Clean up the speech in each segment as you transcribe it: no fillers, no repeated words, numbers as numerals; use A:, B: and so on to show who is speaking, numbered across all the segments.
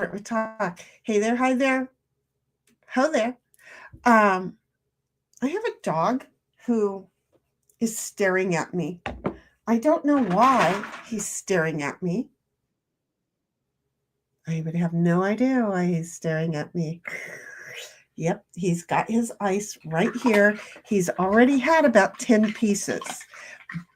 A: talk. Hey there, hi there, ho there. Um, I have a dog who is staring at me. I don't know why he's staring at me. I would have no idea why he's staring at me. Yep, he's got his ice right here. He's already had about 10 pieces.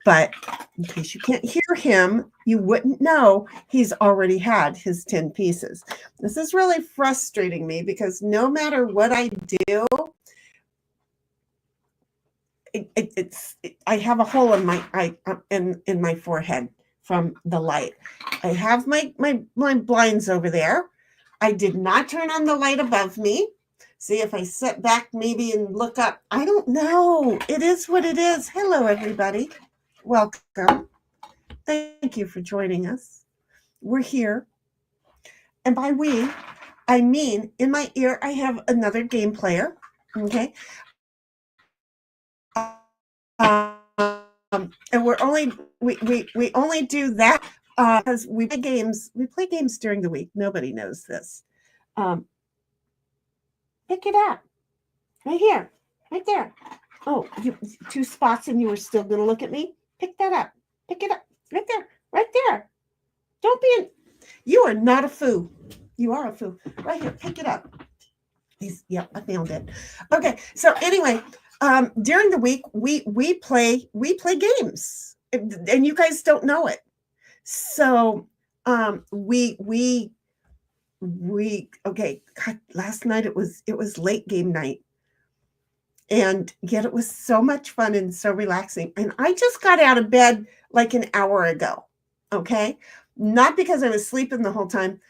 A: But in case you can't hear him, you wouldn't know he's already had his 10 pieces. This is really frustrating me because no matter what I do, I have a hole in my in my forehead from the light. I have my blinds over there. I did not turn on the light above me. See if I sit back maybe and look up. I don't know. It is what it is. Hello, everybody. Welcome. Thank you for joining us. We're here. And by we, I mean in my ear, I have another game player. Okay. And we only do that because we play games. We play games during the week. Nobody knows this. Pick it up. Right here. Right there. Oh, 2 spots and you were still going to look at me? Pick that up. Pick it up. Right there. Right there. Don't be you are not a foo. You are a foo. Right here. Pick it up. Yep, I found it. Okay. So anyway, during the week, we play games. And you guys don't know it. So we okay, God, last night it was late game night. And yet it was so much fun and so relaxing. And I just got out of bed like an hour ago. Okay? Not because I was sleeping the whole time,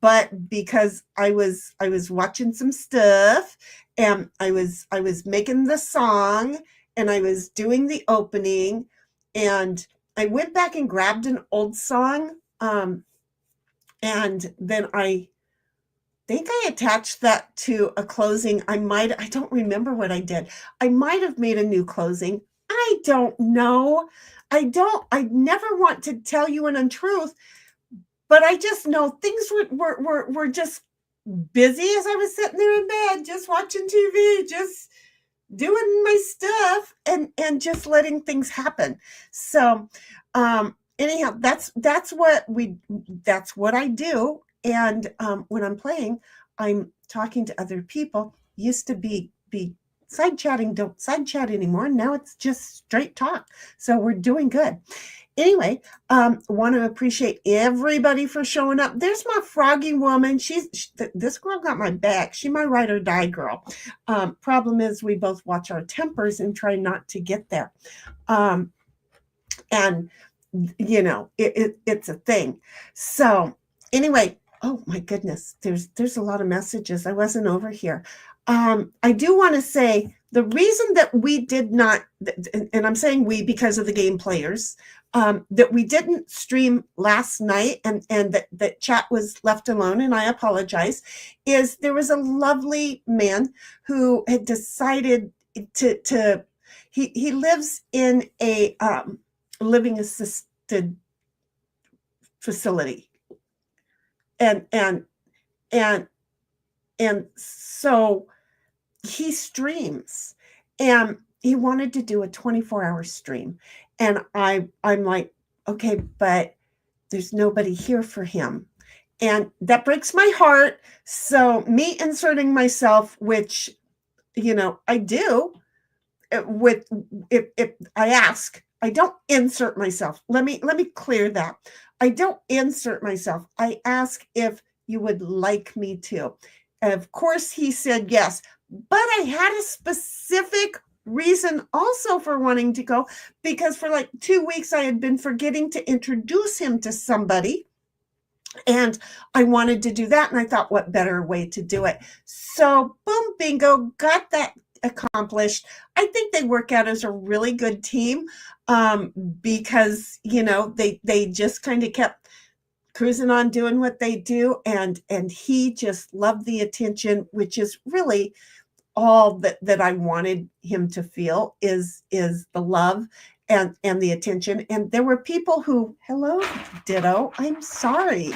A: but because I was watching some stuff and I was making the song and I was doing the opening and I went back and grabbed an old song and then I think I attached that to a closing. I don't remember what I did. I might have made a new closing. I don't know. I never want to tell you an untruth, but I just know things were just busy as I was sitting there in bed, just watching TV, just doing my stuff and just letting things happen. So, anyhow, that's what I do. And when I'm playing, I'm talking to other people. Used to be side chatting, don't side chat anymore. Now it's just straight talk. So we're doing good. Anyway, want to appreciate everybody for showing up. There's my froggy woman. This girl got my back. She my ride or die girl. Problem is we both watch our tempers and try not to get there. And you know, it's a thing. So anyway, oh my goodness, there's a lot of messages. I wasn't over here. I do want to say the reason that we did not, and I'm saying we because of the game players, that we didn't stream last night and that chat was left alone, and I apologize, is there was a lovely man who had decided he lives in a living assisted facility. And so he streams and he wanted to do a 24-hour stream. And I'm like, okay, but there's nobody here for him. And that breaks my heart. So me inserting myself, which, you know, I do with, if I ask, I don't insert myself. Let me clear that. I don't insert myself. I ask if you would like me to. And of course, he said yes. But I had a specific reason also for wanting to go, because for like 2 weeks, I had been forgetting to introduce him to somebody. And I wanted to do that. And I thought, what better way to do it? So boom, bingo, got that accomplished. I think they work out as a really good team because, you know, they just kind of kept cruising on doing what they do. And he just loved the attention, which is really all that I wanted him to feel is the love and the attention. And there were people who, hello, ditto, I'm sorry.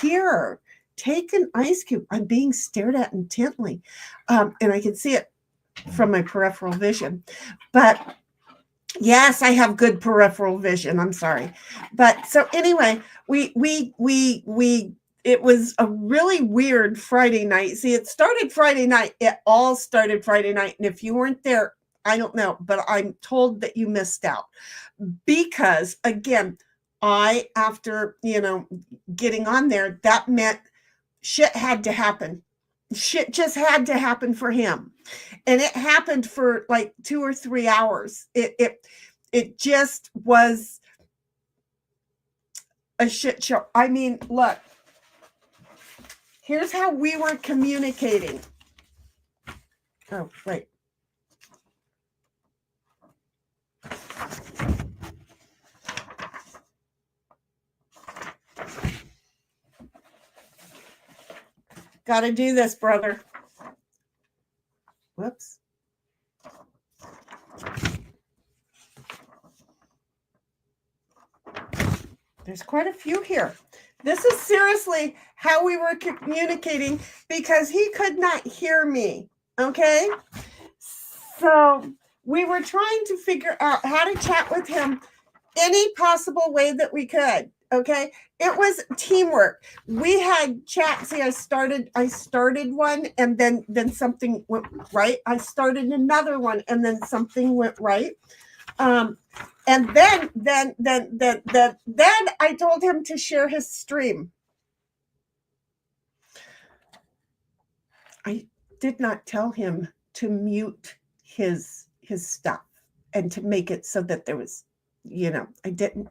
A: Here, take an ice cube. I'm being stared at intently. And I can see it from my peripheral vision. But yes, I have good peripheral vision. I'm sorry. But so anyway, it was a really weird Friday night. See, it started Friday night. It all started Friday night. And if you weren't there, I don't know, but I'm told that you missed out. Because again, after, getting on there, that meant shit had to happen. Shit just had to happen for him. And it happened for like 2 or 3 hours. It just was a shit show. I mean, look, here's how we were communicating. Oh, wait. Got to do this, brother. Whoops. There's quite a few here. This is seriously how we were communicating because he could not hear me. Okay. So we were trying to figure out how to chat with him any possible way that we could. Okay. It was teamwork. We had chat. See, I started one and then something went right. I started another one and then something went right. And then I told him to share his stream. I did not tell him to mute his stuff and to make it so that there was, I didn't.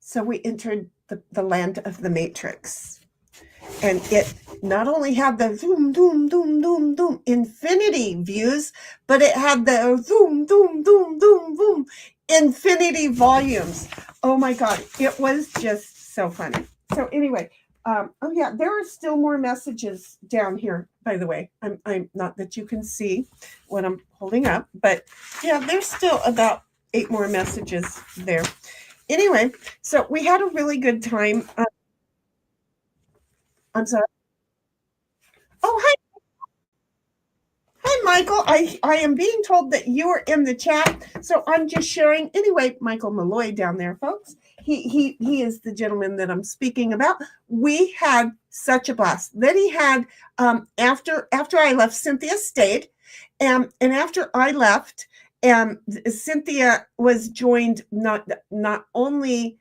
A: So we entered the land of the Matrix. And it not only had the zoom, doom, doom, doom, doom, infinity views, but it had the zoom, doom, doom, doom, boom, infinity volumes. Oh my God, it was just so funny. So anyway, oh yeah, there are still more messages down here, by the way. I'm not that you can see what I'm holding up, but yeah, there's still about 8 more messages there. Anyway, so we had a really good time. I'm sorry. Oh, hi. Hi, Michael. I am being told that you are in the chat, so I'm just sharing. Anyway, Michael Malloy down there, folks. He is the gentleman that I'm speaking about. We had such a blast. Then he had after I left, Cynthia stayed, and after I left, Cynthia was joined. Not only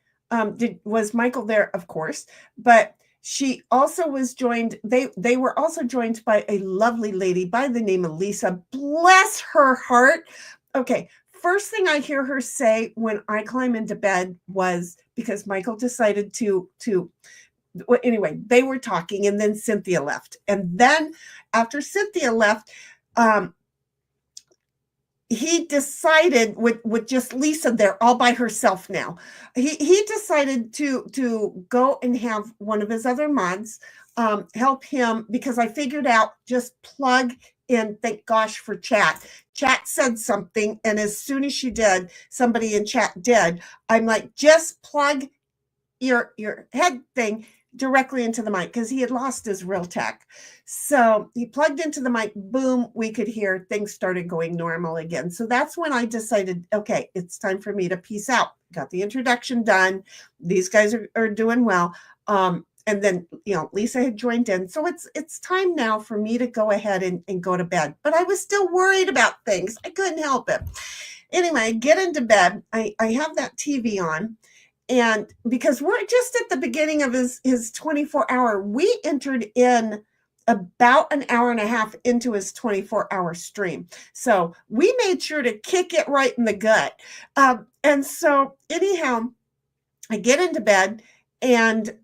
A: was Michael there, of course, but she also was joined. They were also joined by a lovely lady by the name of Lisa. Bless her heart. Okay, first thing I hear her say when I climb into bed was because Michael decided to anyway, they were talking and then Cynthia left. And then after Cynthia left, he decided with just Lisa there all by herself now, he decided to go and have one of his other mods help him, because I figured out just plug in, thank gosh for chat. Chat said something, and as soon as she did, somebody in chat did. I'm like, just plug your head thing directly into the mic, because he had lost his real tech. So he plugged into the mic, boom, we could hear, things started going normal again. So that's when I decided, okay, it's time for me to peace out. Got the introduction done. These guys are doing well. And then, Lisa had joined in. So it's time now for me to go ahead and go to bed. But I was still worried about things. I couldn't help it. Anyway, I get into bed. I have that TV on. And because we're just at the beginning of his 24-hour, we entered in about an hour and a half into his 24-hour stream. So we made sure to kick it right in the gut. And so anyhow, I get into bed, and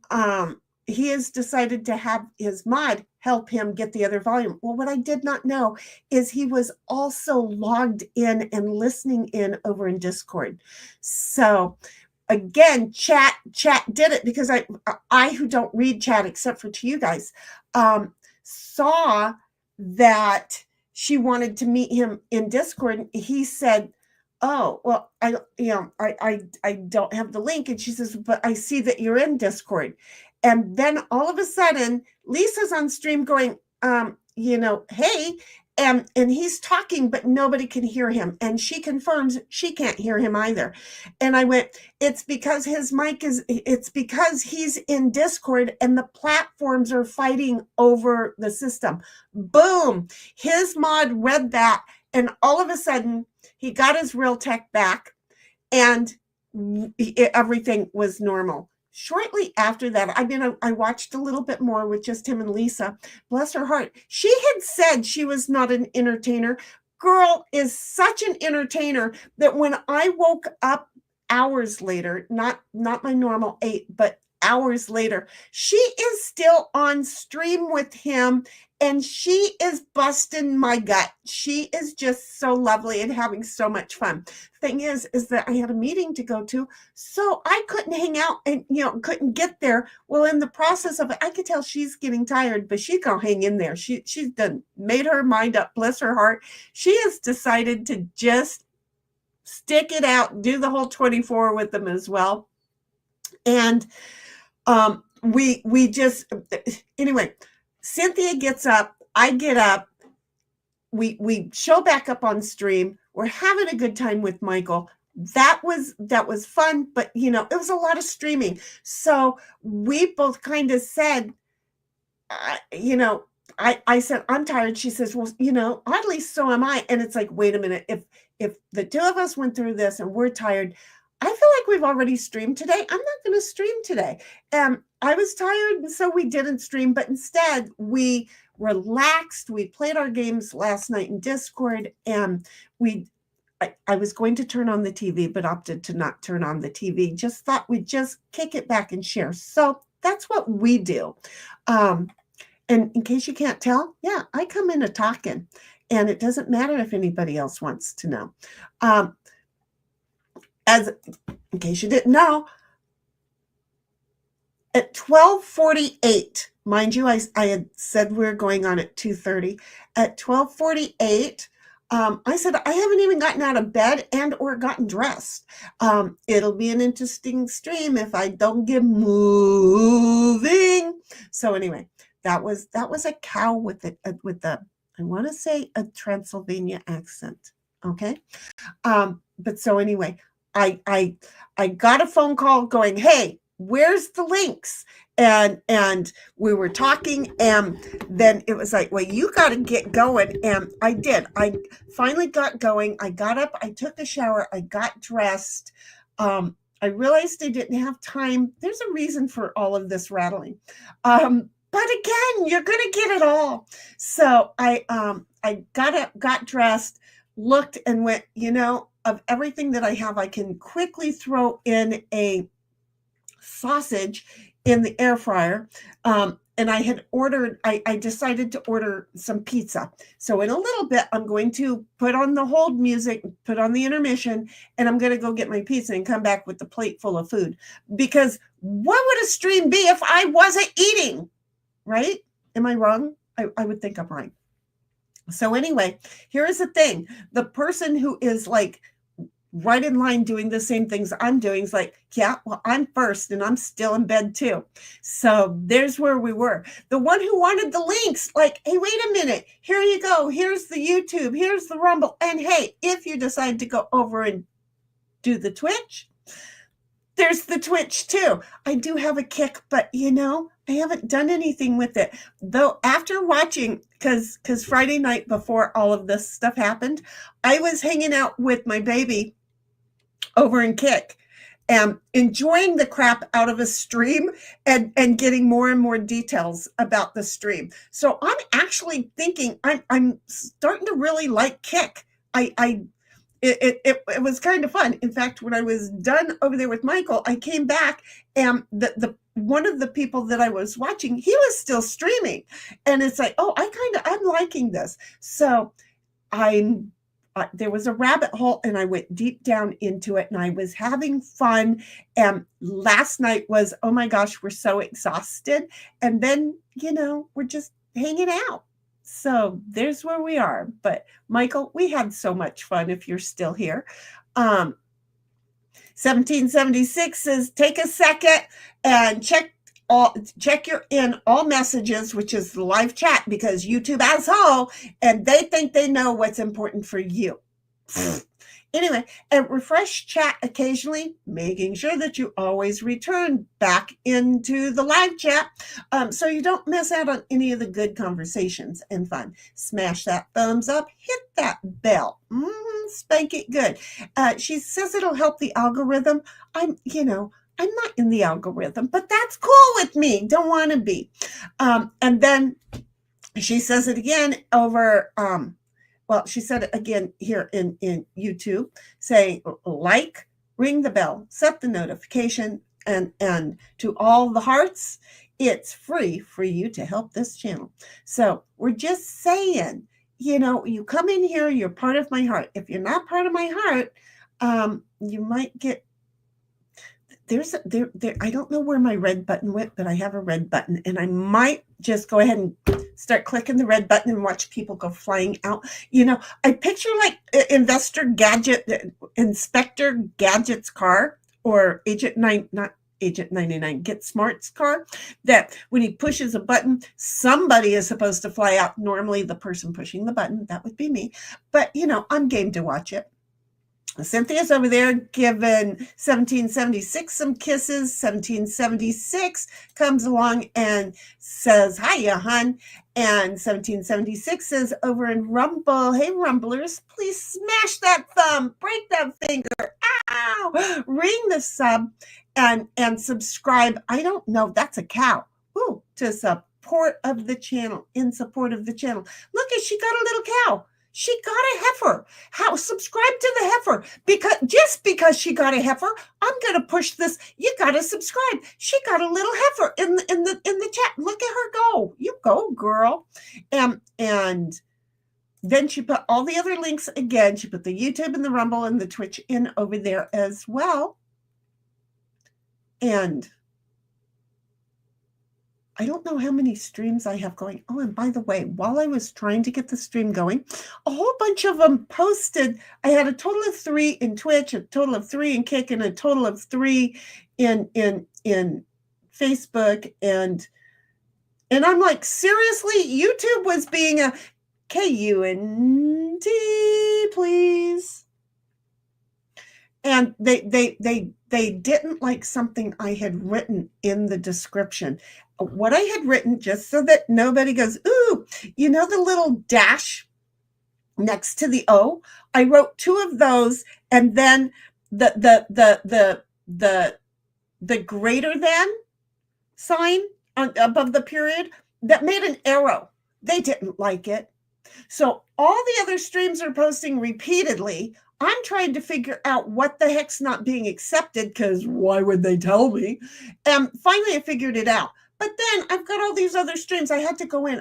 A: he has decided to have his mod help him get the other volume. Well, what I did not know is he was also logged in and listening in over in Discord. So again, chat did it, because I who don't read chat except for to you guys, saw that she wanted to meet him in Discord. He said, oh, well, I don't have the link. And she says, but I see that you're in Discord. And then all of a sudden, Lisa's on stream going, hey, and he's talking, but nobody can hear him. And she confirms she can't hear him either. And I went, it's because it's because he's in Discord and the platforms are fighting over the system. Boom. His mod read that. And all of a sudden, he got his real tech back and everything was normal. Shortly after that, I watched a little bit more with just him and Lisa. Bless her heart. She had said she was not an entertainer. Girl is such an entertainer that when I woke up hours later, not my normal 8, but hours later, she is still on stream with him and she is busting my gut. She is just so lovely and having so much fun. Thing is that I had a meeting to go to, so I couldn't hang out and couldn't get there. Well, in the process of it, I could tell she's getting tired, but she's gonna hang in there. She's done made her mind up. Bless her heart. She has decided to just stick it out, do the whole 24 with them as well. And we just anyway. Cynthia gets up, I get up, we show back up on stream. We're having a good time with Michael. That was fun, but it was a lot of streaming. So we both kind of said, I said, I'm tired. She says, well, oddly, so am I. And it's like, wait a minute. If the two of us went through this and we're tired, I feel like we've already streamed today. I'm not going to stream today. I was tired, and so we didn't stream, but instead we relaxed. We played our games last night in Discord, and I was going to turn on the TV, but opted to not turn on the TV. Just thought we'd just kick it back and share. So that's what we do. And in case you can't tell, yeah, I come in a talking, and it doesn't matter if anybody else wants to know. In case you didn't know, at 12:48, mind you, I had said we were going on at 2:30. At 12:48, I said, I haven't even gotten out of bed and or gotten dressed. It'll be an interesting stream if I don't get moving. So anyway, that was a cow with I want to say a Transylvania accent. Okay. But so anyway, I got a phone call going, hey, where's the links? And we were talking, and then it was like, well, you got to get going. And I did. I finally got going. I got up, I took a shower, I got dressed. I realized I didn't have time. There's a reason for all of this rattling. But again, you're going to get it all. So I got up, got dressed, looked and went, of everything that I have, I can quickly throw in a sausage in the air fryer. And I had ordered, I decided to order some pizza. So in a little bit, I'm going to put on the hold music, put on the intermission, and I'm going to go get my pizza and come back with the plate full of food. Because what would a stream be if I wasn't eating? Right? Am I wrong? I would think I'm right. So anyway, here's the thing. The person who is like right in line doing the same things I'm doing is like, yeah, well, I'm first and I'm still in bed too. So there's where we were. The one who wanted the links, like, hey, wait a minute, here you go. Here's the YouTube, here's the Rumble. And hey, if you decide to go over and do the Twitch, there's the Twitch too. I do have a Kick, but I haven't done anything with it. Though after watching, because Friday night before all of this stuff happened, I was hanging out with my baby over in Kick and enjoying the crap out of a stream and getting more and more details about the stream. So I'm actually thinking I'm starting to really like Kick. It was kind of fun. In fact, when I was done over there with Michael, I came back and the one of the people that I was watching, he was still streaming. And it's like, oh, I'm liking this. So there was a rabbit hole and I went deep down into it and I was having fun. And last night was, oh my gosh, we're so exhausted. And then, we're just hanging out. So there's where we are. But Michael, we had so much fun if you're still here. 1776 says, take a second and check check your in all messages, which is the live chat, because YouTube asshole, and they think they know what's important for you. Anyway, and refresh chat occasionally, making sure that you always return back into the live chat, so you don't miss out on any of the good conversations and fun. Smash that thumbs up, hit that bell, spank it good. She says it'll help the algorithm. I'm not in the algorithm, but that's cool with me. Don't want to be. And then she says it again over, she said it again here in YouTube, saying like, ring the bell, set the notification, and to all the hearts, it's free for you to help this channel. So we're just saying, you come in here, you're part of my heart. If you're not part of my heart, you might get, I don't know where my red button went, but I have a red button, and I might just go ahead and start clicking the red button and watch people go flying out. I picture like Inspector Gadget's car, or not Agent 99, Get Smart's car, that when he pushes a button, somebody is supposed to fly out. Normally the person pushing the button, that would be me. But, I'm game to watch it. Cynthia's over there giving 1776 some kisses. 1776 comes along and says, hiya, hun. And 1776 says over in Rumble, hey, Rumblers, please smash that thumb, break that finger, ow, ring the sub, and subscribe. I don't know, that's a cow. Ooh, to support of the channel, in support of the channel. Look, she got a little cow. She got a heifer. How? Subscribe to the heifer. Because she got a heifer, I'm gonna push this. You gotta subscribe. She got a little heifer in the chat. Look at her go. You go, girl. And then she put all the other links again. She put the YouTube and the Rumble and the Twitch in over there as well. And I don't know how many streams I have going. Oh, and by the way, while I was trying to get the stream going, a whole bunch of them posted. I had a total of 3 in Twitch, a total of 3 in Kick, and a total of 3 in Facebook. And I'm like, seriously, YouTube was being a KUNT, please. And they didn't like something I had written in the description. What I had written, just so that nobody goes, ooh, the little dash next to the O. I wrote 2 of those, and then the greater than sign above the period that made an arrow. They didn't like it. So all the other streams are posting repeatedly. I'm trying to figure out what the heck's not being accepted, because why would they tell me? And finally I figured it out. But then I've got all these other streams. I had to go in.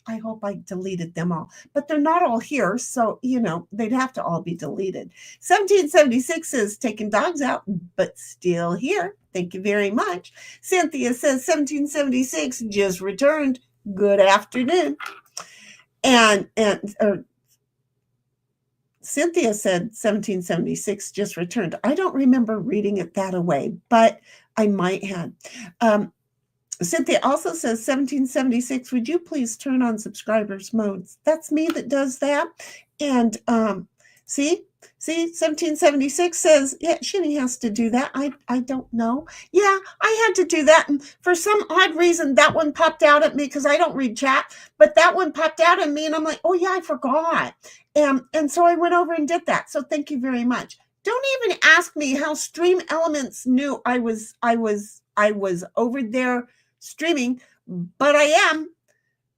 A: I hope I deleted them all. But they're not all here, so, they'd have to all be deleted. 1776 is taking dogs out, but still here. Thank you very much. Cynthia says 1776 just returned. Good afternoon. And Cynthia said 1776 just returned. I don't remember reading it that way, but I might have. Cynthia also says 1776, would you please turn on subscribers modes? That's me that does that. And see, 1776 says, yeah, Shinny has to do that. I don't know. Yeah, I had to do that. And for some odd reason, that one popped out at me, because I don't read chat, but that one popped out at me, and I'm like, oh yeah, I forgot. And so I went over and did that. So thank you very much. Don't even ask me how Stream Elements knew I was over there streaming, but I am.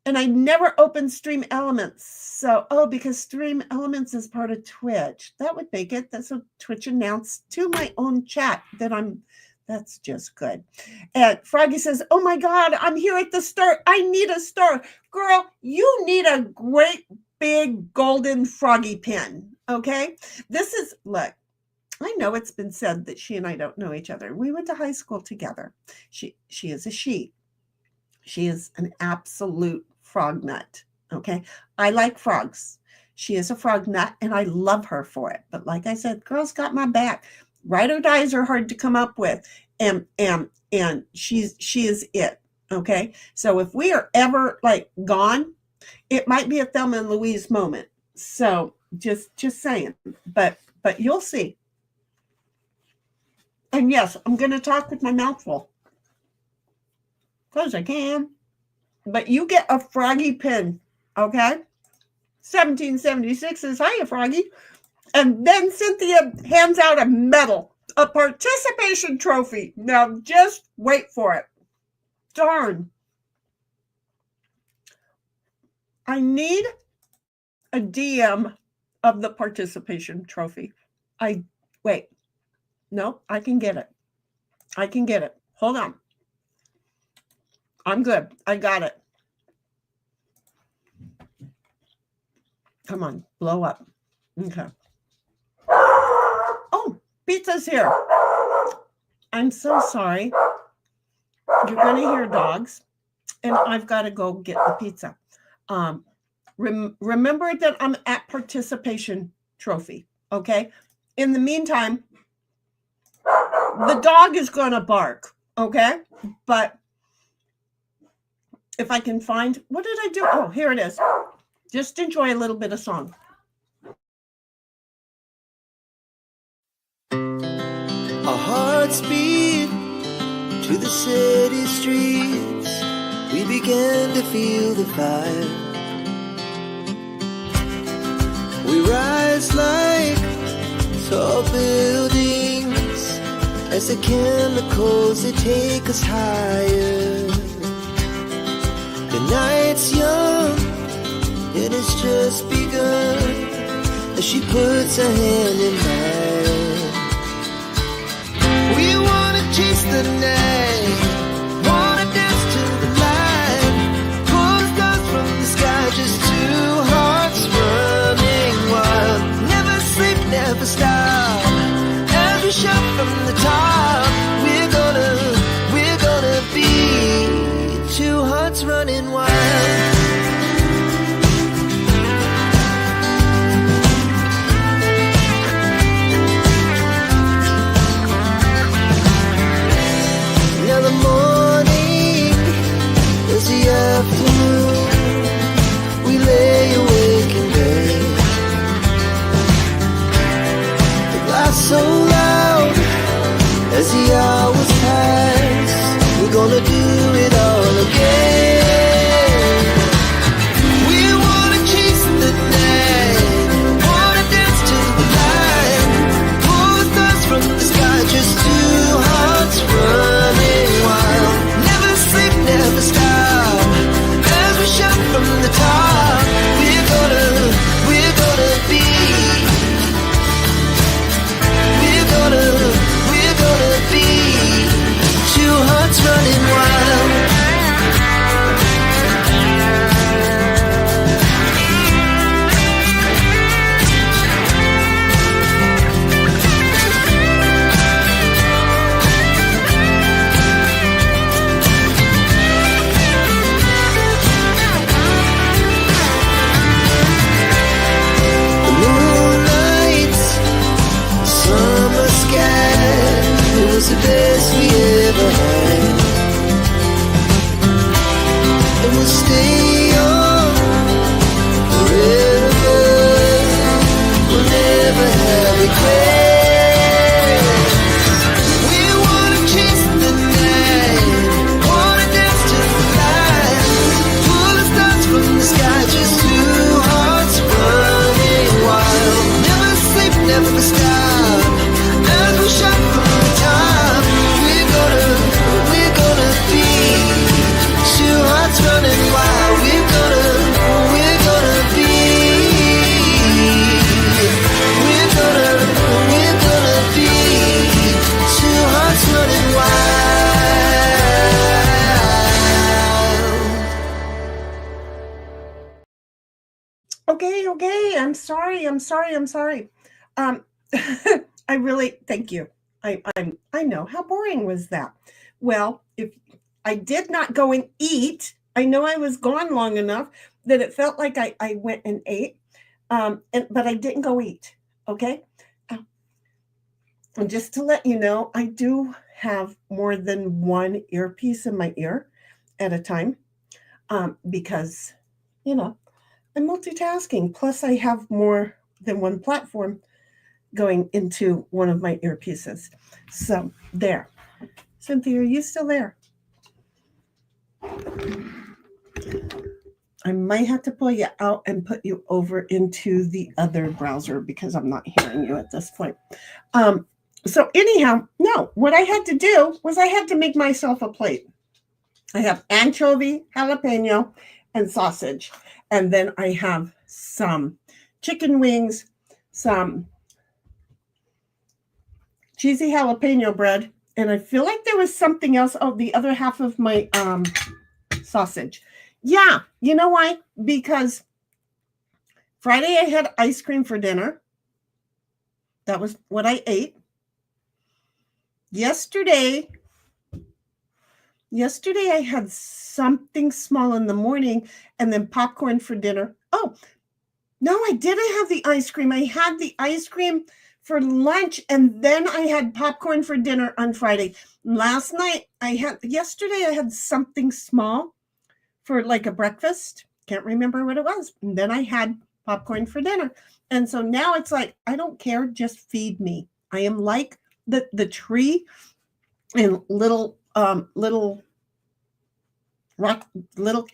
A: And I never opened Stream Elements. So, because Stream Elements is part of Twitch. That would make it. That's what Twitch announced to my own chat that that's just good. And Froggy says, oh my God, I'm here at the start. I need a star. Girl, you need a great big golden froggy pin. Okay? Look, I know it's been said that she and I don't know each other. We went to high school together. She is a she. She is an absolute frog nut. Okay. I like frogs. She is a frog nut, and I love her for it. But like I said, girl's got my back. Ride or dies are hard to come up with, and she is it. Okay, so if we are ever like gone, it might be a Thelma and Louise moment. So just saying, but you'll see. And yes, I'm going to talk with my mouth full because I can. But you get a Froggy pin, okay? 1776 says, hiya, Froggy. And then Cynthia hands out a medal, a participation trophy. Now just wait for it. Darn. I need a DM of the participation trophy. Wait. No, I can get it. I can get it. Hold on. I'm good. I got it. Come on, blow up. Okay. Oh, pizza's here. I'm so sorry. You're going to hear dogs, and I've got to go get the pizza. Remember that I'm at participation trophy, okay? In the meantime, the dog is going to bark, okay? But if I can find, what did I do? Oh, here it is. Just enjoy a little bit of song.
B: Our hearts beat to the city streets. We began to feel the fire. We rise like tall buildings as the chemicals, they take us higher. The night's young, and it's just begun as she puts her hand in mine. We wanna chase the night, wanna dance to the light, pull stars from the sky, just two hearts running wild. Never sleep, never stop, as we shout from the top. We're gonna be two hearts running wild. Now the morning is the afternoon. We lay awake in bed. The glass so loud as the hours pass. We're gonna do it all again. We wanna chase the night, wanna dance to the light, pull the stars from the sky, just two hearts running wild. Never sleep, never stop, as we shout from the top. We're gonna be, we're gonna be two hearts running wild. The moonlight, summer sky, it was the best we ever had. And we'll stay on forever. We'll never have regrets. We wanna chase the night, wanna dance to the light, pull the stars from the sky, just two hearts running wild. Never sleep, never stop, as we shout from the top. We're gonna be two hearts running wild. We're gonna be, we're gonna be two hearts running wild.
A: Okay. I'm sorry. I really thank you. I know, how boring was that? Well, if I did not go and eat, I know I was gone long enough that it felt like I went and ate, but I didn't go eat. Okay. And just to let you know, I do have more than one earpiece in my ear at a time, because, I'm multitasking. Plus, I have more than one platform going into one of my earpieces. So, there. Cynthia, are you still there? I might have to pull you out and put you over into the other browser because I'm not hearing you at this point. So anyhow, no, what I had to do was I had to make myself a plate. I have anchovy, jalapeno, and sausage. And then I have some chicken wings, some cheesy jalapeno bread, and I feel like there was something else. Oh, the other half of my sausage. Yeah, you know why? Because Friday I had ice cream for dinner. That was what I ate. Yesterday I had something small in the morning and then popcorn for dinner. Oh, no, I didn't have the ice cream. I had the ice cream for lunch and then I had popcorn for dinner on Friday. Yesterday I had something small for like a breakfast. Can't remember what it was. And then I had popcorn for dinner. And so now it's like, I don't care, just feed me. I am like the tree in little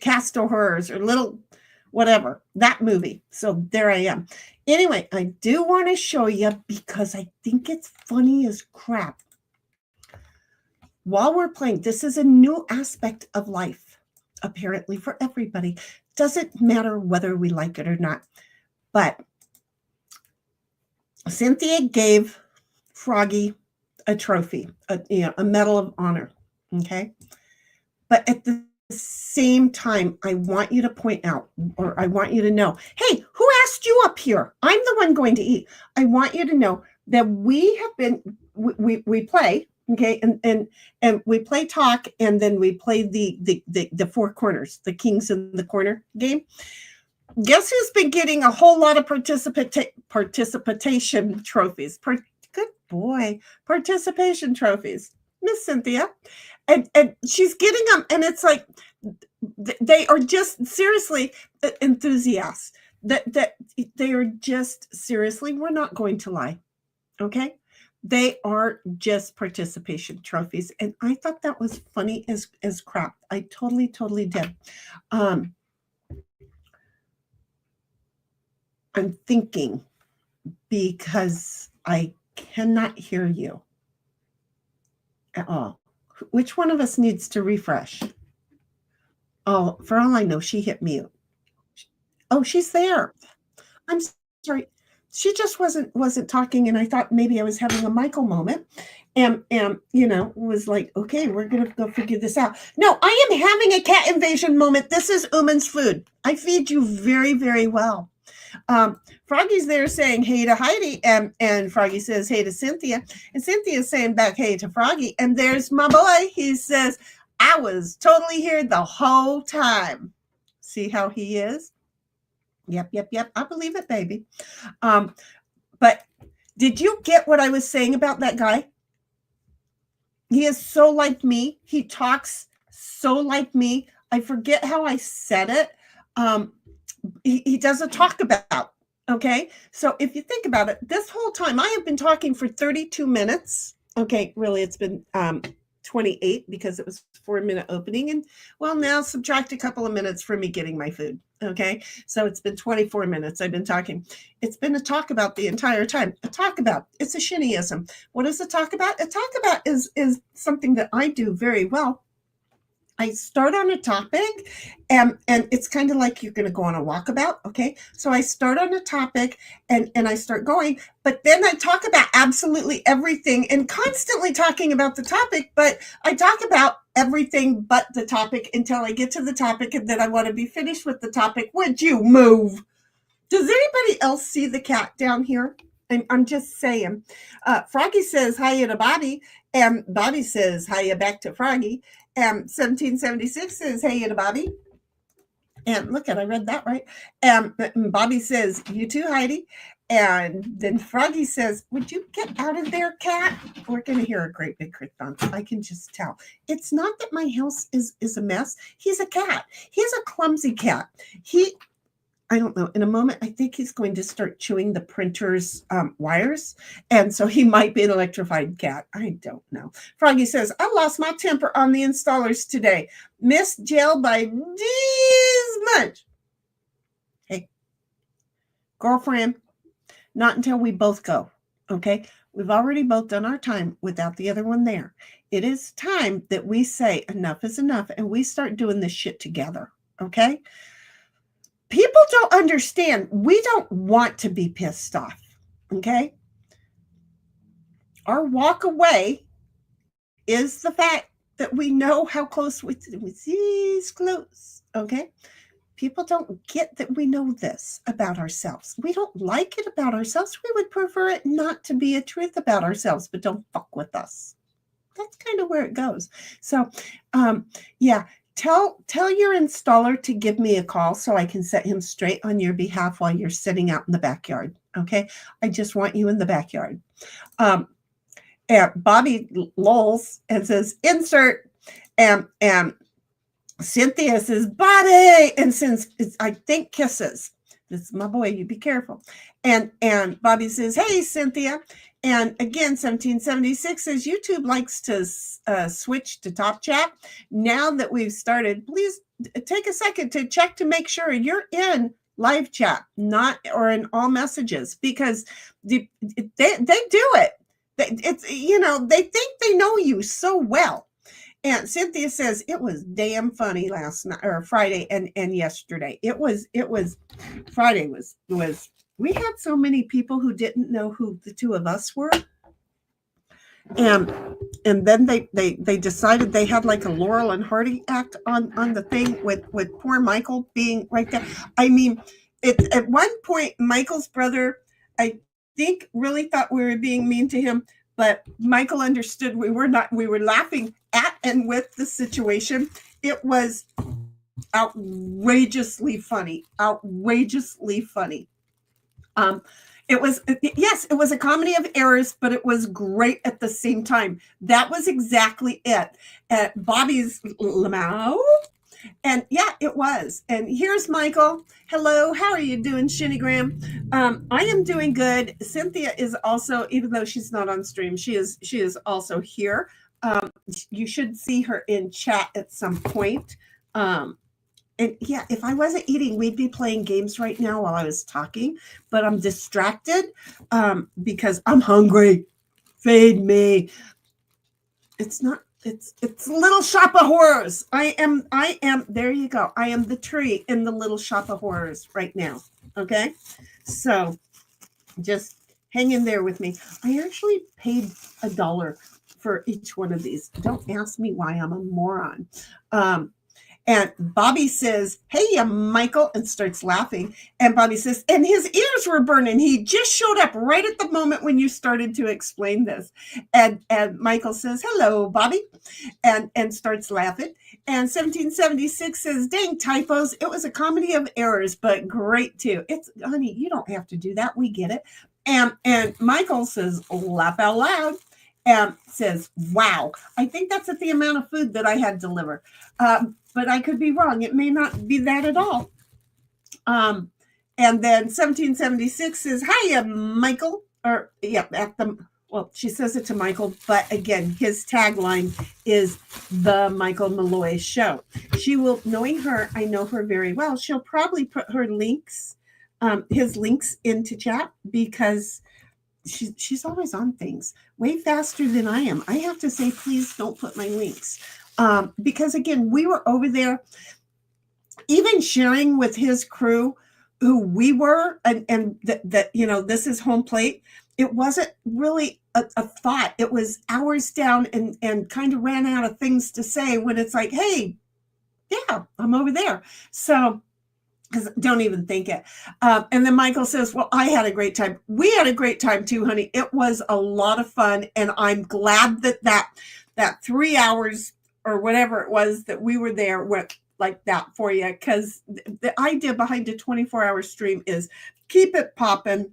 A: cast of horrors or little whatever, that movie. So there I am. Anyway, I do want to show you because I think it's funny as crap. While we're playing, this is a new aspect of life, apparently for everybody. Doesn't matter whether we like it or not. But Cynthia gave Froggy a trophy, a medal of honor. Okay. But at the same time, I want you to point out, or I want you to know, hey, who asked you up here? I'm the one going to eat. I want you to know that we have been, we play, okay, and we play talk, and then we play the four corners, the kings in the corner game. Guess who's been getting a whole lot of participation trophies? Good boy, participation trophies, Miss Cynthia. And she's getting them, and it's like they are just seriously enthusiasts. That they are just seriously. We're not going to lie, okay? They are just participation trophies, and I thought that was funny as crap. I totally did. I'm thinking because I cannot hear you at all. Which one of us needs to refresh? Oh, for all I know, she hit mute. Oh, she's there. I'm sorry. She just wasn't talking, and I thought maybe I was having a Michael moment, and was like, okay, we're gonna go figure this out. No, I am having a cat invasion moment. This is Uman's food. I feed you very, very well. Froggy's there saying hey to Heidi, and Froggy says hey to Cynthia, and Cynthia's saying back hey to Froggy, and there's my boy. He says, I was totally here the whole time. See how he is? Yep. I believe it, baby. But did you get what I was saying about that guy? He is so like me. He talks so like me. I forget how I said it. He does a talk about, okay? So if you think about it, this whole time I have been talking for 32 minutes. Okay, really, it's been 28 because it was 4-minute opening. And well, now subtract a couple of minutes for me getting my food. Okay, so it's been 24 minutes I've been talking. It's been a talk about the entire time. A talk about, it's a shinnyism. What is a talk about? A talk about is something that I do very well. I start on a topic, and it's kind of like you're going to go on a walkabout, okay? So I start on a topic, and I start going, but then I talk about absolutely everything and constantly talking about the topic, but I talk about everything but the topic until I get to the topic, and then I want to be finished with the topic. Would you move? Does anybody else see the cat down here? I'm just saying. Froggy says hiya to Bobby, and Bobby says hiya back to Froggy. 1776 says hey to Bobby. And look at, I read that right. And Bobby says, you too, Heidi. And then Froggy says, would you get out of there, cat? We're going to hear a great big response. I can just tell. It's not that my house is a mess. He's a cat. He's a clumsy cat. I don't know. In a moment, I think he's going to start chewing the printer's wires. And so he might be an electrified cat. I don't know. Froggy says, I lost my temper on the installers today. Missed jail by this much. Hey, girlfriend, not until we both go. Okay? We've already both done our time without the other one there. It is time that we say enough is enough and we start doing this shit together. Okay? People don't understand. We don't want to be pissed off, okay? Our walk away is the fact that we know how close we is close, okay? People don't get that we know this about ourselves. We don't like it about ourselves. We would prefer it not to be a truth about ourselves, but don't fuck with us. That's kind of where it goes. So, yeah. Tell your installer to give me a call so I can set him straight on your behalf while you're sitting out in the backyard. Okay. I just want you in the backyard. And Bobby lolls and says, insert. And Cynthia says, Bobby. And since I think kisses. This is my boy. You be careful. And Bobby says, hey, Cynthia. And again, 1776 says YouTube likes to switch to Top Chat. Now that we've started, please take a second to check to make sure you're in live chat, not or in all messages, because they do it. It's, you know, they think they know you so well. And Cynthia says it was damn funny last night or Friday and yesterday. It was Friday was. We had so many people who didn't know who the two of us were. And then they decided they had like a Laurel and Hardy act on the thing with poor Michael being right there. I mean, at one point, Michael's brother, I think, really thought we were being mean to him, but Michael understood we were not. We were laughing at and with the situation. It was outrageously funny. Outrageously funny. It was a comedy of errors, but it was great at the same time. That was exactly it. At Bobby's Lamau. And yeah, it was. And here's Michael. Hello, how are you doing, Shinigram? I am doing good. Cynthia is also, even though she's not on stream, she is also here. You should see her in chat at some point. And yeah, if I wasn't eating, we'd be playing games right now while I was talking, but I'm distracted because I'm hungry. Feed me. It's Little Shop of Horrors. I am, there you go. I am the tree in the Little Shop of Horrors right now. Okay. So just hang in there with me. I actually paid $1 for each one of these. Don't ask me why, I'm a moron. And Bobby says, hey, Michael, and starts laughing. And Bobby says, and his ears were burning. He just showed up right at the moment when you started to explain this. And Michael says, hello, Bobby, and starts laughing. And 1776 says, dang typos. It was a comedy of errors, but great too. It's, honey, you don't have to do that. We get it. And Michael says, laugh out loud. And says, wow, I think that's at the amount of food that I had delivered. But I could be wrong. It may not be that at all. And then 1776 says, hiya, Michael. Or, yeah, well, she says it to Michael, but again, his tagline is the Michael Malloy Show. She will, knowing her, I know her very well, she'll probably put her links, his links into chat because she's always on things way faster than I am. I have to say, please don't put my links. Because again, we were over there, even sharing with his crew who we were, and that you know, this is home plate. It wasn't really a thought. It was hours down and kind of ran out of things to say when it's like, hey, yeah, I'm over there. So, because don't even think it. And then Michael says, well, I had a great time. We had a great time too, honey. It was a lot of fun. And I'm glad that 3 hours or whatever it was that we were there like that for you, because the idea behind a 24-hour stream is keep it popping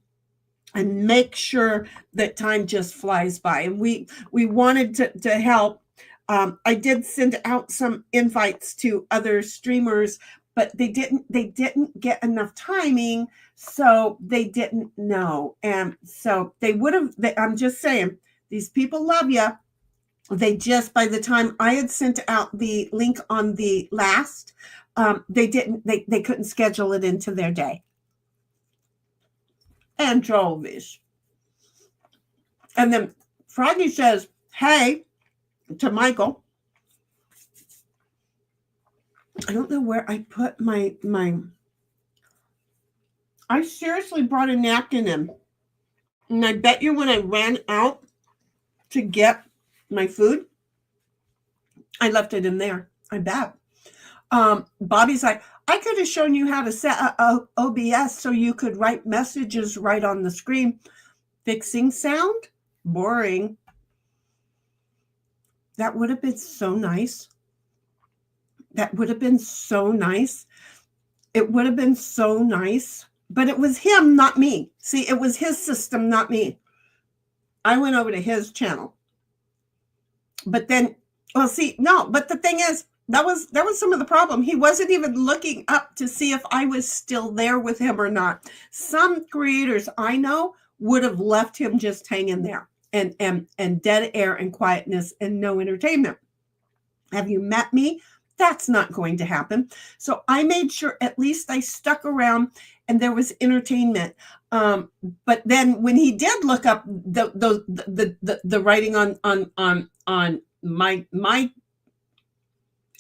A: and make sure that time just flies by. And we wanted to help. I did send out some invites to other streamers, but they didn't get enough timing, so they didn't know. And so they would have, I'm just saying, these people love you. They just, by the time I had sent out the link on the last, they couldn't schedule it into their day. Anchovies. And then Froggy says, hey, to Michael. I don't know where I put my I seriously brought a napkin in. And I bet you when I ran out to get my food, I left it in there. I bet. Bobby's like, I could have shown you how to set up OBS so you could write messages right on the screen. Fixing sound? Boring. That would have been so nice. That would have been so nice. It would have been so nice. But it was him, not me. See, it was his system, not me. I went over to his channel. But then, well, see, no, but the thing is, that was some of the problem. He wasn't even looking up to see if I was still there with him or not. Some creators I know would have left him just hanging there and dead air and quietness and no entertainment. Have you met me? That's not going to happen. So I made sure at least I stuck around and there was entertainment. But then when he did look up the writing on my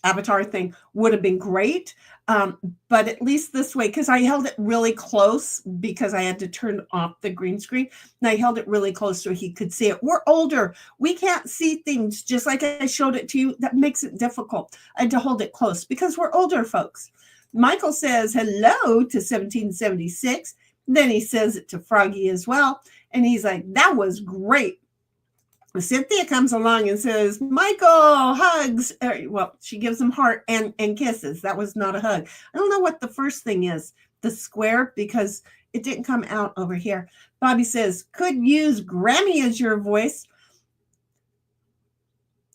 A: avatar thing would have been great. But at least this way, because I held it really close because I had to turn off the green screen. And I held it really close so he could see it. We're older. We can't see things just like I showed it to you. That makes it difficult. I had to hold it close because we're older folks. Michael says hello to 1776. Then he says it to Froggy as well. And he's like, that was great. Cynthia comes along and says, Michael, hugs. Well, she gives him heart and kisses. That was not a hug. I don't know what the first thing is, the square, because it didn't come out over here. Bobby says, could use Grammy as your voice.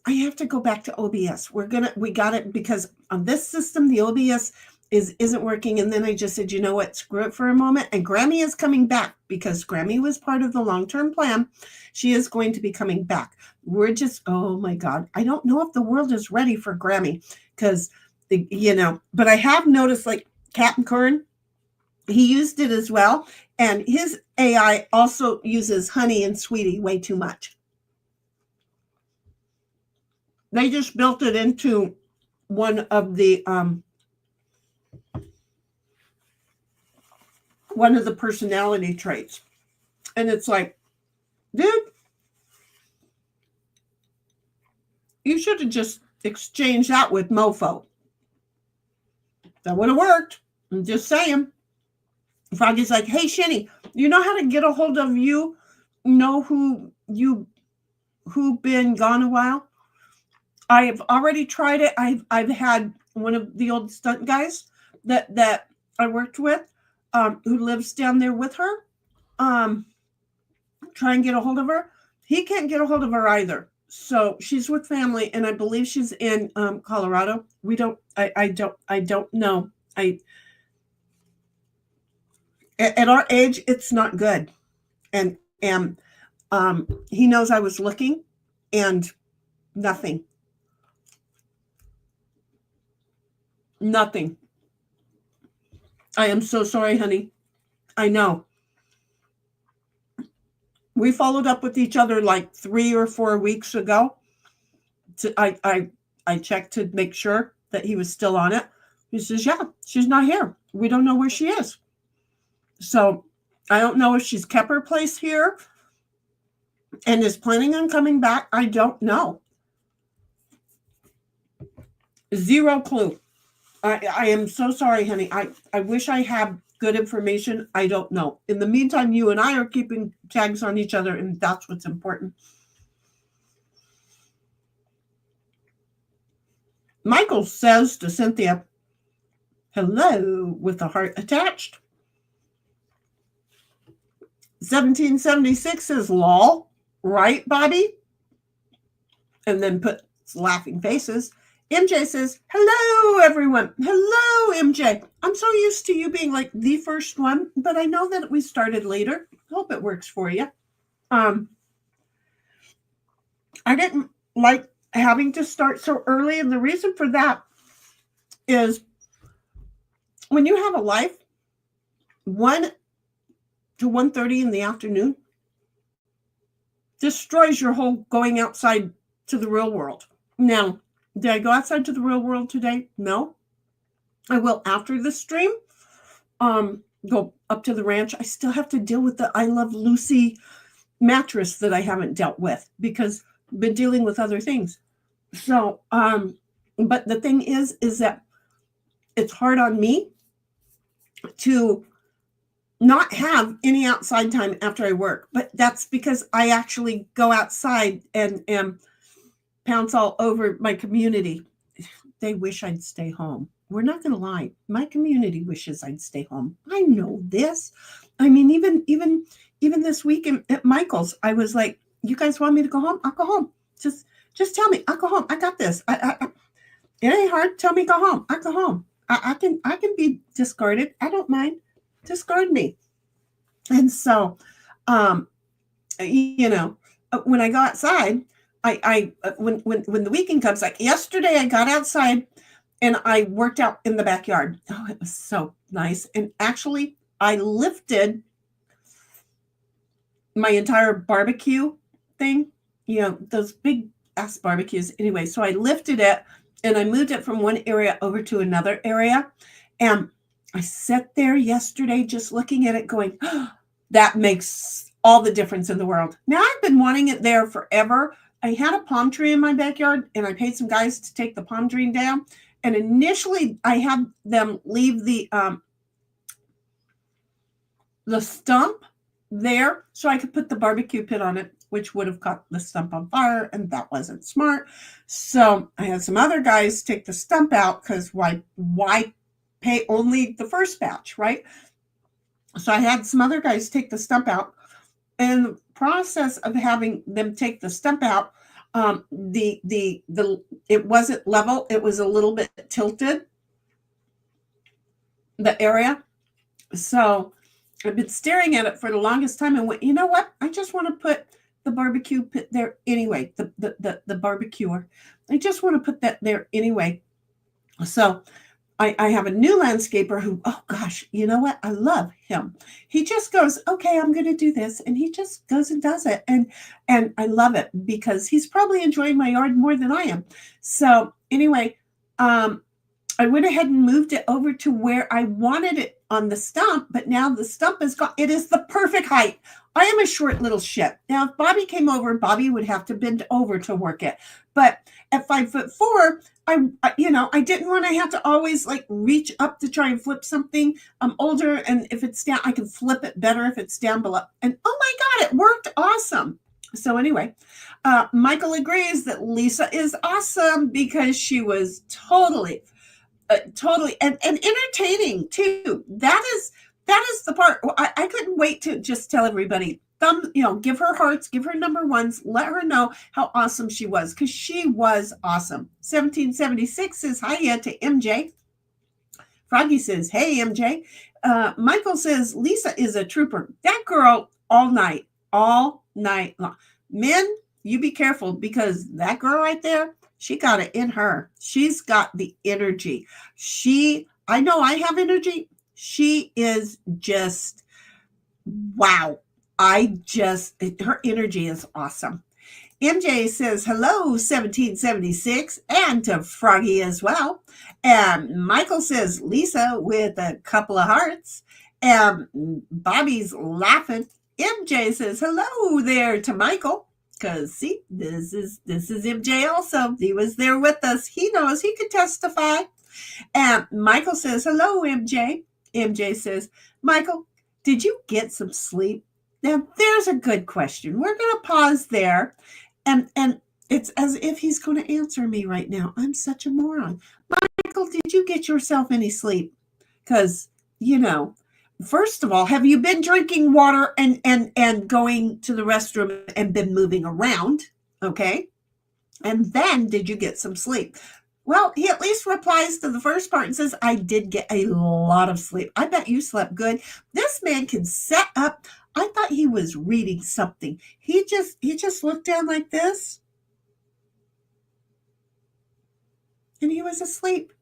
A: I have to go back to OBS. We got it because on this system, the OBS isn't working. And then I just said, you know what, screw it for a moment. And Grammy is coming back because Grammy was part of the long-term plan. She is going to be coming back. We're just, oh my God. I don't know if the world is ready for Grammy because, but I have noticed like Captain Curran, he used it as well. And his AI also uses Honey and Sweetie way too much. They just built it into one of the personality traits. And it's like, dude, you should have just exchanged that with Mofo. That would have worked. I'm just saying. Froggy's like, hey, Shinny, you know how to get a hold of you? Know who been gone a while? I have already tried it. I've had one of the old stunt guys that I worked with, who lives down there with her, try and get a hold of her. He can't get a hold of her either. So she's with family, and I believe she's in Colorado. I don't know. At our age, it's not good. And he knows I was looking, and nothing. Nothing. I am so sorry, honey. I know. We followed up with each other like 3 or 4 weeks ago. I checked to make sure that he was still on it. He says, yeah, she's not here. We don't know where she is. So I don't know if she's kept her place here and is planning on coming back. I don't know. Zero clue. I am so sorry, honey. I wish I had good information. I don't know. In the meantime, you and I are keeping tags on each other, and that's what's important. Michael says to Cynthia, Hello with a heart attached. 1776 says lol, right, Bobby? And then puts laughing faces. MJ says, hello, everyone. Hello, MJ. I'm so used to you being like the first one, but I know that we started later. Hope it works for you. I didn't like having to start so early, and the reason for that is when you have a life, 1 to 1:30 in the afternoon destroys your whole going outside to the real world. Now, did I go outside to the real world today? No. I will after the stream. Go up to the ranch. I still have to deal with the I Love Lucy mattress that I haven't dealt with because I've been dealing with other things. So, but the thing is that it's hard on me to not have any outside time after I work, but that's because I actually go outside and pounce all over my community. They wish I'd stay home. We're not going to lie. My community wishes I'd stay home. I know this. I mean, even this week at Michael's, I was like, you guys want me to go home? I'll go home. Just tell me. I'll go home. I got this. It ain't hard. Tell me go home. I'll go home. I can be discarded. I don't mind. Discard me. And so, when I go outside, when the weekend comes, like yesterday, I got outside and I worked out in the backyard. Oh, it was so nice. And actually, I lifted my entire barbecue thing, those big ass barbecues. Anyway, so I lifted it and I moved it from one area over to another area. And I sat there yesterday just looking at it going, oh, that makes all the difference in the world. Now, I've been wanting it there forever. I had a palm tree in my backyard and I paid some guys to take the palm tree down. And initially I had them leave the stump there so I could put the barbecue pit on it, which would have caught the stump on fire, and that wasn't smart. So I had some other guys take the stump out because why pay only the first batch, right? So I had some other guys take the stump out. In the process of having them take the stump out, it wasn't level. It was a little bit tilted, the area. So I've been staring at it for the longest time and went, you know what? I just want to put the barbecue pit there anyway, the barbecuer. I just want to put that there anyway. So I have a new landscaper who, oh gosh, you know what? I love him. He just goes, okay, I'm going to do this. And he just goes and does it. And I love it because he's probably enjoying my yard more than I am. So anyway, I went ahead and moved it over to where I wanted it on the stump, but now the stump is gone. It is the perfect height. I am a short little shit. Now, if Bobby came over, Bobby would have to bend over to work it. But at 5'4", I didn't want to have to always like reach up to try and flip something. I'm older, and if it's down, I can flip it better if it's down below. And oh my God, it worked awesome. So anyway, Michael agrees that Lisa is awesome because she was totally and entertaining too. That is the part. I couldn't wait to just tell everybody, give her hearts, give her number ones, let her know how awesome she was, because she was awesome. 1776 says hiya to MJ. Froggy says, hey MJ. Michael says Lisa is a trooper. That girl all night long. Men, you be careful, because that girl right there, she got it in her. She's got the energy. I know I have energy. She is just, wow. Her energy is awesome. MJ says, hello, 1776, and to Froggy as well. And Michael says, Lisa with a couple of hearts. And Bobby's laughing. MJ says, hello there to Michael. Because, see, this is MJ also. He was there with us. He knows. He could testify. And Michael says, hello, MJ. MJ says, Michael, did you get some sleep? Now, there's a good question. We're going to pause there. And it's as if he's going to answer me right now. I'm such a moron. Michael, did you get yourself any sleep? because, first of all, have you been drinking water and going to the restroom and been moving around? Okay. And then did you get some sleep? Well, he at least replies to the first part and says, I did get a lot of sleep. I bet you slept good. This man can set up. I thought he was reading something. He just looked down like this. And he was asleep.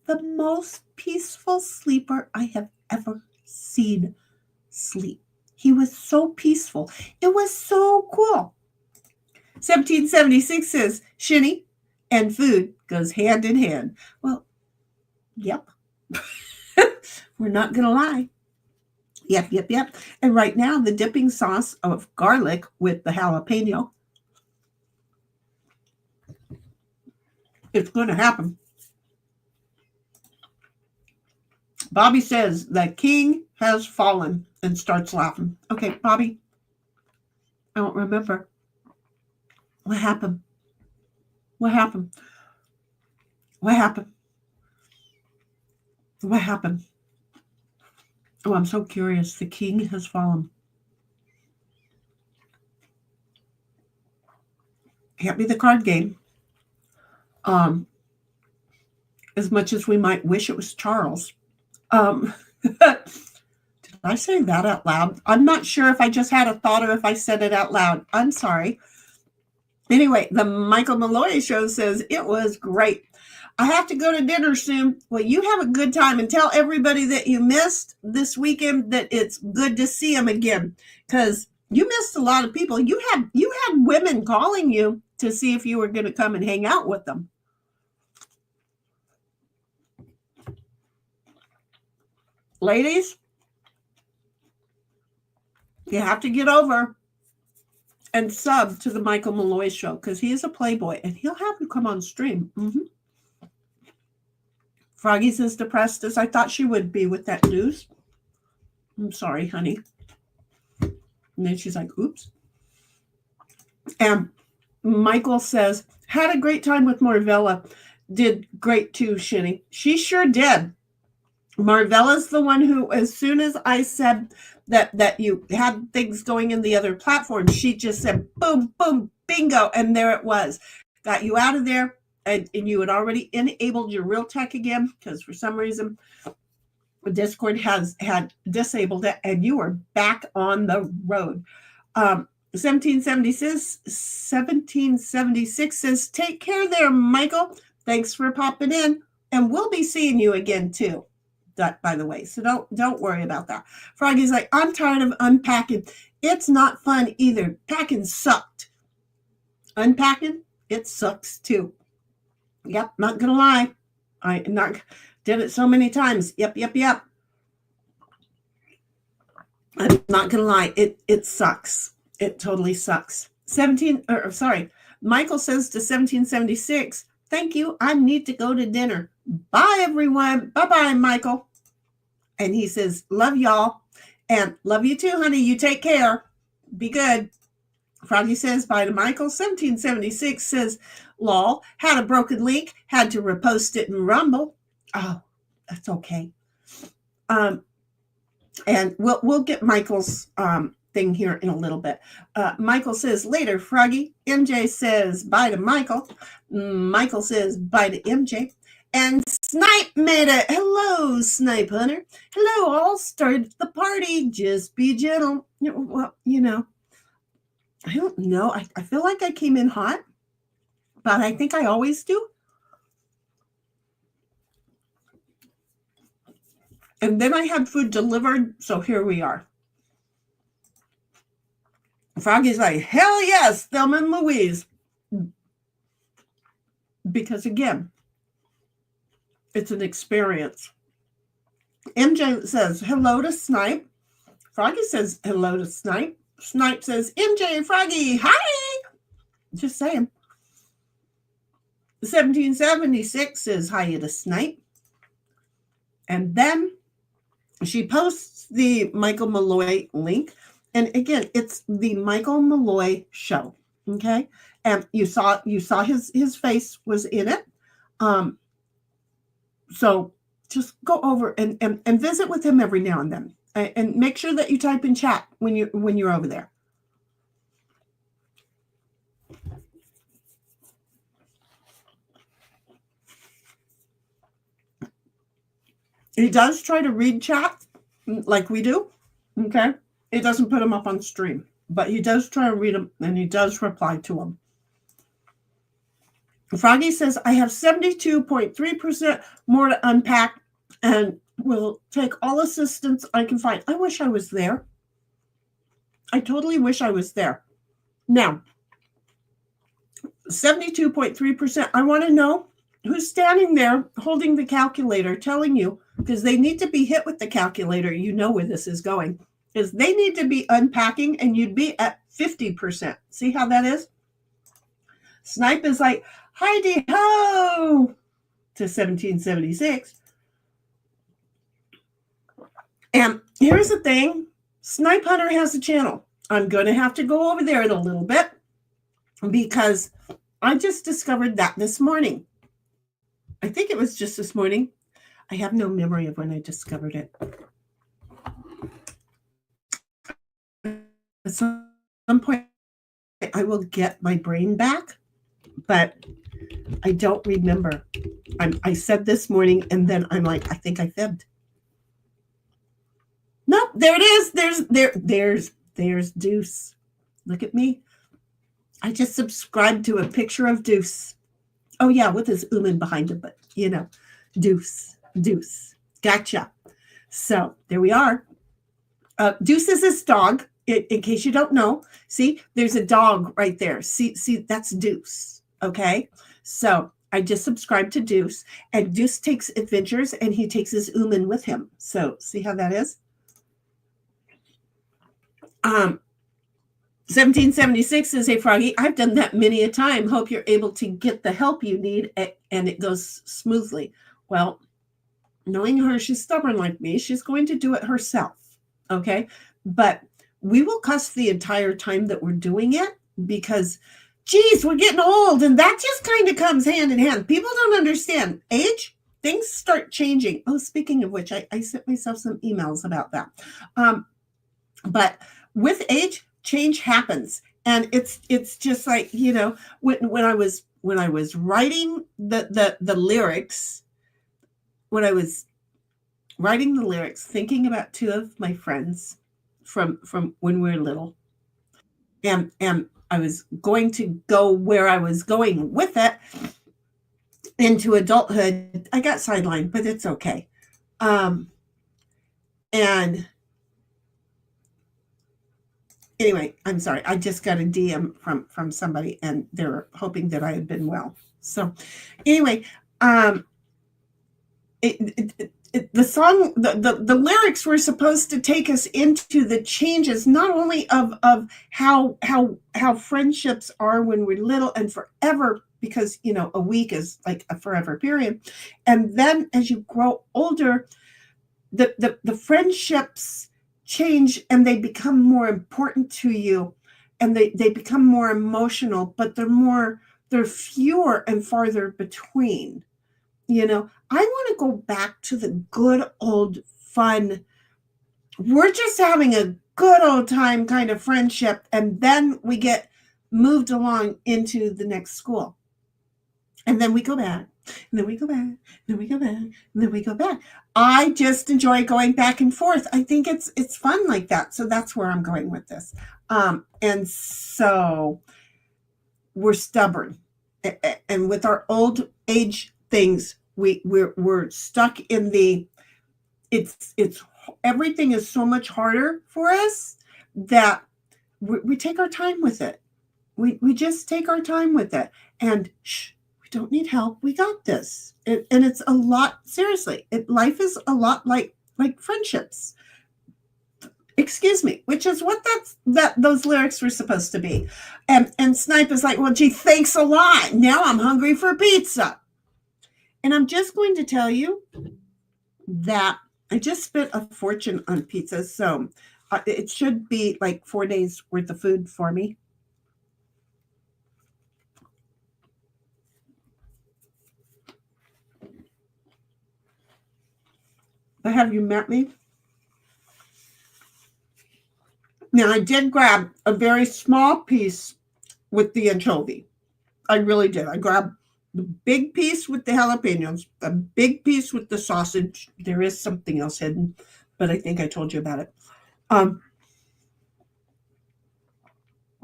A: The most peaceful sleeper I have ever seen sleep. He was so peaceful. It was so cool. 1776 says, Shinny and food goes hand in hand. Well, yep. We're not going to lie. Yep. And right now, the dipping sauce of garlic with the jalapeno, it's going to happen. Bobby says, the king has fallen, and starts laughing. Okay, Bobby, I don't remember. What happened? What happened? What happened? What happened? Oh, I'm so curious. The king has fallen. Can't be the card game. As much as we might wish it was Charles. Did I say that out loud? I'm not sure if I just had a thought or if I said it out loud. I'm sorry. Anyway, the Michael Malloy show says it was great. I have to go to dinner soon. Well, you have a good time and tell everybody that you missed this weekend that it's good to see them again, because you missed a lot of people. You had women calling you to see if you were going to come and hang out with them. Ladies, you have to get over and sub to the Michael Malloy show, because he is a playboy and he'll have you come on stream. Froggy's as depressed as I thought she would be with that news. I'm sorry, honey. And then she's like, oops. And Michael says, had a great time with Marvella. Did great too, Shinny. She sure did. Marvella's the one who, as soon as I said that you had things going in the other platform, she just said, boom, boom, bingo. And there it was. Got you out of there. And you had already enabled your real tech again, because for some reason Discord had disabled it, and you were back on the road. 1776 says, take care there, Michael. Thanks for popping in, and we'll be seeing you again too, by the way. So don't worry about that. Froggy's like, I'm tired of unpacking. It's not fun either. Packing sucked. Unpacking, it sucks too. Yep, not gonna lie. I did it so many times. Yep. I'm not gonna lie. It sucks. It totally sucks. Michael says to 1776, thank you. I need to go to dinner. Bye, everyone. Bye-bye, Michael. And he says, love y'all. And love you too, honey. You take care. Be good. Froggy says bye to Michael. 1776 says, lol, had a broken link, had to repost it in Rumble. Oh, that's okay. And we'll get Michael's thing here in a little bit. Michael says, later, Froggy. MJ says bye to Michael. Michael says bye to MJ. And Snipe made it. Hello, Snipe Hunter. Hello, all. Started the party. Just be gentle. Well, I don't know. I feel like I came in hot, but I think I always do. And then I had food delivered, so here we are. Froggy's like, hell yes, Thelma and Louise. Because again, it's an experience. MJ says, hello to Snipe. Froggy says, hello to Snipe. Snipe says, MJ and Froggy, hi. Just saying. 1776 says, hi to Snipe. And then she posts the Michael Malloy link. And again, it's the Michael Malloy show. Okay. And you saw his face was in it. So just go over and visit with him every now and then, and make sure that you type in chat when you're over there. He does try to read chat like we do. Okay, he doesn't put them up on stream, but he does try to read them, and he does reply to them. Froggy says, I have 72.3% more to unpack and will take all assistance I can find. I wish I was there. I totally wish I was there. Now, 72.3%, I want to know who's standing there holding the calculator telling you, because they need to be hit with the calculator. You know where this is going, is they need to be unpacking, and you'd be at 50%. See how that is? Snipe is like, Heidi ho to 1776. And here's the thing. Snipe Hunter has a channel. I'm going to have to go over there in a little bit because I just discovered that this morning. I think it was just this morning. I have no memory of when I discovered it. At some point, I will get my brain back, but I don't remember. I said this morning, and then I'm like, I think I fibbed. No, there it is. There's Deuce. Look at me. I just subscribed to a picture of Deuce. Oh yeah, with his Uman behind him, but Deuce. Gotcha. So there we are. Deuce is his dog. In case you don't know, see, there's a dog right there. See, that's Deuce. Okay, so I just subscribed to Deuce, and Deuce takes adventures, and he takes his Uman with him. So see how that is. 1776 is a Froggy. I've done that many a time. Hope you're able to get the help you need, and it goes smoothly. Well, knowing her, she's stubborn like me. She's going to do it herself. Okay, but we will cuss the entire time that we're doing it because, geez, we're getting old, and that just kind of comes hand in hand. People don't understand age. Things start changing. Oh, speaking of which, I sent myself some emails about that. But with age, change happens, and it's just like when I was writing the lyrics, when I was writing the lyrics, thinking about two of my friends from when we were little, and I was going to go where I was going with it into adulthood. I got sidelined, but it's okay. And anyway, I'm sorry. I just got a DM from somebody, and they were hoping that I had been well. So anyway, the song, the lyrics were supposed to take us into the changes, not only of how friendships are when we're little and forever, because a week is like a forever period, and then as you grow older, the friendships change, and they become more important to you, and they become more emotional, but they're fewer and farther between. I want to go back to the good old fun. We're just having a good old time kind of friendship, and then we get moved along into the next school. And then we go back, and then we go back, and then we go back, and then we go back. I just enjoy going back and forth. I think it's fun like that. So that's where I'm going with this. And so we're stubborn. And with our old age things, we're stuck in the it's everything is so much harder for us that we take our time with it. We just take our time with it, and we don't need help. We got this. And it's a lot, seriously, life is a lot like friendships. Excuse me, which is what those lyrics were supposed to be. And Snipe is like, well, gee, thanks a lot. Now I'm hungry for pizza. And I'm just going to tell you that I just spent a fortune on pizza. So it should be like 4 days worth of food for me. But have you met me? Now, I did grab a very small piece with the anchovy. I really did. I grabbed the big piece with the jalapenos, the big piece with the sausage. There is something else hidden, but I think I told you about it.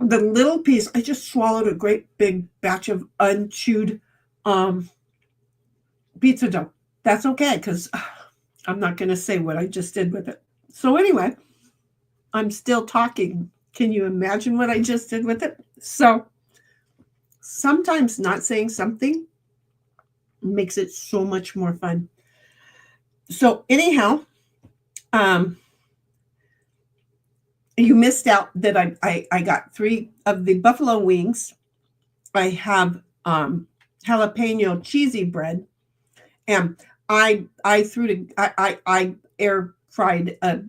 A: The little piece, I just swallowed a great big batch of unchewed pizza dough. That's okay, because I'm not going to say what I just did with it. So anyway, I'm still talking. Can you imagine what I just did with it? So sometimes not saying something makes it so much more fun. So anyhow, you missed out that I got 3 of the buffalo wings. I have jalapeno cheesy bread, and I air fried a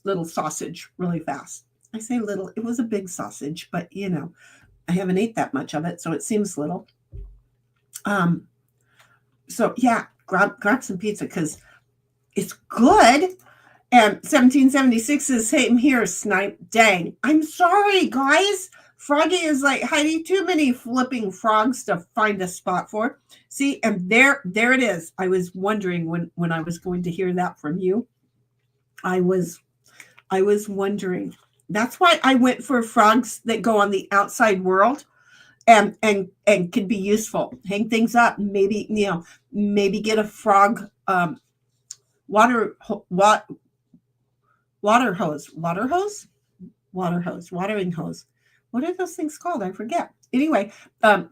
A: little sausage really fast. I say little, it was a big sausage, but you know, I haven't ate that much of it, so it seems little. So yeah, grab some pizza because it's good. And 1776 is same here, Snipe. Dang. I'm sorry, guys. Froggy is like, Heidi, too many flipping frogs to find a spot for. See, and there it is. I was wondering when I was going to hear that from you. I was wondering. That's why I went for frogs that go on the outside world and could be useful. Hang things up. Maybe, maybe get a frog watering hose. What are those things called? I forget. Anyway,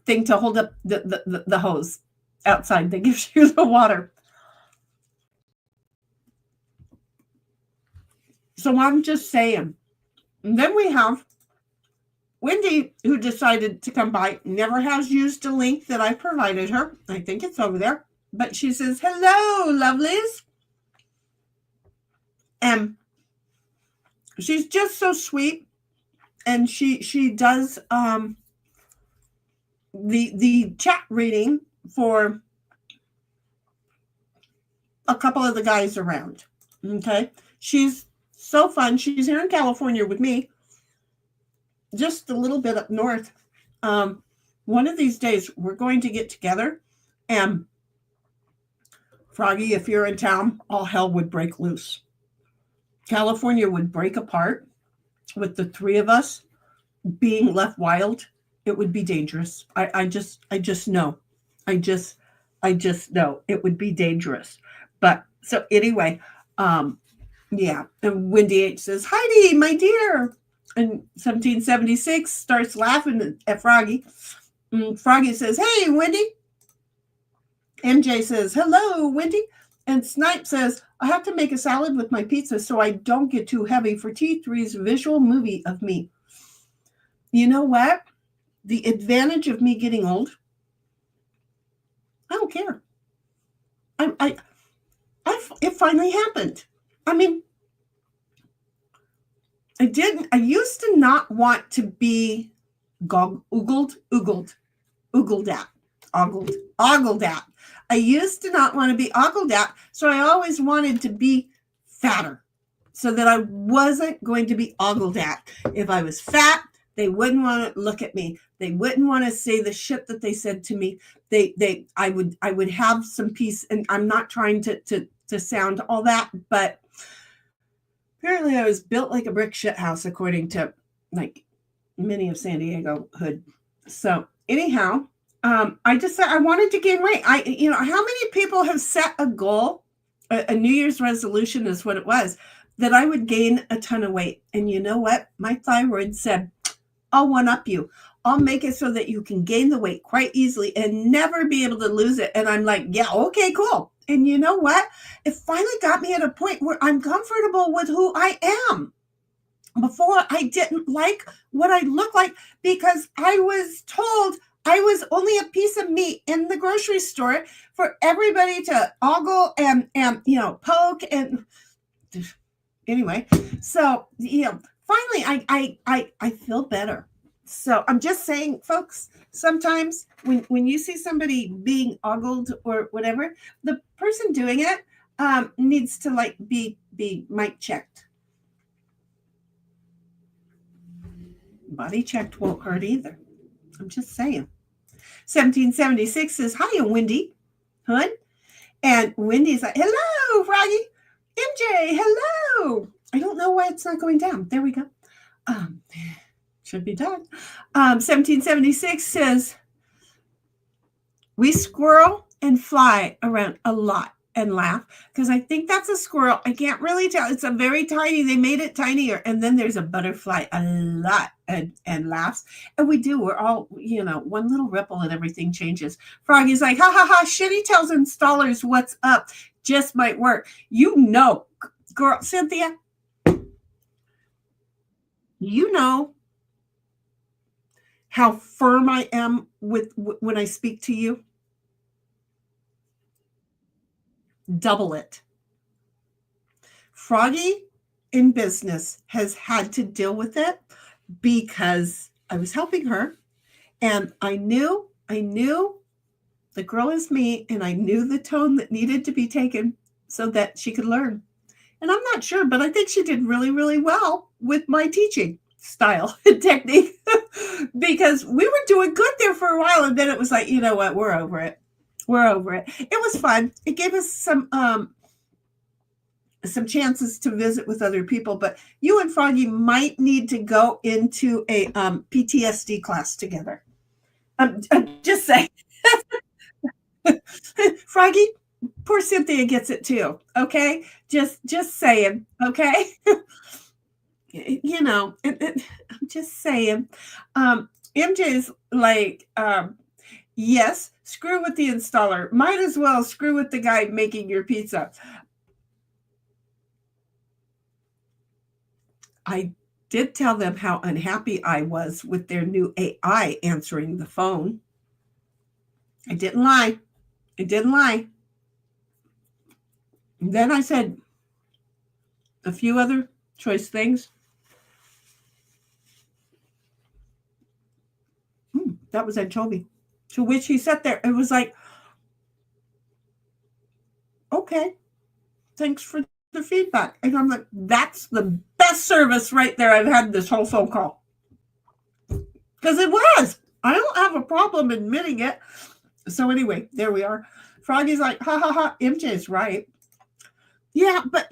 A: thing to hold up the hose outside that gives you the water. So I'm just saying. And then we have Wendy, who decided to come by, never has used a link that I provided her. I think it's over there. But she says, hello, lovelies. And she's just so sweet. And she does the chat reading for a couple of the guys around. Okay. She's so fun. She's here in California with me, just a little bit up north. One of these days we're going to get together, and Froggy, if you're in town, all hell would break loose. California would break apart with the 3 of us being left wild. It would be dangerous. I just know. I just know it would be dangerous. But so anyway, yeah. And Wendy H says, Heidi, my dear. And 1776 starts laughing at Froggy. And Froggy says, hey, Wendy. MJ says, hello, Wendy. And Snipe says, I have to make a salad with my pizza so I don't get too heavy for T3's visual movie of me. You know what? The advantage of me getting old, I don't care. It finally happened. I mean, I used to not want to be ogled at. I used to not want to be ogled at, so I always wanted to be fatter so that I wasn't going to be ogled at. If I was fat, they wouldn't want to look at me. They wouldn't want to say the shit that they said to me. I would have some peace, and I'm not trying to sound all that, but apparently I was built like a brick shit house, according to like many of San Diego hood. So anyhow, I just said I wanted to gain weight. How many people have set a goal, a New Year's resolution is what it was, that I would gain a ton of weight. And you know what? My thyroid said, I'll one-up you. I'll make it so that you can gain the weight quite easily and never be able to lose it. And I'm like, yeah, okay, cool. And you know what? It finally got me at a point where I'm comfortable with who I am. Before, I didn't like what I looked like because I was told I was only a piece of meat in the grocery store for everybody to ogle and poke and anyway. So finally I feel better. So I'm just saying, folks, sometimes when you see somebody being ogled or whatever, the person doing it, needs to like be mic checked. Body checked won't hurt either. I'm just saying. 1776 says, hi, I'm Wendy. Hun. And Wendy's like, hello, Froggy. MJ, hello. I don't know why it's not going down. There we go. Should be done. 1776 says, we squirrel and fly around a lot and laugh because I think that's a squirrel. I can't really tell. It's a very tiny. They made it tinier. And then there's a butterfly a lot and laughs. And we do. We're all, one little ripple and everything changes. Froggy's like, ha, ha, ha. Shitty tells installers what's up. Just might work. Girl, Cynthia, you know how firm I am with when I speak to you. Double it. Froggy in business has had to deal with it because I was helping her and I knew the girl is me and I knew the tone that needed to be taken so that she could learn. And I'm not sure, but I think she did really, really well with my teaching style and technique because we were doing good there for a while. And then it was like, you know what? We're over it. It was fun. It gave us some chances to visit with other people, but you and Froggy might need to go into a PTSD class together. I'm just saying. Froggy, poor Cynthia gets it too. Okay. Just saying. Okay. I'm just saying. MJ's like, yes, screw with the installer. Might as well screw with the guy making your pizza. I did tell them how unhappy I was with their new AI answering the phone. I didn't lie. And then I said a few other choice things. That was anchovy. To which he sat there. It was like, okay, thanks for the feedback. And I'm like, that's the best service right there I've had this whole phone call. Because it was. I don't have a problem admitting it. So anyway, there we are. Froggy's like, ha, ha, ha, MJ's right. Yeah, but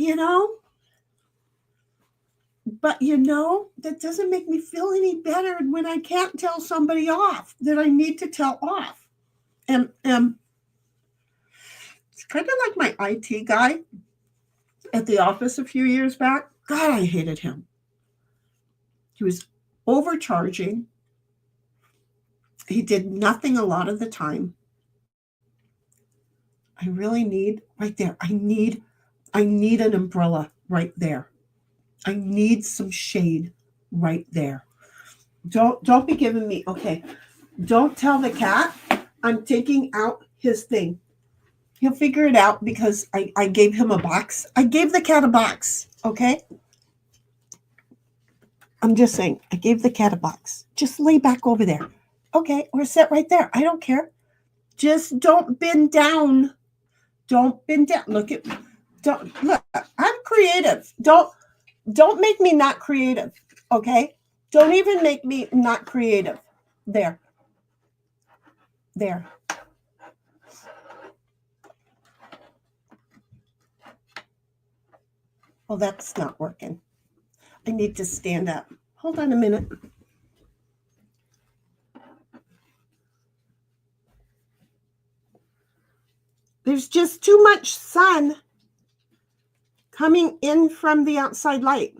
A: that doesn't make me feel any better when I can't tell somebody off that I need to tell off. And it's kind of like my IT guy at the office a few years back. God, I hated him. He was overcharging. He did nothing a lot of the time. I really need right there. I need an umbrella right there. I need some shade right there. Don't be giving me, okay. Don't tell the cat I'm taking out his thing. He'll figure it out because I gave him a box. I gave the cat a box, okay? I'm just saying, I gave the cat a box. Just lay back over there. Okay, or sit right there. I don't care. Just don't bend down. Don't bend down. Look, I'm creative. Don't make me not creative, okay? Don't even make me not creative. There. Well, that's not working. I need to stand up. Hold on a minute. There's just too much sun coming in from the outside light.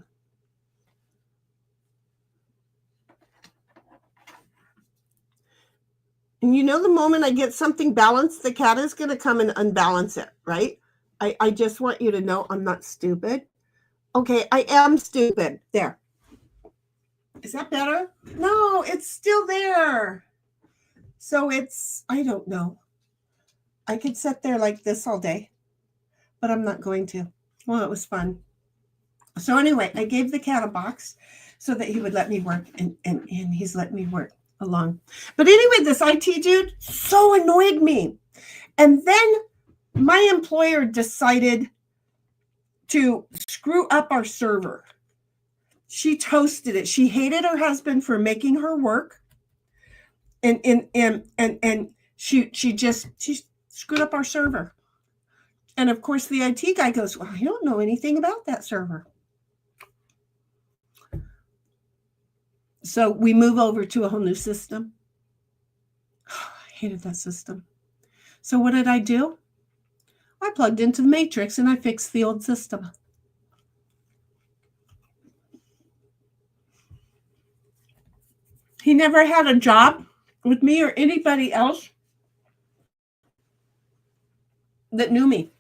A: And the moment I get something balanced, the cat is going to come and unbalance it, right? I just want you to know I'm not stupid. Okay, I am stupid. There. Is that better? No, it's still there. So I don't know. I could sit there like this all day, but I'm not going to. Well, it was fun. So anyway, I gave the cat a box so that he would let me work, and he's let me work along. But anyway, this IT dude so annoyed me. And then my employer decided to screw up our server. She toasted it. She hated her husband for making her work. And she screwed up our server. And of course the IT guy goes, well, I don't know anything about that server. So we move over to a whole new system. I hated that system. So what did I do? I plugged into the matrix and I fixed the old system. He never had a job with me or anybody else that knew me.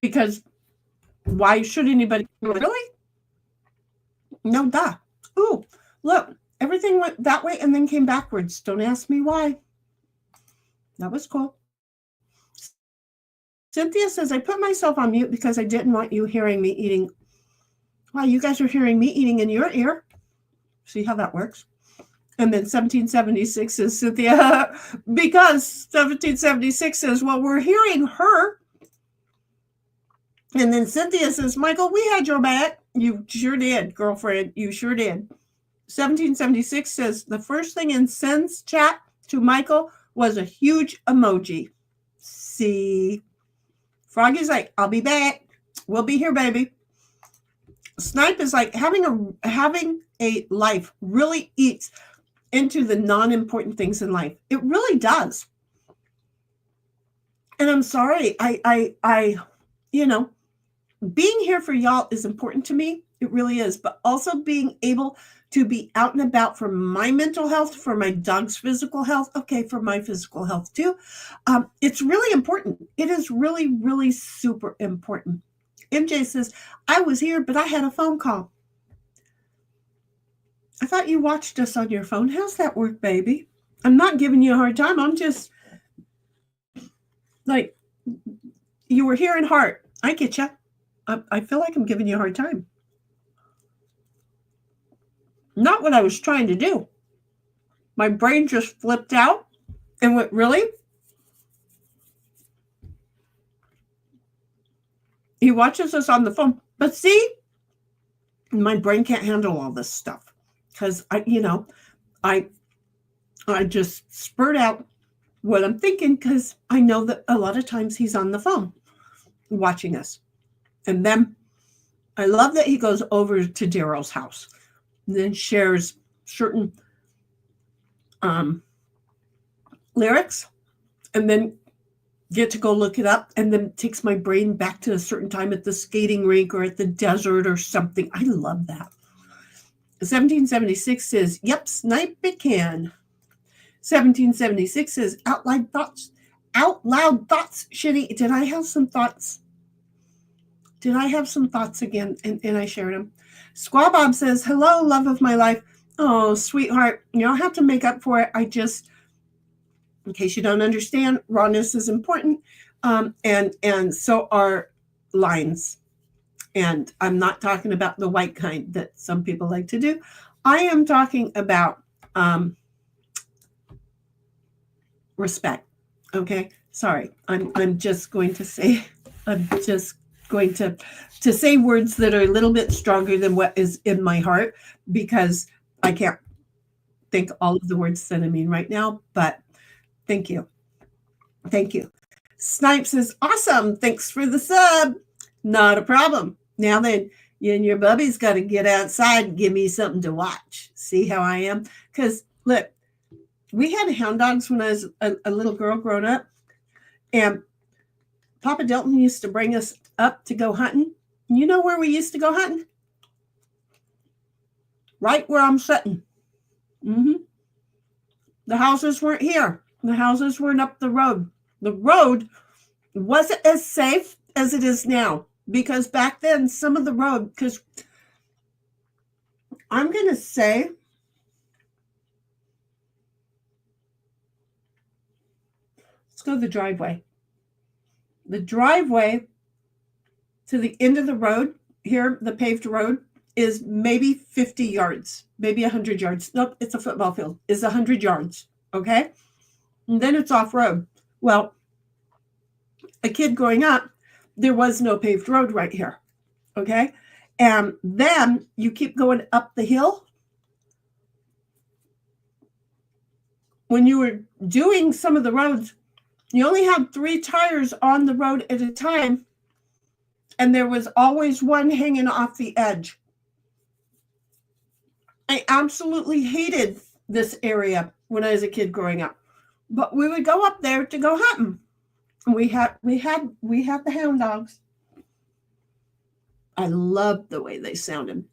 A: Because why should anybody really? No, duh. Ooh, look, everything went that way and then came backwards. Don't ask me why. That was cool. Cynthia says, I put myself on mute because I didn't want you hearing me eating. Wow, you guys are hearing me eating in your ear. See how that works? And then 1776 says, Cynthia, because 1776 says, well, we're hearing her. And then Cynthia says, Michael, we had your back. You sure did, girlfriend. You sure did. 1776 says, the first thing in Sen's chat to Michael was a huge emoji. See? Froggy's like, I'll be back. We'll be here, baby. Snipe is like, having a life really eats into the non-important things in life. It really does. And I'm sorry, I being here for y'all is important to me. It really is. But also being able to be out and about for my mental health, for my dog's physical health, okay, for my physical health too. It's really important. It is really, really super important. MJ says, I was here, but I had a phone call. I thought you watched us on your phone. How's that work, baby? I'm not giving you a hard time. I'm just like, you were here in heart. I get you. I feel like I'm giving you a hard time. Not what I was trying to do. My brain just flipped out and went, really? He watches us on the phone. But see, my brain can't handle all this stuff because I just spurt out what I'm thinking because I know that a lot of times he's on the phone watching us. And then I love that he goes over to Daryl's house and then shares certain lyrics and then get to go look it up and then takes my brain back to a certain time at the skating rink or at the desert or something. I love that. 1776 says, yep, snipe it can. 1776 says, out loud thoughts, shitty. Did I have some thoughts? Did I have some thoughts again? And I shared them. Squaw Bob says, hello, love of my life. Oh, sweetheart, you don't have to make up for it. I just, in case you don't understand, rawness is important. And so are lines. And I'm not talking about the white kind that some people like to do. I am talking about respect. Okay. Sorry. I'm just going to say say words that are a little bit stronger than what is in my heart because I can't think all of the words that I mean right now, but thank you. Thank you. Snipe says, awesome. Thanks for the sub. Not a problem. Now then, you and your bubby's got to get outside and give me something to watch. See how I am? Because look, we had hound dogs when I was a little girl growing up. And Papa Delton used to bring us up to go hunting. You know where we used to go hunting? Right where I'm sitting. Mm-hmm. The houses weren't here. The houses weren't up the road. The road wasn't as safe as it is now. Because back then, some of the road, because I'm going to say, let's go to the driveway. The driveway to the end of the road, here, the paved road, is maybe 50 yards, maybe 100 yards. Nope, it's a football field. It's 100 yards, okay? and then it's off-road. Well, a kid growing up, there was no paved road right here, okay? And then you keep going up the hill. When you were doing some of the roads, you only had 3 tires on the road at a time, and there was always one hanging off the edge. I absolutely hated this area when I was a kid growing up, but we would go up there to go hunting. We had the hound dogs. I loved the way they sounded.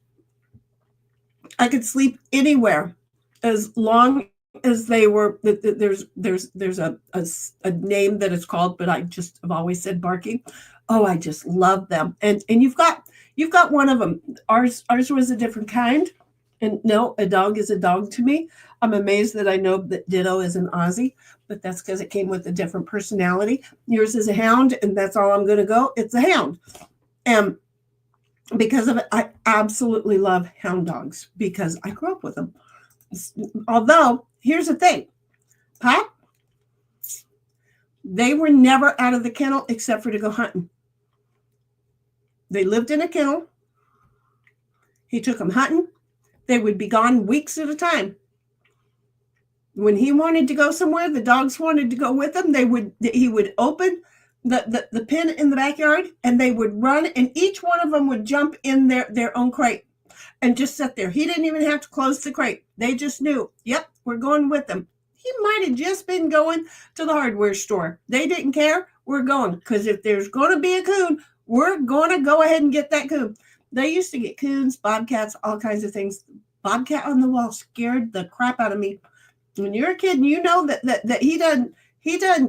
A: I could sleep anywhere as long as they were. There's a name that it's called, but I just have always said barking. Oh, I just love them. And you've got one of them. Ours was a different kind. And no, a dog is a dog to me. I'm amazed that I know that Ditto is an Aussie, but that's because it came with a different personality. Yours is a hound, and that's all I'm going to go. It's a hound. And because of it, I absolutely love hound dogs because I grew up with them. Although, here's the thing. Pop, they were never out of the kennel except for to go hunting. They lived in a kennel. He took them hunting. They would be gone weeks at a time. When he wanted to go somewhere, the dogs wanted to go with him. He would open the pen in the backyard, and they would run, and each one of them would jump in their own crate and just sit there. He didn't even have to close the crate. They just knew, yep, we're going with them. He might have just been going to the hardware store. They didn't care. We're going, because if there's going to be a coon, we're going to go ahead and get that coon. They used to get coons, bobcats, all kinds of things. Bobcat on the wall scared the crap out of me. When you're a kid and you know that he done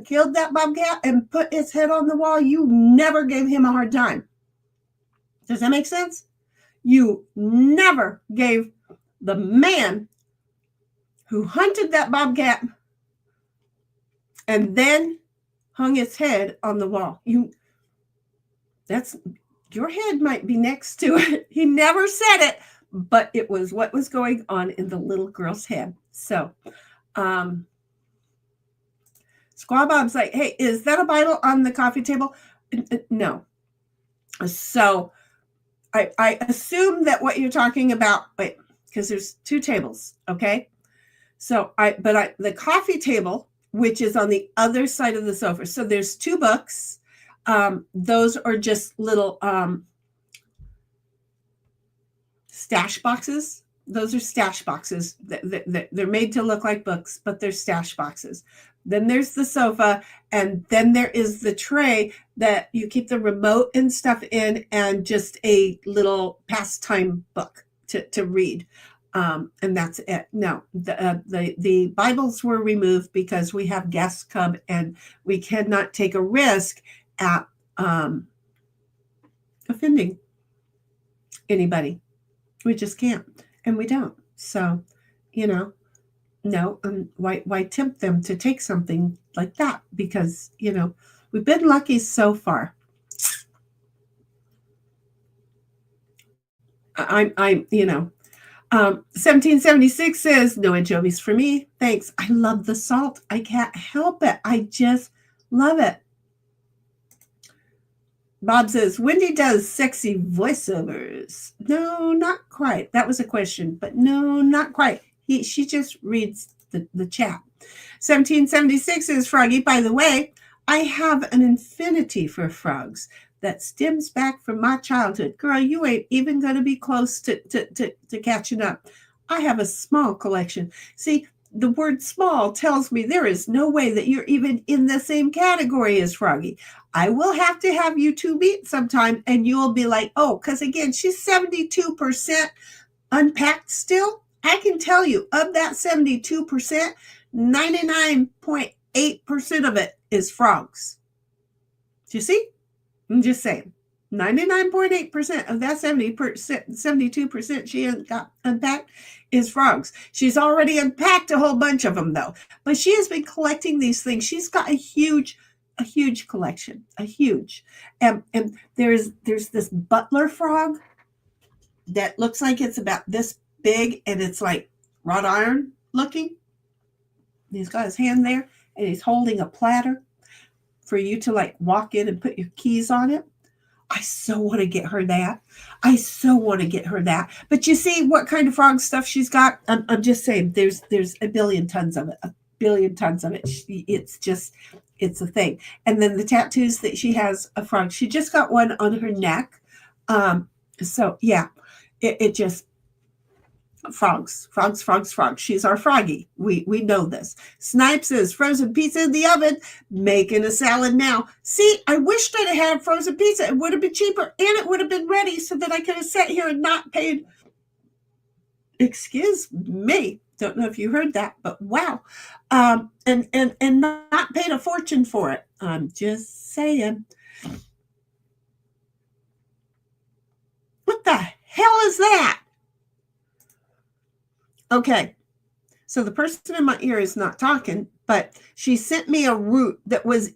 A: killed that bobcat and put his head on the wall, you never gave him a hard time. Does that make sense? You never gave the man who hunted that bobcat and then hung his head on the wall. Your head might be next to it. He never said it, but it was what was going on in the little girl's head. So, Squaw Bob's like, hey, is that a Bible on the coffee table? No. So I assume that what you're talking about, wait, because there's 2 tables, okay? So the coffee table, which is on the other side of the sofa. So there's 2 books. Those are just little stash boxes. Those are stash boxes. They're made to look like books, but they're stash boxes. Then there's the sofa, and then there is the tray that you keep the remote and stuff in, and just a little pastime book to read. And that's it. No, the Bibles were removed because we have guests come, and we cannot take a risk at offending anybody. We just can't, and we don't. So, no, why tempt them to take something like that? Because, we've been lucky so far. I'm 1776 says, no anchovies for me. Thanks. I love the salt. I can't help it. I just love it. Bob says, Wendy does sexy voiceovers. No, not quite. That was a question, but no, not quite. She just reads the chat. 1776 says, Froggy, by the way, I have an infinity for frogs that stems back from my childhood. Girl, you ain't even going to be close to catching up. I have a small collection. See, the word small tells me there is no way that you're even in the same category as Froggy. I will have to have you 2 meet sometime, and you'll be like, oh, because again, she's 72% unpacked still. I can tell you, of that 72%, 99.8% of it is frogs. Do you see? I'm just saying. 99.8% of that 72% she got unpacked is frogs. She's already unpacked a whole bunch of them, though. But she has been collecting these things. She's got a huge collection, and there's this butler frog that looks like it's about this big, and it's like wrought iron looking. He's got his hand there, and he's holding a platter for you to like walk in and put your keys on it. I so want to get her that. I so want to get her that. But you see what kind of frog stuff she's got? I'm just saying there's a billion tons of it. A billion tons of it. It's a thing. And then the tattoos that she has of frogs. She just got one on her neck. So yeah, it just frogs. She's our froggy. We know this. Snipe says frozen pizza in the oven, making a salad now. See, I wished I'd have had frozen pizza. It would have been cheaper and it would have been ready so that I could have sat here and not paid. Excuse me. Don't know if you heard that, but wow. And not paid a fortune for it. I'm just saying. What the hell is that? Okay, so the person in my ear is not talking, but she sent me a root that was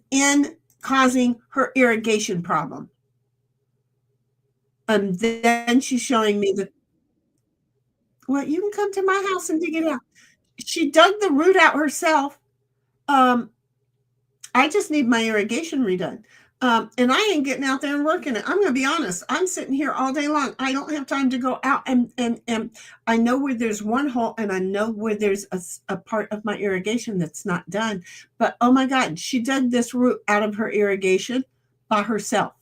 A: causing her irrigation problem. And then she's showing me well, you can come to my house and dig it out. She dug the root out herself. I just need my irrigation redone. And I ain't getting out there and working it. I'm going to be honest. I'm sitting here all day long. I don't have time to go out and I know where there's one hole and I know where there's a part of my irrigation that's not done. But oh my God, she dug this root out of her irrigation by herself.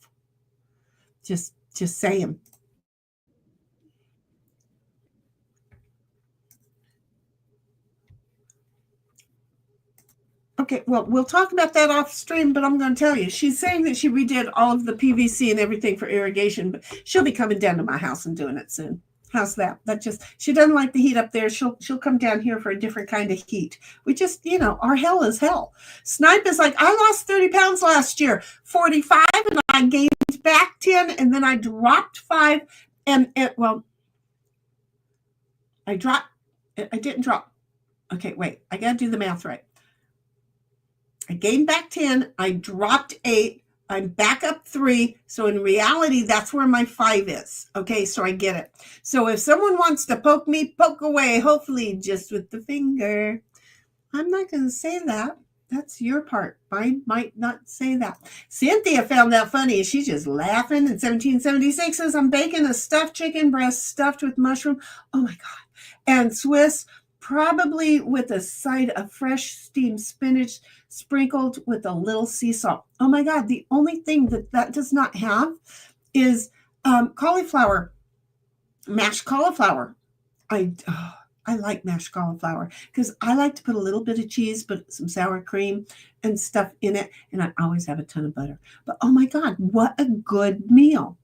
A: Just saying. Okay, well, we'll talk about that off stream, but I'm going to tell you, she's saying that she redid all of the PVC and everything for irrigation, but she'll be coming down to my house and doing it soon. How's that? She doesn't like the heat up there. She'll come down here for a different kind of heat. We just, our hell is hell. Snipe is like, I lost 30 pounds last year, 45, and I gained back 10, and then I dropped 5, and well, I didn't drop. Okay, wait, I got to do the math right. I gained back 10. I dropped 8. I'm back up 3. So in reality, that's where my 5 is. Okay, so I get it. So if someone wants to poke me, poke away, hopefully just with the finger. I'm not going to say that. That's your part. I might not say that. Cynthia found that funny. She's just laughing. And 1776 says, I'm baking a stuffed chicken breast stuffed with mushroom. Oh my God. And Swiss, probably with a side of fresh steamed spinach sprinkled with a little sea salt. Oh my God, the only thing that does not have is cauliflower, mashed cauliflower. I like mashed cauliflower because I like to put a little bit of cheese, put some sour cream and stuff in it, and I always have a ton of butter. But oh my God, what a good meal.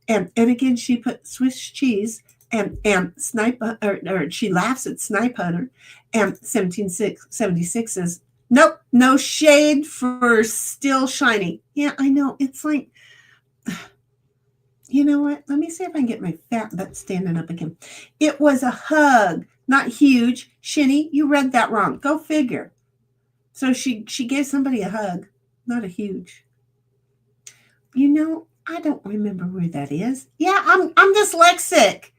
A: And again, she put Swiss cheese and Snipe, or she laughs at Snipe Hunter, and 1776 says, nope, no shade for still shiny. Yeah, I know. It's like, you know what? Let me see if I can get my fat butt standing up again. It was a hug, not huge. Shinny, you read that wrong. Go figure. So she gave somebody a hug, not a huge. I don't remember where that is. Yeah, I'm dyslexic.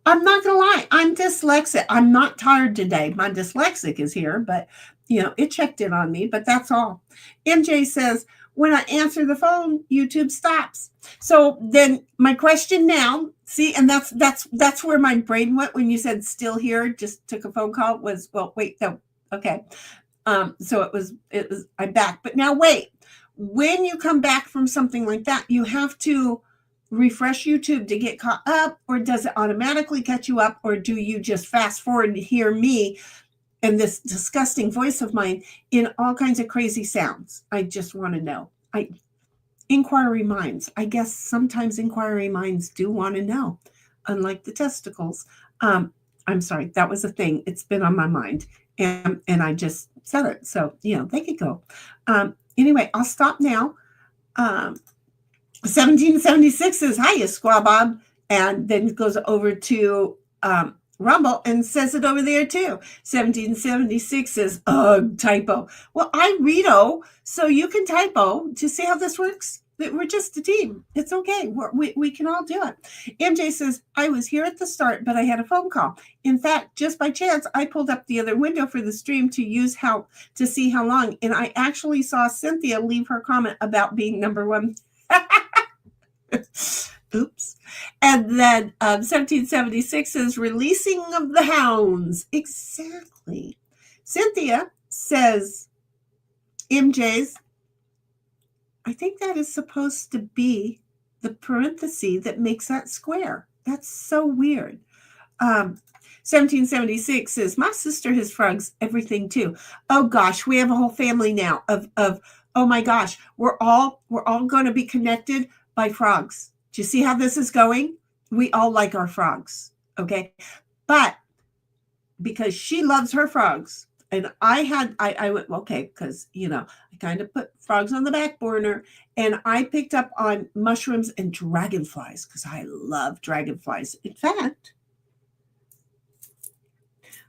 A: I'm not going to lie. I'm dyslexic. I'm not tired today. My dyslexic is here, but, it checked in on me, but that's all. MJ says, when I answer the phone, YouTube stops. So then my question now, see, and that's where my brain went when you said still here, just took a phone call, was, well, wait, no, okay. So it was, I'm back. But now wait, when you come back from something like that, you have to refresh YouTube to get caught up, or does it automatically catch you up, or do you just fast forward and hear me and this disgusting voice of mine in all kinds of crazy sounds? I just want to know. Inquiry minds. I guess sometimes inquiry minds do want to know, unlike the testicles. I'm sorry, that was a thing. It's been on my mind, and I just said it. So, they could go. Anyway, I'll stop now. 1776 says, hiya, Squaw Bob, and then goes over to Rumble and says it over there too. 1776 says, typo. Well, I read-o, so you can typo to see how this works. We're just a team. It's okay. We can all do it. MJ says, I was here at the start, but I had a phone call. In fact, just by chance, I pulled up the other window for the stream to see how long. And I actually saw Cynthia leave her comment about being number one. Oops. And then 1776 says, releasing of the hounds. Exactly. Cynthia says, MJ's, I think that is supposed to be the parenthesis that makes that square. That's so weird. 1776 says, my sister has frogs, everything too. Oh gosh, we have a whole family now of oh my gosh, we're all going to be connected by frogs. Do you see how this is going? We all like our frogs, okay? But because she loves her frogs, and I went, okay, because, I kind of put frogs on the back burner, and I picked up on mushrooms and dragonflies because I love dragonflies. In fact,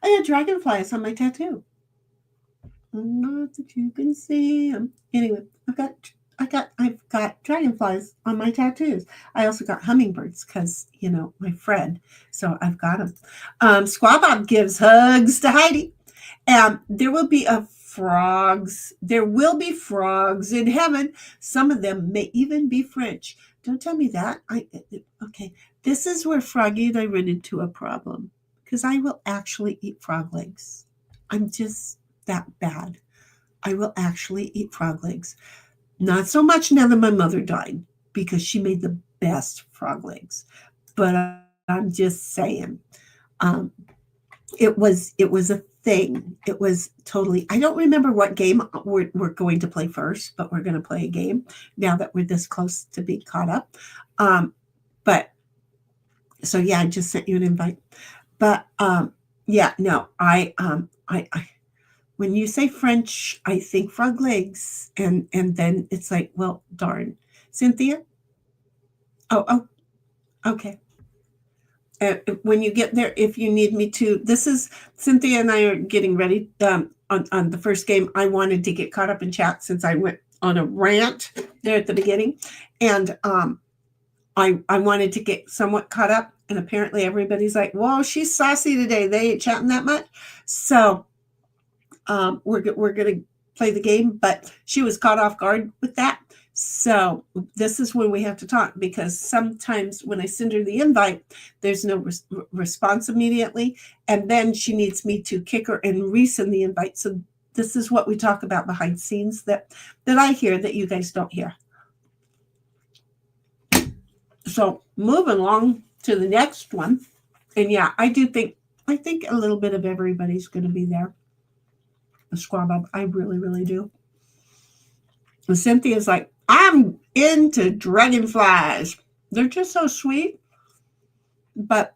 A: I had dragonflies on my tattoo. Not that you can see them. Anyway, I've got dragonflies on my tattoos. I also got hummingbirds because, my friend. So I've got them. Squaw Bob gives hugs to Heidi. There will be frogs. There will be frogs in heaven. Some of them may even be French. Don't tell me that. Okay. This is where Froggy and I run into a problem because I will actually eat frog legs. I'm just that bad. I will actually eat frog legs. Not so much now that my mother died because she made the best frog legs. But I'm just saying, it was a thing. It was totally, I don't remember what game we're going to play first, but we're going to play a game now that we're this close to be caught up. But so yeah, I just sent you an invite. But yeah, no, I when you say French, I think frog legs, and then it's like, well, darn. Cynthia? Oh, okay. When you get there, if you need me to, this is Cynthia and I are getting ready on the first game. I wanted to get caught up in chat since I went on a rant there at the beginning, and I wanted to get somewhat caught up, and apparently everybody's like, "Whoa, she's saucy today. They ain't chatting that much," so. We're going to play the game, but she was caught off guard with that. So this is when we have to talk because sometimes when I send her the invite, there's no response immediately. And then she needs me to kick her and resend the invite. So this is what we talk about behind scenes that I hear that you guys don't hear. So moving along to the next one. And yeah, I think a little bit of everybody's going to be there. The Squaw Bob, I really, really do. And Cynthia's like, I'm into dragonflies. They're just so sweet. But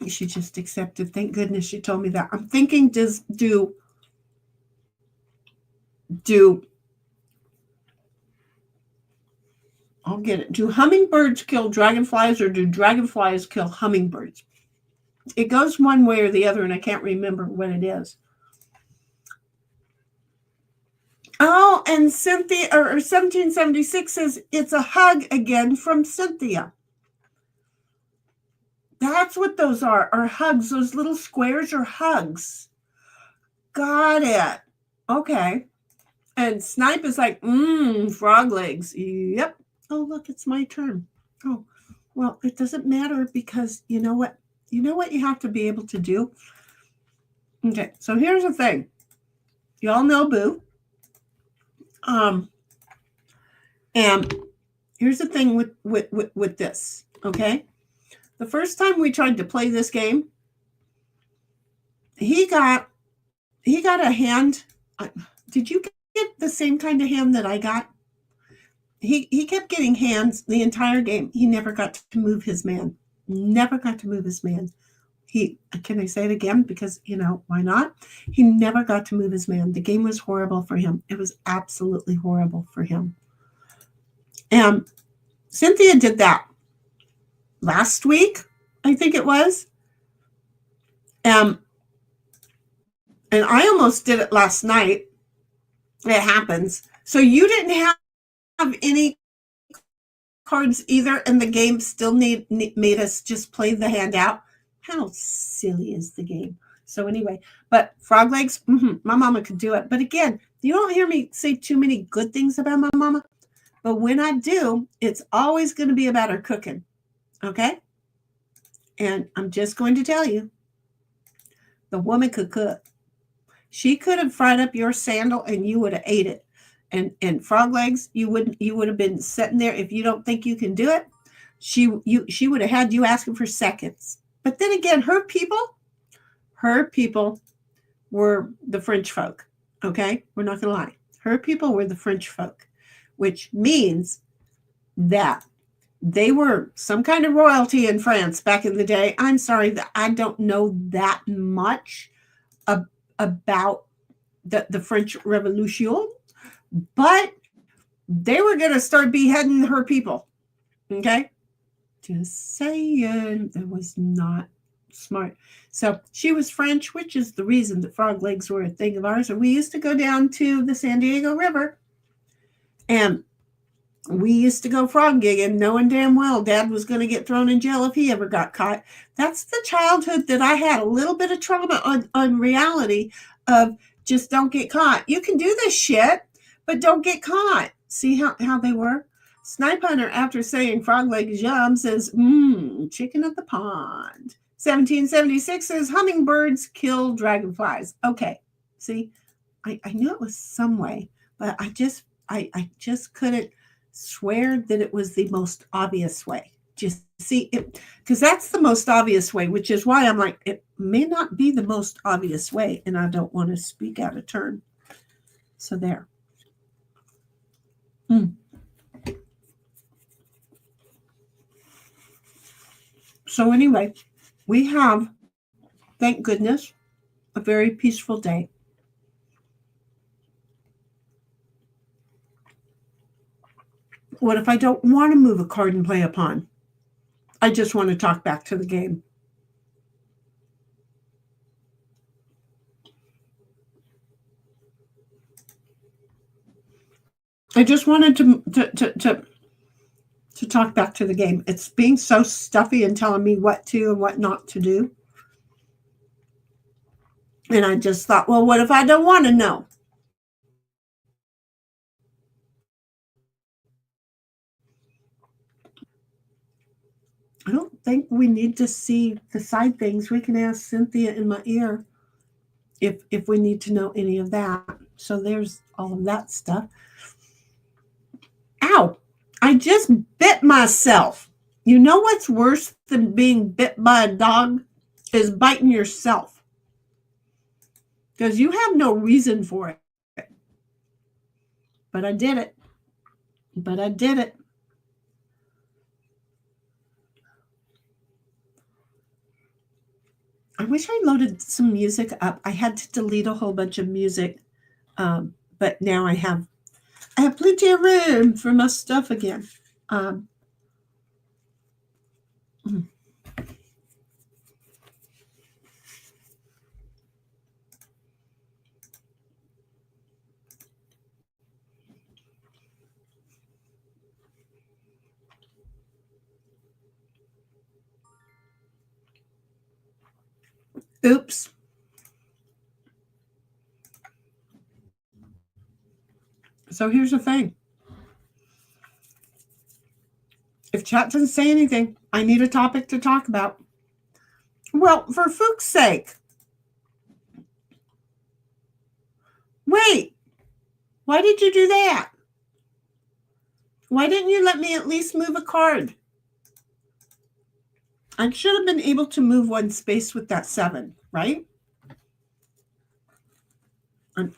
A: she just accepted. Thank goodness she told me that. I'm thinking, do I'll get it. Do hummingbirds kill dragonflies or do dragonflies kill hummingbirds? It goes one way or the other, and I can't remember what it is. Oh, and Cynthia, or 1776 says, it's a hug again from Cynthia. That's what those are hugs. Those little squares are hugs. Got it. Okay. And Snipe is like, frog legs. Yep. Oh, look, it's my turn. Oh, well, it doesn't matter because you know what? You know what you have to be able to do? Okay, so here's the thing. Y'all know Boo. And here's the thing with this, okay? The first time we tried to play this game, he got a hand. Did you get the same kind of hand that I got? He kept getting hands the entire game. He never got to move his man. Never got to move his man. Can I say it again? Because, why not? He never got to move his man. The game was horrible for him. It was absolutely horrible for him. And Cynthia did that last week, I think it was. And I almost did it last night. It happens. So you didn't have any cards either, and the game still made us just play the hand out. How silly is the game? So anyway, but frog legs, my mama could do it. But again, you don't hear me say too many good things about my mama. But when I do, it's always going to be about her cooking. Okay? And I'm just going to tell you, the woman could cook. She could have fried up your sandal and you would have ate it. And frog legs, you would have been sitting there. If you don't think you can do it, she would have had you asking for seconds. But then again, her people were the French folk. Okay, we're not gonna lie. Her people were the French folk, which means that they were some kind of royalty in France back in the day. I'm sorry that I don't know that much about the French Revolution, but they were going to start beheading her people. Okay? Just saying. That was not smart. So she was French, which is the reason that frog legs were a thing of ours. And we used to go down to the San Diego River, and we used to go frog gigging, knowing damn well Dad was going to get thrown in jail if he ever got caught. That's the childhood that I had. A little bit of trauma on reality of just don't get caught. You can do this shit, but don't get caught. See how they were? Snipe Hunter, after saying frog legs yum, says, chicken at the pond. 1776 says hummingbirds kill dragonflies. Okay. See, I knew it was some way, but I just couldn't swear that it was the most obvious way. Just see it, because that's the most obvious way, which is why I'm like, it may not be the most obvious way, and I don't want to speak out of turn. So there. So anyway, we have, thank goodness, a very peaceful day. What if I don't want to move a card and play a pawn? I just want to talk back to the game. I just wanted to talk back to the game. It's being so stuffy and telling me what to and what not to do. And I just thought, well, what if I don't want to know? I don't think we need to see the side things. We can ask Cynthia in my ear if we need to know any of that. So there's all of that stuff. Ow! I just bit myself. You know what's worse than being bit by a dog is biting yourself. Because you have no reason for it. But I did it. I wish I loaded some music up. I had to delete a whole bunch of music, but now I have plenty of room for my stuff again. Oops. So here's the thing. If chat doesn't say anything, I need a topic to talk about. Well, for fuck's sake. Wait. Why did you do that? Why didn't you let me at least move a card? I should have been able to move one space with that 7, right?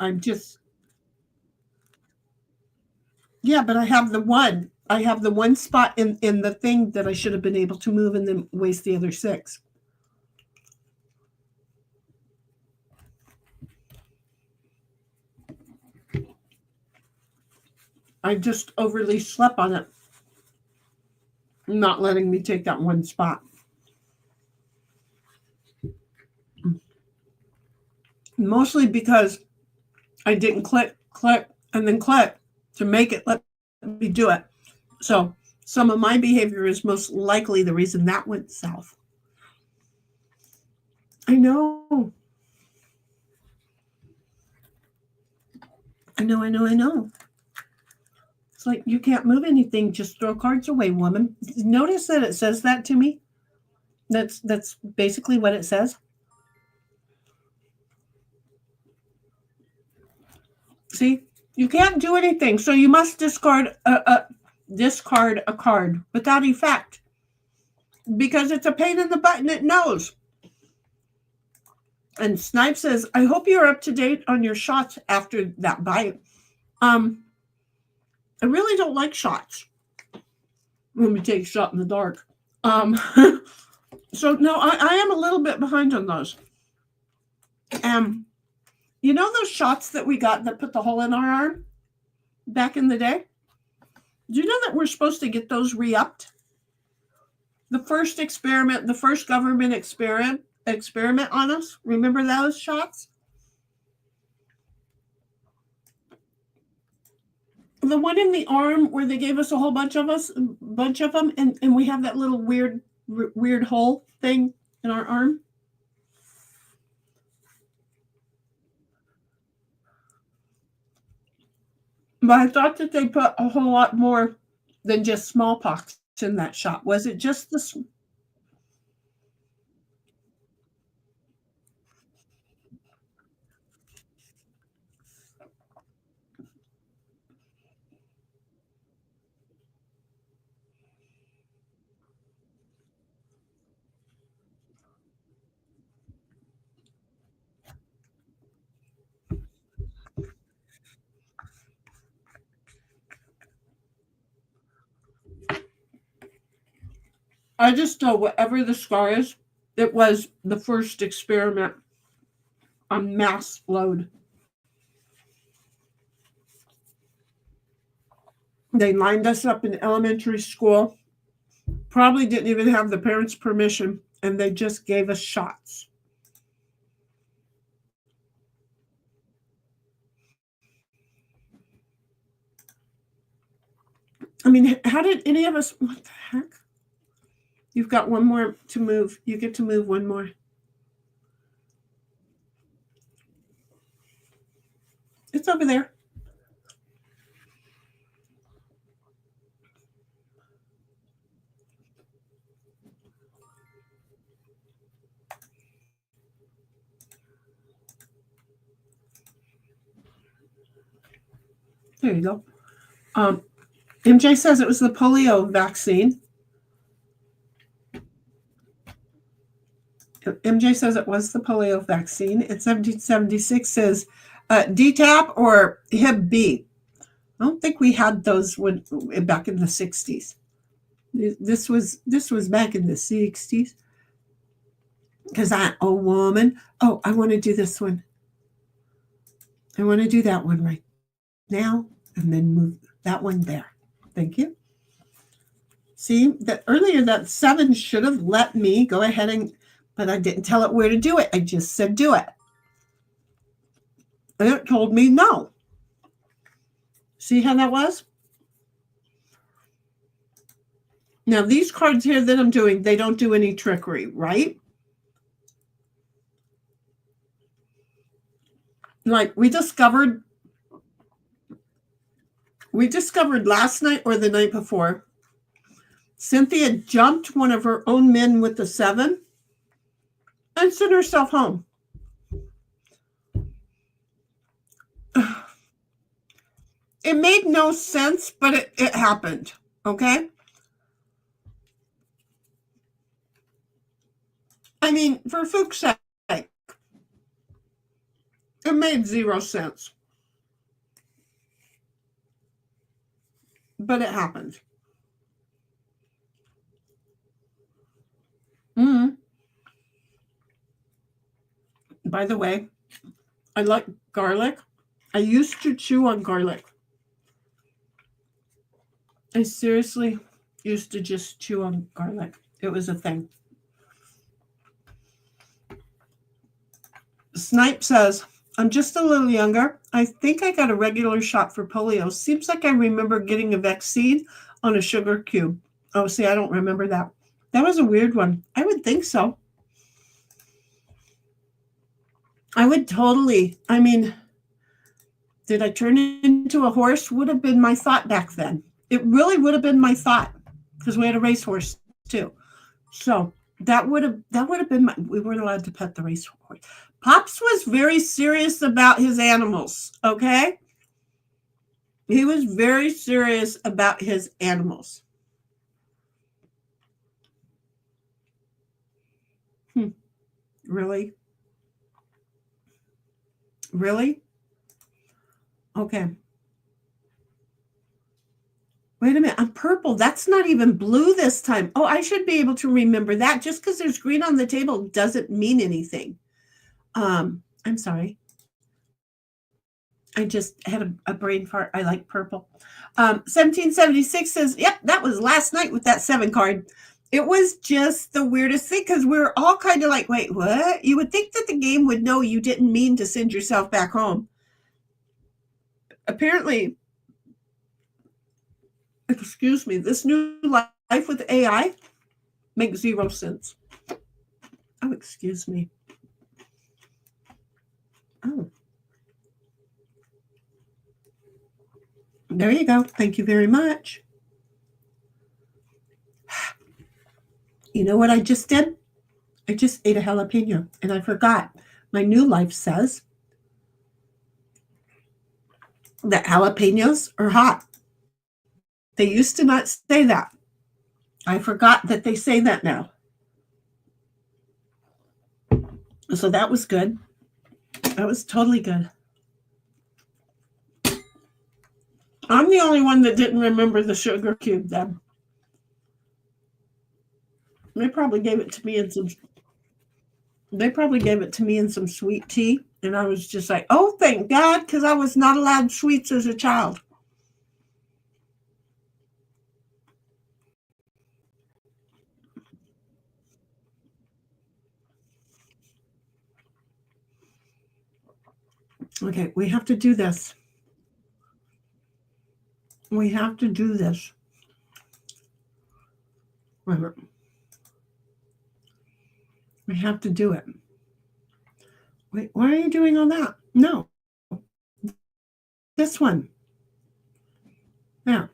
A: I'm just... Yeah, but I have the 1. I have the 1 spot in the thing that I should have been able to move and then waste the other 6. I just overly slept on it, not letting me take that 1 spot. Mostly because I didn't click and then click to make it let me do it. So some of my behavior is most likely the reason that went south. I know. It's like, you can't move anything, just throw cards away, woman. Notice that it says that to me. That's basically what it says. See, you can't do anything, so you must discard a card without effect, because it's a pain in the butt and it knows. And Snipe says, I hope you're up to date on your shots after that bite. I really don't like shots when we take a shot in the dark. So no, I am a little bit behind on those. You know those shots that we got that put the hole in our arm back in the day? Do you know that we're supposed to get those re-upped? The first experiment, the first government experiment on us. Remember those shots? The one in the arm where they gave us a whole bunch of them, and we have that little weird hole thing in our arm. But I thought that they put a whole lot more than just smallpox in that shot. Was it just the... I just know whatever the scar is, it was the first experiment on mass load. They lined us up in elementary school, probably didn't even have the parents' permission, and they just gave us shots. I mean, how did any of us... What the heck? You've got one more to move. You get to move one more. It's over there. There you go. MJ says it was the polio vaccine. MJ says it was the polio vaccine. In 1776 says DTaP or Hib B. I don't think we had those back in the 60s. This was back in the 60s. Because woman. Oh, I want to do this one. I want to do that one right now and then move that one there. Thank you. See, that earlier that 7 should have let me go ahead but I didn't tell it where to do it. I just said do it. And it told me no. See how that was? Now, these cards here that I'm doing, they don't do any trickery, right? Like we discovered last night or the night before, Cynthia jumped one of her own men with the 7 and sent herself home. It made no sense, but it happened, okay? I mean, for fuck's sake, it made 0 sense. But it happened. By the way, I like garlic. I used to chew on garlic. I seriously used to just chew on garlic. It was a thing. Snipe says, I'm just a little younger. I think I got a regular shot for polio. Seems like I remember getting a vaccine on a sugar cube. Oh, see, I don't remember that. That was a weird one. I would think so. I would totally. I mean, did I turn into a horse? Would have been my thought back then. It really would have been my thought because we had a racehorse too. So that would have been we weren't allowed to pet the racehorse. Pops was very serious about his animals. Okay, he was very serious about his animals. Really? Really? Okay. Wait a minute. I'm purple. That's not even blue this time. Oh, I should be able to remember that. Just because there's green on the table doesn't mean anything. I'm sorry. I just had a brain fart. I like purple. 1776 says, yep, that was last night with that 7 card. It was just the weirdest thing because we were all kind of like, wait, what? You would think that the game would know you didn't mean to send yourself back home. Apparently, excuse me, this new life with AI makes 0 sense. Oh, excuse me. Oh. There you go. Thank you very much. You know what I just did? I just ate a jalapeno and I forgot. My new life says that jalapenos are hot. They used to not say that. I forgot that they say that now. So that was good. That was totally good. I'm the only one that didn't remember the sugar cube then. They probably gave it to me in some sweet tea. And I was just like, oh, thank God, because I was not allowed sweets as a child. Okay, we have to do this. We have to do this. We have to do it. Wait, why are you doing all that? No. This one. Yeah.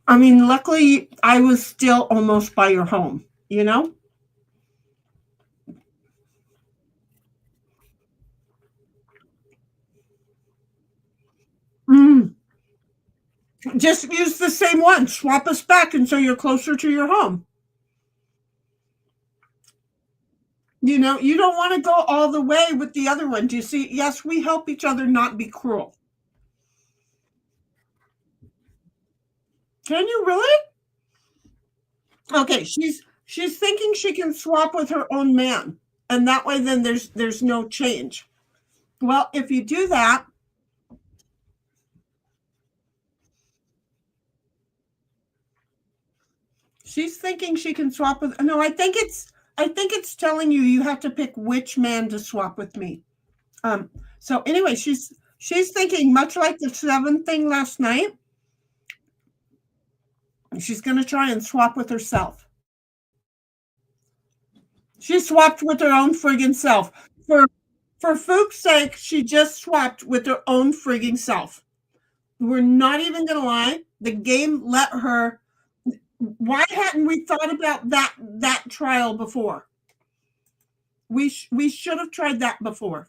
A: I mean, luckily, I was still almost by your home, you know? Mm. Just use the same one. Swap us back until you're closer to your home. You know, you don't want to go all the way with the other one. Do you see? Yes, we help each other not be cruel. Can you really? Okay, she's thinking she can swap with her own man, and that way then there's no change. Well, if you do that, she's thinking she can swap with. No, I think it's telling you have to pick which man to swap with me. So anyway, she's thinking much like the 7 thing last night. She's going to try and swap with herself. She swapped with her own friggin' self. For Fook's sake, she just swapped with her own friggin' self. We're not even going to lie. The game let her. Why hadn't we thought about that trial before? We should have tried that before.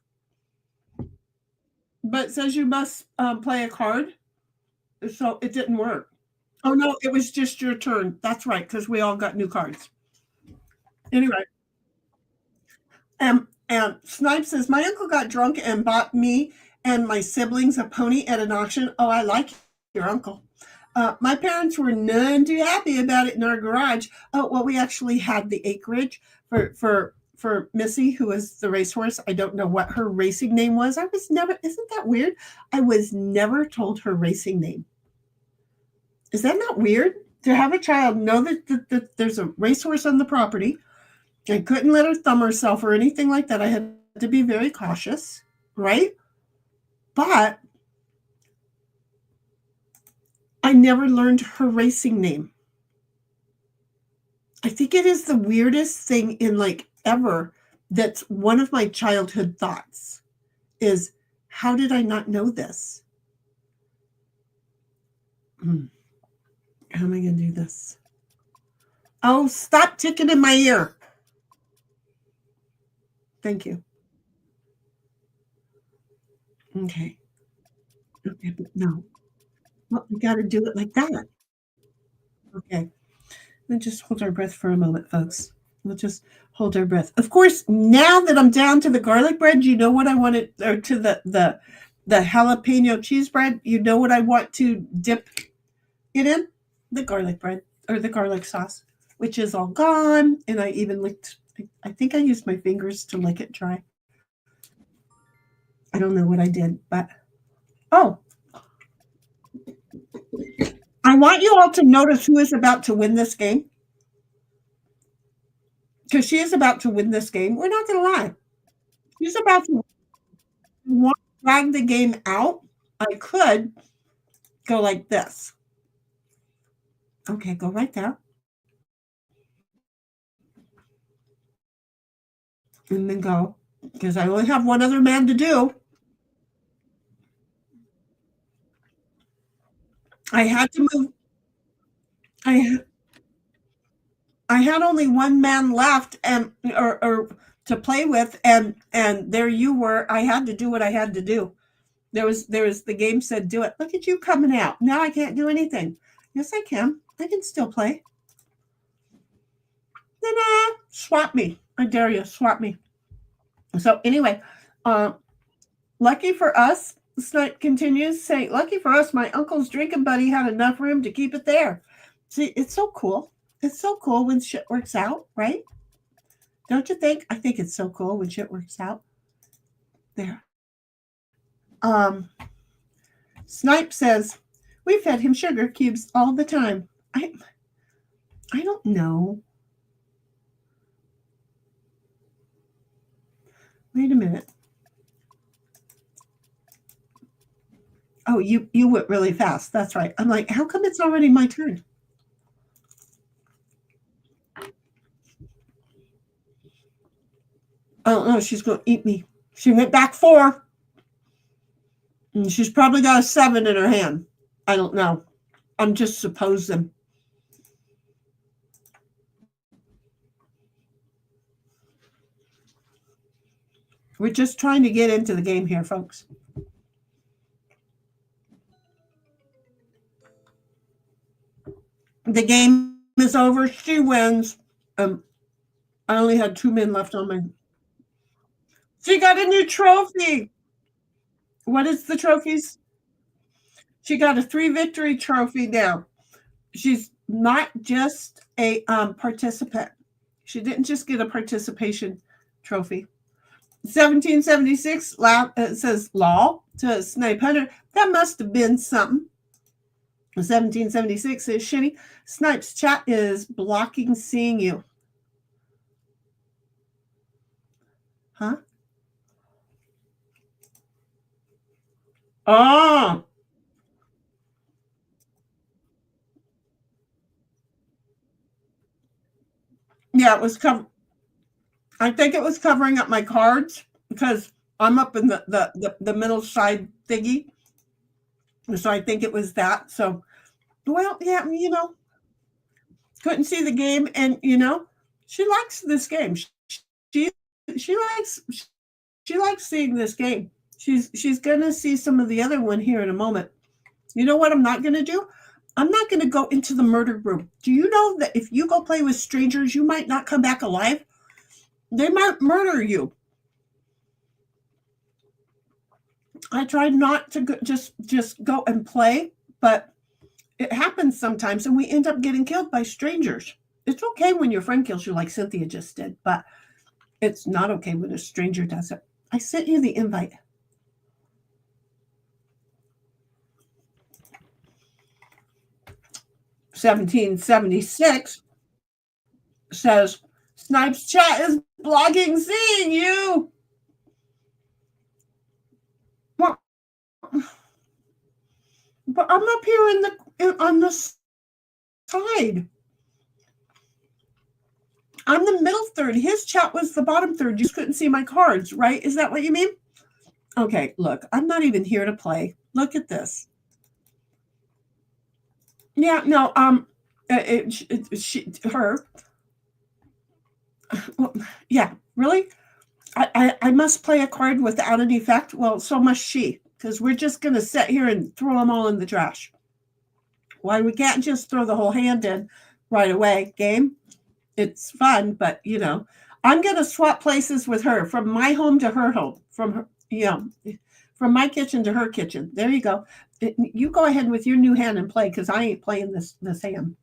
A: But it says you must play a card, so it didn't work. Oh no, it was just your turn. That's right, because we all got new cards. Anyway, and Snipe says my uncle got drunk and bought me and my siblings a pony at an auction. Oh, I like your uncle. My parents were none too happy about it in our garage. Oh, well, we actually had the acreage for Missy, who was the racehorse. I don't know what her racing name was. I was never. Isn't that weird? I was never told her racing name. Is that not weird? To have a child know that there's a racehorse on the property. I couldn't let her thumb herself or anything like that. I had to be very cautious, right? But I never learned her racing name. I think it is the weirdest thing in like ever. That's one of my childhood thoughts is, how did I not know this? How am I going to do this? Oh, stop ticking in my ear. Thank you. Okay. Okay, but no. Well, we got to do it like that. Okay. Let's just hold our breath for a moment, folks. We'll just hold our breath. Of course, now that I'm down to the garlic bread, you know what I wanted, or to the jalapeno cheese bread, you know what I want to dip it in? The garlic bread or the garlic sauce, which is all gone. And I even licked, I think I used my fingers to lick it dry. I don't know what I did, but oh, I want you all to notice who is about to win this game. Because she is about to win this game. We're not going to lie. She's about to drag the game out. I could go like this. Okay, go right there. And then go. Because I only have one other man to do. I had to move. I had only one man left and or to play with, and there you were. I had to do what I had to do. There was the game said do it. Look at you coming out. Now I can't do anything. Yes, I can. I can still play. Nah, swap me. I dare you, swap me. So anyway, lucky for us, Snipe continues saying, lucky for us, my uncle's drinking buddy had enough room to keep it there. See, it's so cool. It's so cool when shit works out, right? Don't you think? I think it's so cool when shit works out. There. Snipe says, we fed him sugar cubes all the time. I don't know. Wait a minute. Oh, you went really fast. That's right. I'm like, how come it's already my turn? Oh no, she's going to eat me. She went back 4. And she's probably got a 7 in her hand. I don't know. I'm just supposing. We're just trying to get into the game here, folks. The game is over. She wins. I only had 2 men left on my. She got a new trophy. What is the trophies? She got a 3 victory trophy now. She's not just a participant. She didn't just get a participation trophy. 1776 says law to Snipe Hunter. That must have been something. 1776 says shitty. Snipe's chat is blocking seeing you. Huh? Oh. Yeah, it was I think it was covering up my cards because I'm up in the middle side thingy. So I think it was that. So, well, yeah, couldn't see the game, and she likes this game. She likes seeing this game. She's gonna see some of the other one here in a moment. You know what I'm not gonna do? I'm not gonna go into the murder room. Do you know that if you go play with strangers, you might not come back alive? They might murder you. I tried not to just go and play, but it happens sometimes, and we end up getting killed by strangers. It's okay when your friend kills you, like Cynthia just did, but it's not okay when a stranger does it. I sent you the invite. 1776 says, Snipes chat is blogging seeing you. Well, but I'm up here on the side. I'm the middle third. His chat was the bottom third. You just couldn't see my cards, right? Is that what you mean? Okay, look, I'm not even here to play. Look at this. Yeah, no, her. Well, yeah, really? I must play a card without an effect? Well, so must she, because we're just going to sit here and throw them all in the trash. Why, we can't just throw the whole hand in right away. Game? It's fun, but, you know, I'm going to swap places with her from my home to her home, from her, from my kitchen to her kitchen. There you go. You go ahead with your new hand and play, because I ain't playing this hand.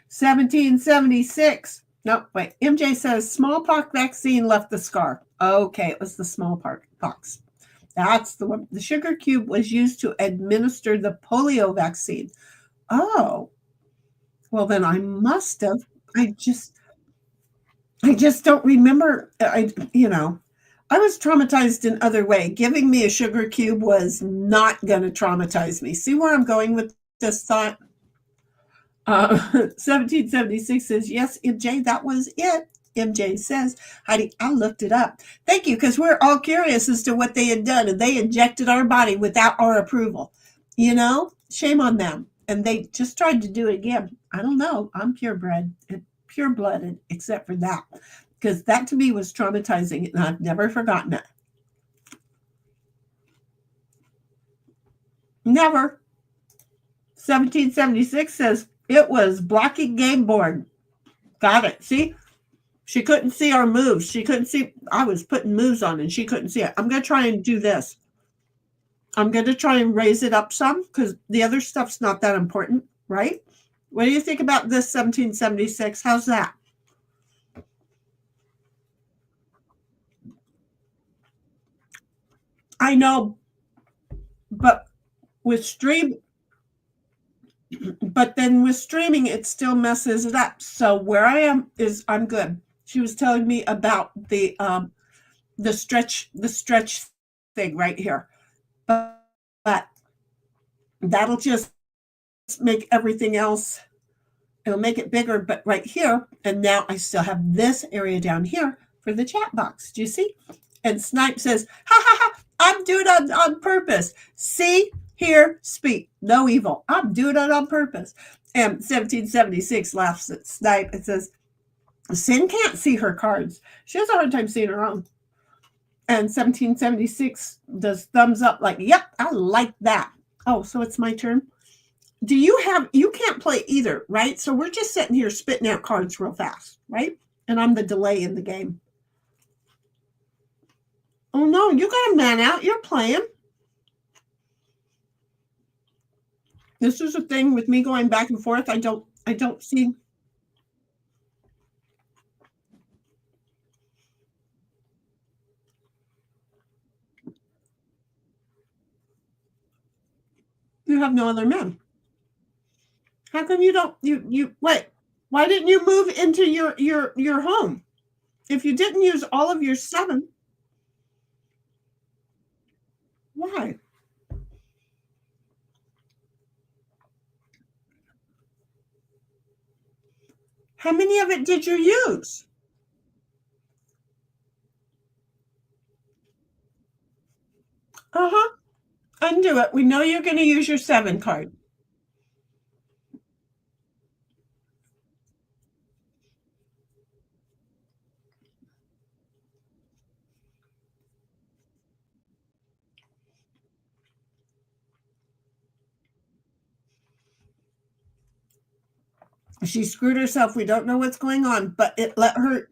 A: 1776. No, wait. MJ says smallpox vaccine left the scar. Okay, it was the smallpox. That's the one. The sugar cube was used to administer the polio vaccine. Oh, well then I must have. I just don't remember. I was traumatized in other way. Giving me a sugar cube was not going to traumatize me. See where I'm going with this thought? 1776 says, yes, MJ, that was it. MJ says, Heidi, I looked it up. Thank you, because we're all curious as to what they had done, and they injected our body without our approval. Shame on them. And they just tried to do it again. I don't know. I'm pure-blooded, except for that, because that to me was traumatizing, and I've never forgotten it. Never. 1776 says, it was blocking game board. Got it. See? She couldn't see our moves. She couldn't see. I was putting moves on and she couldn't see it. I'm going to try and do this. I'm going to try and raise it up some, because the other stuff's not that important, right? What do you think about this 1776? How's that? I know, but then with streaming, it still messes it up. So where I am is I'm good. She was telling me about the stretch thing right here, but that'll just make everything else. It'll make it bigger, but right here, and now I still have this area down here for the chat box. Do you see? And Snipe says, ha ha ha, I'm doing it on purpose. See, hear, speak. No evil. I'm doing it on purpose. And 1776 laughs at Snipe and says, Sin can't see her cards. She has a hard time seeing her own. And 1776 does thumbs up like, yep, I like that. Oh, so it's my turn. You can't play either, right? So we're just sitting here spitting out cards real fast, right? And I'm the delay in the game. Oh no, you got a man out. You're playing. This is a thing with me going back and forth. I don't see. You have no other men. How come you don't? You wait. Why didn't you move into your home? If you didn't use all of your 7, why? How many of it did you use? Uh-huh. Undo it. We know you're going to use your 7 card. She screwed herself. We don't know what's going on, but it let her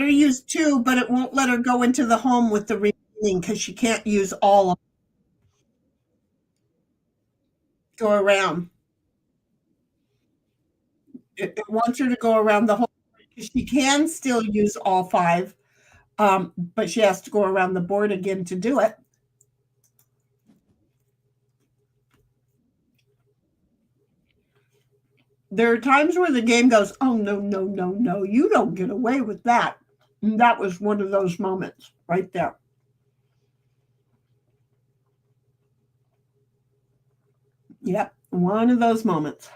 A: use 2, but it won't let her go into the home with the remaining, because she can't use all of it. Go around. It wants her to go around the whole. She can still use all 5, but she has to go around the board again to do it. there are times where the game goes, oh, no, no, no, no, you don't get away with that. And that was one of those moments right there. Yep, one of those moments.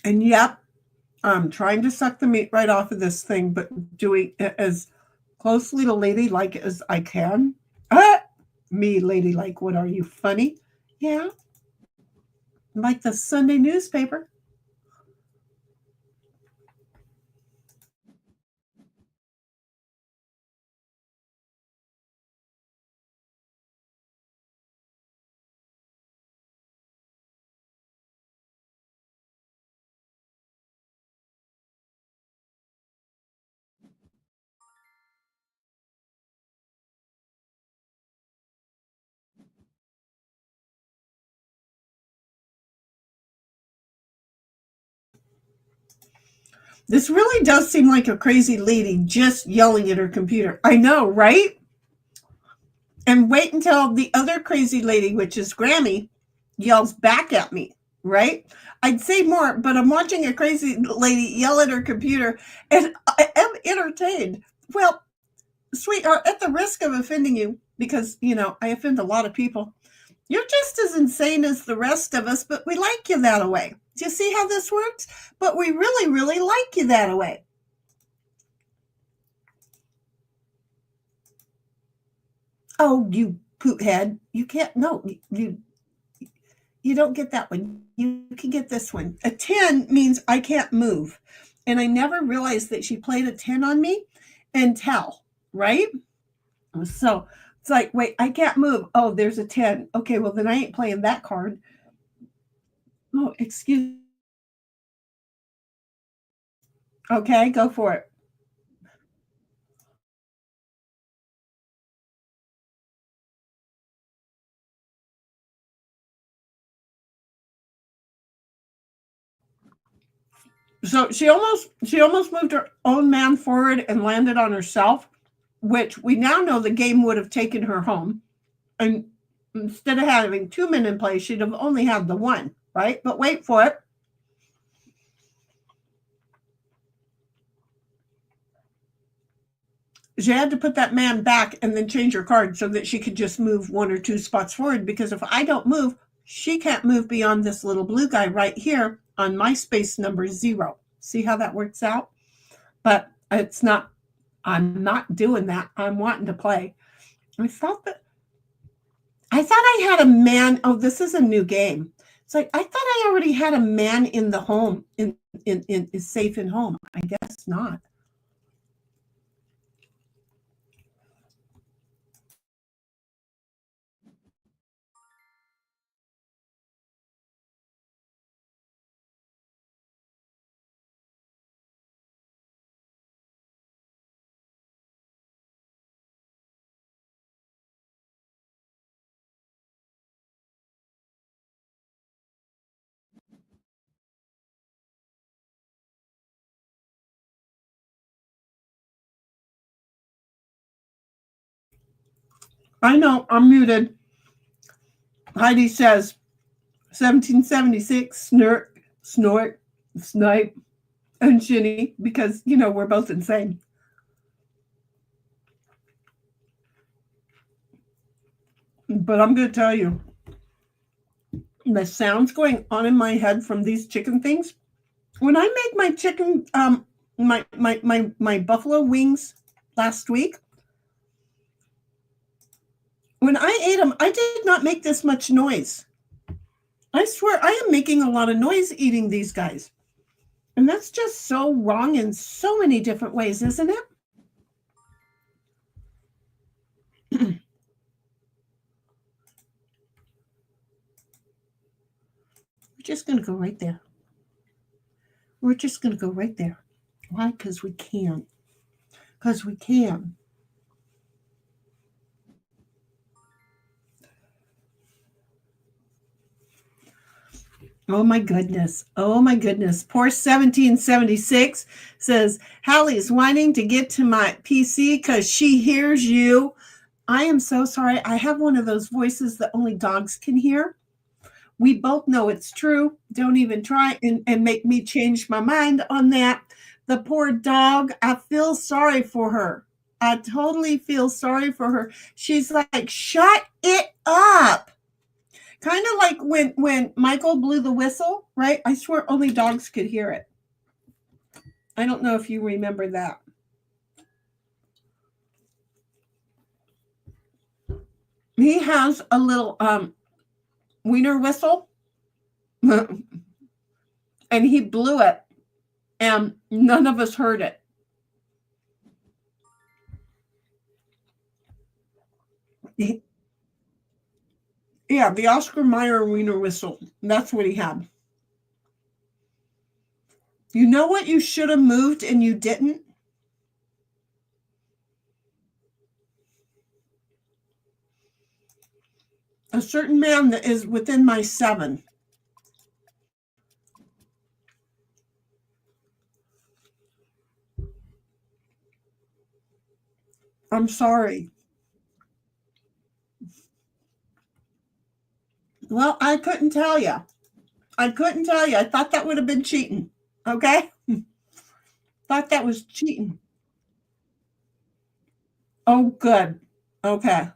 A: And yep, I'm trying to suck the meat right off of this thing, but doing it as closely to ladylike as I can. Me, ladylike, what are you, funny? Yeah, like the Sunday newspaper. This really does seem like a crazy lady just yelling at her computer. I know, right? And wait until the other crazy lady, which is Grammy, yells back at me, right? I'd say more, but I'm watching a crazy lady yell at her computer and I am entertained. Well, sweetheart, at the risk of offending you, because, I offend a lot of people, you're just as insane as the rest of us, but we like you that way. Do you see how this works? But we really, really like you that way. Oh, you poot head. You can't, no, you don't get that one. You can get this one. A 10 means I can't move. And I never realized that she played a 10 on me until, right? So it's like, wait, I can't move. Oh, there's a 10. Okay, well, then I ain't playing that card. Oh, excuse. Okay, go for it. So she almost moved her own man forward and landed on herself, which we now know the game would have taken her home. And instead of having two men in play, she'd have only had the one, right? But wait for it. She had to put that man back and then change her card so that she could just move one or two spots forward. Because if I don't move, she can't move beyond this little blue guy right here on my space number 0. See how that works out? But it's not, I'm not doing that. I'm wanting to play. I thought I had a man. Oh, this is a new game. It's like I thought I already had a man in the home, in is safe in home. I guess not. I know I'm muted. Heidi says 1776 snort, snipe, and shinny because we're both insane. But I'm going to tell you, the sounds going on in my head from these chicken things. When I made my chicken, my buffalo wings last week, when I ate them, I did not make this much noise. I swear I am making a lot of noise eating these guys. And that's just so wrong in so many different ways, isn't it? We're just going to go right there. We're just going to go right there. Why? Because we can. Because we can. Oh my goodness. Oh my goodness. Poor 1776 says, Hallie's whining to get to my PC because she hears you. I am so sorry. I have one of those voices that only dogs can hear. We both know it's true. Don't even try and make me change my mind on that. The poor dog, I feel sorry for her. I totally feel sorry for her. She's like, shut it up. Kind of like when Michael blew the whistle, right? I swear only dogs could hear it. I don't know if you remember that. He has a little wiener whistle, and he blew it, and none of us heard it. Yeah, the Oscar Mayer wiener whistle. That's what he had. You know what you should have moved and you didn't? A certain man that is within my 7. I'm sorry. Well, I couldn't tell you. I couldn't tell you. I thought that would have been cheating. Okay? Thought that was cheating. Oh, good. Okay.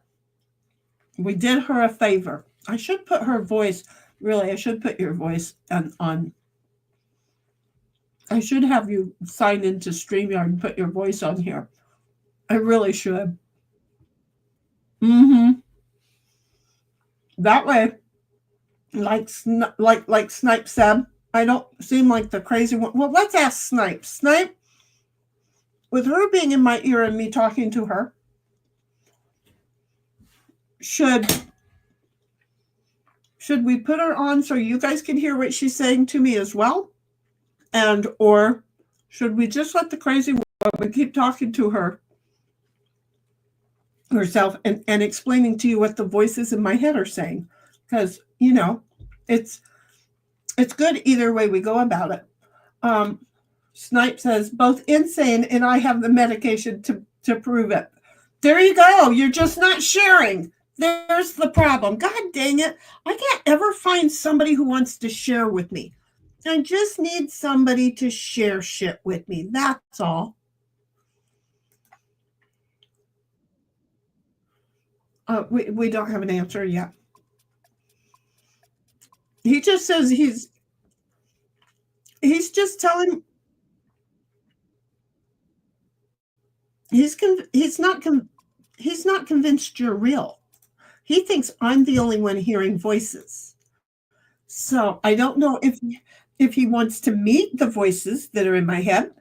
A: We did her a favor. I should put her voice, really, I should put your voice on. I should have you sign into StreamYard and put your voice on here. I really should. Mm-hmm. That way, like Snipe said, I don't seem like the crazy one. Well, let's ask Snipe. Snipe, with her being in my ear and me talking to her, should we put her on so you guys can hear what she's saying to me as well? And or should we just let the crazy woman keep talking to herself and explaining to you what the voices in my head are saying? Because, you know, it's good either way we go about it. Snipe says, both insane and I have the medication to prove it. There you go. You're just not sharing. There's the problem. God dang it. I can't ever find somebody who wants to share with me. I just need somebody to share shit with me. That's all. We don't have an answer yet. He just says he's just telling he's not convinced you're real. He thinks I'm the only one hearing voices. So I don't know if he wants to meet the voices that are in my head,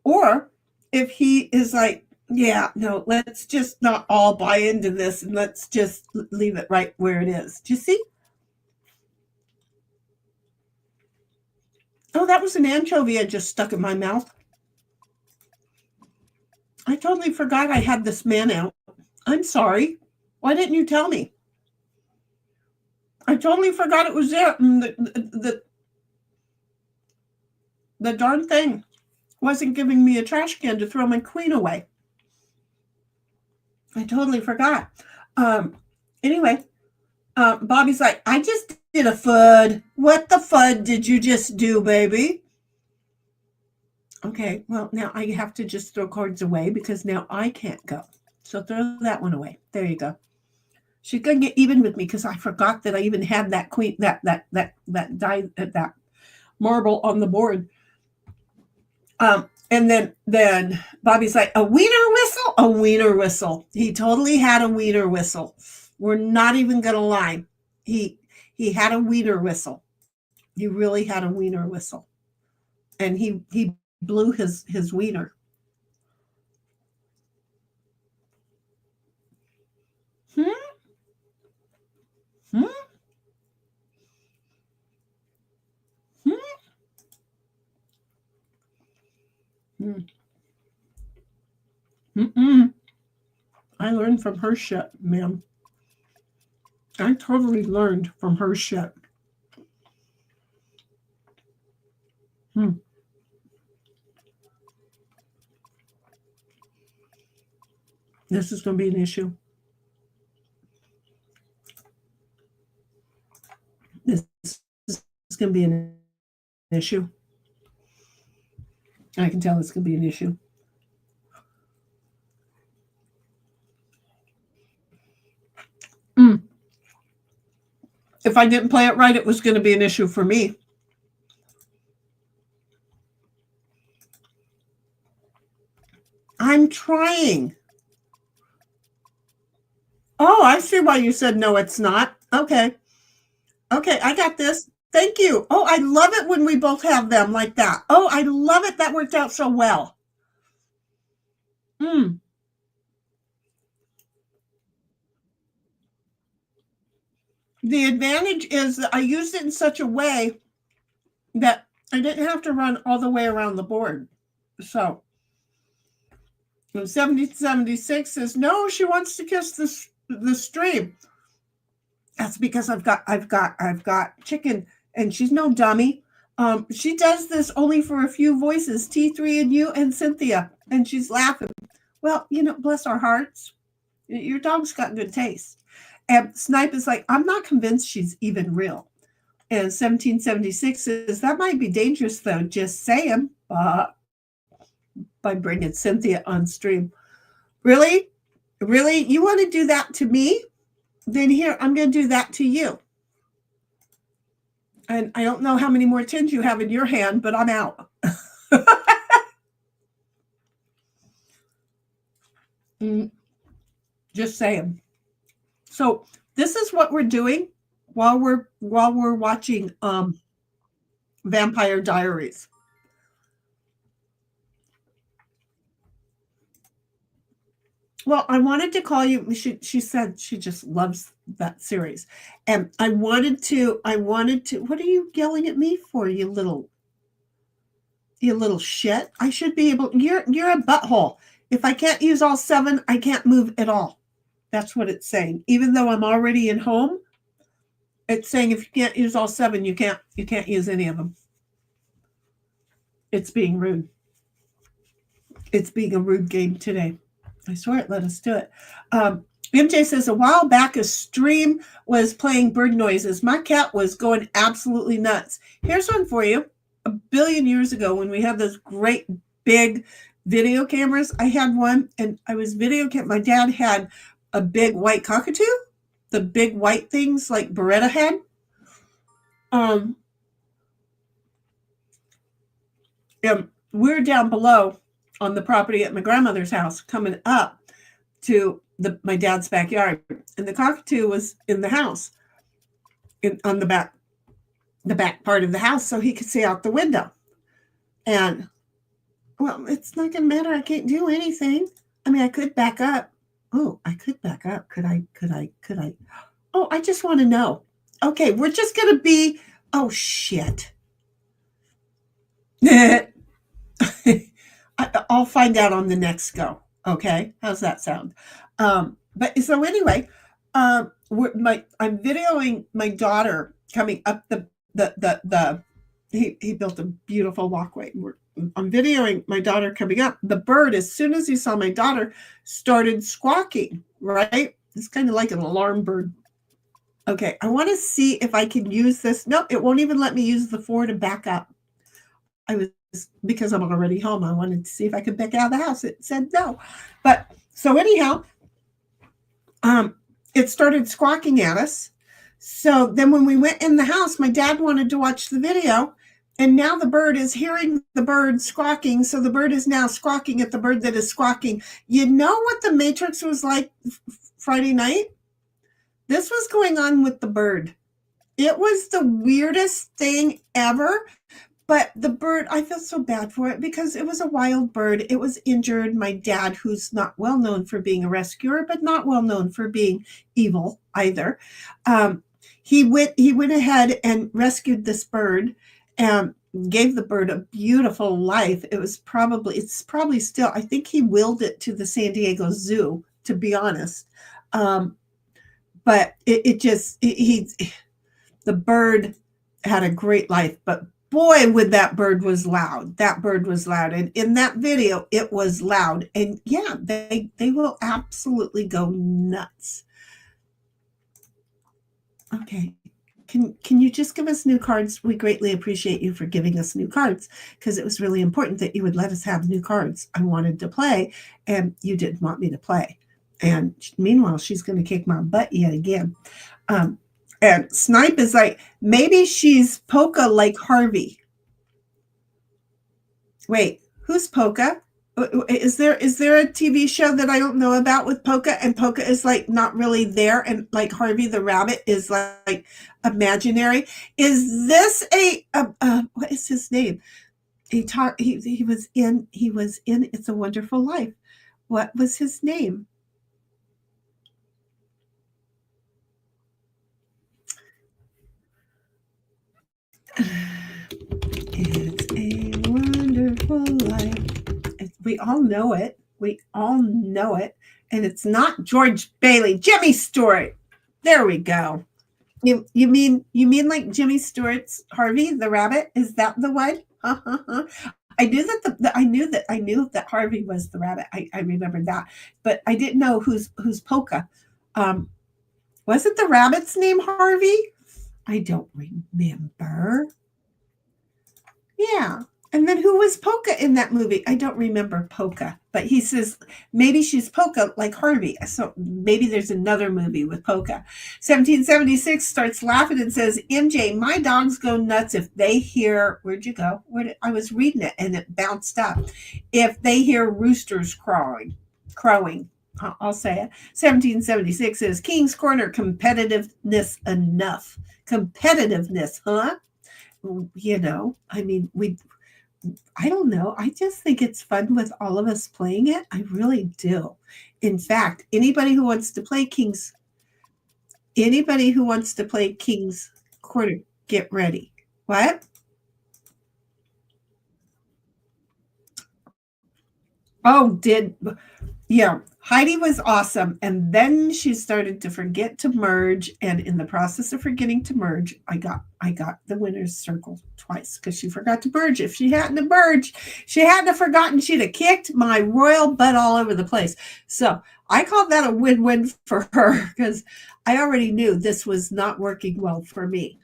A: or if he is like, yeah, no, let's just not all buy into this and let's just leave it right where it is. Do you see? Oh, that was an anchovy I just stuck in my mouth. I totally forgot I had this man out. I'm sorry. Why didn't you tell me? I totally forgot it was there. The darn thing wasn't giving me a trash can to throw my queen away. I totally forgot. Anyway, Bobby's like, I just did a FUD. What the FUD did you just do, baby? Okay, well, now I have to just throw cards away because now I can't go. So throw that one away. There you go. She's gonna get even with me because I forgot that I even had that queen, that die, that marble on the board. And then Bobby's like, a wiener whistle? A wiener whistle. He totally had a wiener whistle. We're not even gonna lie. He had a wiener whistle. He really had a wiener whistle. And he blew his wiener. Hmm? Hmm? Hmm? Hmm. Mm-mm. I learned from her shit, ma'am. I totally learned from her shit. This is going to be an issue. This is going to be an issue. I can tell it's going to be an issue. If I didn't play it right, it was going to be an issue for me. I'm trying. Oh, I see why you said no, it's not. Okay. Okay, I got this. Thank you. Oh, I love it when we both have them like that. Oh, I love it. That worked out so well. The advantage is that I used it in such a way that I didn't have to run all the way around the board. So 1776 says, no, she wants to kiss the stream. That's because I've got chicken, and she's no dummy. She does this only for a few voices, T3 and you and Cynthia, and she's laughing. Well, bless our hearts. Your dog's got good taste. And Snipe is like, I'm not convinced she's even real. And 1776 says, that might be dangerous, though. Just saying. By bringing Cynthia on stream. Really? Really? You want to do that to me? Then here, I'm going to do that to you. And I don't know how many more tins you have in your hand, but I'm out. Just saying. So this is what we're doing while we're watching Vampire Diaries. Well, I wanted to call you. She said she just loves that series, and I wanted to. What are you yelling at me for, you little shit? I should be able. You're a butthole. If I can't use all 7, I can't move at all. That's what it's saying. Even though I'm already in home, it's saying if you can't use all 7, you can't use any of them. It's being rude. It's being a rude game today. I swear it let us do it. MJ says, a while back, a stream was playing bird noises. My cat was going absolutely nuts. Here's one for you. A billion years ago, when we had those great big video cameras, I had one, and I was my dad had a big white cockatoo, the big white things like Beretta had. We're down below on the property at my grandmother's house, coming up to my dad's backyard, and the cockatoo was in the house, on the back part of the house, so he could see out the window. And well, it's not going to matter. I can't do anything. I mean, I could back up. Oh, I could back up. Could I? Oh, I just want to know. Okay, we're just going to be. Oh shit. I'll find out on the next go. Okay, how's that sound? But so anyway, I'm videoing my daughter coming up he built a beautiful walkway. I'm videoing my daughter coming up. The bird, as soon as he saw my daughter, started squawking. Right, it's kind of like an alarm bird. Okay, I want to see if I can use this. No, it won't even let me use the 4 to back up. Because I'm already home, I wanted to see if I could back out of the house. It said no. But so anyhow, it started squawking at us. So then when we went in the house, my dad wanted to watch the video, and now the bird is hearing the bird squawking. So the bird is now squawking at the bird that is squawking. You know what the Matrix was like Friday night? This was going on with the bird. It was the weirdest thing ever. But the bird, I feel so bad for it because it was a wild bird. It was injured. My dad, who's not well known for being a rescuer, but not well known for being evil either, he went ahead and rescued this bird and gave the bird a beautiful life. It's probably still, I think he willed it to the San Diego Zoo, to be honest. But the bird had a great life, but boy, when that bird was loud. That bird was loud. And in that video, it was loud. And yeah, they will absolutely go nuts. Okay. Can you just give us new cards? We greatly appreciate you for giving us new cards, because it was really important that you would let us have new cards. I wanted to play, and you didn't want me to play. And meanwhile, she's going to kick my butt yet again. And Snipe is like, maybe she's Polka like Harvey. Wait, who's Polka? Is there a TV show that I don't know about with Polka, and Polka is like not really there, and like Harvey the rabbit is like imaginary? Is this a what is his name? He was in It's a Wonderful Life. What was his name? It's a Wonderful Life. We all know it. We all know it. And it's not George Bailey. Jimmy Stewart. There we go. You mean like Jimmy Stewart's Harvey the rabbit? Is that the one? I knew that I knew that Harvey was the rabbit. I remembered that, but I didn't know who's Polka. Wasn't the rabbit's name Harvey? I don't remember. Yeah. And then who was Polka in that movie? I don't remember Polka, but he says maybe she's Polka like Harvey. So maybe there's another movie with Polka. 1776 starts laughing and says, MJ, my dogs go nuts if they hear, where'd you go? I was reading it and it bounced up. If they hear roosters crowing. I'll say it. 1776 says, King's Corner, competitiveness enough. Competitiveness, huh? You know, I mean, I don't know. I just think it's fun with all of us playing it. I really do. In fact, anybody who wants to play King's Corner, get ready. What? Oh, yeah. Heidi was awesome. And then she started to forget to merge. And in the process of forgetting to merge, I got the winner's circle twice because she forgot to merge. If she hadn't merged, she hadn't have forgotten, she'd have kicked my royal butt all over the place. So I called that a win-win for her because I already knew this was not working well for me.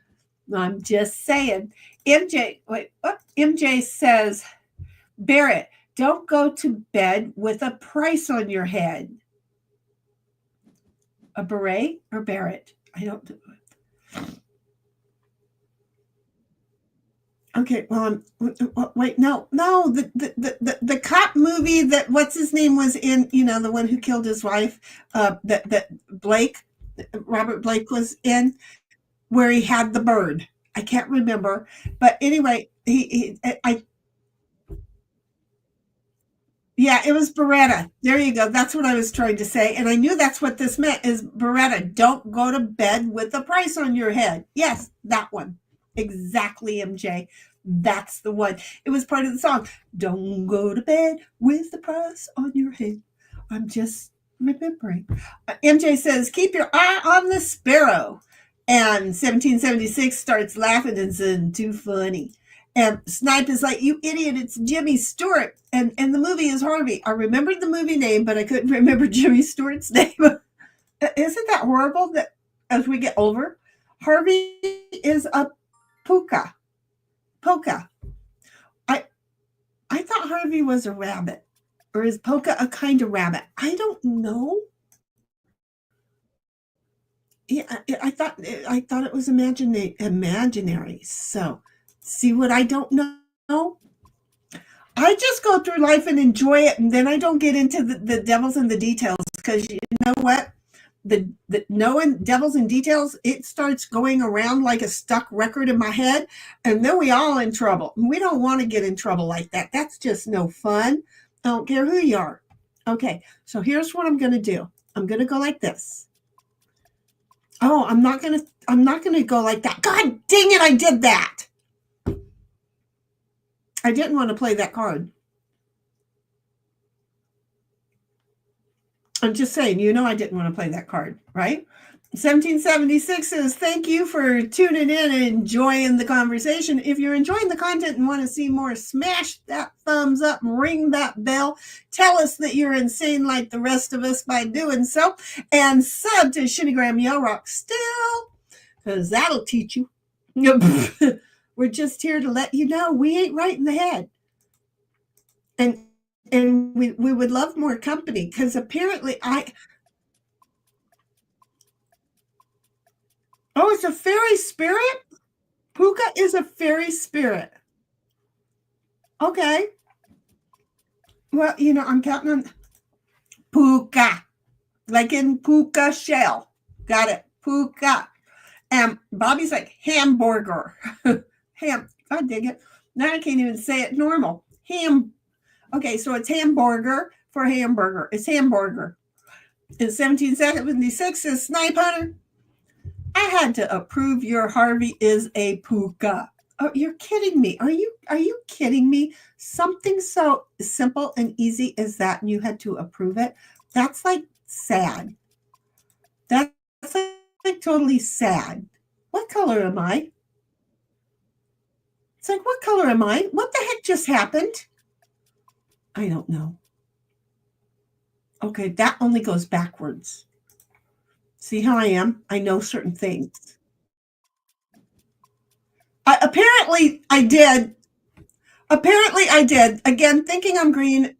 A: I'm just saying. MJ says, Barrett, don't go to bed with a price on your head. A beret or Barrett? I don't do it. Okay, well, wait, no, the cop movie that what's his name was in, the one who killed his wife, that Robert Blake was in, where he had the bird. I can't remember, but anyway, yeah, it was Beretta. There you go. That's what I was trying to say. And I knew that's what this meant is Beretta. Don't go to bed with a price on your head. Yes, that one. Exactly, MJ. That's the one. It was part of the song. Don't go to bed with the price on your head. I'm just remembering. MJ says, keep your eye on the sparrow. And 1776 starts laughing and saying, too funny. And Snipe is like, you idiot, it's Jimmy Stewart. And the movie is Harvey. I remembered the movie name, but I couldn't remember Jimmy Stewart's name. Isn't that horrible that as we get older, Harvey is a Polka. I thought Harvey was a rabbit. Or is Polka a kind of rabbit? I don't know. Yeah, I thought it was imaginary. So, see what I don't know? I just go through life and enjoy it, and then I don't get into the devils and the details because you know what? The knowing devils and details, it starts going around like a stuck record in my head, and then we all in trouble. And we don't want to get in trouble like that. That's just no fun. I don't care who you are. Okay, so here's what I'm going to do. I'm going to go like this. Oh, I'm not going to go like that. God dang it, I did that. I didn't want to play that card. I'm just saying, I didn't want to play that card, right? 1776 says, thank you for tuning in and enjoying the conversation. If you're enjoying the content and want to see more, smash that thumbs up and ring that bell. Tell us that you're insane like the rest of us by doing so. And sub to Shinigram Yell Rock still, because that'll teach you. We're just here to let you know we ain't right in the head. And we would love more company, because apparently Oh, it's a fairy spirit? Puka is a fairy spirit. Okay. Well, I'm counting on Puka, like in puka shell. Got it. Puka. And Bobby's like hamburger. Ham. I dig it. Now I can't even say it normal. Okay, so it's hamburger for hamburger. It's hamburger. In 1776 says Snipe Hunter. I had to approve your Harvey is a puka. Oh, you're kidding me. Are you kidding me? Something so simple and easy as that, and you had to approve it? That's like sad. That's like totally sad. What color am I? It's like, what color am I? What the heck just happened? I don't know. Okay, that only goes backwards. See how I am? I know certain things. Apparently, I did. Again, thinking on green,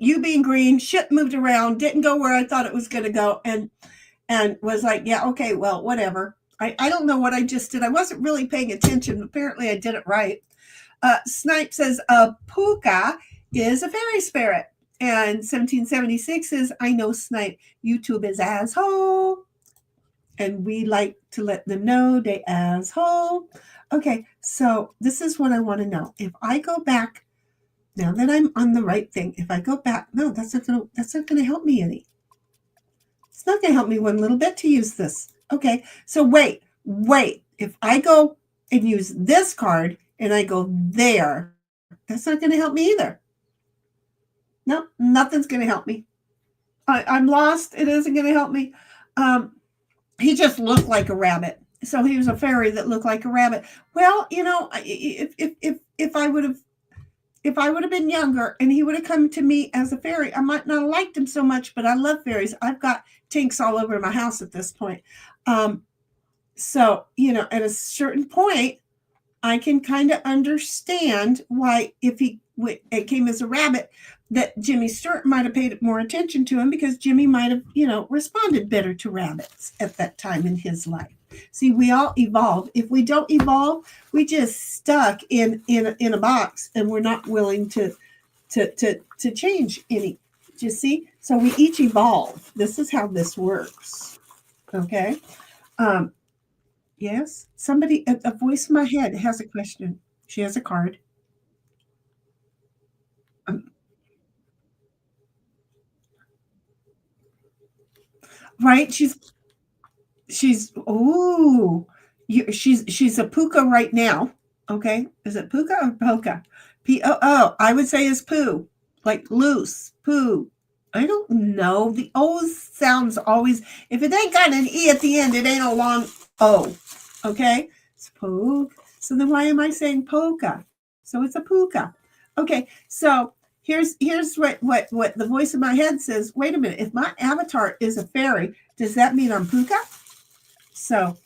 A: you being green, shit moved around, didn't go where I thought it was going to go, and was like, yeah, okay, well, whatever. I don't know what I just did. I wasn't really paying attention. Apparently, I did it right. Snipe says, puka is a fairy spirit. And 1776 says, I know Snipe. YouTube is asshole. And we like to let them know they asshole. Okay, so this is what I want to know. If I go back, now that I'm on the right thing, if I go back, no, that's not gonna help me any. It's not gonna help me one little bit to use this. Okay, so wait. If I go and use this card and I go there, that's not gonna help me either. No, nothing's gonna help me. I'm lost. It isn't gonna help me. He just looked like a rabbit. So he was a fairy that looked like a rabbit. Well, if I would have been younger and he would have come to me as a fairy, I might not have liked him so much, but I love fairies. I've got tinks all over my house at this point. So, at a certain point, I can kind of understand why if it came as a rabbit, that Jimmy Stewart might have paid more attention to him, because Jimmy might have, responded better to rabbits at that time in his life. See, we all evolve. If we don't evolve, we just stuck in a box, and we're not willing to change any. Do you see? So we each evolve. This is how this works. Okay. Yes. Somebody, a voice in my head has a question. She has a card. Right? She's she's a puka right now. Okay. Is it puka or poka? P-O-O. I would say is poo. Like loose. Poo. I don't know. The O sounds always, if it ain't got an E at the end, it ain't a long O. Okay? It's poke. So then why am I saying poka? So it's a puka. Okay, so here's what the voice in my head says. Wait a minute. If my avatar is a fairy, does that mean I'm puka? So,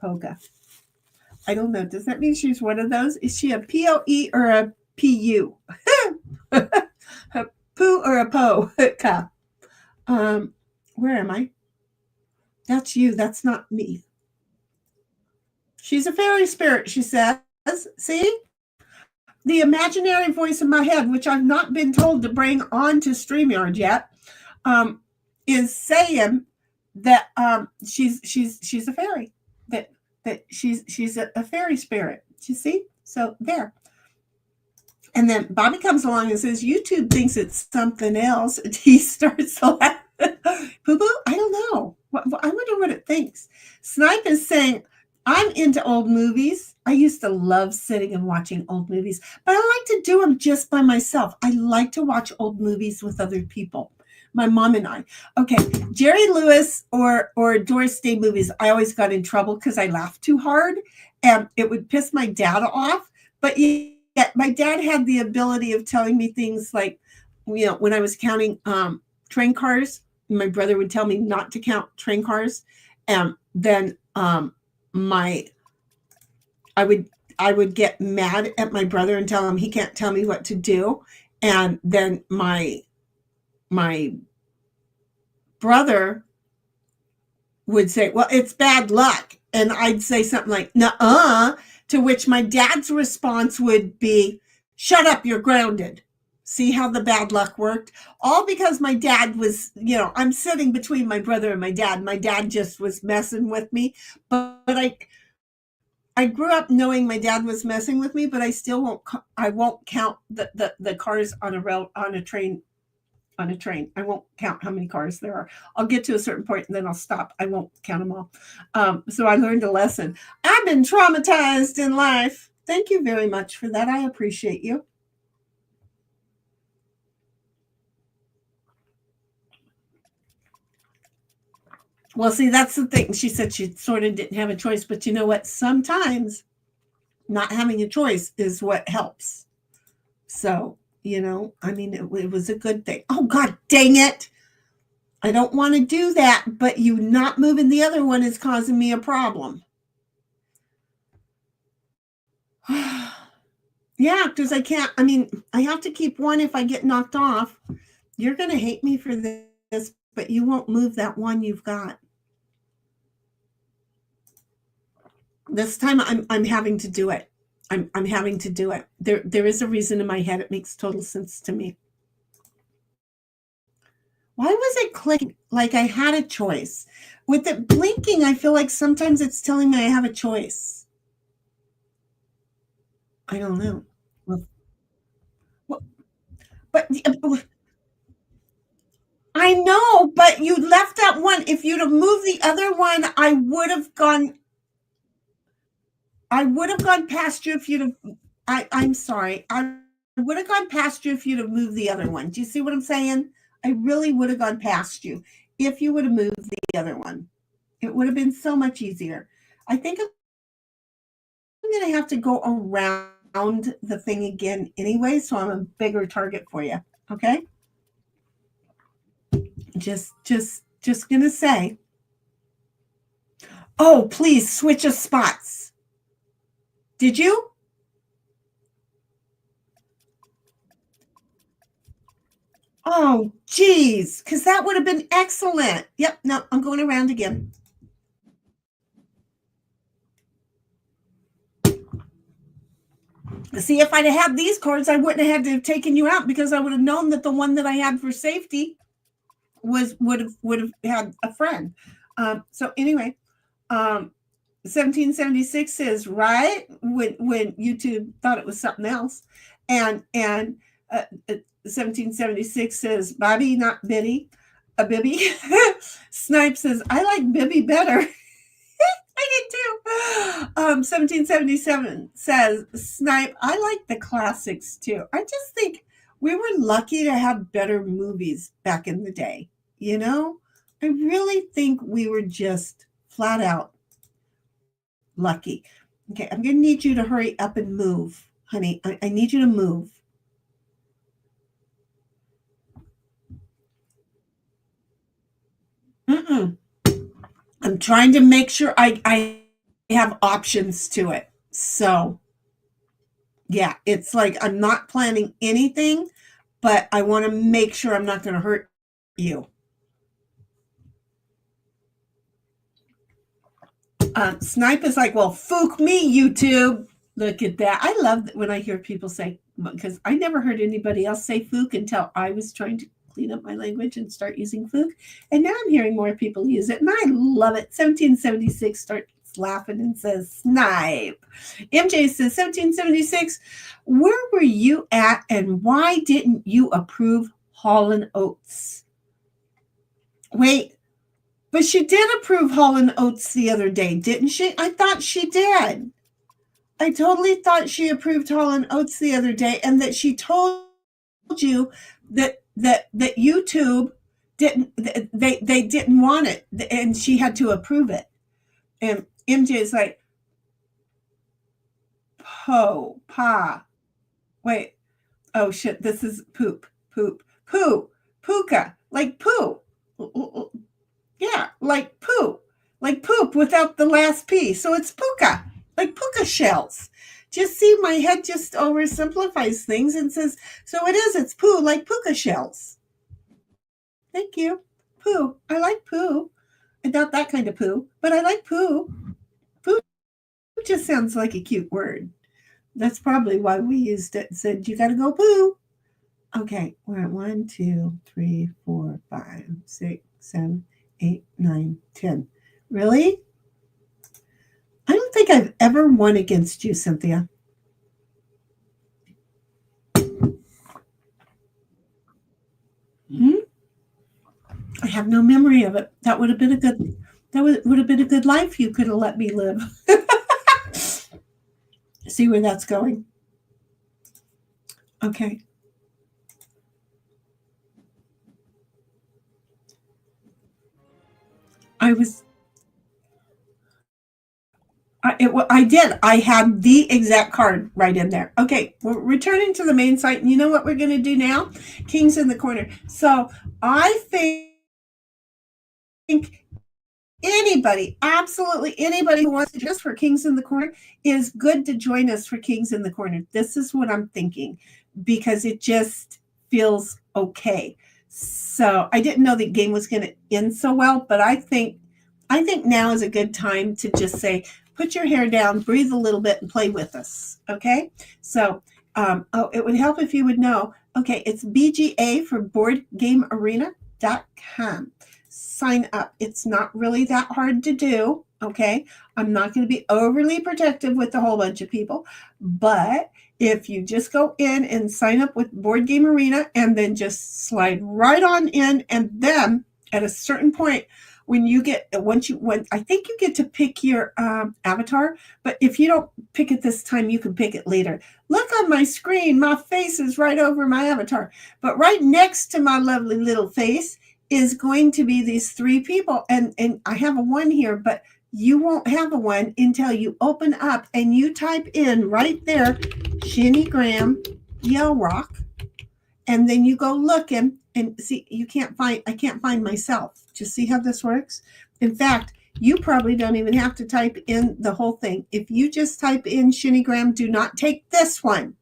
A: poka. I don't know. Does that mean she's one of those? Is she a P-O-E or a P-U? A poo or a po? Where am I? That's you. That's not me. She's a fairy spirit, she says. See? The imaginary voice in my head, which I've not been told to bring on to StreamYard yet, is saying that she's a fairy. That she's a fairy spirit. You see? So there. And then Bobby comes along and says, YouTube thinks it's something else. And he starts laughing. Boo-boo? I don't know. I wonder what it thinks. Snipe is saying, I'm into old movies. I used to love sitting and watching old movies, but I like to do them just by myself. I like to watch old movies with other people. My mom and I. Okay, Jerry Lewis or Doris Day movies, I always got in trouble because I laughed too hard, and it would piss my dad off. But yet, my dad had the ability of telling me things like, when I was counting train cars, my brother would tell me not to count train cars, and then I would get mad at my brother and tell him he can't tell me what to do, and then my brother would say, well, it's bad luck. And I'd say something like, nuh-uh, to which my dad's response would be, shut up, you're grounded. See how the bad luck worked? All because my dad was, I'm sitting between my brother and my dad. My dad just was messing with me. But I grew up knowing my dad was messing with me, but I still won't count the cars on a train. I won't count how many cars there are. I'll get to a certain point and then I'll stop. I won't count them all. So I learned a lesson. I've been traumatized in life. Thank you very much for that. I appreciate you. Well, see, that's the thing. She said she sort of didn't have a choice, but you know what? Sometimes not having a choice is what helps. So, it was a good thing. Oh, God dang it. I don't want to do that, but you not moving the other one is causing me a problem. Yeah, because I can't, I have to keep one if I get knocked off. You're going to hate me for this, but you won't move that one you've got. This time I'm having to do it. I'm having to do it. There is a reason in my head. It makes total sense to me. Why was it clicking like I had a choice? With it blinking, I feel like sometimes it's telling me I have a choice. I don't know. But I know, but you left that one. If you'd have moved the other one, I would have gone past you if you'd have. I'm sorry. I would have gone past you if you'd have moved the other one. Do you see what I'm saying? I really would have gone past you if you would have moved the other one. It would have been so much easier. I think I'm going to have to go around the thing again anyway, so I'm a bigger target for you. Okay? Just going to say. Oh, please switch of spots. Did you? Oh, geez, because that would have been excellent. Yep, no, I'm going around again. See, if I'd have had these cards, I wouldn't have had to have taken you out because I would have known that the one that I had for safety would have had a friend. So anyway, 1776 says, right when YouTube thought it was something else, and 1776 says, Bobby, not Biddy, a Bibby. Snipe says, I like Bibby better. I did too. 1777 says, Snipe, I like the classics too. I just think we were lucky to have better movies back in the day. I really think we were just flat out lucky. Okay, I'm going to need you to hurry up and move, honey. I need you to move. I'm trying to make sure I have options to it. So, yeah, it's like I'm not planning anything, but I want to make sure I'm not going to hurt you. Snipe is like, well, fook me, YouTube. Look at that. I love when I hear people say, because I never heard anybody else say fook until I was trying to clean up my language and start using fook. And now I'm hearing more people use it, and I love it. 1776 starts laughing and says, Snipe. MJ says, 1776, where were you at and why didn't you approve Hall & Oates? Wait, but she did approve Hall & Oates the other day, didn't she? I thought she did. I totally thought she approved Hall & Oates the other day and that she told you that YouTube they didn't want it, and she had to approve it. And MJ is like, pa. Wait. Oh shit, this is poop. Puka, like poo. Yeah, like poo. Like poop without the last P. So it's puka, like puka shells. Just see, my head just oversimplifies things and says, so it's poo, like puka shells. Thank you. Poo. I like poo. And not that kind of poo, but I like poo. Poo just sounds like a cute word. That's probably why we used it and said, you got to go poo. Okay, we're at 1, 2, 3, 4, 5, 6, 7, 8, 9, 10. Really? I don't think I've ever won against you, Cynthia. I have no memory of it. That would have been a good life you could have let me live. See where that's going. Okay. I did. I had the exact card right in there. Okay, we're returning to the main site. And you know what we're going to do now? Kings in the corner. So I think anybody, absolutely anybody who wants to just for Kings in the Corner is good to join us for Kings in the Corner. This is what I'm thinking, because it just feels okay. So I didn't know the game was going to end so well, but I think now is a good time to just say, put your hair down, breathe a little bit, and play with us. Okay? So it would help if you would know. Okay, it's BGA for BoardGameArena.com. Sign up. It's not really that hard to do. Okay? I'm not going to be overly protective with a whole bunch of people, but if you just go in and sign up with Board Game Arena and then just slide right on in, and then at a certain point, I think you get to pick your avatar, but if you don't pick it this time, you can pick it later. Look on my screen, my face is right over my avatar, but right next to my lovely little face is going to be these 3 people, and I have a 1 here, but you won't have a 1 until you open up and you type in right there, Shinny Graham, Yell Rock, and then you go looking and see. I can't find myself. Just see how this works. In fact, you probably don't even have to type in the whole thing. If you just type in Shinny Graham, do not take this one.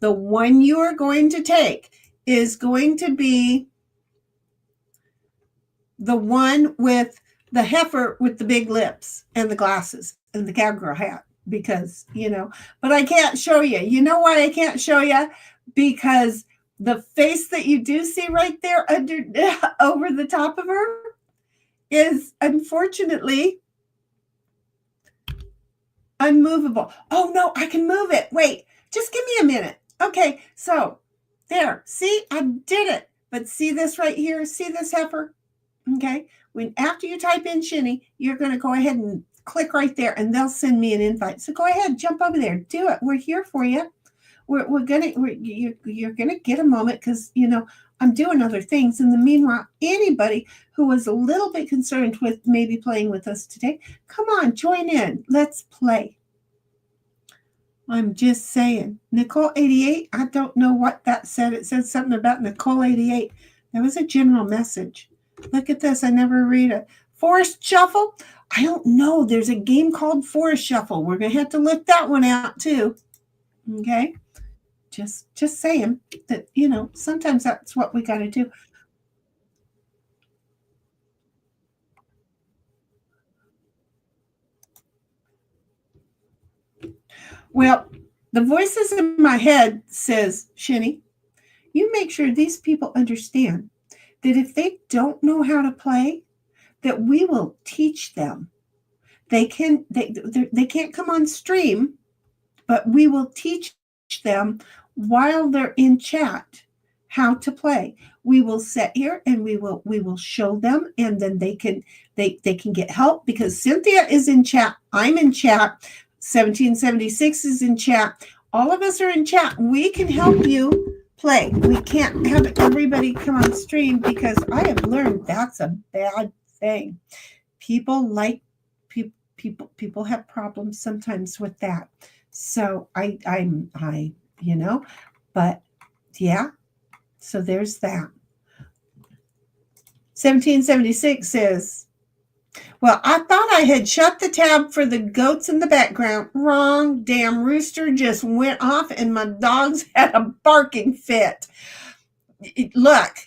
A: The one you are going to take is going to be the one with the heifer with the big lips and the glasses and the cowgirl hat, because, but I can't show you. You know why I can't show you? Because the face that you do see right there over the top of her is unfortunately unmovable. Oh no, I can move it. Wait, just give me a minute. Okay, so there, see, I did it. But see this right here? See this heifer? Okay, after you type in Shinny, you're going to go ahead and click right there, and they'll send me an invite. So go ahead, jump over there, do it. We're here for you. You're gonna get a moment, because I'm doing other things. In the meanwhile, anybody who was a little bit concerned with maybe playing with us today, come on, join in. Let's play. I'm just saying. Nicole 88, I don't know what that said. It said something about Nicole 88. That was a general message. Look at this. I never read it. Forest Shuffle? I don't know. There's a game called Forest Shuffle. We're going to have to look that one out too. Okay? Just saying that, sometimes that's what we got to do. Well, the voices in my head says, Shinny, you make sure these people understand that if they don't know how to play, that we will teach them. They can't come on stream, but we will teach them while they're in chat how to play. We will sit here and we will show them, and then they can get help, because Cynthia is in chat. I'm in chat. 1776 is in chat. All of us are in chat. We can help you play. We can't have everybody come on stream because I have learned that's a bad thing. People like people have problems sometimes with that. So I but yeah. So there's that. 1776 says, well, I thought I had shut the tab for the goats in the background. Wrong. Damn rooster just went off and my dogs had a barking fit. Look,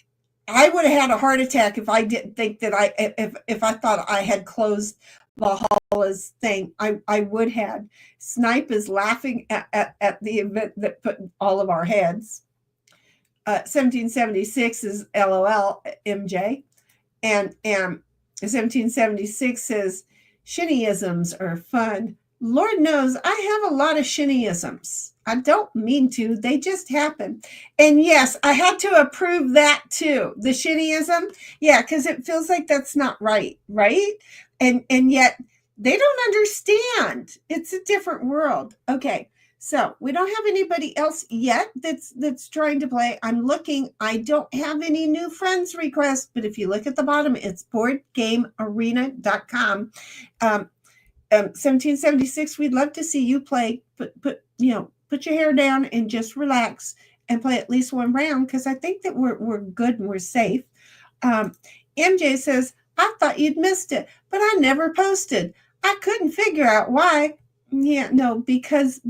A: I would have had a heart attack if I didn't think that if I thought I had closed Valhalla's thing. I would have. Snipe is laughing at the event that put all of our heads. 1776 is LOL MJ. And 1776 says, shinnyisms are fun. Lord knows I have a lot of shinnyisms. I don't mean to. They just happen. And yes, I had to approve that too. The shinnyism. Yeah, because it feels like that's not right, right? And yet they don't understand. It's a different world. Okay. So we don't have anybody else yet that's trying to play. I'm looking. I don't have any new friends requests, but if you look at the bottom, it's boardgamearena.com. 1776. We'd love to see you play. Put your hair down and just relax and play at least one round because I think that we're good and we're safe. MJ says, I thought you'd missed it, but I never posted. I couldn't figure out why. Yeah, no, because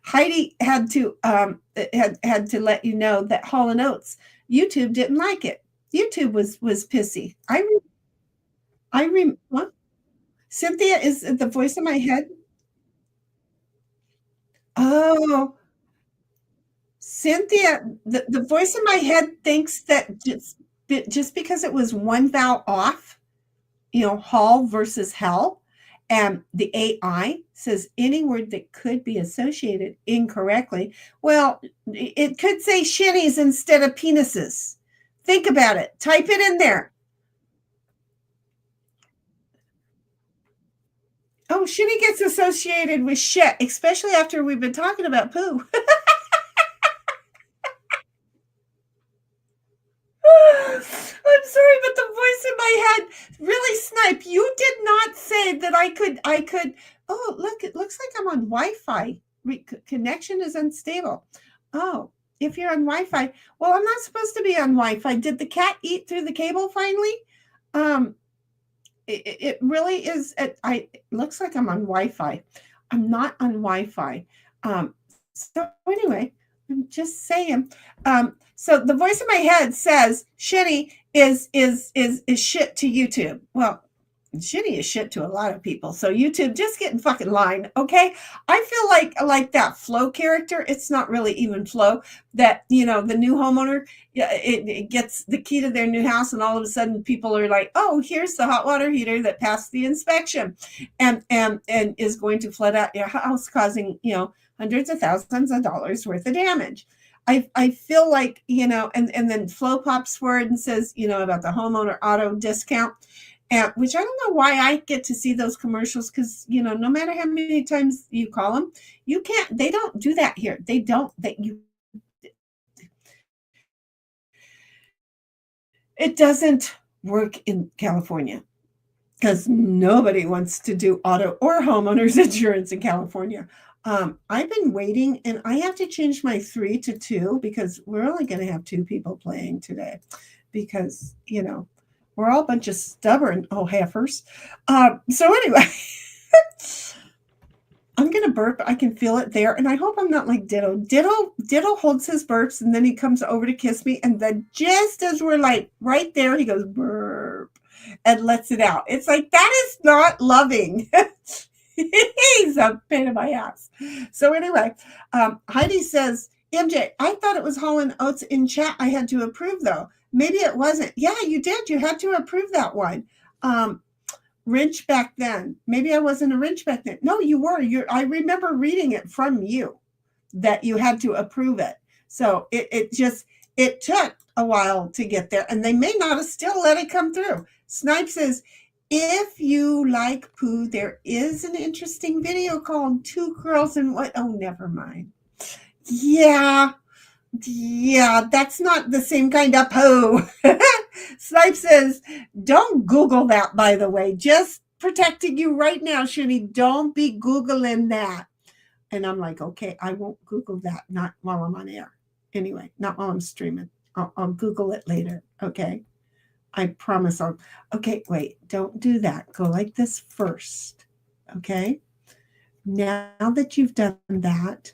A: Heidi had to had to let you know that Hall & Oates YouTube didn't like it. YouTube was pissy. What? Cynthia is the voice in my head. Oh, Cynthia, the voice in my head thinks that just because it was one vowel off, Hall versus hell. And the AI says any word that could be associated incorrectly. Well, it could say shitties instead of penises. Think about it. Type it in there. Oh, shitty gets associated with shit, especially after we've been talking about poo. I'm sorry, but the voice in my head really, Snipe. You did not say that I could. Oh, look! It looks like I'm on Wi-Fi. Connection is unstable. Oh, if you're on Wi-Fi, well, I'm not supposed to be on Wi-Fi. Did the cat eat through the cable finally? It really is. It looks like I'm on Wi-Fi. I'm not on Wi-Fi. So anyway, I'm just saying. So the voice in my head says shitty is shit to YouTube. Well, shitty is shit to a lot of people. So YouTube, just get in fucking line, okay? I feel like that Flo character. It's not really even Flo. That the new homeowner, it gets the key to their new house, and all of a sudden people are like, oh, here's the hot water heater that passed the inspection, and is going to flood out your house, causing hundreds of thousands of dollars worth of damage. I feel like, and then Flo pops forward and says, about the homeowner auto discount, which I don't know why I get to see those commercials because, no matter how many times you call them, they don't do that here. They don't, it doesn't work in California because nobody wants to do auto or homeowners insurance in California. I've been waiting, and I have to change my 3 to 2 because we're only going to have 2 people playing today because, we're all a bunch of stubborn heifers. So anyway, I'm going to burp. I can feel it there, and I hope I'm not like Ditto. Ditto holds his burps, and then he comes over to kiss me, and then just as we're like right there, he goes burp and lets it out. It's like, that is not loving. He's a pain in my ass. So anyway, Heidi says, MJ, I thought it was Hall & Oates in chat I had to approve, though. Maybe it wasn't. Yeah, you did. You had to approve that one. Wrench back then. Maybe I wasn't a wrench back then. No, you were. I remember reading it from you that you had to approve it. So it took a while to get there, and they may not have still let it come through. Snipe says, if you like poo, there is an interesting video called Two Girls and What? Oh, never mind. Yeah, Yeah, that's not the same kind of poo. Snipe says, don't Google that, by the way. Just protecting you right now, Shuni. Don't be Googling that. And I'm like, okay, I won't Google that, not while I'm on air. Anyway, not while I'm streaming. I'll Google it later. Okay. I promise I'll. Okay, wait, don't do that. Go like this first. Okay. Now that you've done that,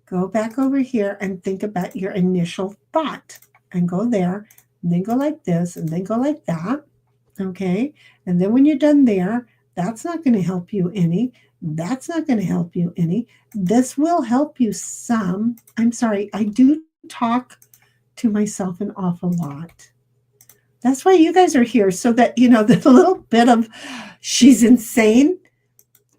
A: go back over here and think about your initial thought and go there and then go like this and then go like that. Okay. And then when you're done there, that's not going to help you any. That's not going to help you any. This will help you some. I'm sorry. I do talk to myself an awful lot. That's why you guys are here, so that, the little bit of she's insane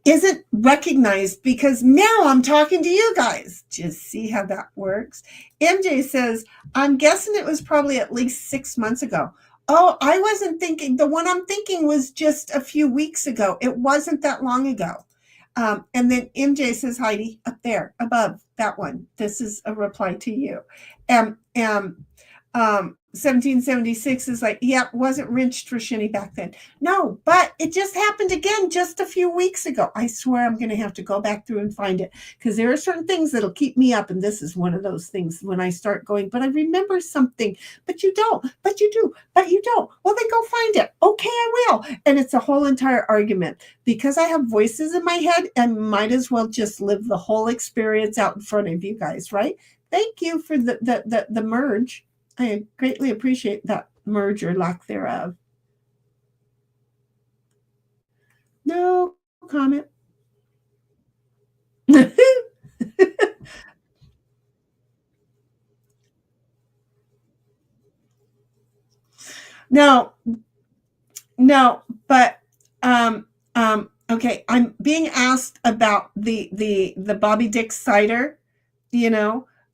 A: isn't recognized, because now I'm talking to you guys. Just see how that works. MJ says, I'm guessing it was probably at least 6 months ago. Oh, I wasn't thinking. The one I'm thinking was just a few weeks ago. It wasn't that long ago. And then MJ says, Heidi, up there, above that one. This is a reply to you. 1776 is like, yeah, wasn't rinsed for Shinny back then. No, but it just happened again just a few weeks ago. I swear I'm going to have to go back through and find it, because there are certain things that'll keep me up. And this is one of those things when I start going, but I remember something, but you don't, but you do, but you don't. Well, then go find it. Okay, I will. And it's a whole entire argument, because I have voices in my head and might as well just live the whole experience out in front of you guys, right? Thank you for the merge. I greatly appreciate that merge or lack thereof. No comment. No, but okay, I'm being asked about the Bobby Dick cider,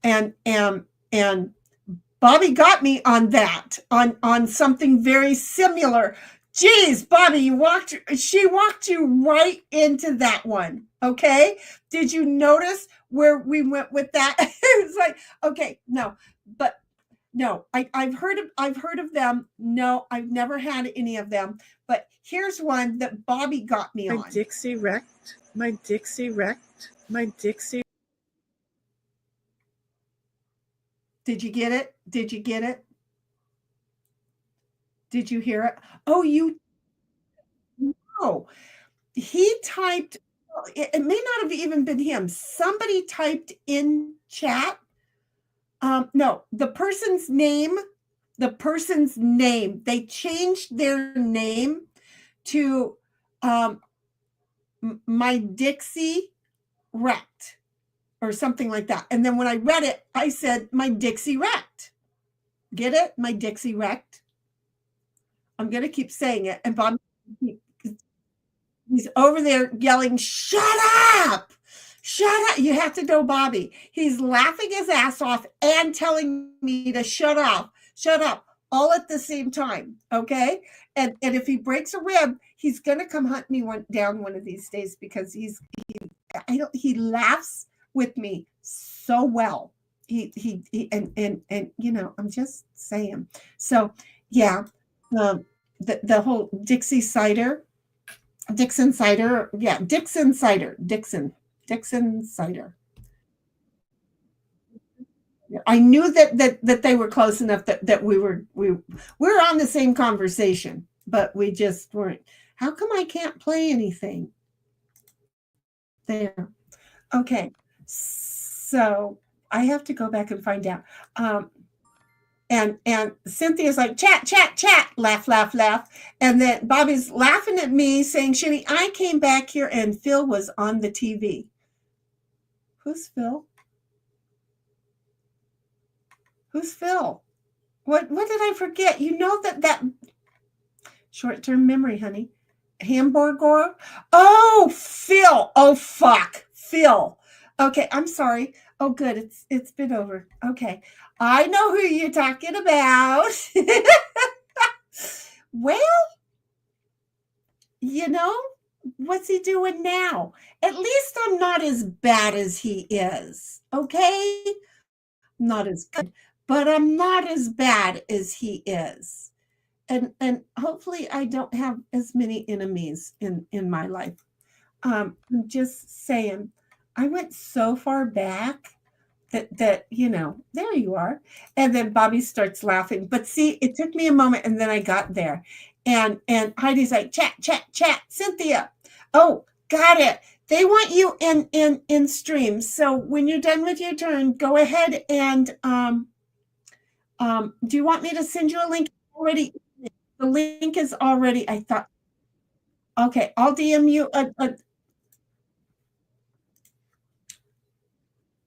A: and Bobby got me on that, on something very similar. Geez, Bobby, she walked you right into that one. Okay. Did you notice where we went with that? It's like, okay, no, but no, I've heard of them. No, I've never had any of them, but here's one that Bobby got me on.
C: My Dixie wrecked. My Dixie wrecked. My Dixie.
A: Did you get it? Did you get it? Did you hear it? Oh, you know. He typed, it may not have even been him. Somebody typed in chat. No, the person's name, they changed their name to My Dixie Wrecked or something like that. And then when I read it, I said, My Dixie Wrecked. Get it? My Dixie Wrecked. I'm going to keep saying it. And Bob, he's over there yelling, shut up. Shut up. You have to know Bobby. He's laughing his ass off and telling me to shut up, all at the same time. Okay. And if he breaks a rib, he's going to come hunt me down one of these days, because he laughs with me so well. He I'm just saying. So yeah, the whole Dixon cider. Yeah. Dixon cider. I knew that they were close enough that we were on the same conversation, but we just weren't. How come I can't play anything? There. Okay. So I have to go back and find out. And Cynthia's like, chat, laugh. And then Bobby's laughing at me saying, Shinny, I came back here and Phil was on the TV. Who's Phil? Who's Phil? What did I forget? You know that short-term memory, honey. Hamburger. Oh, Phil. Oh, fuck. Phil. Okay, I'm sorry. Oh, good. It's been over. Okay. I know who you're talking about. Well, what's he doing now? At least I'm not as bad as he is. Okay. not as good, but I'm not as bad as he is. And hopefully I don't have as many enemies in my life. I'm just saying, I went so far back that there you are. And then Bobby starts laughing. But see, it took me a moment, and then I got there. And Heidi's like, chat, chat, chat, Cynthia. Oh, got it. They want you in stream. So when you're done with your turn, go ahead and do you want me to send you a link already? The link is already, I thought. Okay, I'll DM you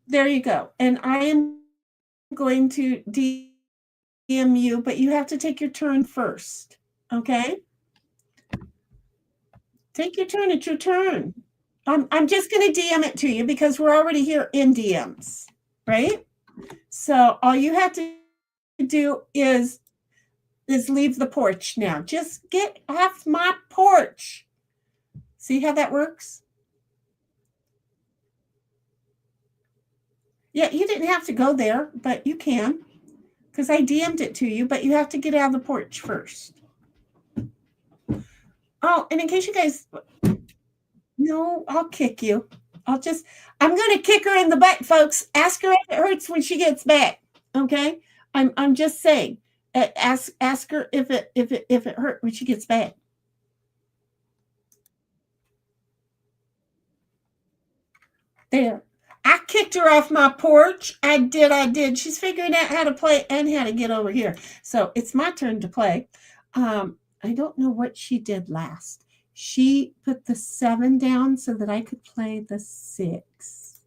A: there you go. And I am going to DM you, but you have to take your turn first. Okay? Take your turn. It's your turn. I'm just going to DM it to you because we're already here in DMs, right? So all you have to do is leave the porch now. Just get off my porch. See how that works? Yeah, you didn't have to go there, but you can because I DM'd it to you, but you have to get out of the porch first. Oh, and in case you guys, no, I'll kick you. I'm going to kick her in the butt, folks. Ask her if it hurts when she gets back. Okay? I'm just saying. Ask her if it hurt when she gets back. There. I kicked her off my porch. I did. She's figuring out how to play and how to get over here. So it's my turn to play. I don't know what she did last. She put the 7 down so that I could play the 6.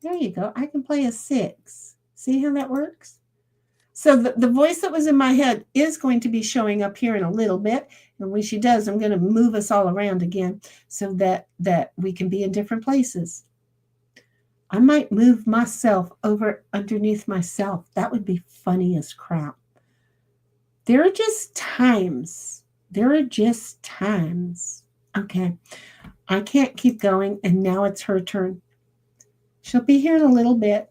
A: There you go. I can play a 6. See how that works? So the voice that was in my head is going to be showing up here in a little bit. And when she does, I'm going to move us all around again so that we can be in different places. I might move myself over underneath myself. That would be funny as crap. There are just times. Okay. I can't keep going, and now it's her turn. She'll be here in a little bit.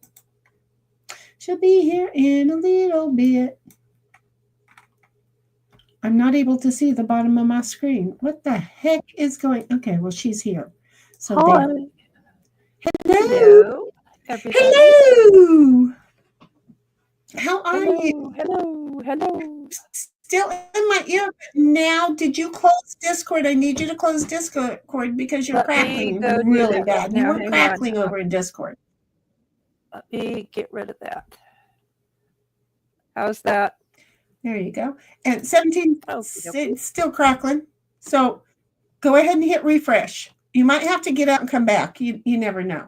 A: I'm not able to see the bottom of my screen. What the heck is going? Okay, well, she's here. So
D: Hi.
A: Hello.
D: Everybody.
A: Hello. How are you?
D: Hello.
A: Still in my ear. Now, did you close Discord? I need you to close Discord because you're crackling really bad. You were crackling over in Discord.
D: Let me get rid of that. How's that?
A: There you go. And 17, it's still crackling. So go ahead and hit refresh. You might have to get out and come back. You never know.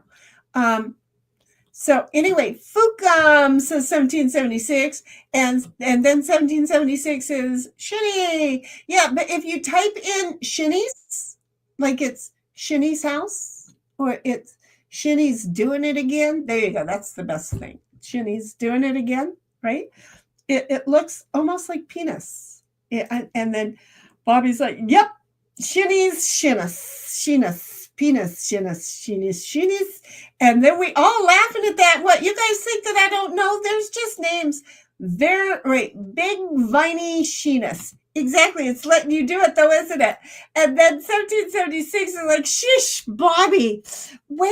A: So anyway, Fukum says 1776, and then 1776 is Shinny. Yeah, but if you type in Shinny's, like it's Shinny's house, or it's Shinny's doing it again, there you go. That's the best thing. Shinny's doing it again, right? It looks almost like penis. And then Bobby's like, yep, Shinny's, penis, Shinny's. And then we all laughing at that. What, you guys think that I don't know? There's just names. Right, big, viney Sheenus. Exactly, it's letting you do it though, isn't it? And then 1776 is like, shish, Bobby. Well,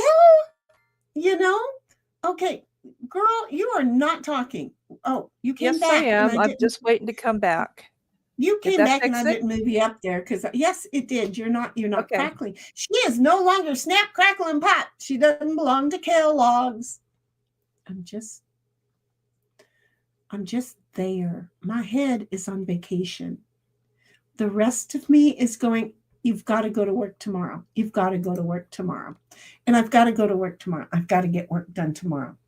A: okay, girl, you are not talking. Oh, you came back.
D: Yes, I am. I'm just waiting to come back.
A: You came back and I didn't move you up there because yes, it did. You're not okay. Crackling. She is no longer snap, crackle, and pop. She doesn't belong to Kellogg's. I'm just there. My head is on vacation. The rest of me is going, you've got to go to work tomorrow. You've got to go to work tomorrow. And I've got to go to work tomorrow. I've got to get work done tomorrow.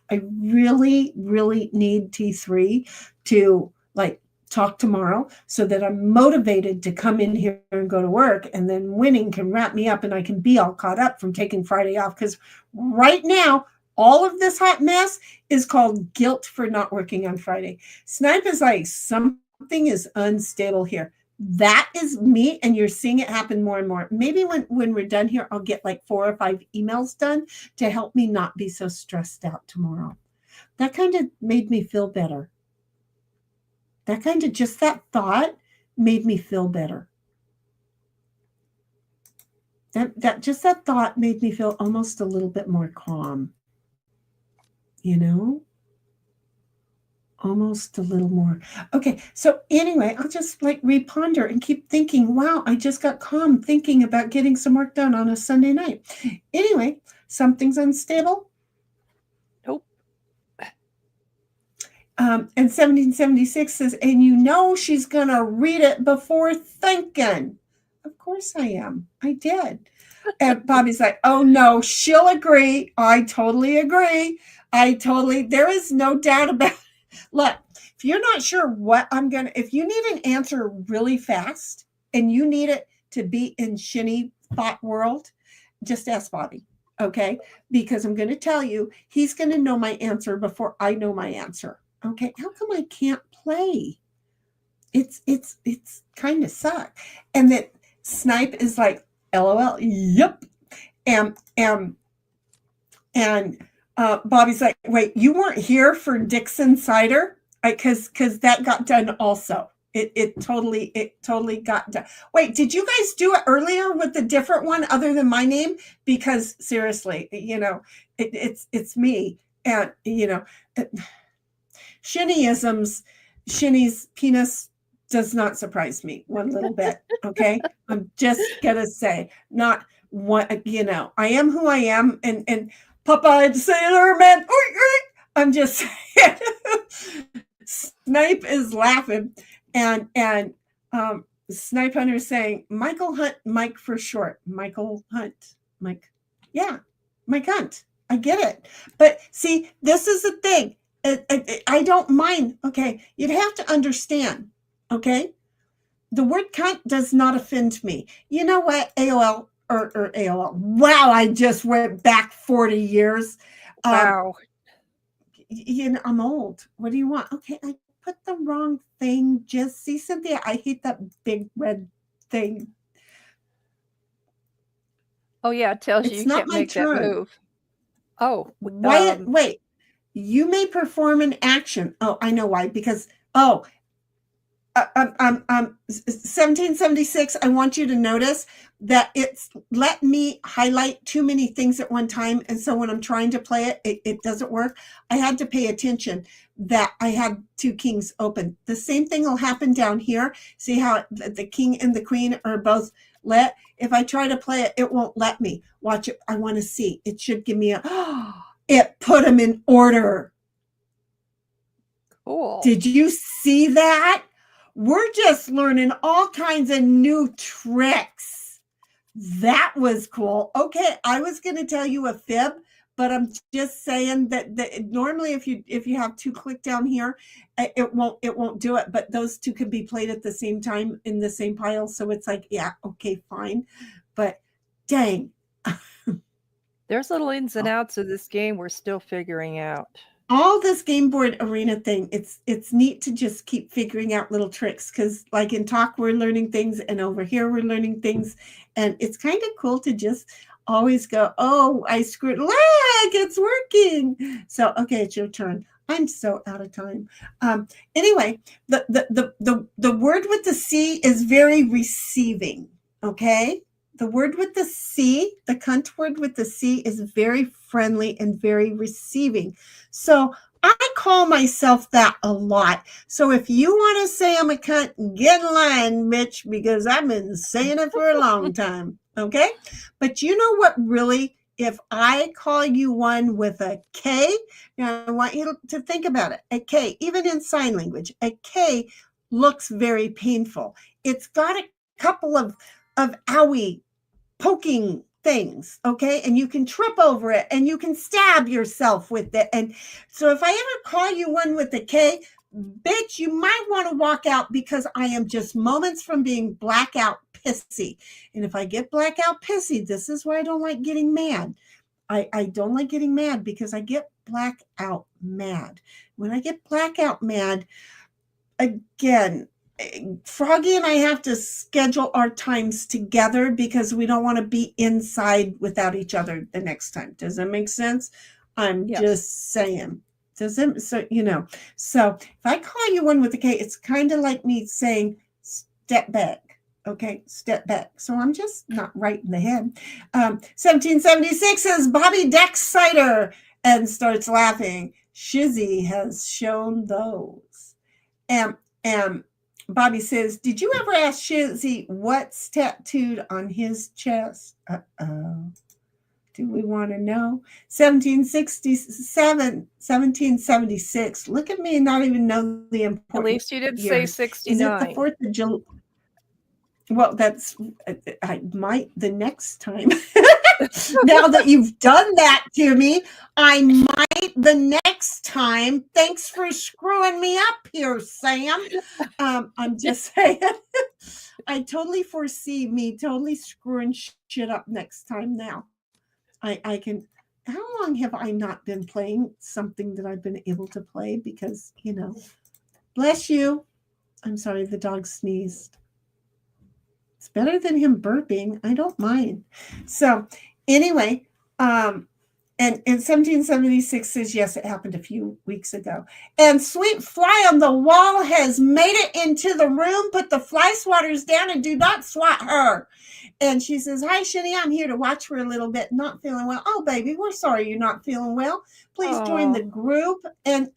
A: I really, really need T3 to talk tomorrow so that I'm motivated to come in here and go to work, and then winning can wrap me up and I can be all caught up from taking Friday off. Because right now, all of this hot mess is called guilt for not working on Friday. Snipe is like, something is unstable here. That is me, and you're seeing it happen more and more. Maybe when we're done here, I'll get 4 or 5 emails done to help me not be so stressed out tomorrow. That kind of made me feel better. That kind of just that thought made me feel better. That thought made me feel almost a little bit more calm. You know? Almost a little more. Okay, so anyway, I'll just like reponder and keep thinking, wow, I just got calm thinking about getting some work done on a Sunday night. Anyway, something's unstable.
D: Nope.
A: And 1776 says, and you know she's going to read it before thinking. Of course I am. I did. And Bobby's like, oh no, she'll agree. I totally agree. There is no doubt about it. Look, if you're not sure if you need an answer really fast and you need it to be in Shinny thought world, just ask Bobby, okay? Because I'm going to tell you, he's going to know my answer before I know my answer, okay? How come I can't play? It's kind of suck. And that Snipe is like, LOL, yep. And Bobby's like, wait, you weren't here for Dixon Cider? Because that got done also. It totally got done. Wait, did you guys do it earlier with a different one other than my name? Because seriously, it's me. And, Shinnyisms, Shinny's penis does not surprise me one little bit. Okay. I'm just going to say, not what, I am who I am. And Popeye the Sailor Man. I'm just saying. Snipe is laughing, and Snipe Hunter is saying Michael Hunt, Mike for short. Michael Hunt, Mike. Yeah, Mike Hunt. I get it, but see, this is the thing. I don't mind. Okay, you'd have to understand. Okay, the word cunt does not offend me. You know what? AOL or AOL. Wow, I just went back 40 years.
D: Wow.
A: I'm old. What do you want? Okay, I put the wrong thing. Just see, Cynthia, I hate that big red thing.
D: Oh yeah, it tells you can't make that move. Oh,
A: wait. You may perform an action. Oh, I know why. Because 1776. I want you to notice that it's let me highlight too many things at one time, and so when I'm trying to play it doesn't work. I had to pay attention that I had two kings open. The same thing will happen down here. See how the king and the queen are both lit? If I try to play it, it won't let me. Watch it. I want to see. It should give me it put them in order.
D: Cool.
A: Did you see that? We're just learning all kinds of new tricks. That was cool. Okay, I was going to tell you a fib, but I'm just saying that normally if you have two click down here, it won't do it. But those two can be played at the same time in the same pile. So it's like, yeah, okay, fine. But dang.
D: There's little ins and outs of this game we're still figuring out.
A: All this GameBoardArena thing, it's neat to just keep figuring out little tricks, because like in talk we're learning things, and over here we're learning things, and it's kind of cool to just always go, oh, I screwed, look, it's working. So okay, it's your turn. I'm so out of time. Anyway, the word with the C is very receiving. Okay. The word with the C, the cunt word with the C, is very friendly and very receiving. So I call myself that a lot. So if you want to say I'm a cunt, get in line, bitch, because I've been saying it for a long time. Okay? But you know what really, if I call you one with a K, now I want you to think about it. A K, even in sign language, a K looks very painful. It's got a couple of owie poking things, okay? And you can trip over it and you can stab yourself with it. And so if I ever call you one with a K, bitch, you might want to walk out, because I am just moments from being blackout pissy. And if I get blackout pissy, this is why I don't like getting mad. I don't like getting mad, because I get blackout mad. When I get blackout mad, again, Froggy and I have to schedule our times together, because we don't want to be inside without each other the next time. Does that make sense? I'm just saying. Doesn't, so, so if I call you one with a K, it's kind of like me saying step back. Okay, step back. So I'm just not right in the head. 1776 says Bobby decks cider and starts laughing. Shizzy has shown those. And Bobby says, did you ever ask Shizzy what's tattooed on his chest? Uh-oh. Do we want to know? 1776. Look at me, not even know the important.
D: At least you didn't say
A: years.
D: 69.
A: Is it the 4th of July? Well, that's, I might the next time. Now that you've done that to me, I might the next time. Thanks for screwing me up here, Sam. I'm just saying. I totally foresee me totally screwing shit up next time now. I can. How long have I not been playing something that I've been able to play? Because, bless you. I'm sorry, the dog sneezed. It's better than him burping. I don't mind. So anyway, and 1776 says, yes, it happened a few weeks ago. And Sweet Fly on the Wall has made it into the room. Put the fly swatters down and do not swat her. And she says, hi, Shitty, I'm here to watch for a little bit. Not feeling well. Oh, baby, we're sorry you're not feeling well. Please join the group and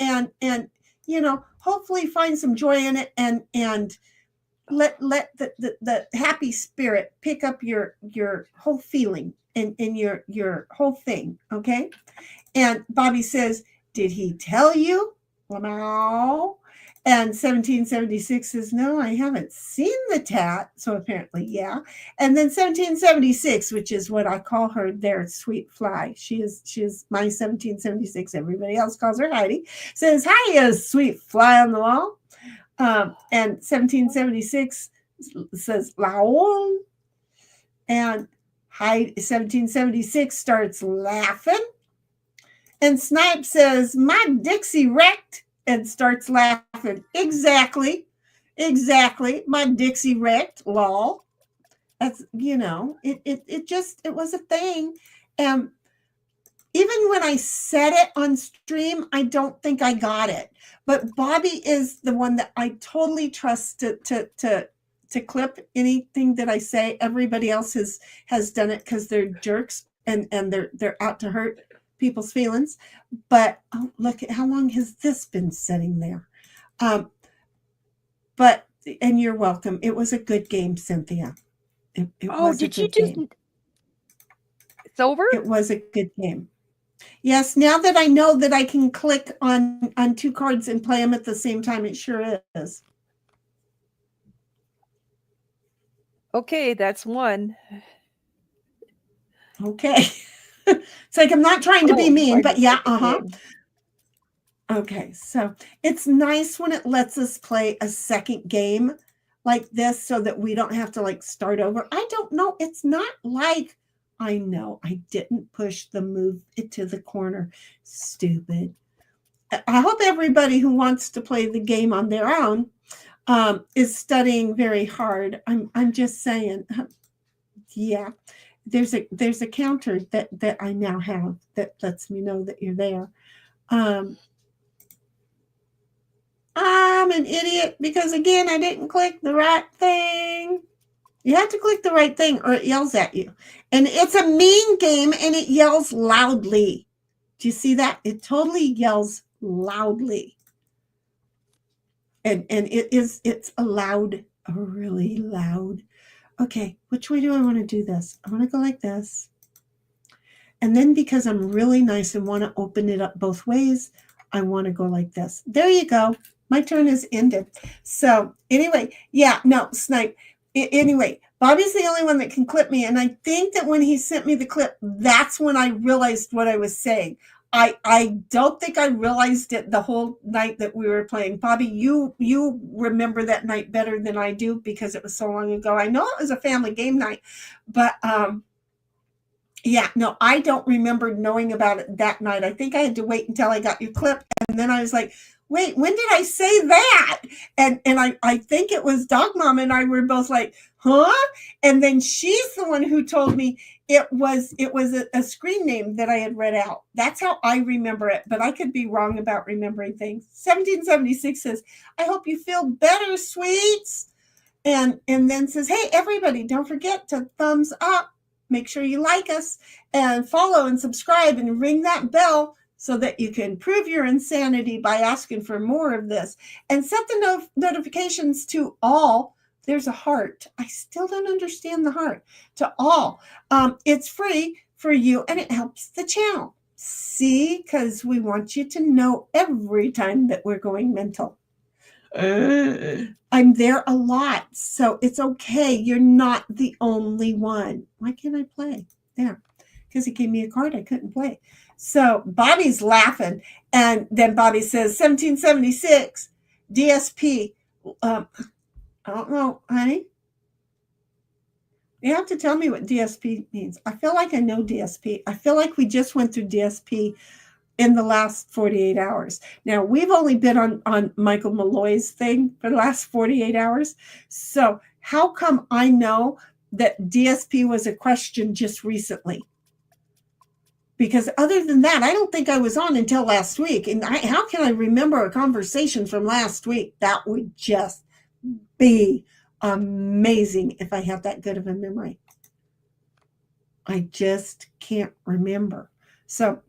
A: hopefully find some joy in it and let the happy spirit pick up your whole feeling and your whole thing, okay? And Bobby says, did he tell you? No. And 1776 says, no, I haven't seen the tat. So apparently, yeah. And then 1776, which is what I call her there, Sweet Fly. She is my 1776. Everybody else calls her Heidi. Says, hi, Sweet Fly on the Wall. And 1776 says, Laol. And 1776 starts laughing. And Snipe says, my Dixie wrecked, and starts laughing. Exactly. My Dixie wrecked, lol. That's, it was a thing. And even when I said it on stream, I don't think I got it. But Bobby is the one that I totally trust to clip anything that I say. Everybody else has done it because they're jerks and they're out to hurt people's feelings. But look at how long has this been sitting there. But you're welcome. It was a good game, Cynthia. It
D: did you just? Game. It's over?
A: It was a good game. Yes, now that I know that I can click on 2 cards and play them at the same time, it sure is.
D: Okay, that's one.
A: Okay. It's like I'm not trying to be mean, but yeah, Okay, so it's nice when it lets us play a second game like this so that we don't have to start over. I don't know. It's not like, I know I didn't push the move it to the corner. Stupid. I hope everybody who wants to play the game on their own is studying very hard. I'm just saying, yeah. There's a counter that I now have that lets me know that you're there. I'm an idiot because, again, I didn't click the right thing. You have to click the right thing or it yells at you. And it's a mean game and it yells loudly. Do you see that? It totally yells loudly. And it's really loud. Okay, which way do I want to do this? I want to go like this. And then because I'm really nice and want to open it up both ways, I want to go like this. There you go. My turn is ended. So anyway, Snipe. Anyway, Bobby's the only one that can clip me. And I think that when he sent me the clip, that's when I realized what I was saying. I don't think I realized it the whole night that we were playing. Bobby, you remember that night better than I do because it was so long ago. I know it was a family game night, but I don't remember knowing about it that night. I think I had to wait until I got your clip. And then I was like, wait, when did I say that? And I think it was Dog Mom and I were both like, huh? And then she's the one who told me it was a screen name that I had read out. That's how I remember it, but I could be wrong about remembering things. 1776 says, I hope you feel better, sweets. And then says, hey, everybody, don't forget to thumbs up. Make sure you like us and follow and subscribe and ring that bell so that you can prove your insanity by asking for more of this. And set the notifications to all. There's a heart. I still don't understand the heart. To all. It's free for you and it helps the channel. See, because we want you to know every time that we're going mental. I'm there a lot, so it's okay. You're not the only one. Why can't I play? There. Because he gave me a card I couldn't play. So Bobby's laughing. And then Bobby says, 1776, DSP. I don't know, honey. You have to tell me what DSP means. I feel like I know DSP. I feel like we just went through DSP in the last 48 hours. Now, we've only been on Michael Malloy's thing for the last 48 hours. So how come I know that DSP was a question just recently? Because other than that, I don't think I was on until last week. And how can I remember a conversation from last week? That would just be amazing if I have that good of a memory. I just can't remember. So,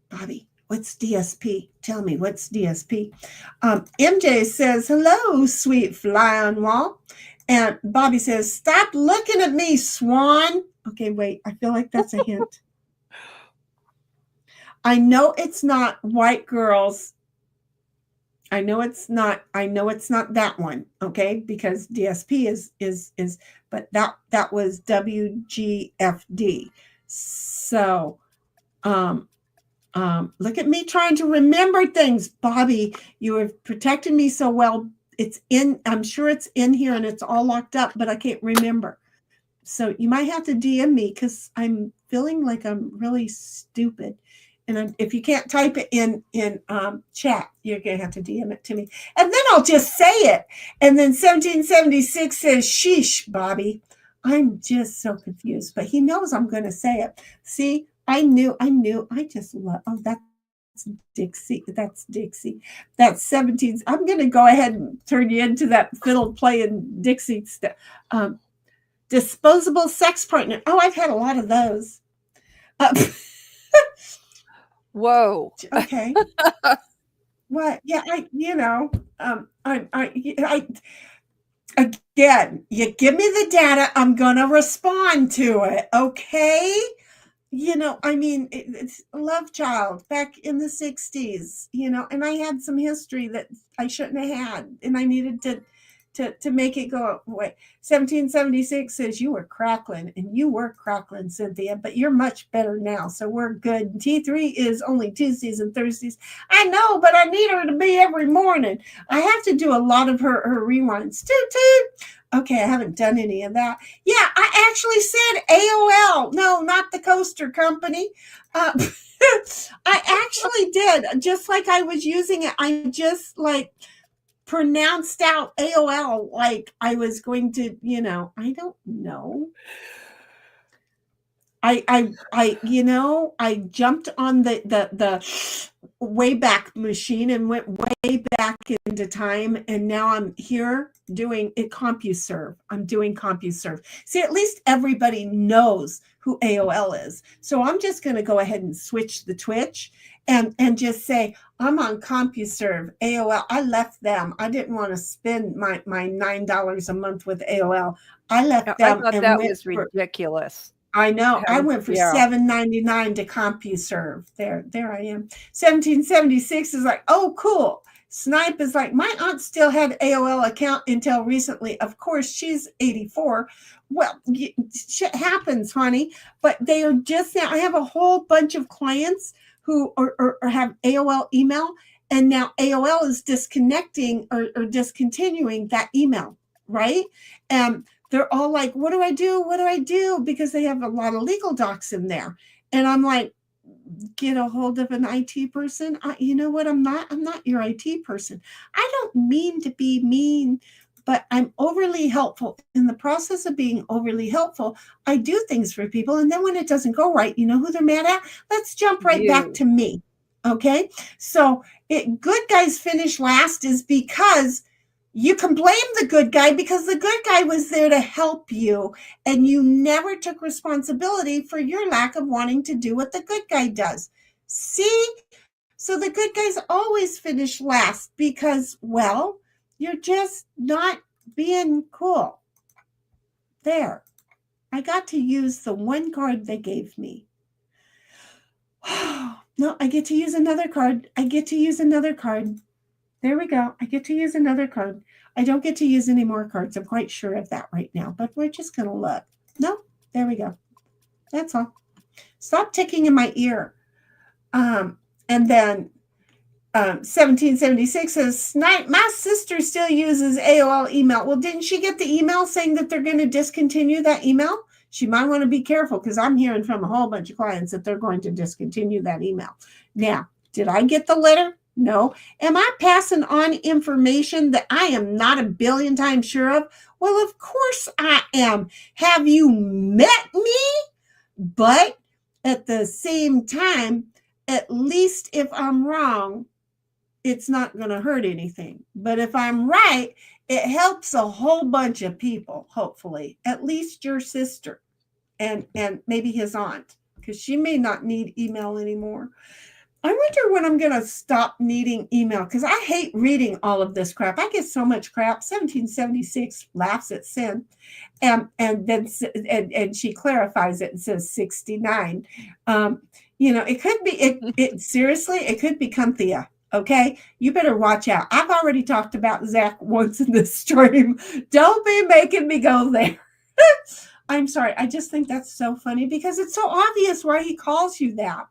A: Bobby, what's DSP? Tell me, what's DSP? MJ says, hello, sweet fly on wall. And Bobby says, stop looking at me, swan. Okay, wait, I feel like that's a hint. I know it's not white girls. I know it's not that one, okay? Because DSP is but that was WGFD. So look at me trying to remember things. Bobby, you have protected me so well. I'm sure it's in here and it's all locked up, but I can't remember. So you might have to DM me because I'm feeling like I'm really stupid. And if you can't type it in chat, you're going to have to DM it to me. And then I'll just say it. And then 1776 says, sheesh, Bobby. I'm just so confused. But he knows I'm going to say it. See, I knew. I just love, oh, that's Dixie. That's Dixie. That's 17. I'm going to go ahead and turn you into that fiddle playing Dixie stuff. Disposable sex partner. Oh, I've had a lot of those.
D: Whoa.
A: Okay. What? Yeah, again, you give me the data, I'm gonna respond to it. Okay. It's Love Child back in the 60s, and I had some history that I shouldn't have had, and I needed to make it go away. 1776 says you were crackling, and you were crackling, Cynthia, but you're much better now, so we're good. T3 is only Tuesdays and Thursdays. I know, but I need her to be every morning. I have to do a lot of her rewinds. Toot toot. Okay, I haven't done any of that. Yeah, I actually said AOL. No, not the coaster company. I actually did, just like I was using it. I just pronounced out AOL like I was going to, I don't know. I jumped on the Wayback Machine and went way back into time, and now I'm here doing it. CompuServe. I'm doing CompuServe. See, at least everybody knows who AOL is. So I'm just going to go ahead and switch the Twitch and just say I'm on CompuServe. AOL. I left them. I didn't want to spend my $9 a month with AOL. I left them.
D: I thought that was ridiculous.
A: I know. I went for $7.99 to CompuServe. There I am. 1776 is like, oh, cool. Snipe is like, my aunt still had AOL account until recently. Of course, she's 84. Well, shit happens, honey. But they are just now. I have a whole bunch of clients who are have AOL email, and now AOL is disconnecting or discontinuing that email, right? And they're all like, what do I do? What do I do? Because they have a lot of legal docs in there. And I'm like, get a hold of an IT person. You know what? I'm not your IT person. I don't mean to be mean, but I'm overly helpful. In the process of being overly helpful, I do things for people. And then when it doesn't go right, you know who they're mad at? Let's jump right back to me. Okay. So good guys finish last is because you can blame the good guy because the good guy was there to help you and you never took responsibility for your lack of wanting to do what the good guy does. See? So the good guys always finish last because, well, you're just not being cool. There. I got to use the one card they gave me. No, I get to use another card. I get to use another card. There we go. I get to use another card. I don't get to use any more cards. I'm quite sure of that right now, but we're just going to look. No, there we go. That's all. Stop ticking in my ear. And then 1776 says, my sister still uses AOL email. Well, didn't she get the email saying that they're going to discontinue that email? She might want to be careful because I'm hearing from a whole bunch of clients that they're going to discontinue that email. Now, did I get the letter? No. Am I passing on information that I am not a billion times sure of? Well, of course I am. Have you met me? But at the same time, at least if I'm wrong, it's not going to hurt anything. But if I'm right, it helps a whole bunch of people, hopefully, at least your sister and maybe his aunt, because she may not need email anymore. I wonder when I'm going to stop needing email because I hate reading all of this crap. I get so much crap. 1776 laughs at sin. And then she clarifies it and says 69. It could be, seriously, it could be Cynthia. Okay, you better watch out. I've already talked about Zach once in this stream. Don't be making me go there. I'm sorry. I just think that's so funny because it's so obvious why he calls you that.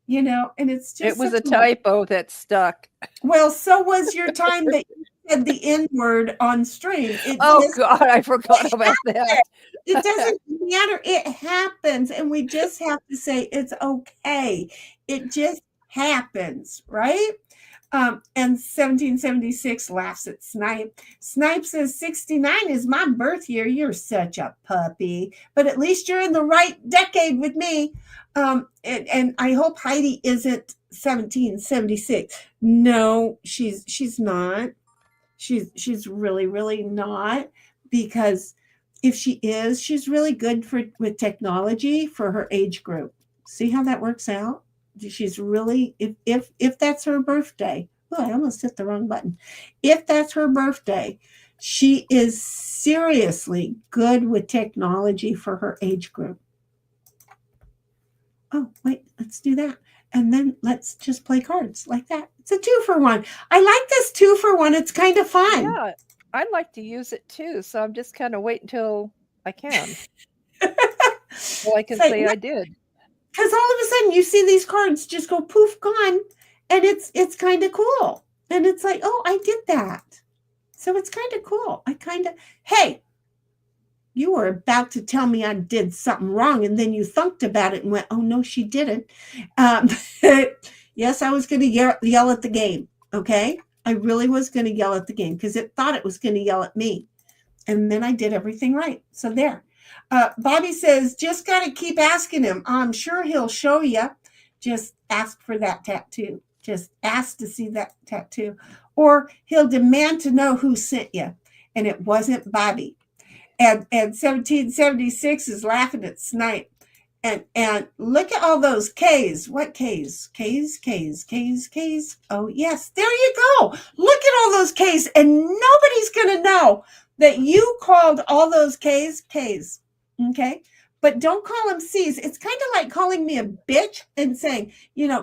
A: And it's just.
D: It was a typo that stuck.
A: Well, so was your time that you said the N word on stream.
D: God, I forgot about that.
A: It doesn't matter. It happens. And we just have to say it's okay. It just happens, right? And 1776 laughs at Snipe. Snipe says 69 is my birth year. You're such a puppy, but at least you're in the right decade with me. And I hope Heidi isn't 1776. No, she's not. She's really, really not, because if she is, she's really good with technology for her age group. See how that works out? She's really, if that's her birthday, I almost hit the wrong button. If that's her birthday, she is seriously good with technology for her age group. Oh, wait, let's do that. And then let's just play cards like that. It's a 2-for-1. I like this 2-for-1. It's kind of fun.
D: Yeah, I'd like to use it too. So I'm just kind of waiting until I can. Well, I can say I did.
A: Because all of a sudden you see these cards just go poof, gone, and it's kind of cool. And it's like, oh, I did that. So it's kind of cool. Hey, you were about to tell me I did something wrong, and then you thunked about it and went, oh, no, she didn't. Yes, I was going to yell at the game, okay? I really was going to yell at the game because it thought it was going to yell at me. And then I did everything right. So there. Bobby says, just got to keep asking him. I'm sure he'll show you. Just ask for that tattoo. Just ask to see that tattoo. Or he'll demand to know who sent you. And it wasn't Bobby. And 1776 is laughing at Snipe. And look at all those K's. What K's? K's. Oh, yes. There you go. Look at all those K's. And nobody's going to know that you called all those K's. Okay? But don't call them C's. It's kind of like calling me a bitch and saying,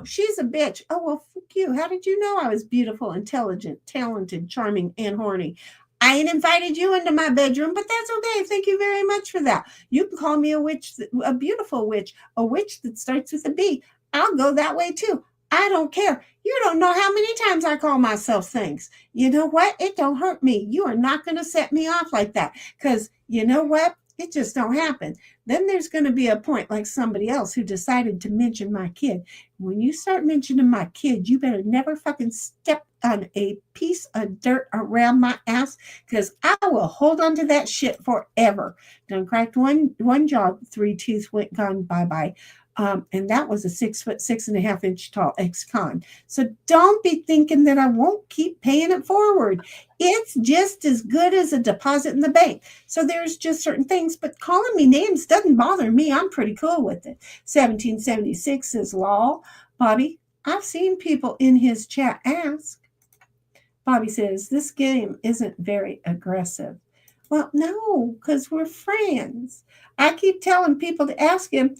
A: she's a bitch. Oh, well, fuck you. How did you know I was beautiful, intelligent, talented, charming, and horny? I ain't invited you into my bedroom, but that's okay. Thank you very much for that. You can call me a witch, a beautiful witch, a witch that starts with a B. I'll go that way too. I don't care. You don't know how many times I call myself things. You know what? It don't hurt me. You are not going to set me off like that. Because you know what? It just don't happen. Then there's going to be a point like somebody else who decided to mention my kid. When you start mentioning my kid, you better never fucking step on a piece of dirt around my ass, because I will hold on to that shit forever. Done cracked one jaw, 3 teeth went gone bye-bye. And that was a 6'6.5" tall ex-con. So don't be thinking that I won't keep paying it forward. It's just as good as a deposit in the bank. So there's just certain things, but calling me names doesn't bother me. I'm pretty cool with it. 1776 says, lol. Bobby, I've seen people in his chat ask. Bobby says, this game isn't very aggressive. Well, no, because we're friends. I keep telling people to ask him.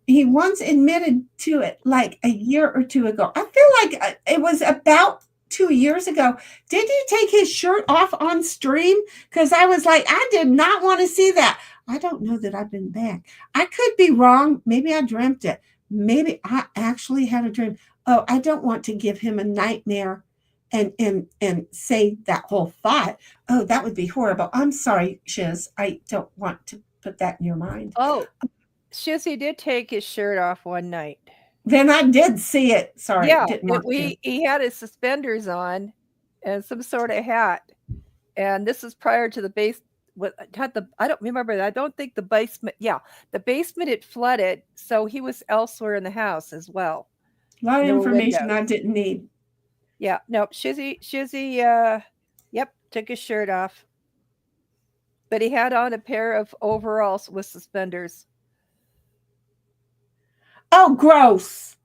A: He once admitted to it like a year or two ago. I feel like it was about 2 years ago. Did he take his shirt off on stream? Because I was like, I did not want to see that. I don't know that I've been back. I could be wrong. Maybe I dreamt it. Maybe I actually had a dream. Oh, I don't want to give him a nightmare and say that whole thought. Oh, that would be horrible. I'm sorry, Shiz. I don't want to put that in your mind.
D: Oh, Shizzy did take his shirt off one night.
A: Then I did see it. Sorry,
D: Yeah,
A: didn't want to.
D: he had his suspenders on and some sort of hat. And this is prior to the base. I don't remember that. I don't think the basement. Yeah, the basement had flooded, so he was elsewhere in the house as well.
A: A lot of
D: There were
A: information
D: windows.
A: I didn't need.
D: Yeah, no, Shizzy, yep, took his shirt off. But he had on a pair of overalls with suspenders.
A: Oh, gross.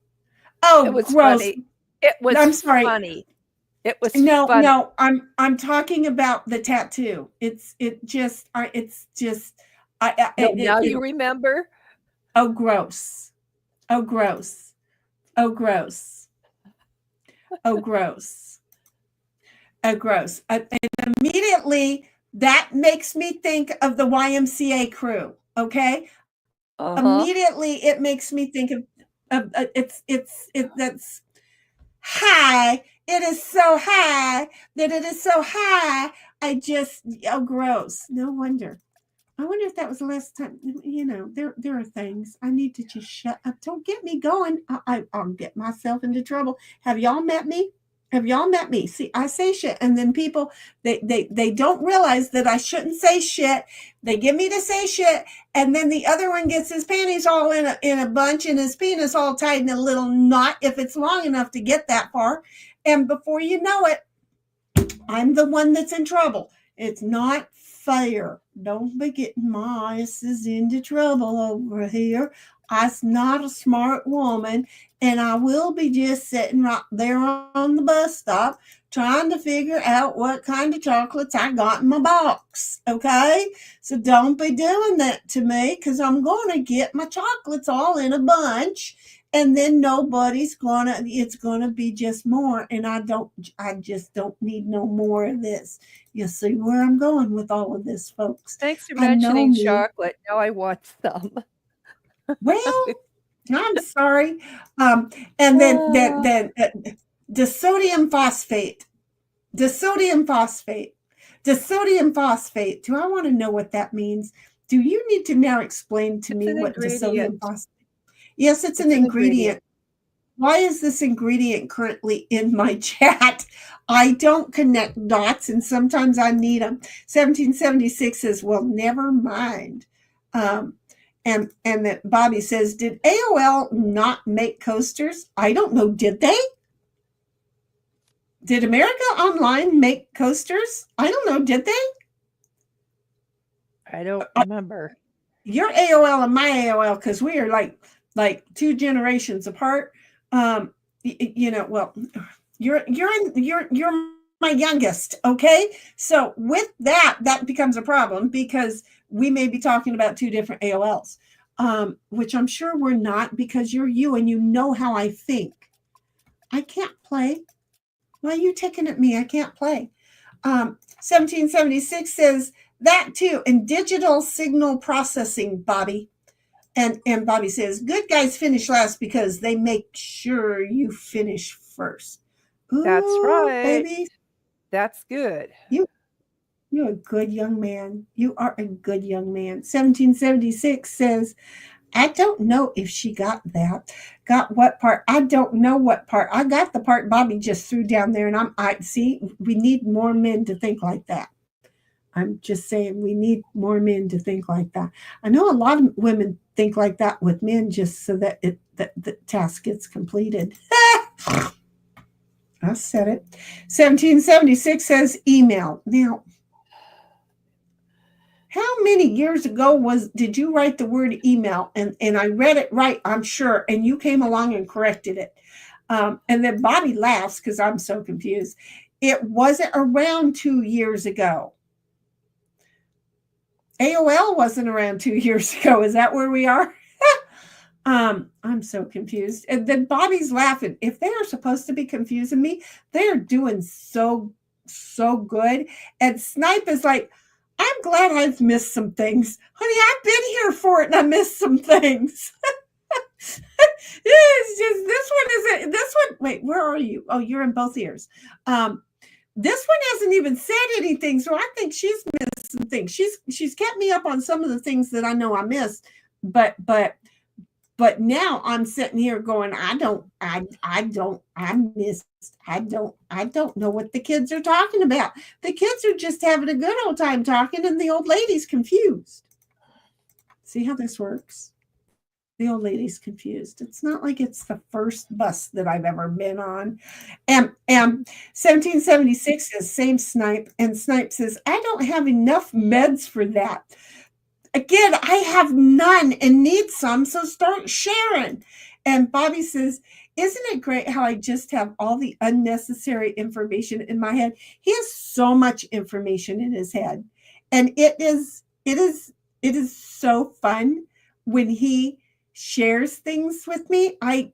A: Oh,
D: It was
A: gross.
D: funny. It was
A: I'm sorry.
D: funny. It was
A: No,
D: funny.
A: no, I'm talking about the tattoo. It's just
D: Now you remember?
A: Oh, gross. Oh, gross. Oh, gross. Oh, gross. Oh, gross. And immediately that makes me think of the YMCA crew. Okay. Immediately it makes me think of that's high. It is so high that it is so high. Oh, gross. No wonder. I wonder if that was the last time. You know, there are things I need to just shut up. Don't get me going. I'll get myself into trouble. Have y'all met me? Have y'all met me? See, I say shit, and then people they don't realize that I shouldn't say shit. They get me to say shit, and then the other one gets his panties all in a bunch and his penis all tied in a little knot if it's long enough to get that far. And before you know it, I'm the one that's in trouble. It's not fair. Don't be getting my asses into trouble over here. I'm not a smart woman, and I will be just sitting right there on the bus stop trying to figure out what kind of chocolates I got in my box. Okay? So don't be doing that to me, because I'm going to get my chocolates all in a bunch, and then it's gonna be just more, and I just don't need no more of this. You see where I'm going with all of this, folks.
D: Thanks for mentioning chocolate. Now I want some.
A: Well, I'm sorry. And then the sodium phosphate. The sodium phosphate. The sodium phosphate. Do I want to know what that means? Do you need to now explain to me what the sodium phosphate? Yes, it's an ingredient. Why is this ingredient currently in my chat? I don't connect dots, and sometimes I need them. 1776 says, well, never mind. And that Bobby says, did AOL not make coasters? I don't know. Did they? Did America Online make coasters? I don't know. Did they?
D: I don't remember.
A: Your AOL and my AOL, because we are like 2 generations apart. You know, well, you're my youngest. Okay. So with that becomes a problem, because we may be talking about 2 different AOLs, which I'm sure we're not, because you're you and you know how I think. I can't play. Why are you ticking at me? I can't play. 1776 says that too. And digital signal processing, Bobby. And Bobby says, good guys finish last because they make sure you finish first. Ooh,
D: that's right.
A: Baby.
D: That's good.
A: You're a good young man. You are a good young man. 1776 says, I don't know if she got that. Got what part? I don't know what part. I got the part Bobby just threw down there, and I see. We need more men to think like that. I'm just saying we need more men to think like that. I know a lot of women think like that with men just so that that the task gets completed. I said it. 1776 says email. Now, how many years ago did you write the word email and I read it right, I'm sure, and you came along and corrected it. And then Bobby laughs because I'm so confused. It wasn't around 2 years ago. AOL wasn't around 2 years ago. Is that where we are? I'm so confused. And then Bobby's laughing. If they are supposed to be confusing me, they are doing so good. And Snipe is like, I'm glad I've missed some things. Honey, I've been here for it and I missed some things. It's just this one. Wait, where are you? Oh, you're in both ears. This one hasn't even said anything, so I think she's missed some things. She's kept me up on some of the things that I know I missed, but now I'm sitting here going, I don't know what the kids are talking about. The kids are just having a good old time talking, and the old lady's confused. See how this works? The old lady's confused. It's not like it's the first bus that I've ever been on. And 1776 says, same Snipe. And Snipe says, I don't have enough meds for that. Again, I have none and need some, so start sharing. And Bobby says, isn't it great how I just have all the unnecessary information in my head? He has so much information in his head. And it is so fun when he shares things with me. A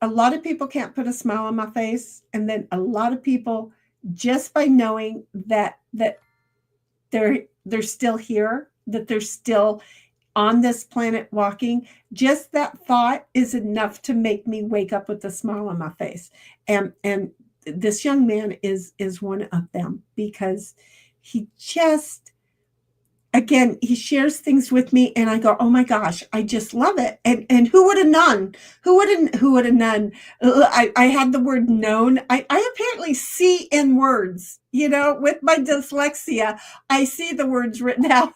A: lot of people can't put a smile on my face, and then a lot of people, just by knowing that they're still here, that they're still on this planet walking, just that thought is enough to make me wake up with a smile on my face. And this young man is one of them, because he just, again, he shares things with me and I go, oh my gosh, I just love it. And who would have known? Who would have known? I had the word known. I apparently see in words, with my dyslexia, I see the words written out.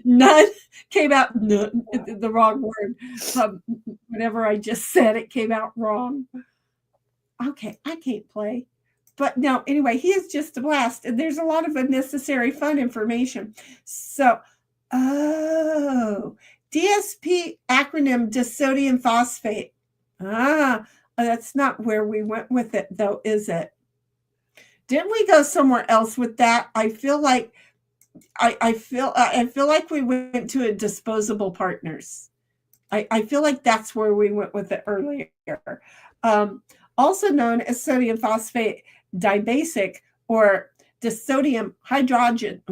A: None came out the wrong word. Whatever I just said, it came out wrong. Okay, I can't play. But no, anyway, he is just a blast. And there's a lot of unnecessary fun information. So, DSP acronym, disodium phosphate. That's not where we went with it, though, is it? Didn't we go somewhere else with that? I feel like I feel like we went to a disposable partners. I feel like that's where we went with it earlier. Also known as sodium phosphate dibasic or disodium hydrogen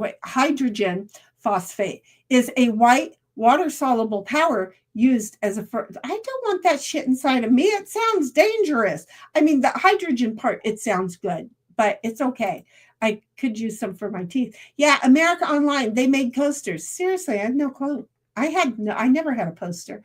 A: phosphate, is a white water-soluble powder used as a I don't want that shit inside of me. It sounds dangerous. I mean, the hydrogen part, it sounds good, but it's okay. I could use some for my teeth. Yeah, America Online, they made coasters. Seriously, I had no clue. I never had a poster.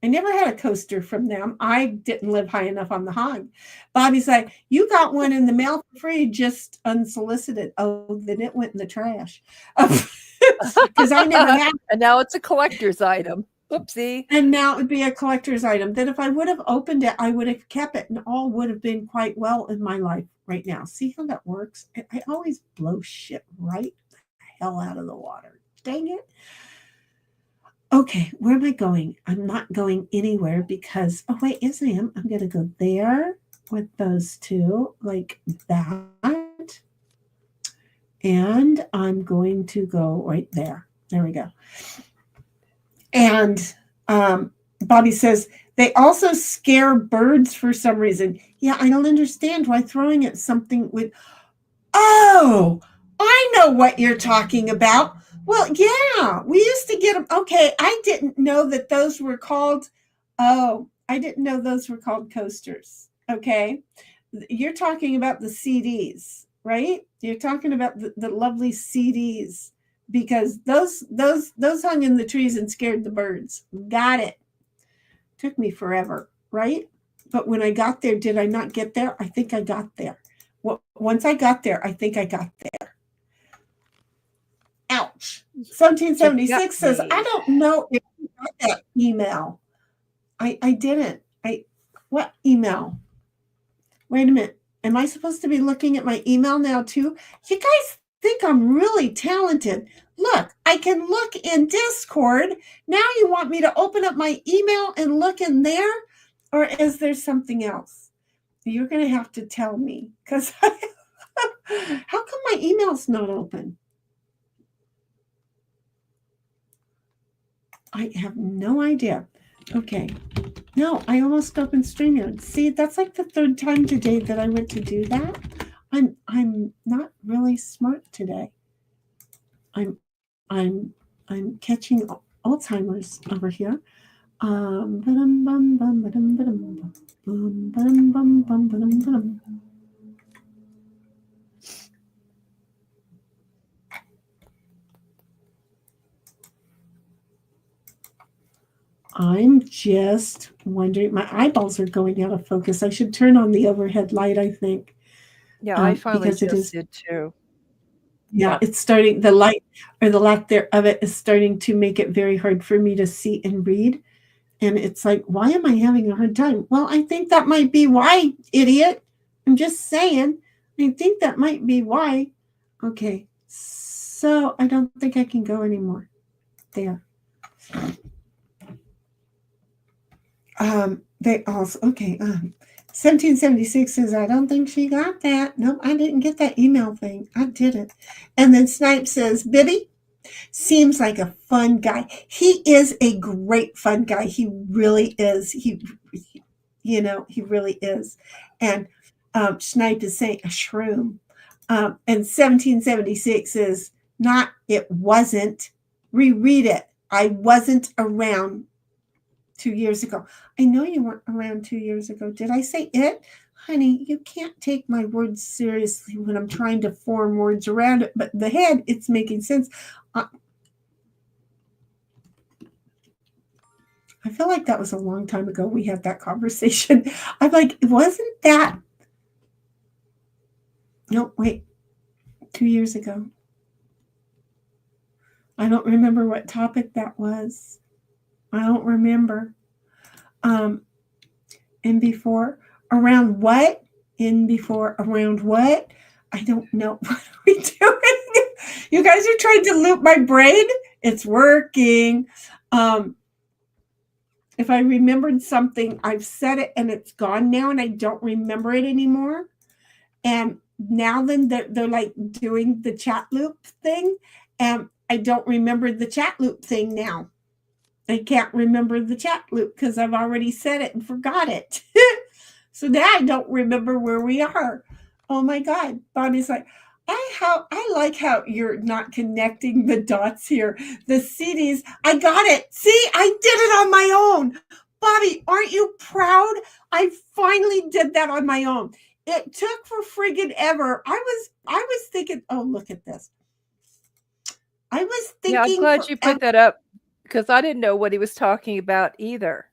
A: I never had a coaster from them. I didn't live high enough on the hog. Bobby's like, you got one in the mail for free, just unsolicited. Oh, then it went in the trash. Because I never had.
D: And now it's a collector's item. Oopsie.
A: And now it would be a collector's item. Then if I would have opened it, I would have kept it, and all would have been quite well in my life right now. See how that works? I always blow shit right the hell out of the water. Dang it. Okay, where am I going? I'm not going anywhere because, oh wait, yes I am. I'm going to go there with those two, like that. And I'm going to go right there. There we go. And Bobby says, they also scare birds for some reason. Yeah, I don't understand why throwing at something with, oh, I know what you're talking about. Well, yeah, we used to get them. Okay, I didn't know that those were called, I didn't know those were called coasters. Okay. you're talking about the CDs, right? You're talking about the lovely CDs, because those hung in the trees and scared the birds. Got it. Took me forever, right? But when I got there, did I not get there? I think I got there. Well, once I got there, I think I got there. Ouch. 1776 says, I don't know if you got that email. I didn't. What email? Wait a minute. Am I supposed to be looking at my email now too? You guys think I'm really talented. Look, I can look in Discord. Now you want me to open up my email and look in there? Or is there something else? You're going to have to tell me, because how come my email's not open? I have no idea. Okay. No, I almost opened StreamYard. See, that's like the third time today that I went to do that. I'm not really smart today. I'm catching Alzheimer's over here. I'm just wondering, my eyeballs are going out of focus. I should turn on the overhead light, I think.
D: Yeah, I finally
A: because it
D: just
A: is,
D: did too.
A: yeah, it's starting, the light or the lack thereof it is starting to make it very hard for me to see and read. And it's like, why am I having a hard time? Well, I think that might be why, idiot. I'm just saying. I think that might be why. Okay, so I don't think I can go anymore. There. They also, okay, 1776 says, I don't think she got that. Nope, I didn't get that email thing. I didn't. And then Snipe says, Bibby seems like a fun guy. He is a great fun guy. He really is. He really is. And Snipe is saying a shroom. And 1776 is not, it wasn't. Reread it. I wasn't around 2 years ago. I know you weren't around 2 years ago. Did I say it? Honey, you can't take my words seriously when I'm trying to form words around it. But the head, it's making sense. I feel like that was a long time ago we had that conversation. I'm like, wasn't that? No, wait. 2 years ago. I don't remember what topic that was. I don't remember. In before, around what? In before, around what? I don't know. What are we doing? You guys are trying to loop my brain? It's working. If I remembered something, I've said it and it's gone now and I don't remember it anymore. And now then they're like doing the chat loop thing. And I don't remember the chat loop thing now. I can't remember the chat loop because I've already said it and forgot it. So now I don't remember where we are. Oh my God. Bonnie's like, I like how you're not connecting the dots here. The CDs, I got it. See, I did it on my own. Bobby, aren't you proud? I finally did that on my own. It took for friggin' ever. I was thinking, oh, look at this. I was thinking.
D: Yeah, I'm glad you put that up because I didn't know what he was talking about either.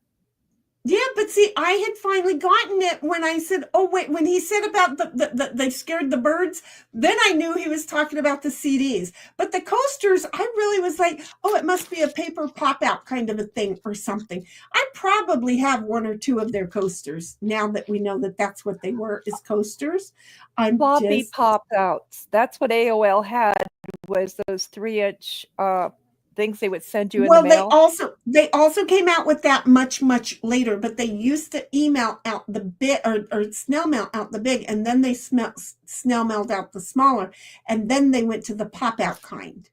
A: Yeah, but see, I had finally gotten it when I said, oh, wait, when he said about they scared the birds, then I knew he was talking about the CDs. But the coasters, I really was like, oh, it must be a paper pop-out kind of a thing or something. I probably have one or two of their coasters now that we know that that's what they were, is coasters.
D: Floppy pop-outs. That's what AOL had, was those 3-inch things they would send you in the mail.
A: They also came out with that much later, but they used to email out the big or snail mail out the big, and then they snail mailed out the smaller, and then they went to the pop out kind.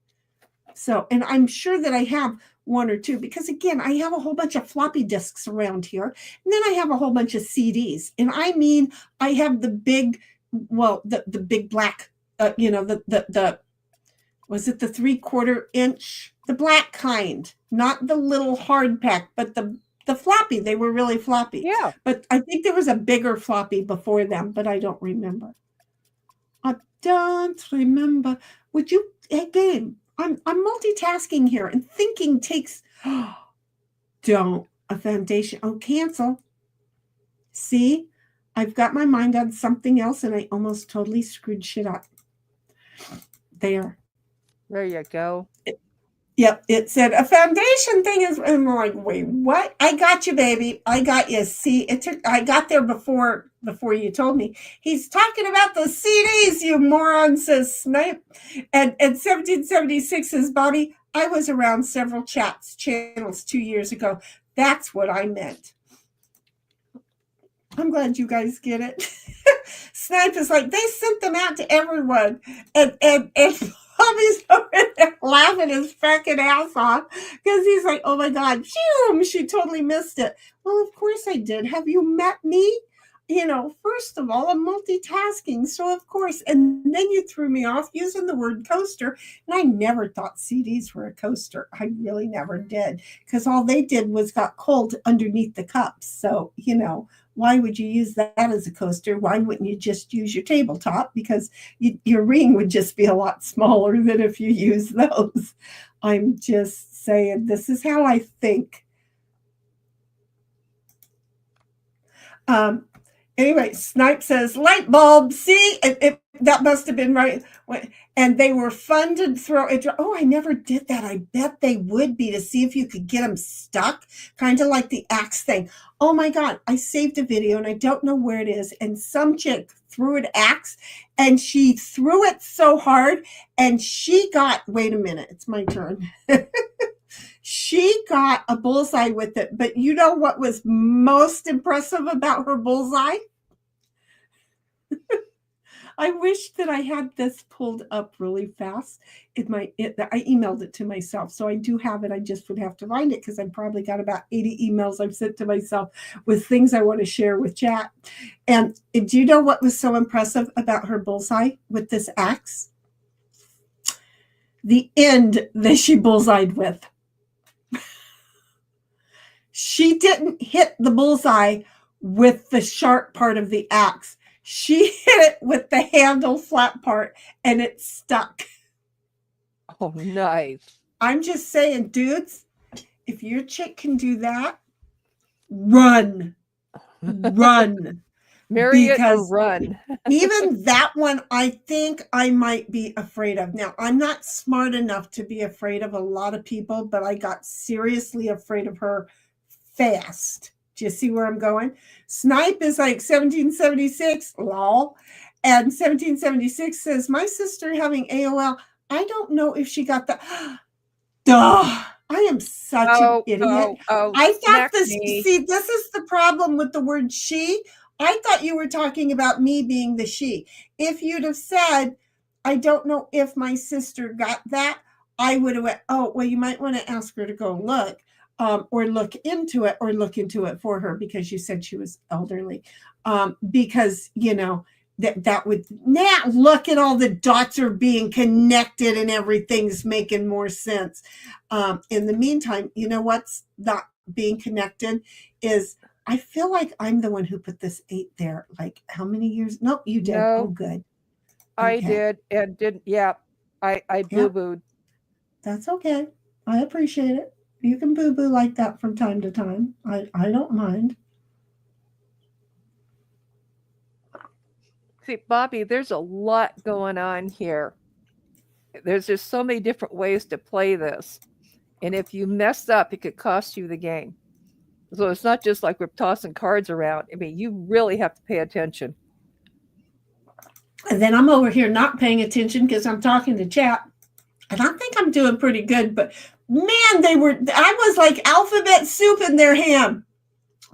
A: So, and I'm sure that I have one or two because again, I have a whole bunch of floppy disks around here, and then I have a whole bunch of CDs, and I mean, I have the big, well, the big black, the was it the 3/4 inch? The black kind, not the little hard pack, but the The floppy, they were really floppy.
D: Yeah.
A: But I think there was a bigger floppy before them, but I don't remember. I don't remember. Would you, again, I'm multitasking here, and thinking takes, don't, a foundation. Oh, cancel. See, I've got my mind on something else, and I almost totally screwed shit up. There.
D: There you go.
A: Yep, it said a foundation thing is, and I'm like, wait, what? I got you, baby. I got you. See, I got there before you told me. He's talking about the CDs, you moron, says Snipe. And 1776 says, Bobby, I was around several channels 2 years ago. That's what I meant. I'm glad you guys get it. Snipe is like, they sent them out to everyone. And Bobby's over there laughing his freaking ass off because he's like, oh my God, phew, she totally missed it. Well, of course I did. Have you met me? First of all, I'm multitasking. So of course, and then you threw me off using the word coaster. And I never thought CDs were a coaster. I really never did, because all they did was got cold underneath the cups. So, why would you use that as a coaster? Why wouldn't you just use your tabletop? Because your ring would just be a lot smaller than if you use those. I'm just saying, this is how I think. Anyway, Snipe says, light bulb, see? That must have been right. And they were fun to throw. Oh, I never did that. I bet they would be, to see if you could get them stuck, kind of like the axe thing. Oh my God, I saved a video and I don't know where it is. And some chick threw an axe and she threw it so hard and she got, wait a minute, it's my turn. She got a bullseye with it. But you know what was most impressive about her bullseye? I wish that I had this pulled up really fast. I emailed it to myself, so I do have it. I just would have to find it, because I've probably got about 80 emails I've sent to myself with things I want to share with chat. And do you know what was so impressive about her bullseye with this axe? The end that she bullseyed with. She didn't hit the bullseye with the sharp part of the axe. She hit it with the handle flat part and it stuck.
D: Oh, nice.
A: I'm just saying, dudes, if your chick can do that, run.
D: Marry it or run.
A: Even that one, I think I might be afraid of. Now, I'm not smart enough to be afraid of a lot of people, but I got seriously afraid of her fast. Do you see where I'm going? Snipe is like 1776, lol. And 1776 says, my sister having AOL, I don't know if she got the... Duh. I am such an idiot. I thought this... See, this is the problem with the word she. I thought you were talking about me being the she. If you'd have said, I don't know if my sister got that, I would have went, oh, well, you might want to ask her to go look. Or look into it for her, because you said she was elderly. Because, that would, now look at all the dots are being connected and everything's making more sense. In the meantime, you know what's not being connected is, I feel like I'm the one who put this 8 there. Like, how many years? Nope, you did. No, oh, good.
D: I did and didn't. Yeah, I boo-booed.
A: That's okay. I appreciate it. You can boo-boo like that from time to time. I don't mind.
D: See, Bobby, there's a lot going on here. There's just so many different ways to play this. And if you mess up, it could cost you the game. So it's not just like we're tossing cards around. I mean, you really have to pay attention.
A: And then I'm over here not paying attention because I'm talking to chat. And I think I'm doing pretty good, but man, I was like alphabet soup in their ham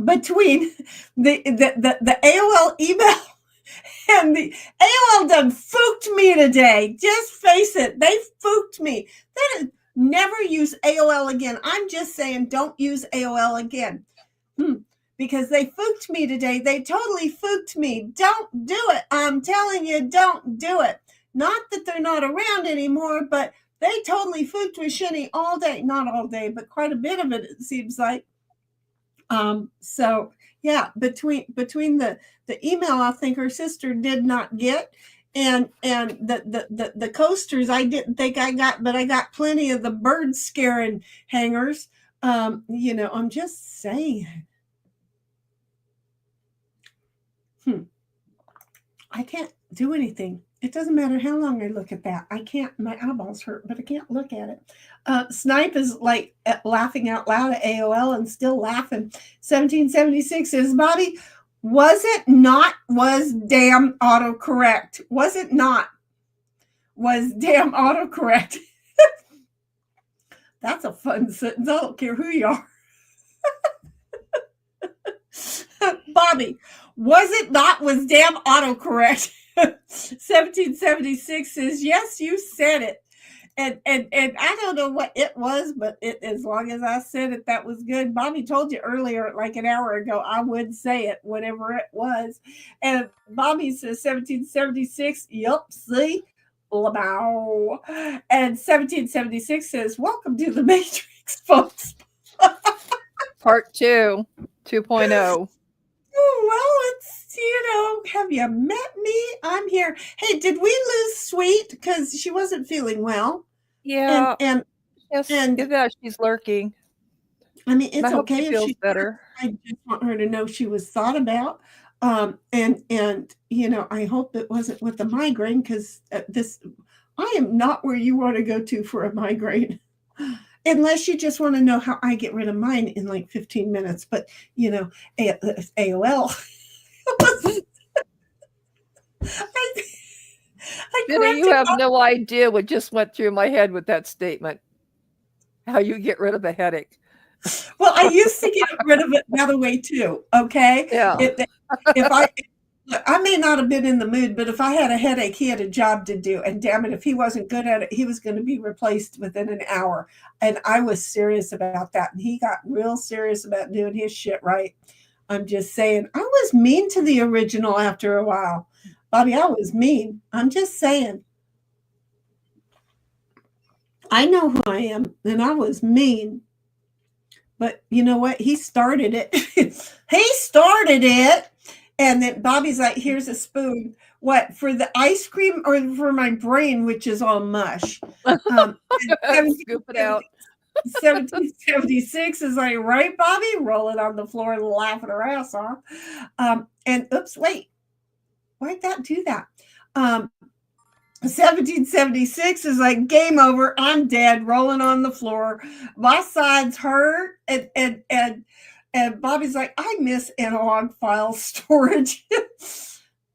A: between the AOL email and the AOL done fooked me today. Just face it. They fooked me. Never use AOL again. I'm just saying, don't use AOL again. Because they fooked me today. They totally fooked me. Don't do it. I'm telling you, don't do it. Not that they're not around anymore, but they totally fooked with Shinny all day. Not all day, but quite a bit of it seems like. So yeah, between the email I think her sister did not get, and the coasters I didn't think I got, but I got plenty of the bird scaring hangers. I'm just saying. I can't do anything. It doesn't matter how long I look at that. I can't. My eyeballs hurt, but I can't look at it. Snipe is like laughing out loud at AOL and still laughing. 1776 says, Bobby, was it not? Was damn autocorrect? Was it not? Was damn autocorrect? That's a fun sentence. I don't care who you are. Bobby, was it not? Was damn autocorrect? 1776 says, yes, you said it. And I don't know what it was, but as long as I said it, that was good. Bobby told you earlier, like an hour ago, I would say it, whatever it was. And Bobby says 1776, yup, see? Labow. And 1776 says, welcome to the Matrix, folks.
D: Part 2, 2.0.
A: Well, it's, have you met me? I'm here. Hey, did we lose Sweet? Because she wasn't feeling well.
D: Yeah.
A: And
D: yeah, she's lurking.
A: I mean, it's okay
D: if she's better.
A: I just want her to know she was thought about. And I hope it wasn't with the migraine, because I am not where you want to go to for a migraine. Unless you just want to know how I get rid of mine in like 15 minutes. But, AOL.
D: You have no idea what just went through my head with that statement. How you get rid of a headache.
A: Well, I used to get rid of it the other way too. Okay.
D: Yeah.
A: If I may not have been in the mood, but if I had a headache, he had a job to do. And damn it, if he wasn't good at it, he was going to be replaced within an hour. And I was serious about that. And he got real serious about doing his shit right. I'm just saying, I was mean to the original after a while. Bobby, I was mean. I'm just saying. I know who I am, and I was mean. But you know what? He started it. He started it. And then Bobby's like, here's a spoon. What, for the ice cream or for my brain, which is all mush?
D: Scoop it out.
A: 1776 is like, right, Bobby? Rolling on the floor and laughing her ass off. And oops, wait. Why'd that do that? 1776 is like, game over. I'm dead, rolling on the floor. My sides hurt. And Bobby's like, I miss analog file storage.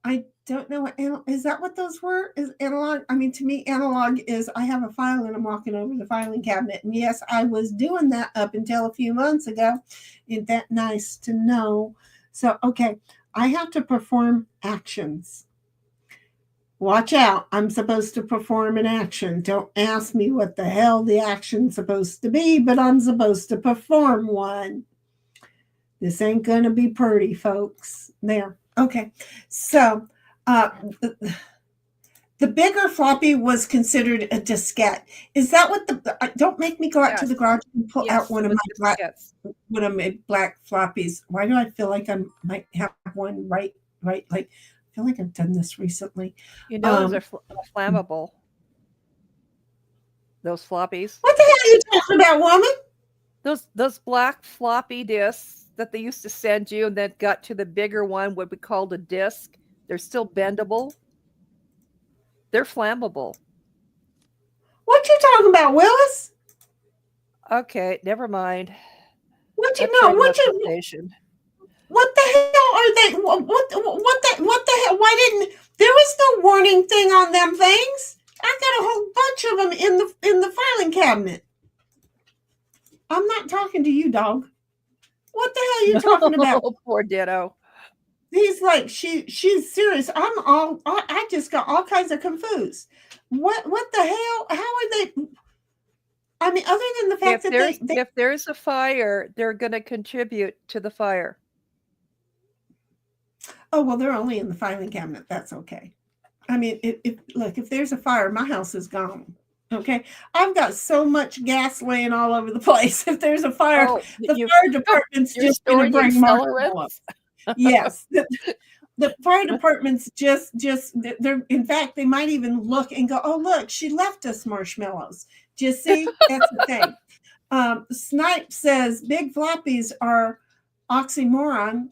A: I don't know what is that what those were? Is analog? I mean, to me, analog is I have a file and I'm walking over the filing cabinet. And yes, I was doing that up until a few months ago. Isn't that nice to know? So, okay, I have to perform actions. Watch out. I'm supposed to perform an action. Don't ask me what the hell the action's supposed to be, but I'm supposed to perform one. This ain't going to be pretty, folks. There. Okay. So the bigger floppy was considered a diskette. Is that what don't make me go out to the garage and pull out one of my black floppies. Why do I feel like I might have one right? Like, I feel like I've done this recently.
D: Those are flammable. Those floppies.
A: What the hell are you talking about, woman?
D: Those black floppy disks that they used to send you, and then got to the bigger one, what we called a disc. They're still bendable. They're flammable.
A: What you talking about, Willis?
D: Okay, never mind.
A: What you know? What the hell are they? What the hell? Why didn't there was no warning thing on them things? I got a whole bunch of them in the filing cabinet. I'm not talking to you, dog. What the hell are you talking about?
D: Oh, poor Ditto.
A: He's like, she's serious. I just got all kinds of confused. What the hell? How are they? I mean, other than the fact
D: if there's a fire, they're going to contribute to the fire.
A: Oh, well, they're only in the filing cabinet. That's okay. I mean, if there's a fire, my house is gone. Okay, I've got so much gas laying all over the place. If there's a fire, the fire department's
D: you're
A: just going to
D: storing
A: bring marshmallows.
D: accelerants?
A: Yes, the fire department's just they're, in fact, they might even look and go, oh, look, she left us marshmallows. Just see, that's the thing. Snipe says big floppies are oxymoron.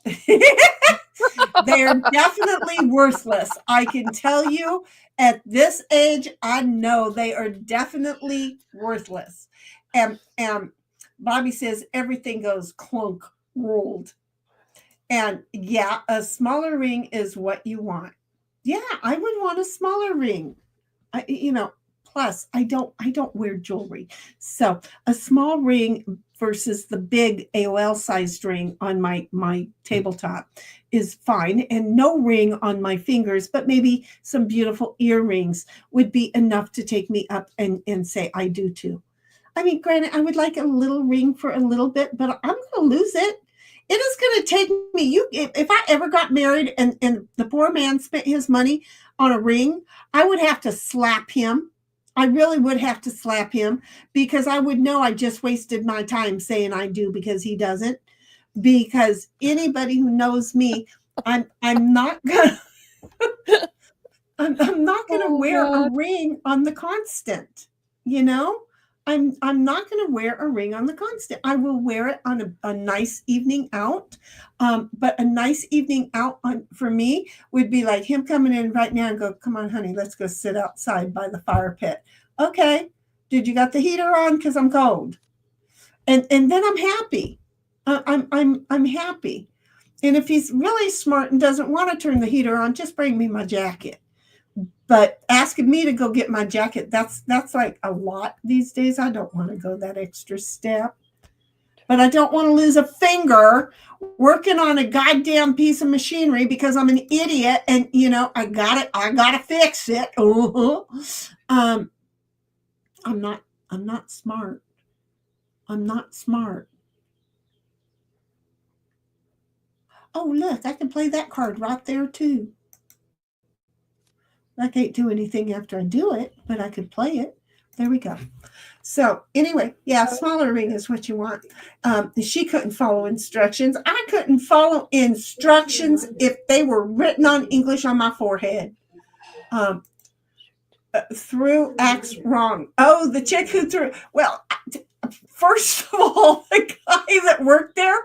A: They are definitely worthless. I can tell you at this age, I know they are definitely worthless. And Bobby says everything goes clunk, rolled. And yeah, a smaller ring is what you want. Yeah, I would want a smaller ring. Plus I don't wear jewelry. So a small ring versus the big AOL sized ring on my tabletop is fine. And no ring on my fingers, but maybe some beautiful earrings would be enough to take me up and say, I do too. I mean, granted, I would like a little ring for a little bit, but I'm going to lose it. It is going to take me, if I ever got married and the poor man spent his money on a ring, I would have to slap him. I really would have to slap him because I would know I just wasted my time saying I do because he doesn't. Because anybody who knows me, I'm not gonna I'm not gonna wear a ring on the constant. I'm not going to wear a ring on the constant. I will wear it on a nice evening out. But a nice evening out for me would be like him coming in right now and go, come on, honey, let's go sit outside by the fire pit. Okay. Did you got the heater on? Because I'm cold. And then I'm happy. I'm happy. And if he's really smart and doesn't want to turn the heater on, just bring me my jacket. But asking me to go get my jacket, that's like a lot these days. I don't want to go that extra step. But I don't want to lose a finger working on a goddamn piece of machinery because I'm an idiot and I gotta fix it. I'm not smart. I'm not smart. Oh, look, I can play that card right there too. I can't do anything after I do it, but I could play it. There we go. So anyway, yeah, smaller ring is what you want. She couldn't follow instructions. I couldn't follow instructions if they were written on English on my forehead. Threw axe wrong. Oh, the chick who threw. Well, first of all, the guy that worked there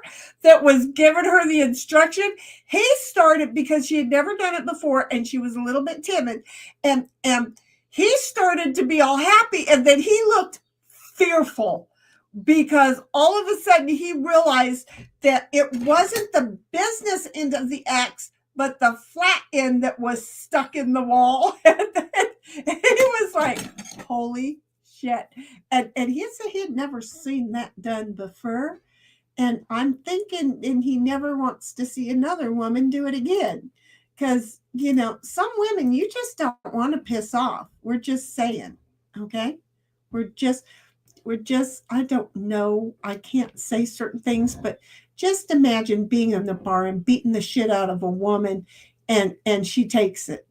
A: that was giving her the instruction, he started because she had never done it before and she was a little bit timid. And he started to be all happy. And then he looked fearful because all of a sudden he realized that it wasn't the business end of the axe, but the flat end that was stuck in the wall. And he was like, holy shit. And he said he had never seen that done before. And I'm thinking, and he never wants to see another woman do it again. Because, some women, you just don't want to piss off. We're just saying, okay? We're just, I don't know. I can't say certain things, but just imagine being in the bar and beating the shit out of a woman and she takes it.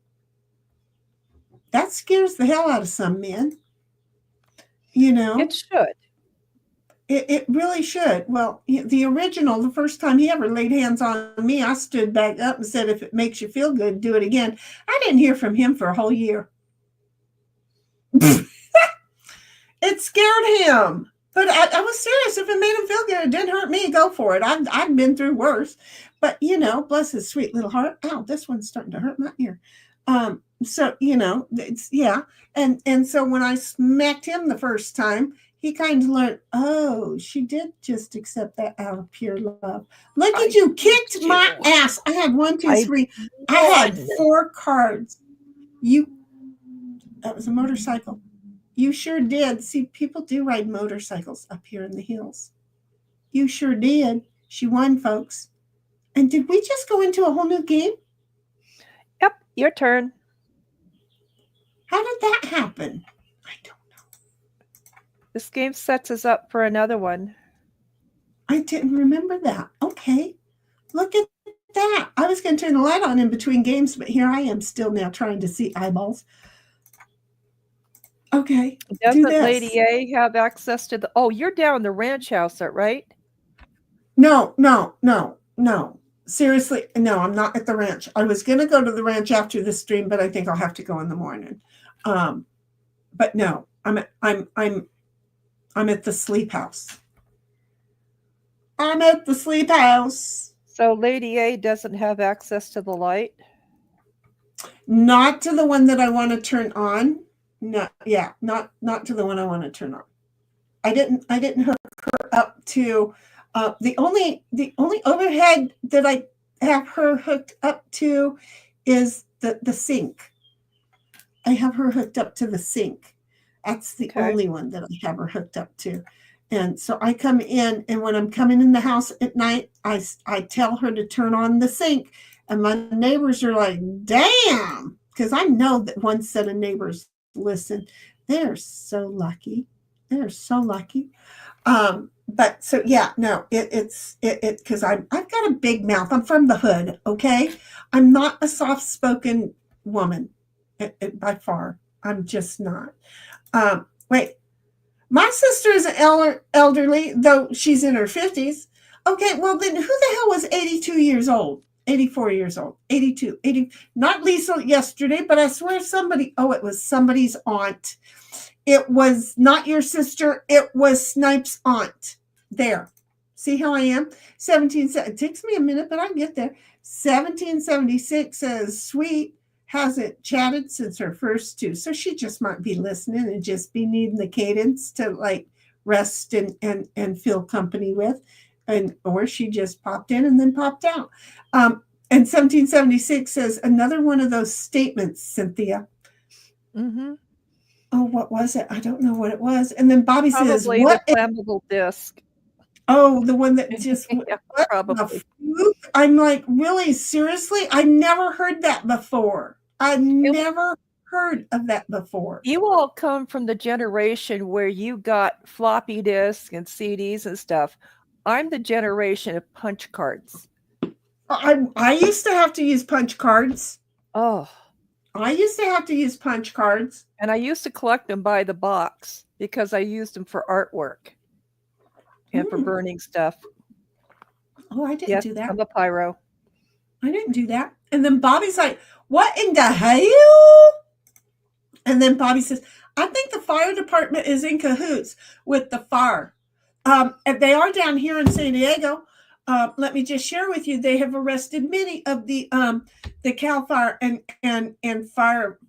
A: That scares the hell out of some men.
D: It should.
A: It really should. Well, the original, the first time he ever laid hands on me, I stood back up and said, if it makes you feel good, do it again. I didn't hear from him for a whole year. It scared him. But I was serious. If it made him feel good, it didn't hurt me, go for it. I've been through worse. But, bless his sweet little heart. Ow, this one's starting to hurt my ear. So, it's, yeah. And so when I smacked him the first time, he kind of learned, oh, she did just accept that out of pure love. Look at you, kicked my ass. I had 1, 2, 3. I had 4 cards. That was a motorcycle. You sure did. See, people do ride motorcycles up here in the hills. You sure did. She won, folks. And did we just go into a whole new game?
D: Yep, your turn.
A: How did that happen? I don't know.
D: This game sets us up for another one.
A: I didn't remember that. Okay. Look at that. I was going to turn the light on in between games, but here I am still now trying to see eyeballs. Okay. Do
D: Doesn't
A: this.
D: Lady A have access to the? Oh, you're down the ranch house, right?
A: No. Seriously, no, I'm not at the ranch. I was going to go to the ranch after the stream, but I think I'll have to go in the morning. But no, I'm at the sleep house. I'm at the sleep house.
D: So Lady A doesn't have access to the light?
A: Not to the one that I want to turn on. No, yeah, not to the one I want to turn on. I didn't hook her up to the only overhead that I have her hooked up to is the sink. I have her hooked up to the sink. That's the only one that I have her hooked up to. And so I come in, and when I'm coming in the house at night, I tell her to turn on the sink. And my neighbors are like, damn, because I know that one set of neighbors listen. They're so lucky. They're so lucky. But so, yeah, no, it's because I've got a big mouth. I'm from the hood, okay? I'm not a soft-spoken woman by far. I'm just not. Wait. My sister is elderly, though she's in her 50s. Okay, well, then who the hell was 82 years old? 84 years old, 82, 80. Not Lisa yesterday, but I swear it was somebody's aunt. It was not your sister. It was Snipe's aunt. There. See how I am? It takes me a minute, but I get there. 1776 says, sweet. Hasn't chatted since her first two. So she just might be listening and just be needing the cadence to like rest and feel company with. Or she just popped in and then popped out. And 1776 says another one of those statements, Cynthia.
D: Mm-hmm.
A: Oh, what was it? I don't know what it was. And then Bobby says,
D: "What the flammable disc?"
A: Oh, the one that just
D: yeah, probably.
A: I'm like, really, seriously? I never heard that before. I've never heard of that before.
D: You all come from the generation where you got floppy disks and CDs and stuff. I'm the generation of punch cards.
A: I used to have to use punch cards.
D: Oh.
A: I used to have to use punch cards.
D: And I used to collect them by the box because I used them for artwork and for burning stuff.
A: Oh, I didn't do that.
D: I'm a pyro.
A: I didn't do that. And then Bobby's like, what in the hell? And then Bobby says, I think the fire department is in cahoots with the fire. And they are down here in San Diego. Let me just share with you, they have arrested many of the Cal Fire and fire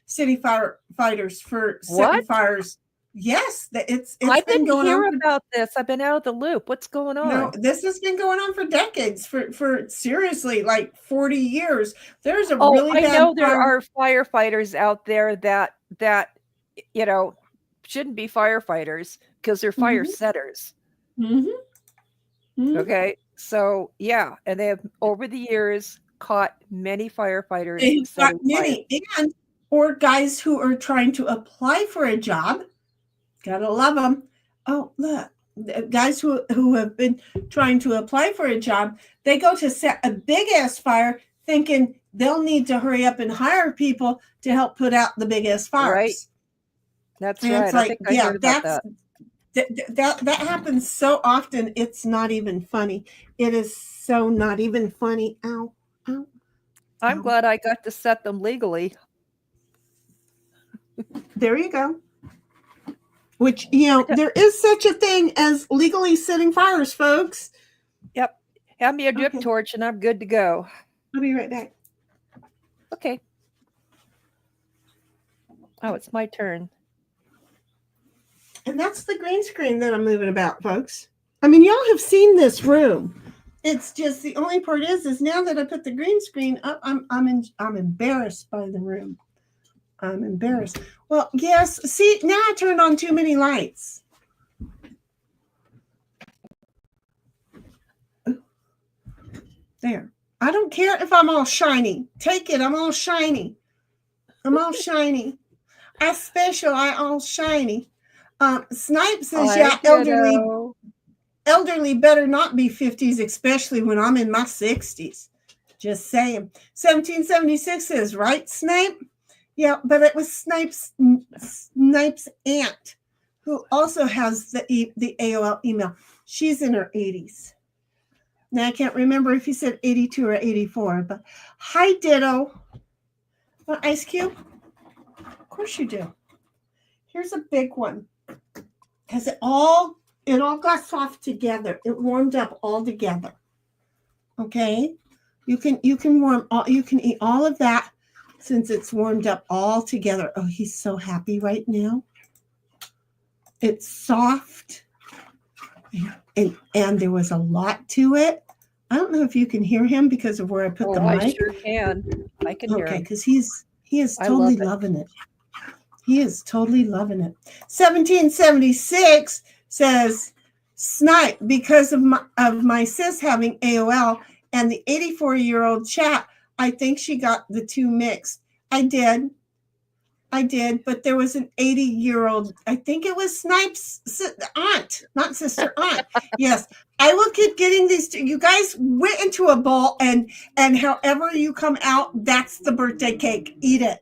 A: city firefighters for setting fires. Yes, it's
D: I
A: been
D: didn't
A: going
D: hear
A: on
D: about this. I've been out of the loop. What's going on?
A: No, this has been going on for decades, for seriously like 40 years. There's a really bad
D: I know there are firefighters out there that you know shouldn't be firefighters because they're fire setters. Okay, so yeah, and they have over the years caught many firefighters.
A: They've got many, and or guys who are trying to apply for a job. Gotta love them. Oh, look, guys who have been trying to apply for a job, they go to set a big ass fire thinking they'll need to hurry up and hire people to help put out the big ass fires.
D: Right. That's
A: and
D: right.
A: It's like, that happens so often. It's not even funny. It is so not even funny. Ow.
D: I'm glad I got to set them legally.
A: There you go. Which, there is such a thing as legally setting fires, folks.
D: Yep. Have me a drip torch and I'm good to go.
A: I'll be right back.
D: Okay. Oh, it's my turn.
A: And that's the green screen that I'm moving about, folks. I mean, y'all have seen this room. It's just the only part is now that I put the green screen up, I'm embarrassed by the room. I'm embarrassed. Well, yes. See, now I turned on too many lights. There. I don't care if I'm all shiny. Take it. I'm all shiny. I'm all shiny. I special. I all shiny. Snipe says, elderly better not be 50s, especially when I'm in my 60s. Just saying. 1776 says, right, Snipe? Yeah, but it was Snipes' aunt, who also has the AOL email. She's in her 80s. Now I can't remember if he said 82 or 84, but hi, Ditto. Want ice cube? Of course you do. Here's a big one. Because it all got soft together. It warmed up all together. Okay? You can eat all of that since it's warmed up all together. Oh, he's so happy right now. It's soft. And there was a lot to it. I don't know if you can hear him because of where I put the mic.
D: I sure can. I can hear him.
A: Okay, because he is totally loving it. He is totally loving it. 1776 says, Snipe, because of my sis having AOL and the 84-year-old chat, I think she got the two mixed. I did, but there was an 80-year-old, I think it was Snipe's aunt, not sister, aunt. Yes, I will keep getting these. You guys went into a bowl, and however you come out, that's the birthday cake. Eat it.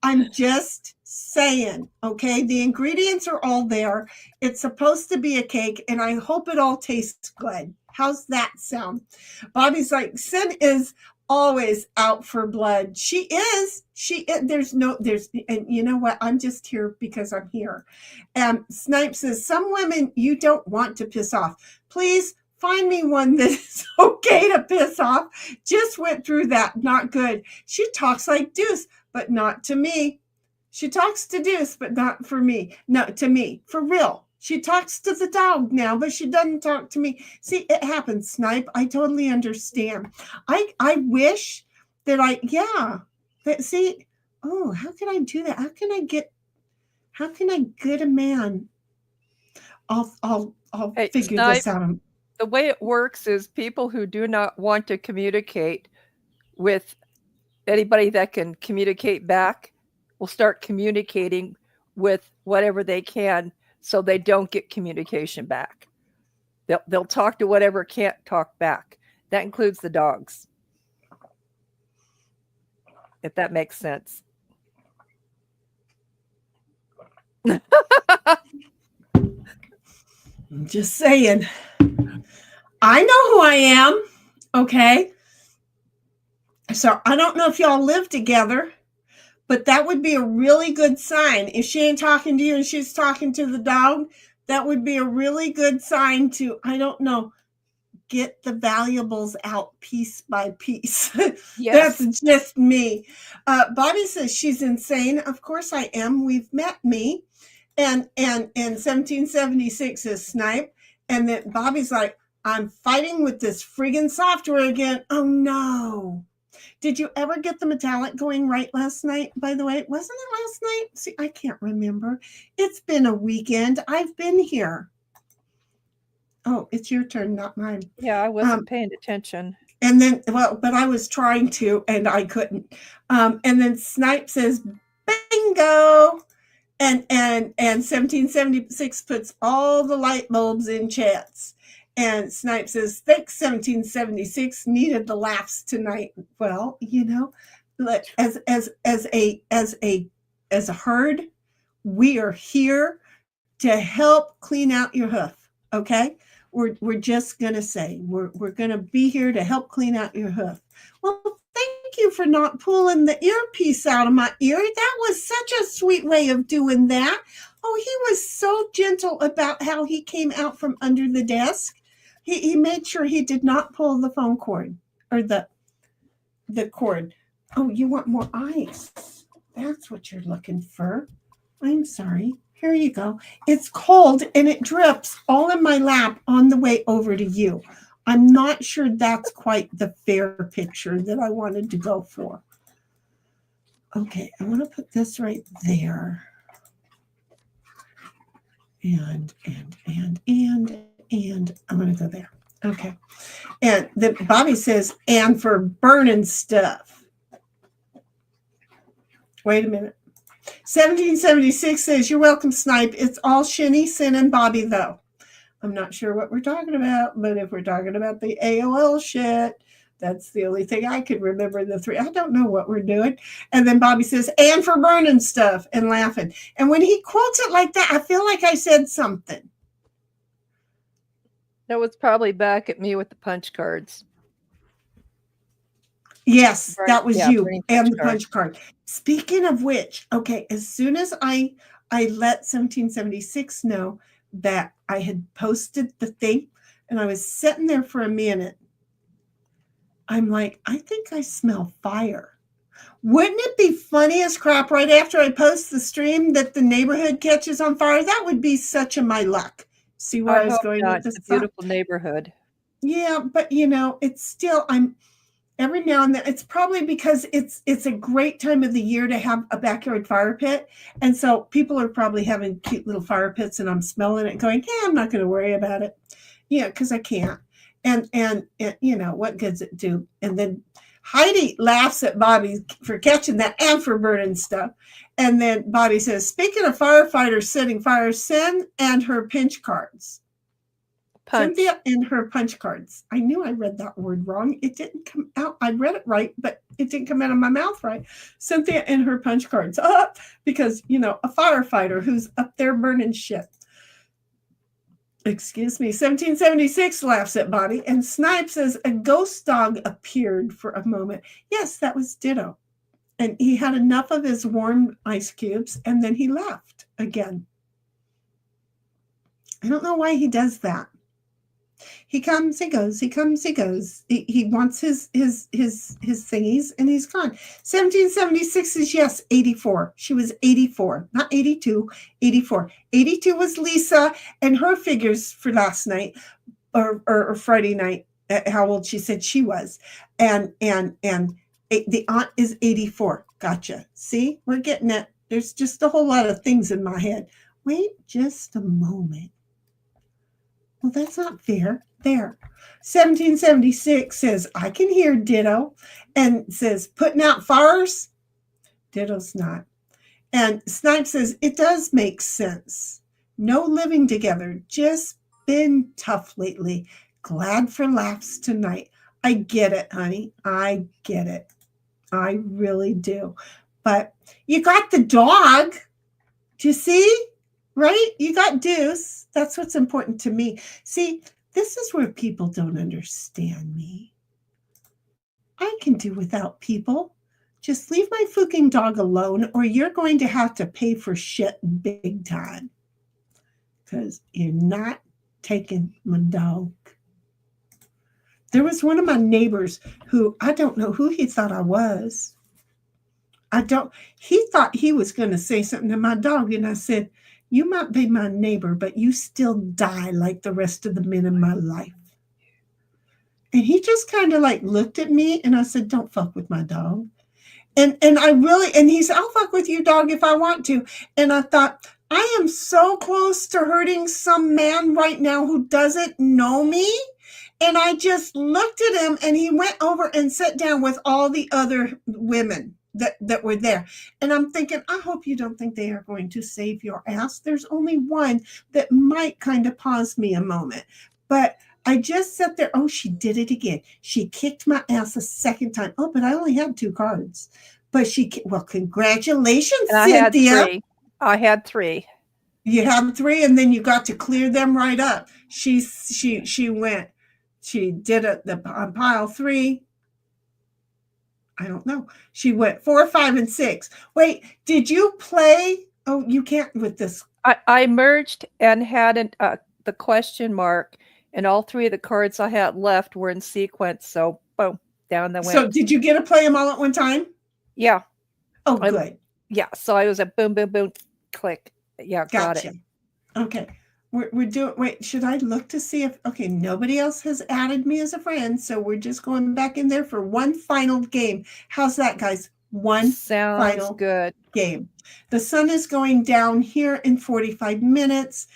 A: I'm just saying, okay? The ingredients are all there. It's supposed to be a cake, and I hope it all tastes good. How's that sound? Bobby's like, Sin is always out for blood. She is. And you know what? I'm just here because I'm here. Snipe says, some women you don't want to piss off. Please find me one that's okay to piss off. Just went through that. Not good. She talks like Deuce, but not to me. She talks to Deuce, but not for me. No, to me. For real. She talks to the dog now, but she doesn't talk to me. See, it happens, Snipe. I totally understand. I wish that see, oh, how can I do that? How can I get a man? I'll figure
D: Snipe,
A: this out.
D: The way it works is people who do not want to communicate with anybody that can communicate back will start communicating with whatever they can, so they don't get communication back. They'll talk to whatever can't talk back. That includes the dogs. If that makes sense.
A: I'm just saying. I know who I am, okay? So I don't know if y'all live together, but that would be a really good sign. If she ain't talking to you and she's talking to the dog, that would be a really good sign to, I don't know, get the valuables out piece by piece. Yes. That's just me. Bobby says she's insane. Of course I am. We've met me. And 1776 is Snipe. And then Bobby's like, I'm fighting with this friggin' software again. Oh no. Did you ever get the metallic going right last night, by the way? Wasn't it last night? See, I can't remember. It's been a weekend. I've been here. Oh, it's your turn, not mine.
D: Yeah, I wasn't paying attention.
A: And then, but I was trying to, and I couldn't. And then Snipe says, bingo. And 1776 puts all the light bulbs in chats. And Snipe says, thanks, 1776, needed the laughs tonight. Well, you know, as a herd, we are here to help clean out your hoof. Okay? We're just gonna say we're gonna be here to help clean out your hoof. Well, thank you for not pulling the earpiece out of my ear. That was such a sweet way of doing that. Oh, he was so gentle about how he came out from under the desk. He made sure he did not pull the phone cord or the cord. Oh, you want more ice? That's what you're looking for. I'm sorry. Here you go. It's cold and it drips all in my lap on the way over to you. I'm not sure that's quite the fair picture that I wanted to go for. Okay, I want to put this right there. And I'm going to go there. Okay. And then Bobby says, and for burning stuff. Wait a minute. 1776 says, you're welcome, Snipe. It's all Shinny, Sin, and Bobby, though. I'm not sure what we're talking about, but if we're talking about the AOL shit, That's the only thing I could remember in the 3. I don't know what we're doing. And then Bobby says, and for burning stuff, and laughing. And when he quotes it like that, I feel like I said something.
D: That was probably back at me with the punch cards.
A: Yes, that was you
D: burning
A: and the
D: card.
A: punch card. Speaking of which, okay, as soon as I let 1776 know that I had posted the thing and I was sitting there for a minute, I'm like, I think I smell fire. Wouldn't it be funny as crap right after I post the stream that the neighborhood catches on fire? That would be such a my luck. See where I was
D: hope
A: going
D: not.
A: with this?
D: It's a beautiful neighborhood.
A: Yeah, but you know, it's still, every now and then, it's probably because it's a great time of the year to have a backyard fire pit. And so people are probably having cute little fire pits and I'm smelling it going, yeah, I'm not going to worry about it. Yeah, because I can't. And you know, what good's it do? And then Heidi laughs at Bobby for catching that and for burning stuff. And then Bobby says, speaking of firefighters setting fires, send and her pinch cards.
D: Punch.
A: Cynthia and her punch cards. I knew I read that word wrong. It didn't come out. I read it right, but it didn't come out of my mouth right. Cynthia and her punch cards. Because, you know, a firefighter who's up there burning shit. Excuse me. 1776 laughs at Bobby. And Snipe says a ghost dog appeared for a moment. Yes, that was Ditto. And he had enough of his warm ice cubes and then he left again. I don't know why he does that. He comes, he goes, he comes, he goes. He wants his thingies and he's gone. 1776 is yes, 84. She was 84, not 82, 84. 82 was Lisa and her figures for last night or Friday night, how old she said she was. And the aunt is 84. Gotcha. See, we're getting it. There's just a whole lot of things in my head. Wait just a moment. Well, that's not fair. There. 1776 says, I can hear Ditto, and says, putting out fires. Ditto's not. And Snipe says, it does make sense. No living together. Just been tough lately. Glad for laughs tonight. I get it, honey. I get it. I really do. But you got the dog. Do you see? Right? You got Deuce. That's what's important to me. See, this is where people don't understand me. I can do without people. Just leave my fucking dog alone or you're going to have to pay for shit big time. Because you're not taking my dog. There was one of my neighbors who, I don't know who he thought I was. He thought he was going to say something to my dog. And I said, you might be my neighbor, but you still die like the rest of the men in my life. And he just kind of like looked at me and I said, don't fuck with my dog. And he said, I'll fuck with you, dog, if I want to. And I thought, I am so close to hurting some man right now who doesn't know me. And I just looked at him and he went over and sat down with all the other women that were there. And I'm thinking, I hope you don't think they are going to save your ass. There's only one that might kind of pause me a moment. But I just sat there. Oh, she did it again. She kicked my ass a second time. Oh, but I only had 2 cards. But well, congratulations,
D: and
A: Cynthia.
D: I had 3.
A: You had 3, and then you got to clear them right up. She went. She did the pile 3. I don't know. She went 4, 5, and 6. Wait, did you play? Oh, you can't with this.
D: I merged and had the question mark, and all 3 of the cards I had left were in sequence. So, boom, down the went.
A: So, did you get to play them all at one time?
D: Yeah.
A: Oh, good.
D: Yeah. So I was a boom, boom, boom, click. Yeah, got
A: gotcha.
D: it.
A: Okay. We're doing, wait, should I look to see if, okay, nobody else has added me as a friend. So we're just going back in there for one final game. How's that, guys? One final
D: good
A: game. The sun is going down here in 45 minutes.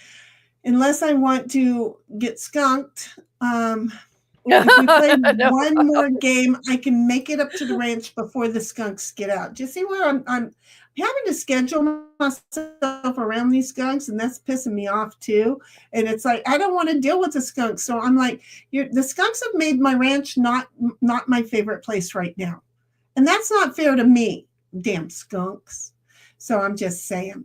A: Unless I want to get skunked. If we play one more game, I can make it up to the ranch before the skunks get out. Do you see where having to schedule myself around these skunks, and that's pissing me off too. And it's like I don't want to deal with the skunks, so I'm like, the skunks have made my ranch not my favorite place right now, and that's not fair to me. Damn skunks. So I'm just saying.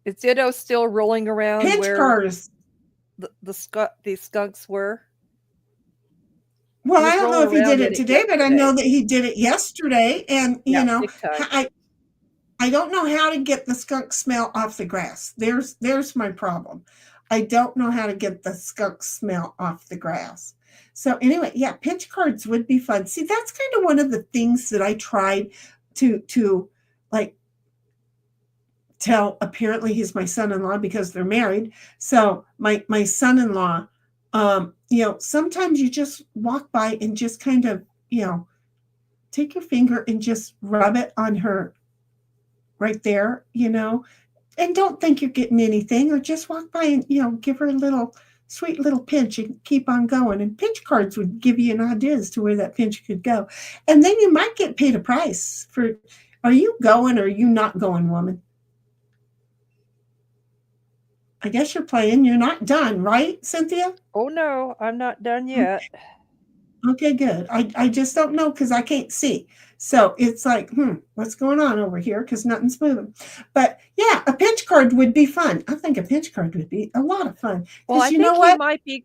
D: Is Ditto still rolling around
A: Pinch
D: where
A: cars.
D: the skunks were?
A: Well,
D: He was
A: I don't know
D: rolling
A: if he did
D: around in
A: it
D: it
A: today, but I know
D: yesterday.
A: that he did it yesterday. And
D: Yeah,
A: you know,
D: big time.
A: I don't know how to get the skunk smell off the grass. There's my problem. I don't know how to get the skunk smell off the grass. So anyway, yeah, pinch cards would be fun. See, that's kind of one of the things that I tried to like tell. Apparently he's my son-in-law because they're married. So my son-in-law, you know, sometimes you just walk by and just kind of, you know, take your finger and just rub it on her right there, you know, and don't think you're getting anything, or just walk by and, you know, give her a little sweet little pinch and keep on going. And pinch cards would give you an idea as to where that pinch could go. And then you might get paid a price for, are you going or are you not going, woman? I guess you're playing. You're not done, right, Cynthia?
D: Oh no, I'm not done yet.
A: Okay, good. I just don't know because I can't see. So it's like, what's going on over here? Because nothing's moving. But yeah, a pinch card would be fun. I think a pinch card would be a lot of fun.
D: Well, I
A: Because you
D: think
A: know
D: he
A: what?
D: might be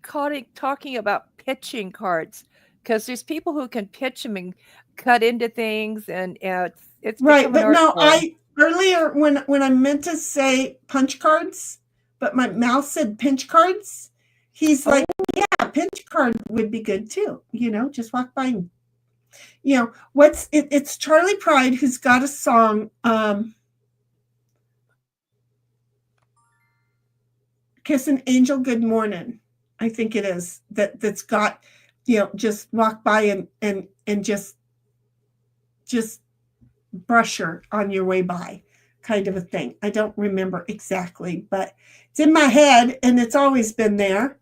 D: talking about pitching cards, because there's people who can pitch them and cut into things, and it's
A: Right.
D: become an
A: But
D: art
A: no,
D: form.
A: earlier when I meant to say punch cards, but my mouth said pinch cards, he's like, yeah, pinch card would be good too. You know, just walk by and, you know, it's Charlie Pride who's got a song, Kiss an Angel Good Morning, I think it is, that's got, you know, just walk by and just brush her on your way by, kind of a thing. I don't remember exactly, but it's in my head and it's always been there.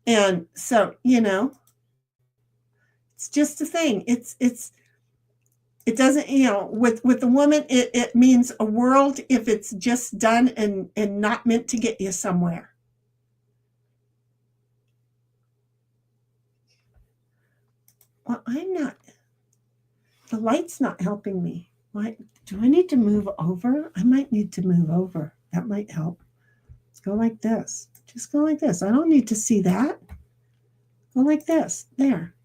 A: And so, you know, it's just a thing. It doesn't, you know, with a woman, it means a world if it's just done and not meant to get you somewhere. Well, I'm not, the light's not helping me. What, do I need to move over? I might need to move over. That might help. Let's go like this. Just go like this. I don't need to see that. Go like this. There.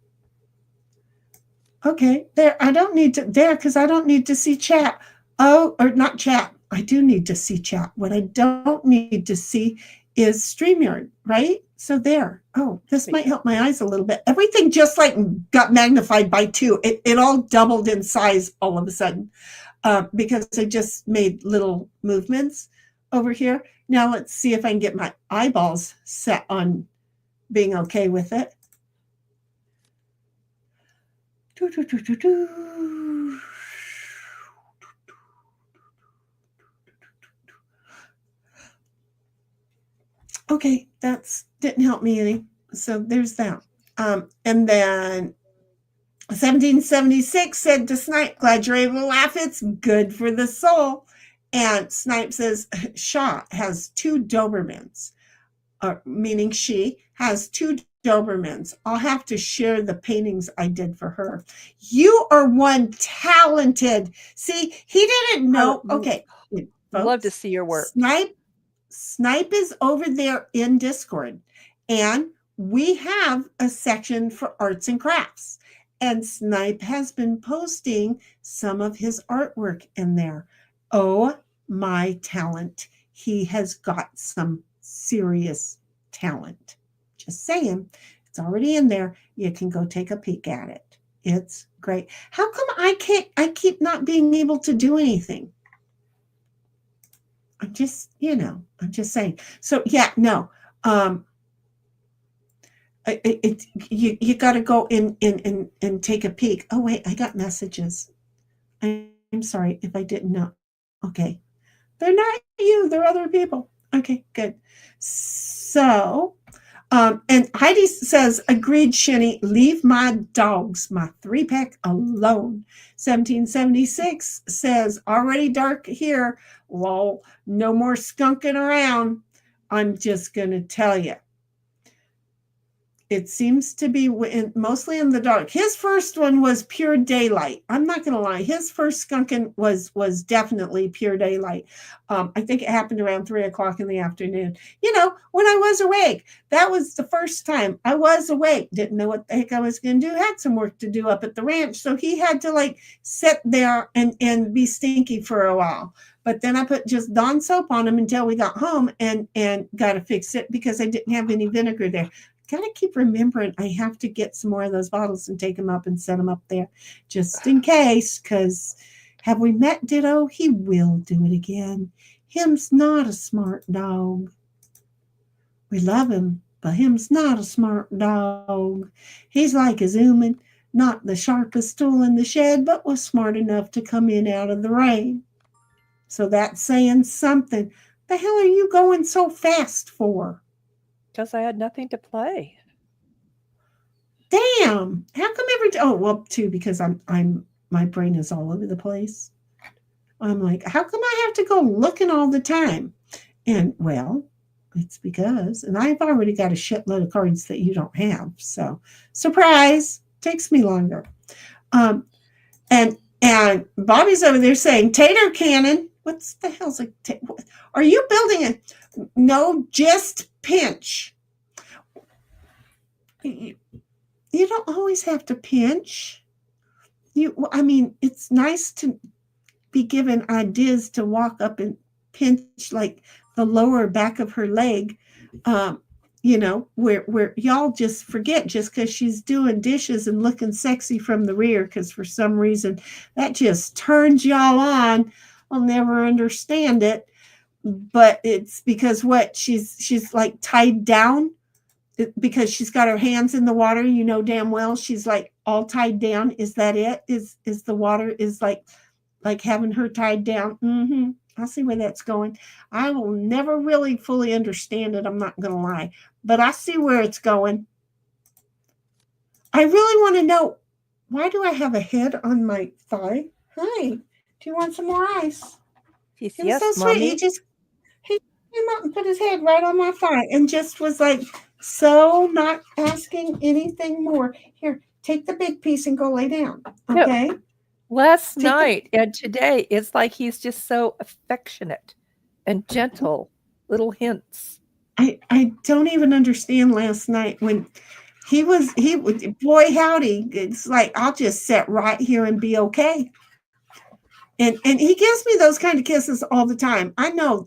A: Okay, there. I don't need to, there, because I don't need to see chat. Oh, or not chat. I do need to see chat. What I don't need to see is StreamYard, right? So there. Oh, this might help my eyes a little bit. Everything just like got magnified by 2. It all doubled in size all of a sudden, because I just made little movements over here. Now let's see if I can get my eyeballs set on being okay with it. Okay, that's didn't help me any. So there's that. And then 1776 said to Snipe, glad you're able to laugh. It's good for the soul. And Snipe says Shaw has 2 Dobermans, meaning she has 2 Dobermans. I'll have to share the paintings I did for her. You are one talented. See, he didn't know. Okay,
D: folks, love to see your work.
A: Snipe is over there in Discord, and we have a section for arts and crafts. And Snipe has been posting some of his artwork in there. Oh, my talent. He has got some serious talent. Just saying. It's already in there. You can go take a peek at it. It's great. How come I keep not being able to do anything? I'm just, you know, I'm just saying. So yeah, no. You got to go in and take a peek. Oh wait, I got messages. I'm sorry if I didn't know. Okay, they're not you. They're other people. Okay, good. So And Heidi says, agreed, Shinny, leave my dogs, my 3-pack alone. 1776 says, already dark here. Lol, no more skunking around. I'm just going to tell you. It seems to be mostly in the dark. His first one was pure daylight. I'm not going to lie. His first skunking was definitely pure daylight. I think it happened around 3 o'clock in the afternoon. When I was awake. That was the first time I was awake. Didn't know what the heck I was going to do. Had some work to do up at the ranch. So he had to sit there and be stinky for a while. But then I put just Dawn soap on him until we got home and got to fix it because I didn't have any vinegar there. Got to keep remembering I have to get some more of those bottles and take them up and set them up there just in case, because have we met Ditto? He will do it again. Him's not a smart dog. We love him, but him's not a smart dog. He's like a Zoomin, not the sharpest tool in the shed, but was smart enough to come in out of the rain. So that's saying something. The hell are you going so fast for?
D: Because I had nothing to play.
A: Damn! How come every time? Oh, well, too, because my brain is all over the place. I'm like, how come I have to go looking all the time? And well, it's because, and I've already got a shitload of cards that you don't have. So, surprise! Takes me longer. And Bobby's over there saying, Tater Cannon. What's the hell's a? Are you building a? No, just pinch. You don't always have to pinch. It's nice to be given ideas to walk up and pinch like the lower back of her leg, where y'all just forget just because she's doing dishes and looking sexy from the rear, because for some reason that just turns y'all on. I'll never understand it. But it's because she's like tied down because she's got her hands in the water. Damn well she's like all tied down. Is that it? Is the water is like having her tied down? Mm-hmm. I'll see where that's going. I will never really fully understand it. I'm not going to lie, but I see where it's going. I really want to know, why do I have a head on my thigh? Hi. Do you want some more ice?
D: Yes,
A: It was so sweet.
D: Mommy.
A: He came up and put his head right on my thigh and just was like, so not asking anything more. Here, take the big piece and go lay down. Okay.
D: No. Last night and today, it's like he's just so affectionate and gentle. Little hints.
A: I don't even understand last night when he boy howdy. It's like, I'll just sit right here and be okay. And he gives me those kind of kisses all the time. I know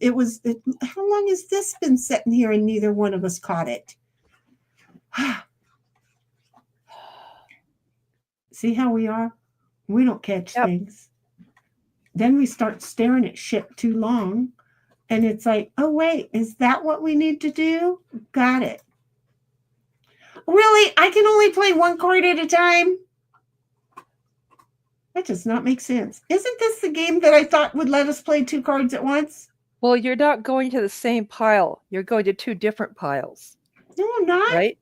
A: how long has this been sitting here and neither one of us caught it? See how we are? We don't catch things. Then we start staring at shit too long. And it's like, oh, wait, is that what we need to do? Got it. Really? I can only play one card at a time? That does not make sense. Isn't this the game that I thought would let us play 2 cards at once?
D: Well, you're not going to the same pile. You're going to 2 different piles.
A: No, I'm not.
D: Right?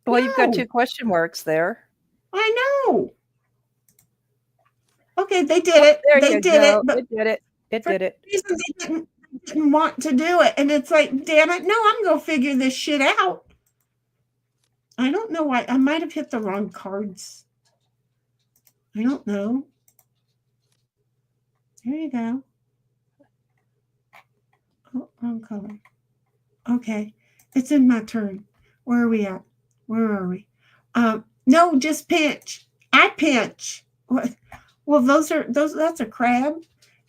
D: Well,
A: No.
D: You've got 2 question marks there.
A: I know. Okay, they did it. They did it. But
D: it did it. It did it.
A: They didn't want to do it. And it's like, damn it. No, I'm going to figure this shit out. I don't know why. I might have hit the wrong cards. I don't know. There you go. Oh, wrong color. Okay. It's in my turn. Where are we at? Where are we? No, just pinch. I pinch. What? Well, that's a crab,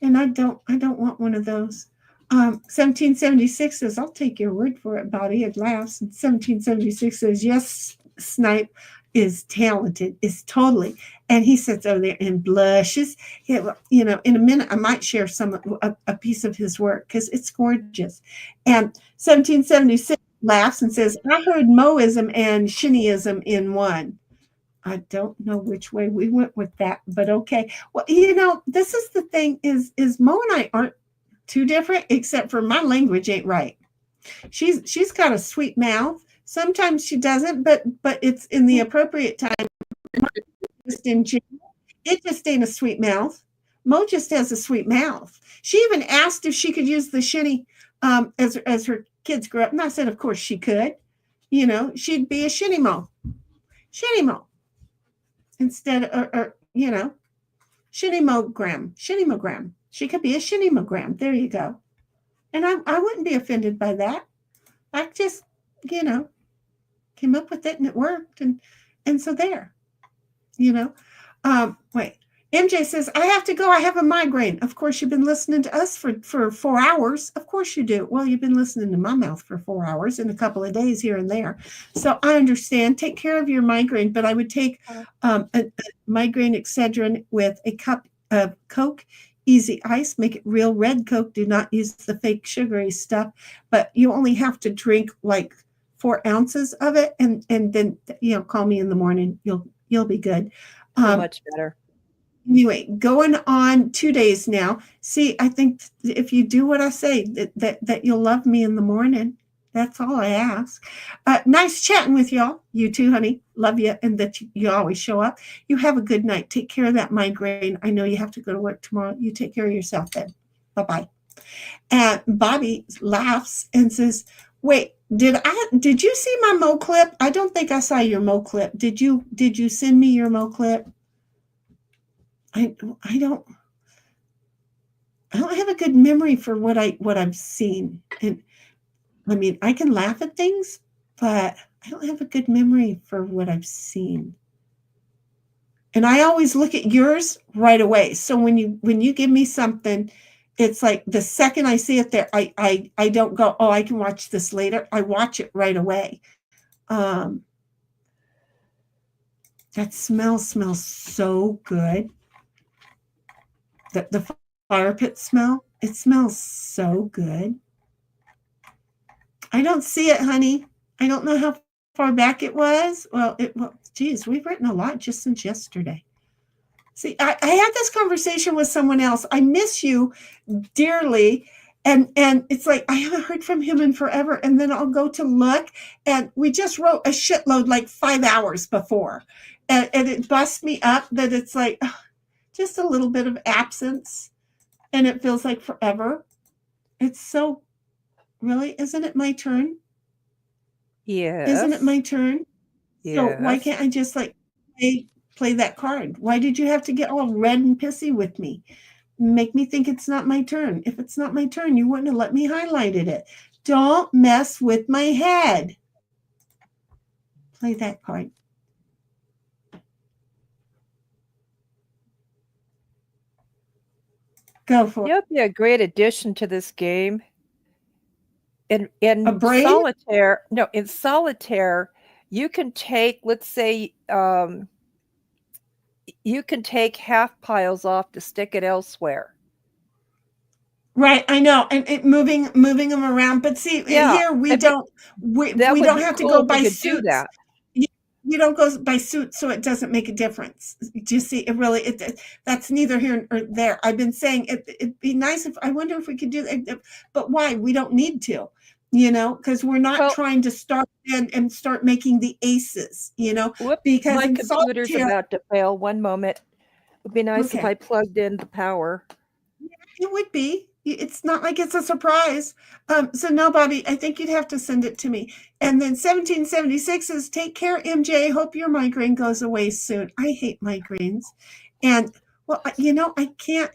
A: and I don't want one of those. 1776 says, I'll take your word for it, Bobby. It laughs. And 1776 says, yes, Snipe is talented, is totally. And he sits over there and blushes. In a minute, I might share a piece of his work because it's gorgeous. And 1776 laughs and says, I heard Moism and Shinnyism in one. I don't know which way we went with that, but okay. Well, this is the thing is Mo and I aren't too different, except for my language ain't right. She's got a sweet mouth. Sometimes she doesn't, but it's in the appropriate time. Just in general, it just ain't a sweet mouth. Mo just has a sweet mouth. She even asked if she could use the shinny as her kids grew up. And I said, of course she could. You know, she'd be a shinny mo. Shinny mo. Instead of, or you know, shinny-mogram. She could be a shinny-mogram. There you go. And I wouldn't be offended by that. I just, you know, came up with it and it worked. And so there, you know. Wait. MJ says, I have to go. I have a migraine. Of course, you've been listening to us for 4 hours. Of course you do. Well, you've been listening to my mouth for 4 hours and a couple of days here and there. So I understand. Take care of your migraine. But I would take a migraine Excedrin with a cup of Coke, Easy Ice. Make it real red Coke. Do not use the fake sugary stuff. But you only have to drink like 4 ounces of it. And then, you know, call me in the morning. You'll be good.
D: So much better.
A: Anyway, going on 2 days now. See, I think if you do what I say, that you'll love me in the morning. That's all I ask. Nice chatting with y'all. You too, honey. Love you, and that you always show up. You have a good night. Take care of that migraine. I know you have to go to work tomorrow. You take care of yourself then. Bye-bye. And Bobby laughs and says, wait, did you see my Mo clip? I don't think I saw your Mo clip. Did you send me your Mo clip? I don't have a good memory for what I've seen. And I mean, I can laugh at things, but I don't have a good memory for what I've seen. And I always look at yours right away. So when you give me something, it's like the second I see it there, I don't go, oh, I can watch this later. I watch it right away. That smell smells so good. The fire pit smell, it smells so good. I don't see it, honey. I don't know how far back it was. Well, geez, we've written a lot just since yesterday. See, I had this conversation with someone else. I miss you dearly. And it's like, I haven't heard from him in forever. And then I'll go to look, and we just wrote a shitload like 5 hours before. And it busts me up that it's like, just a little bit of absence, and it feels like forever. It's so, really, isn't it my turn?
D: Yes.
A: Isn't it my turn?
D: Yes.
A: So why can't I just like play that card? Why did you have to get all red and pissy with me? Make me think it's not my turn. If it's not my turn, you wouldn't have let me highlighted it. Don't mess with my head. Play that card. Go for it.
D: You'll be a great addition to this game. In
A: A brain?
D: solitaire, no, in solitaire, you can take, let's say, you can take half piles off to stick it elsewhere.
A: Right, I know, and moving them around. But see,
D: Yeah,
A: here we don't
D: that would
A: don't
D: be
A: have to
D: cool
A: go
D: if
A: by
D: we could do
A: suits.
D: that.
A: You don't go by suits, so it doesn't make a difference. Do you see? It really, that's neither here nor there. I've been saying it'd be nice if, I wonder if we could do that, but why? We don't need to, you know, because we're not trying to start and start making the aces, you know, because
D: my
A: in
D: computer's
A: solitaire,
D: about to fail. One moment. It would be nice if
A: Okay.
D: I plugged in the power.
A: It would be. It's not like it's a surprise. So no, Bobby, I think you'd have to send it to me. And then 1776 says, take care, MJ. Hope your migraine goes away soon. I hate migraines. And, well, you know, I can't.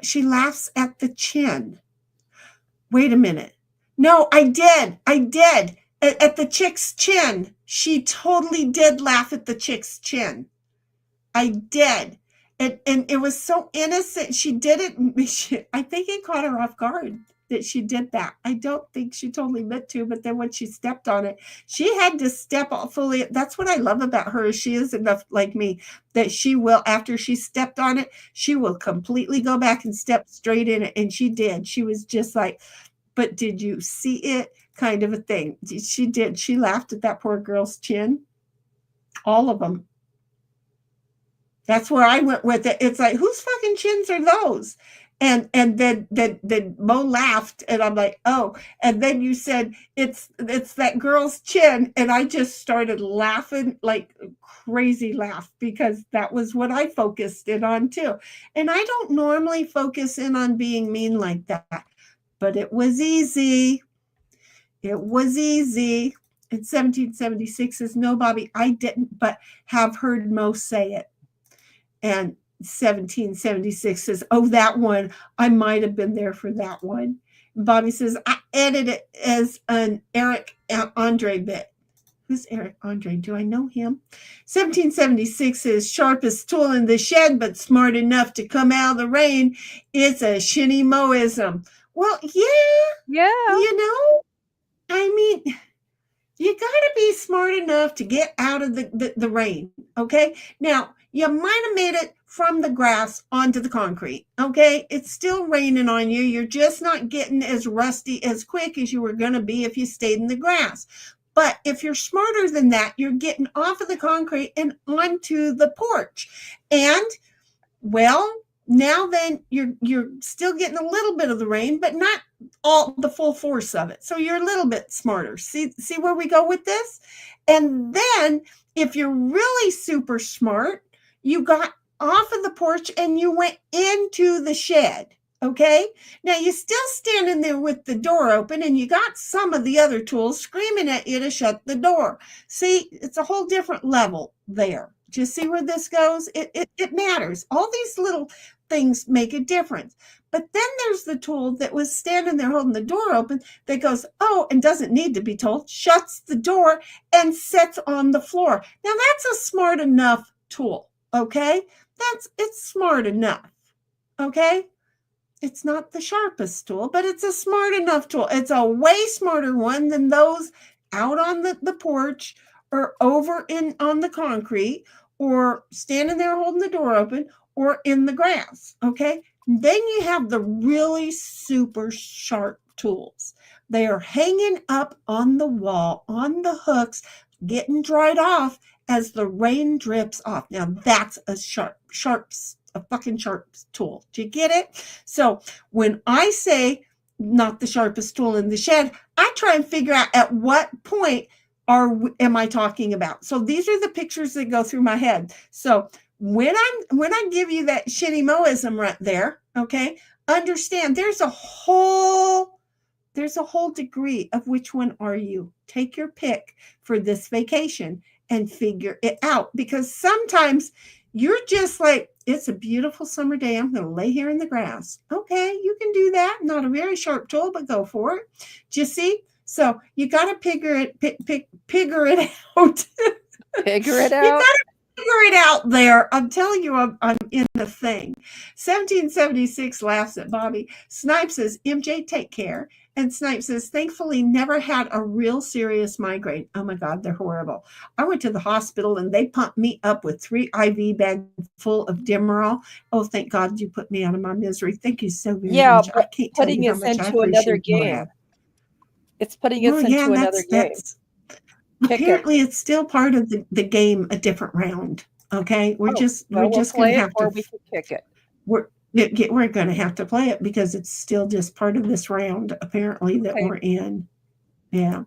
A: She laughs at the chin. Wait a minute. No, I did. At the chick's chin. She totally did laugh at the chick's chin. I did. And it was so innocent. She did it. I think it caught her off guard that she did that. I don't think she totally meant to, but then when she stepped on it, she had to step fully. That's what I love about her. She is enough like me that she will, after she stepped on it, she will completely go back and step straight in it. And she did. She was just like, but did you see it? Kind of a thing. She did. She laughed at that poor girl's chin. All of them. That's where I went with it. It's like, whose fucking chins are those? And then Mo laughed, and I'm like, oh. And then you said it's that girl's chin, and I just started laughing like crazy laugh, because that was what I focused in on too. And I don't normally focus in on being mean like that, but it was easy. It was easy. In 1776 says, no, Bobby, I didn't, but have heard Mo say it. And 1776 says, oh, that one, I might have been there for that one. Bobby says, I edited it as an Eric Andre bit. Who's Eric Andre? Do I know him? 1776 says, sharpest tool in the shed, but smart enough to come out of the rain. It's a shinny Moism. Well, yeah, you know, I mean, you got to be smart enough to get out of the rain, okay? Now, you might have made it from the grass onto the concrete, okay? It's still raining on you. You're just not getting as rusty as quick as you were going to be if you stayed in the grass. But if you're smarter than that, you're getting off of the concrete and onto the porch. And, well, now then you're still getting a little bit of the rain, but not all the full force of it. So you're a little bit smarter. See where we go with this? And then if you're really super smart, you got off of the porch and you went into the shed. Okay. Now you're still standing there with the door open, and you got some of the other tools screaming at you to shut the door. See, it's a whole different level there. Do you see where this goes? It matters. All these little things make a difference. But then there's the tool that was standing there holding the door open that goes, oh, and doesn't need to be told, shuts the door and sits on the floor. Now that's a smart enough tool. Okay. It's smart enough. Okay. It's not the sharpest tool, but it's a smart enough tool. It's a way smarter one than those out on the porch, or over on the concrete, or standing there holding the door open, or in the grass. Okay. Then you have the really super sharp tools. They are hanging up on the wall, on the hooks, getting dried off as the rain drips off. Now that's a fucking sharp tool. Do you get it? So when I say not the sharpest tool in the shed, I try and figure out at what point am I talking about. So these are the pictures that go through my head. So when I give you that shitty Moism right there, okay, understand there's a whole degree of which one are you. Take your pick for this vacation and figure it out, because sometimes you're just like, it's a beautiful summer day. I'm going to lay here in the grass. Okay, you can do that. Not a very sharp tool, but go for it. Do you see? So you got to figure it out.
D: Figure it out.
A: You got to figure it out there. I'm telling you, I'm in the thing. 1776 laughs at Bobby. Snipe says, MJ, take care. And Snipe says, thankfully never had a real serious migraine. Oh my God, they're horrible. I went to the hospital and they pumped me up with 3 IV bags full of Demerol. Oh, thank God you put me out of my misery. Thank you so very much. I can't tell you how much I appreciate that.
D: It's putting us into another game.
A: Apparently it's still part of the game, a different round. Okay. We're just going to have to,
D: we can kick it.
A: We're going to have to play it because it's still just part of this round, apparently, that we're in. Yeah.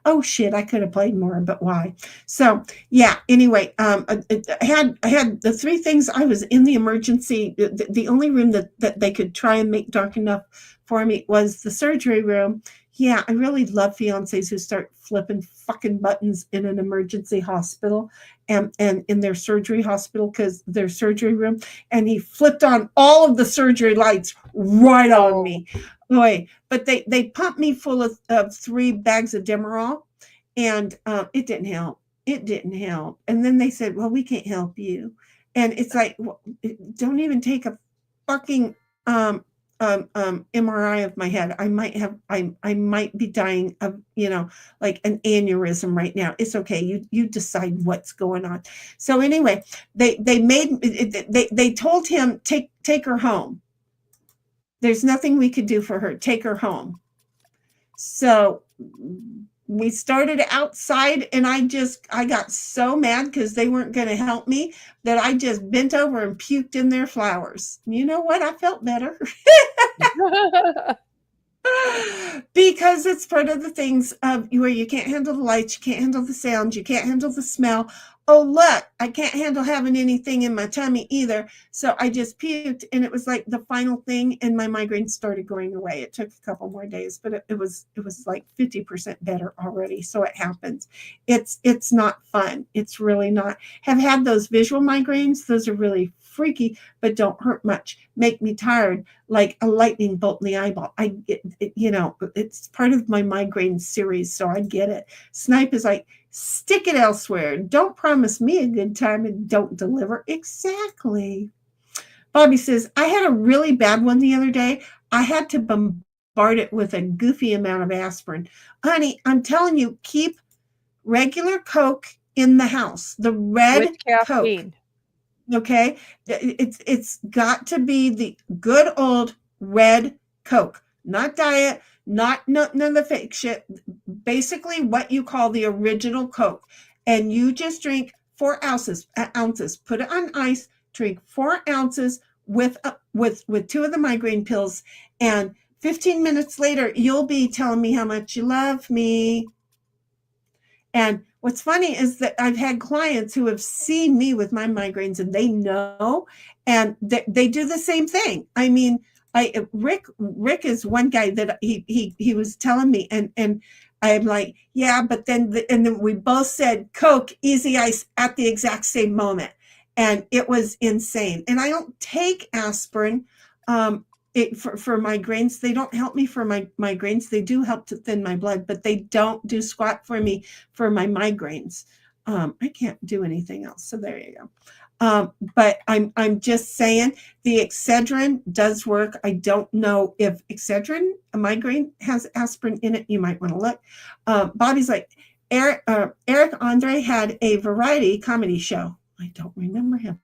A: Oh shit, I could have played more, but why? So yeah, anyway, I had the 3 things. I was in the emergency. The only room that they could try and make dark enough for me was the surgery room. Yeah, I really love fiancés who start flipping fucking buttons in an emergency hospital and in their surgery hospital, because their surgery room, and he flipped on all of the surgery lights right on me. Boy, but they pumped me full of 3 bags of Demerol, and it didn't help. It didn't help. And then they said, well, we can't help you. And it's like, well, don't even take a fucking MRI of my head. I might be dying of, like an aneurysm right now. It's okay. You decide what's going on. So anyway, they told him, take her home. There's nothing we could do for her. Take her home. So we started outside, and I got so mad because they weren't going to help me that I just bent over and puked in their flowers. You know what? I felt better. Because it's part of the things of where you can't handle the lights, you can't handle the sound, you can't handle the smell. Oh, look, I can't handle having anything in my tummy either. So I just puked, and it was like the final thing, and my migraine started going away. It took a couple more days, but it was like 50% better already. So it happens. It's not fun. It's really not. Have had those visual migraines. Those are really freaky, but don't hurt much. Make me tired, like a lightning bolt in the eyeball. It's part of my migraine series, so I get it. Snipe is like, stick it elsewhere. Don't promise me a good time and don't deliver. Exactly. Bobby says, I had a really bad one the other day. I had to bombard it with a goofy amount of aspirin. Honey, I'm telling you, keep regular Coke in the house. The red Coke. Okay, it's got to be the good old red Coke, not diet, not none of the fake shit. Basically, what you call the original Coke, and you just drink 4 ounces. Put it on ice. Drink 4 ounces with 2 of the migraine pills, and 15 minutes later, you'll be telling me how much you love me. And what's funny is that I've had clients who have seen me with my migraines, and they know, and they do the same thing. I mean, Rick is one guy that he was telling me, and I'm like, yeah, but then we both said Coke, easy ice at the exact same moment, and it was insane. And I don't take aspirin for migraines. They don't help me for my migraines. They do help to thin my blood, but they don't do squat for me for my migraines. I can't do anything else. So there you go. But I'm just saying the Excedrin does work. I don't know if Excedrin, a migraine, has aspirin in it. You might want to look. Bobby's like, Eric Andre had a variety comedy show. I don't remember him.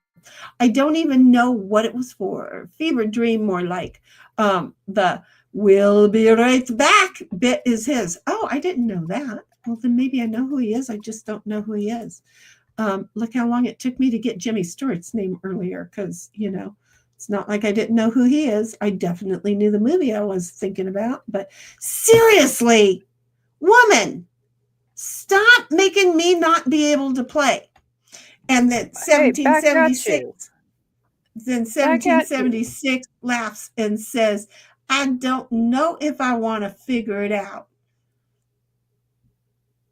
A: I don't even know what it was for. Fever dream, more like. The "we'll be right back" bit is his. Oh, I didn't know that. Well, then maybe I know who he is. I just don't know who he is. Look how long it took me to get Jimmy Stewart's name earlier, because, it's not like I didn't know who he is. I definitely knew the movie I was thinking about. But seriously, woman, stop making me not be able to play. And then 1776 laughs and says, I don't know if I want to figure it out.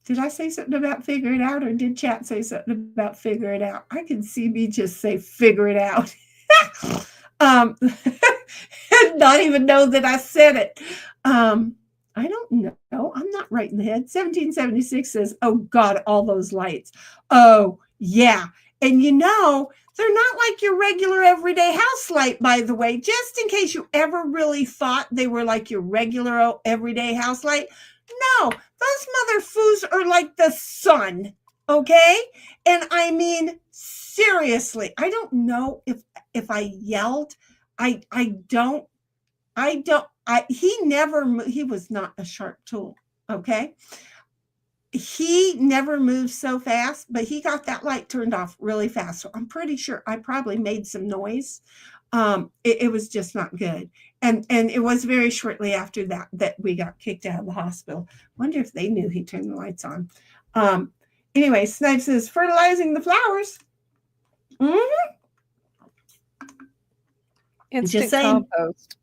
A: Did I say something about figure it out, or did chat say something about figure it out? I can see me just say figure it out. Not even know that I said it. I don't know. I'm not right in the head. 1776 says, oh God, all those lights. Oh yeah. And they're not like your regular everyday house light, by the way, just in case you ever really thought they were like your regular everyday house light. No, those mother foos are like the sun. Okay. And I mean, seriously, I don't know if I yelled. He was not a sharp tool. Okay. He never moved so fast, but he got that light turned off really fast. So I'm pretty sure I probably made some noise. It was just not good. And it was very shortly after that we got kicked out of the hospital. Wonder if they knew he turned the lights on. Anyway, Snipe says, fertilizing the flowers. Mm-hmm.
D: Instant compost.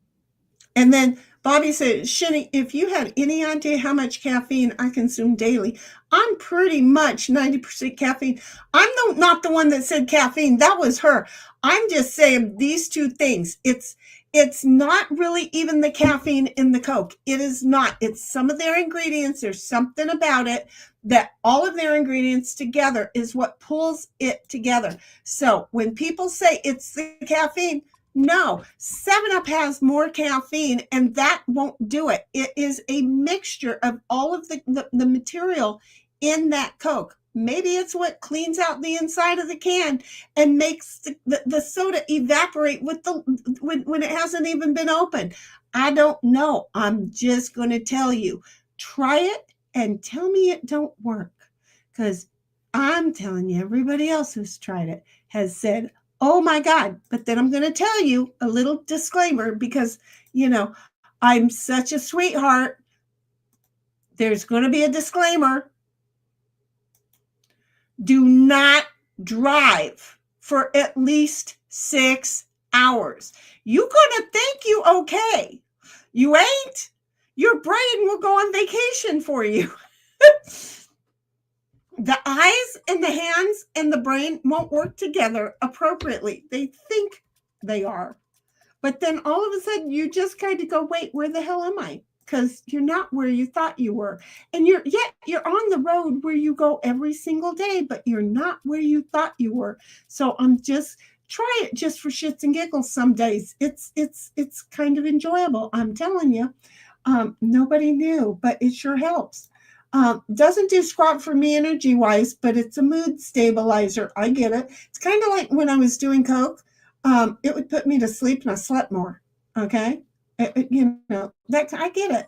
A: And then Bobby said, Shinny, if you had any idea how much caffeine I consume daily, I'm pretty much 90% caffeine. I'm not the one that said caffeine. That was her. I'm just saying these two things. It's not really even the caffeine in the Coke. It is not. It's some of their ingredients. There's something about it that all of their ingredients together is what pulls it together. So when people say it's the caffeine, no, 7-Up has more caffeine, and that won't do it. It is a mixture of all of the material in that Coke. Maybe it's what cleans out the inside of the can and makes the soda evaporate when it hasn't even been opened. I don't know. I'm just going to tell you, try it and tell me it don't work, because I'm telling you, everybody else who's tried it has said, oh my God. But then I'm going to tell you a little disclaimer, because, I'm such a sweetheart. There's going to be a disclaimer. Do not drive for at least 6 hours. You're going to think you okay. You ain't. Your brain will go on vacation for you. The eyes and the hands and the brain won't work together appropriately. They think they are. But then all of a sudden you just kind of go, wait, where the hell am I? Because you're not where you thought you were. And you're on the road where you go every single day, but you're not where you thought you were. So try it just for shits and giggles some days. It's kind of enjoyable. I'm telling you. Nobody knew, but it sure helps. Doesn't do squat for me energy wise, but it's a mood stabilizer. I get it. It's kind of like when I was doing coke. It would put me to sleep and I slept more. Okay. That I get it.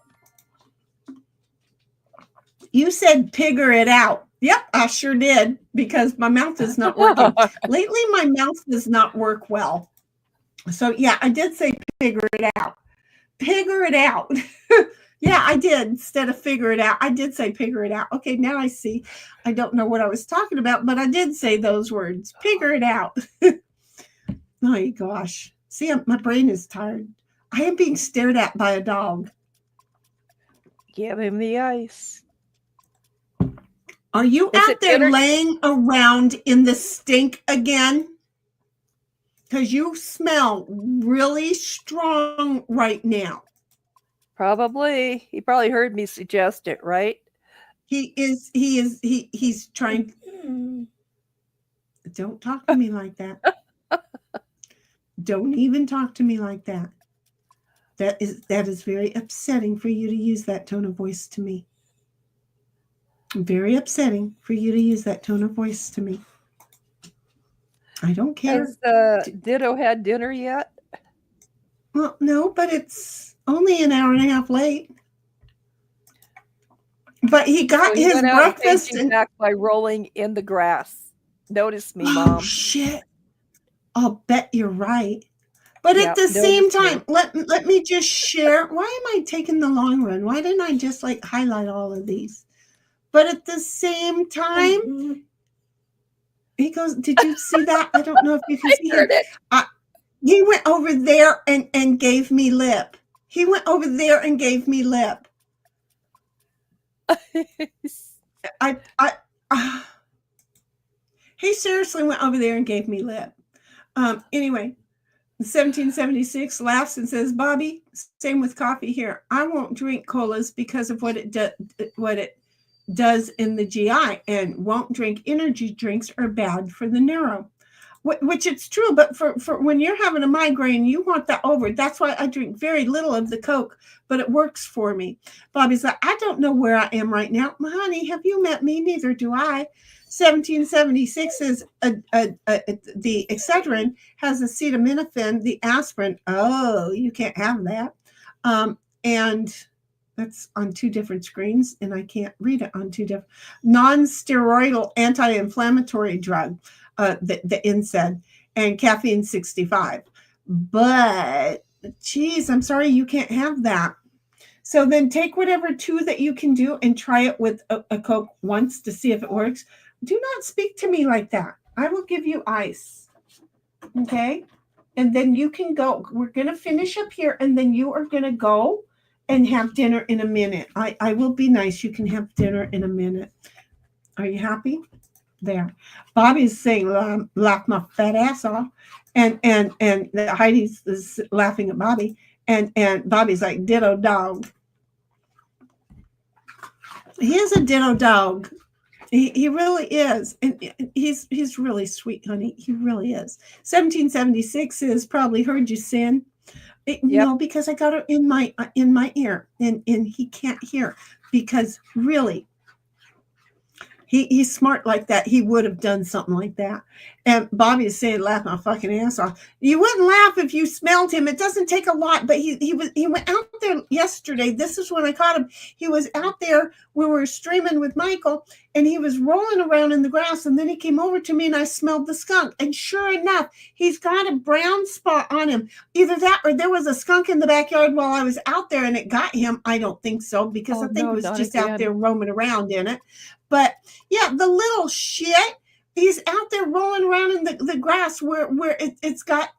A: You said figure it out. Yep, I sure did, because my mouth is not working. Lately, my mouth does not work well. So yeah, I did say figure it out. Figure it out. Yeah, I did. Instead of figure it out, I did say figure it out. Okay, now I see. I don't know what I was talking about, but I did say those words. Figure it out. Oh gosh. See, my brain is tired. I am being stared at by a dog.
D: Give him the ice.
A: Are you out there laying around in the stink again? Because you smell really strong right now.
D: Probably. He probably heard me suggest it, right?
A: He's trying. Don't talk to me like that. Don't even talk to me like that. That is very upsetting for you to use that tone of voice to me. Very upsetting for you to use that tone of voice to me. I don't care.
D: Has Ditto had dinner yet?
A: Well, no, but it's only an hour and a half late. But he got his breakfast
D: back by rolling in the grass. Notice me, Mom.
A: Oh shit! I'll bet you're right. But at the same time, let me just share. Why am I taking the long run? Why didn't I just highlight all of these? But at the same time, he goes, did you see that? I don't know if you can see it. He went over there and gave me lip. He went over there and gave me lip. He seriously went over there and gave me lip. Anyway, 1776 laughs and says, Bobby, same with coffee here. I won't drink colas because of what it does in the GI, and won't drink energy drinks are bad for the neuro. Which it's true, but for when you're having a migraine, you want that over. That's why I drink very little of the Coke, but it works for me. Bobby's like, I don't know where I am right now. Honey, have you met me? Neither do I. 1776 is the Excedrin has acetaminophen, the aspirin. Oh, you can't have that. And that's on 2 different screens, and I can't read it on 2 different. Non-steroidal anti-inflammatory drug. The NSAID, and caffeine 65. But, geez, I'm sorry, you can't have that. So then take whatever 2 that you can do and try it with a Coke once to see if it works. Do not speak to me like that. I will give you ice. Okay? And then you can go. We're going to finish up here, and then you are going to go and have dinner in a minute. I will be nice. You can have dinner in a minute. Are you happy? There. Bobby's saying, laugh my fat ass off. And Heidi's is laughing at Bobby. And Bobby's like, ditto dog. He is a ditto dog. He really is. And he's really sweet, honey. He really is. 1776 is probably heard you sin. No, because I got it in my ear. And he can't hear. Because really, He's smart like that. He would have done something like that. And Bobby is saying, laugh my fucking ass off. You wouldn't laugh if you smelled him. It doesn't take a lot, but he went out there yesterday. This is when I caught him. He was out there. We were streaming with Michael, and he was rolling around in the grass. And then he came over to me, and I smelled the skunk. And sure enough, he's got a brown spot on him. Either that or there was a skunk in the backyard while I was out there, and it got him. I don't think so, because I think it was just out there roaming around in it. But yeah, the little shit, he's out there rolling around in the grass where it's got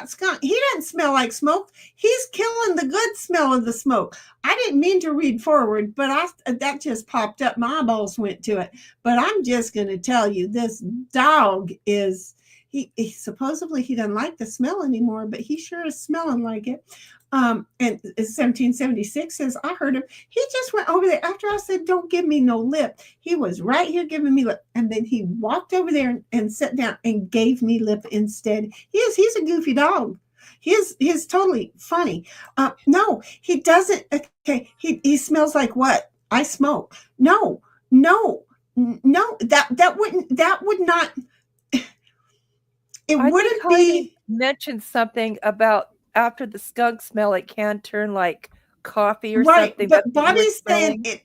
A: skunk. He doesn't smell like smoke. He's killing the good smell of the smoke. I didn't mean to read forward, but that just popped up. My eyeballs went to it. But I'm just going to tell you, this dog is, he supposedly he doesn't like the smell anymore, but he sure is smelling like it. And 1776 says, I heard him. He just went over there after I said, don't give me no lip. He was right here giving me lip. And then he walked over there and sat down and gave me lip instead. He's a goofy dog. He's totally funny. No, he doesn't. Okay. He smells like what? I smoke. No, that would not, it wouldn't be.
D: Mentioned something about after the skunk smell, it can turn like coffee or something.
A: But Bobby's saying it.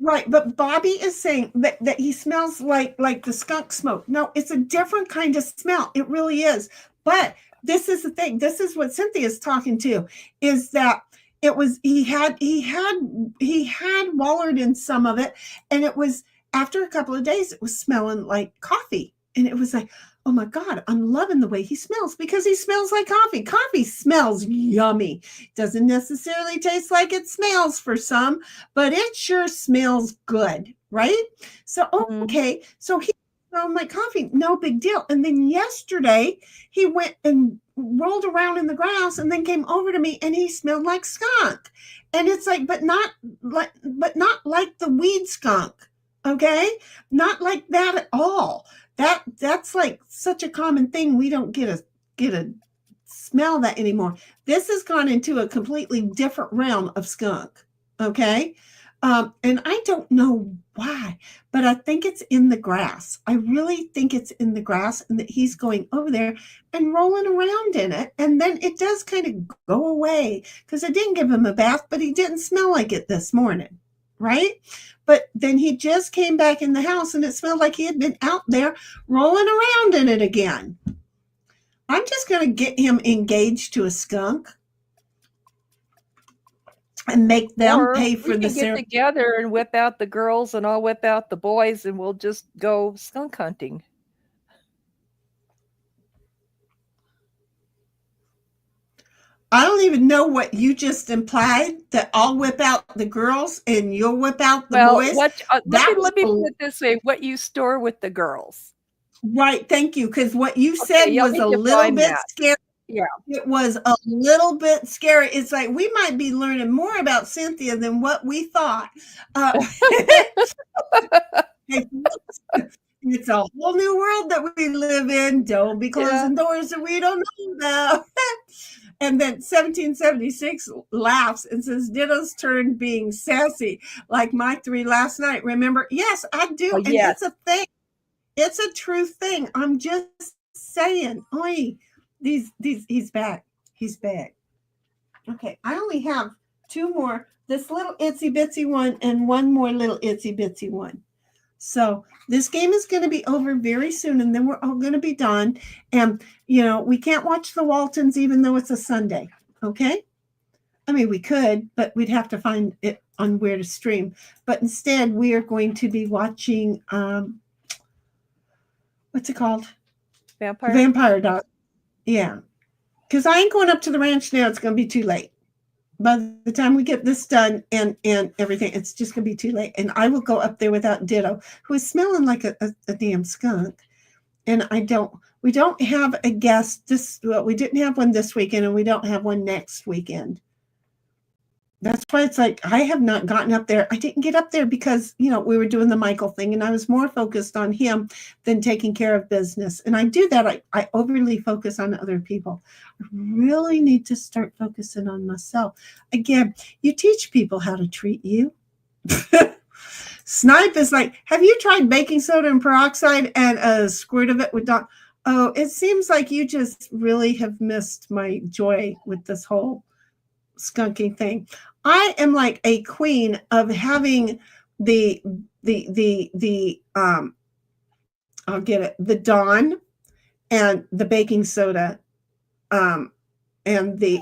A: Right, but Bobby is saying that he smells like the skunk smoke. No, it's a different kind of smell. It really is. But this is the thing. This is what Cynthia's talking to, is that it was he had wallered in some of it, and it was after a couple of days it was smelling like coffee, and it was like, oh my God, I'm loving the way he smells, because he smells like coffee. Coffee smells yummy. Doesn't necessarily taste like it smells for some, but it sure smells good, right? So, okay. So he smelled like coffee. No big deal. And then yesterday he went and rolled around in the grass and then came over to me and he smelled like skunk. And it's like, but not like the weed skunk. Okay. Not like that at all. That's like such a common thing. We don't get a smell that anymore. This has gone into a completely different realm of skunk. Okay. And I don't know why, but I think it's in the grass. I really think it's in the grass, and that he's going over there and rolling around in it. And then it does kind of go away, because I didn't give him a bath, but he didn't smell like it this morning. Right? But then he just came back in the house and it smelled like he had been out there rolling around in it again. I'm just going to get him engaged to a skunk and make them pay for the
D: get together and whip out the girls, and I'll whip out the boys, and we'll just go skunk hunting.
A: I don't even know what you just implied, that I'll whip out the girls and you'll whip out the boys.
D: Let me put it this way, what you store with the girls.
A: Right, thank you, because what you said was a little bit scary.
D: Yeah.
A: It was a little bit scary. It's like we might be learning more about Cynthia than what we thought. It's a whole new world that we live in. Don't be closing doors that we don't know about. And then 1776 laughs and says, Ditto's turn being sassy, like my 3 last night. Remember? Yes, I do. And it's a thing. It's a true thing. I'm just saying. Oy, he's back. He's back. Okay, I only have 2 more. This little itsy bitsy one and one more little itsy bitsy one. So this game is going to be over very soon, and then we're all going to be done. And, we can't watch the Waltons even though it's a Sunday. Okay? I mean, we could, but we'd have to find it on where to stream. But instead, we are going to be watching, what's it called? Vampire Dog. Yeah. Because I ain't going up to the ranch now. It's going to be too late. By the time we get this done and everything, it's just going to be too late. And I will go up there without Ditto, who is smelling like a damn skunk. And we don't have a guest we didn't have one this weekend, and we don't have one next weekend. That's why it's like, I have not gotten up there. I didn't get up there because, we were doing the Michael thing, and I was more focused on him than taking care of business. And I do that. I overly focus on other people. I really need to start focusing on myself. Again, you teach people how to treat you. Snipe is like, have you tried baking soda and peroxide and a squirt of it with Dawn? Oh, it seems like you just really have missed my joy with this whole skunking thing. I am like a queen of having the I'll get it, the Dawn and the baking soda, and the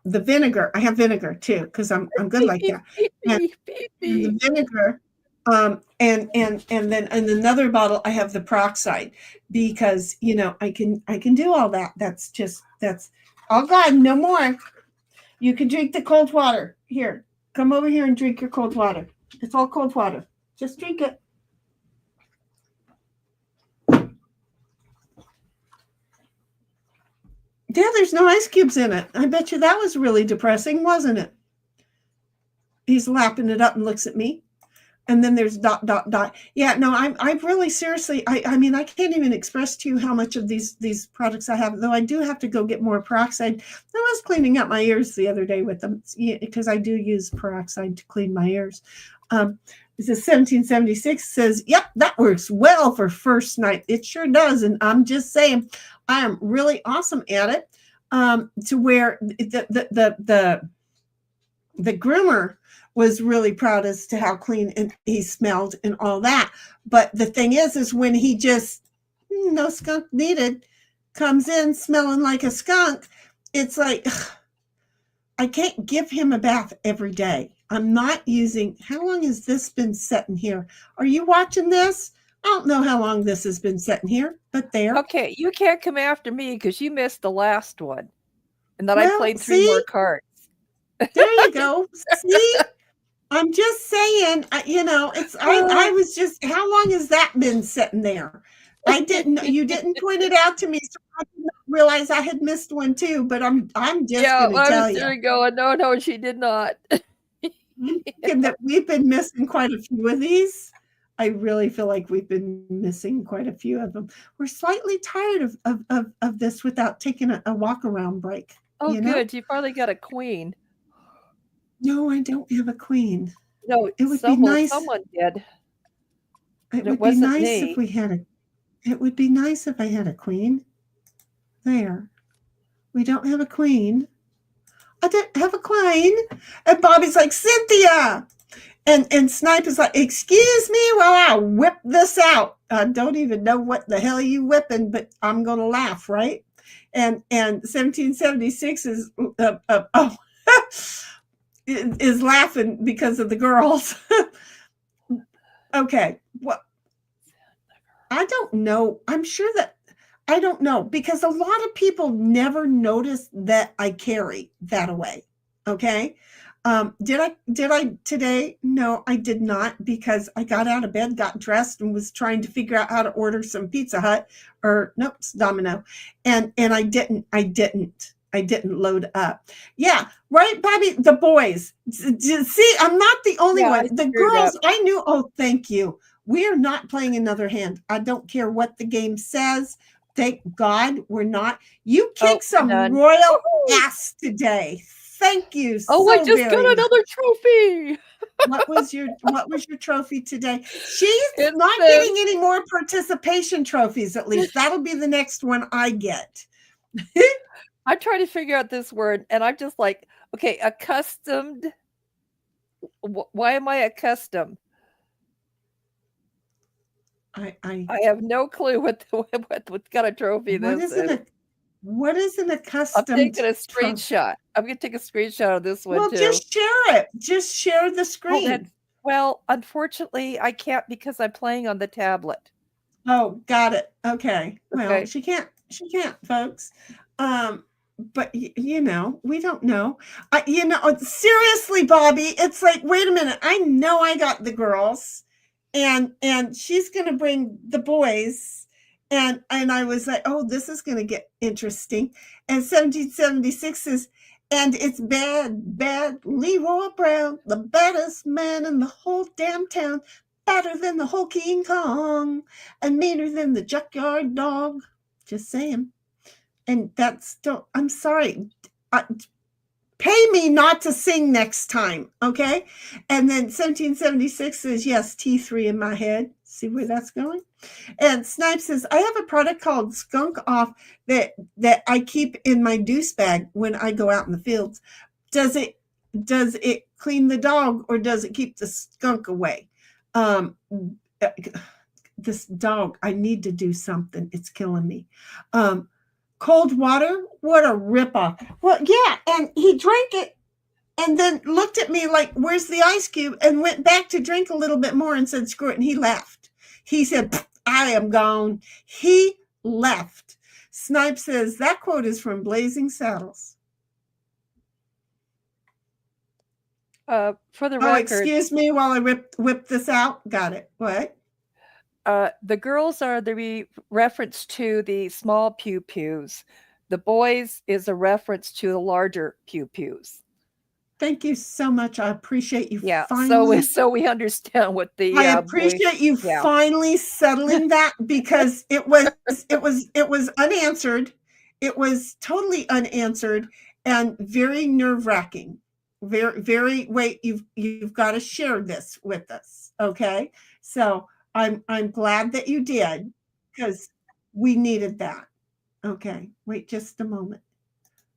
A: vinegar. I have vinegar too because I'm good like that. And the vinegar, and then in another bottle I have the peroxide because I can do all that. That's oh God, no more. You can drink the cold water. Here, come over here and drink your cold water. It's all cold water. Just drink it. Yeah, there's no ice cubes in it. I bet you that was really depressing, wasn't it? He's lapping it up and looks at me. And then there's ... Yeah, no, I'm really seriously, I mean, I can't even express to you how much of these products I have, though I do have to go get more peroxide. I was cleaning up my ears the other day with them because I do use peroxide to clean my ears. This is 1776 says, yep, that works well for first night. It sure does. And I'm just saying, I am really awesome at it, to where the groomer was really proud as to how clean and he smelled and all that. But the thing is when he just, no skunk needed, comes in smelling like a skunk, it's like, ugh, I can't give him a bath every day. I'm not using, how long has this been sitting here? Are you watching this? I don't know how long this has been sitting here, but there.
D: Okay, you can't come after me because you missed the last one. And then I played 3 more cards.
A: There you go. See? I'm just saying, I was just, how long has that been sitting there? You didn't point it out to me, so I didn't realize I had missed one too, but I'm just going to tell you.
D: There you go. No, she did not.
A: I'm thinking that we've been missing quite a few of these. I really feel like we've been missing quite a few of them. We're slightly tired of this without taking a walk around break.
D: Oh, good. You finally got a queen.
A: No, I don't have a queen.
D: No,
A: it would be nice.
D: Someone did.
A: It would be nice if we had it would be nice if I had a queen. There. We don't have a queen. I didn't have a queen. And Bobby's like, Cynthia. And Snipe is like, excuse me while I whip this out. I don't even know what the hell you whipping, but I'm going to laugh, right? And 1776 is is laughing because of the girls. Okay. Well, I don't know. I'm sure that I don't know because a lot of people never notice that I carry that away. Okay. Did I today? No, I did not because I got out of bed, got dressed and was trying to figure out how to order some Pizza Hut or Domino. And I didn't load up. Yeah, right, Bobby. The boys. See, I'm not the only one. The girls, I knew. Oh, thank you. We are not playing another hand. I don't care what the game says. Thank God we're not. You kicked some royal ass today. Thank you.
D: Oh, I just got another trophy.
A: What was your trophy today? She's not getting any more participation trophies, at least. That'll be the next one I get.
D: I try to figure out this word, and I'm just like, okay, accustomed. Why am I accustomed? I have no clue what kind of trophy this is.
A: What is an accustomed?
D: I'm taking a screenshot. I'm going to take a screenshot of this one too.
A: Well, just share it. Just share the screen.
D: Well, unfortunately, I can't because I'm playing on the tablet.
A: Oh, got it. Okay. Well, she can't, folks. But we don't know. Seriously, Bobby, it's like, wait a minute. I know I got the girls, and she's going to bring the boys. And I was like, oh, this is going to get interesting. And 1776 says, and it's bad Leroy Brown, the baddest man in the whole damn town, badder than the whole King Kong, and meaner than the junkyard dog. Just saying. And I'm sorry. pay me not to sing next time, okay? And then 1776 says, yes, T3 in my head. See where that's going? And Snipe says, I have a product called Skunk Off that I keep in my deuce bag when I go out in the fields. Does it clean the dog, or does it keep the skunk away? This dog, I need to do something. It's killing me. Cold water, what a ripoff. Well, yeah, and he drank it and then looked at me like, where's the ice cube? And went back to drink a little bit more and said, screw it. And he left. He said, I am gone. He left. Snipe says, that quote is from Blazing Saddles.
D: For the record.
A: Excuse me while I whip this out. Got it. What?
D: The girls are the reference to the small pew-pews. The boys is a reference to the larger pew-pews.
A: Thank you so much. I appreciate you.
D: Yeah,
A: finally.
D: So we understand what the.
A: I appreciate you finally settling that, because it was unanswered. It was totally unanswered and very nerve-wracking. Very. Wait, you've got to share this with us, okay? So I'm glad that you did, because we needed that. Okay, wait just a moment.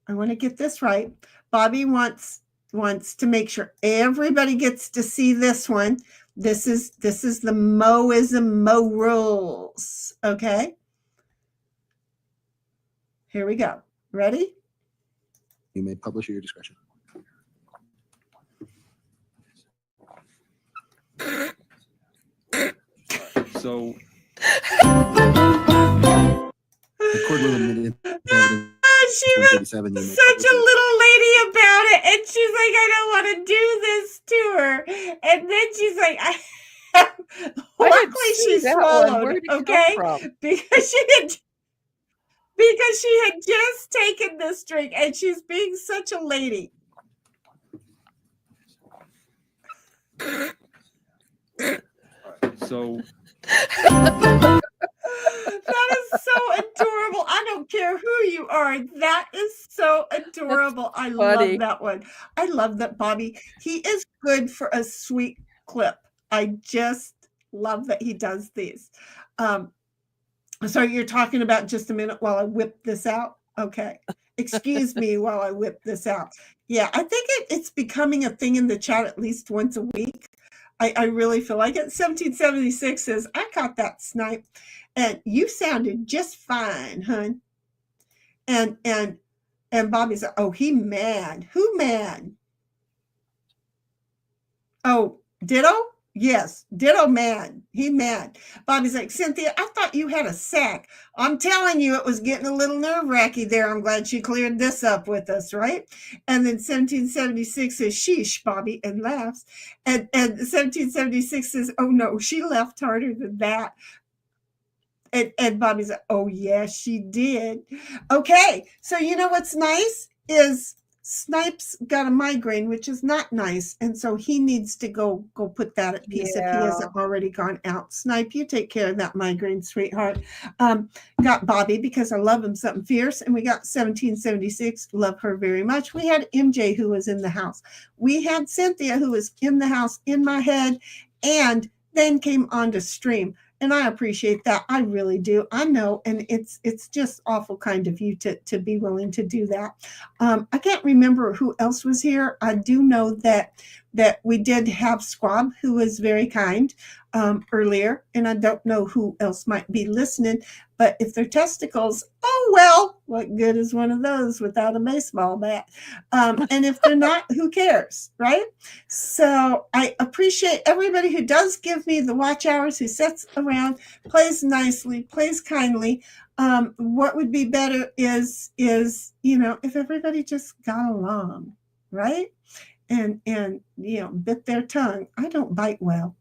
A: I want to get this right. Bobby wants to make sure everybody gets to see this one. This is the Moism Mo rules. Okay. Here we go. Ready?
E: You may publish at your discretion. So record limited.
A: She was such a little lady about it, and she's like, I don't want to do this to her. And then she's like, luckily she swallowed, okay? Because she had just taken this drink, and she's being such a lady.
E: So
A: that is so adorable. I don't care who you are. That is so adorable. I love that one. I love that Bobby. He is good for a sweet clip. I just love that he does these. So you're talking about just a minute while I whip this out? Okay. Excuse me while I whip this out. Yeah, I think it's becoming a thing in the chat at least once a week. I really feel like it. 1776 says, I caught that, Snipe, and you sounded just fine, hun. And Bobby's like, oh, he mad. Who mad? Oh, Ditto? Yes, Ditto mad. He mad. Bobby's like, Cynthia, I thought you had a sack. I'm telling you, it was getting a little nerve-wracking there. I'm glad she cleared this up with us, right? And then 1776 says, sheesh, Bobby, and laughs. And 1776 says, oh, no, she left harder than that. And Bobby's like, oh, yeah, she did. Okay, so you know what's nice is Snipe's got a migraine, which is not nice, and so he needs to go put that at peace if he hasn't already gone out. Snipe, you take care of that migraine, sweetheart. Got Bobby because I love him something fierce, and we got 1776, love her very much. We had MJ who was in the house. We had Cynthia who was in the house in my head, and then came on to stream. And I appreciate that. I really do. I know. And it's just awful kind of you to be willing to do that. I can't remember who else was here. I do know that we did have Squab, who was very kind earlier. And I don't know who else might be listening. But if they're testicles, oh, well, what good is one of those without a baseball bat? And if they're not, who cares, right? So I appreciate everybody who does give me the watch hours, who sits around, plays nicely, plays kindly. What would be better is if everybody just got along, right? And bit their tongue. I don't bite well.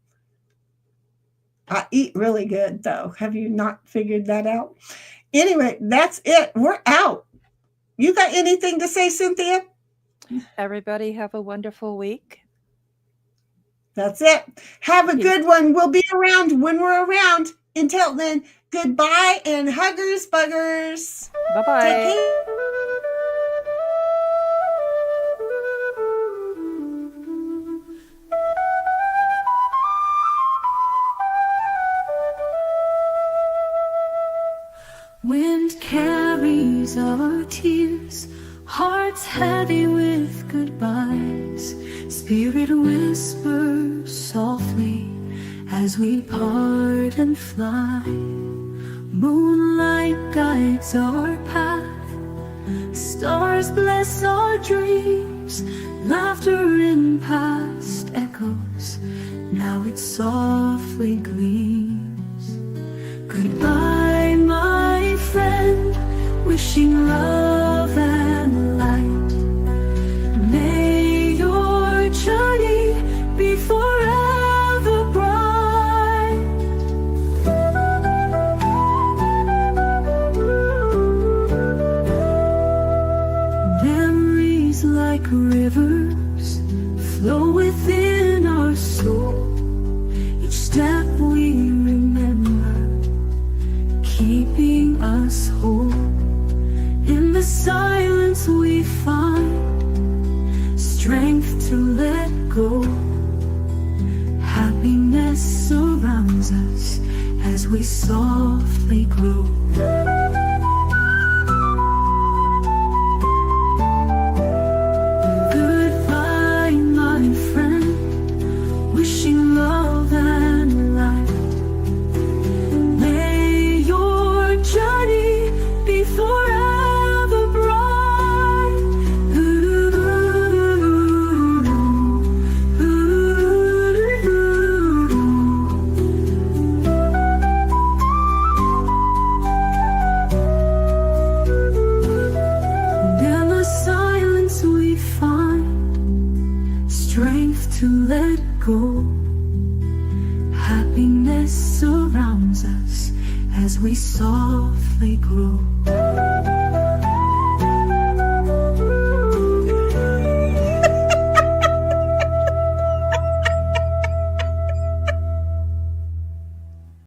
A: I eat really good, though. Have you not figured that out? Anyway, that's it. We're out. You got anything to say, Cynthia?
D: Everybody have a wonderful week.
A: That's it. Have a good one. We'll be around when we're around. Until then, goodbye and Huggars Buggars.
D: Bye-bye.
A: Take care.
F: Wind carries our tears, hearts heavy with goodbyes. Spirit whispers softly as we part and fly. Moonlight guides our path, stars bless our dreams. Laughter in past echoes, now it softly gleams. Goodbye, my friend, wishing love and light. May your journey be forever bright. Memories like rivers flow within our soul. Each step we remember, keeping us whole. In the silence we find strength to let go. Happiness surrounds us as we softly grow. Goodbye, my friend, wishing love and light. May your journey be forever bright. In the silence we find strength to let go. Happiness surrounds us as we softly grow.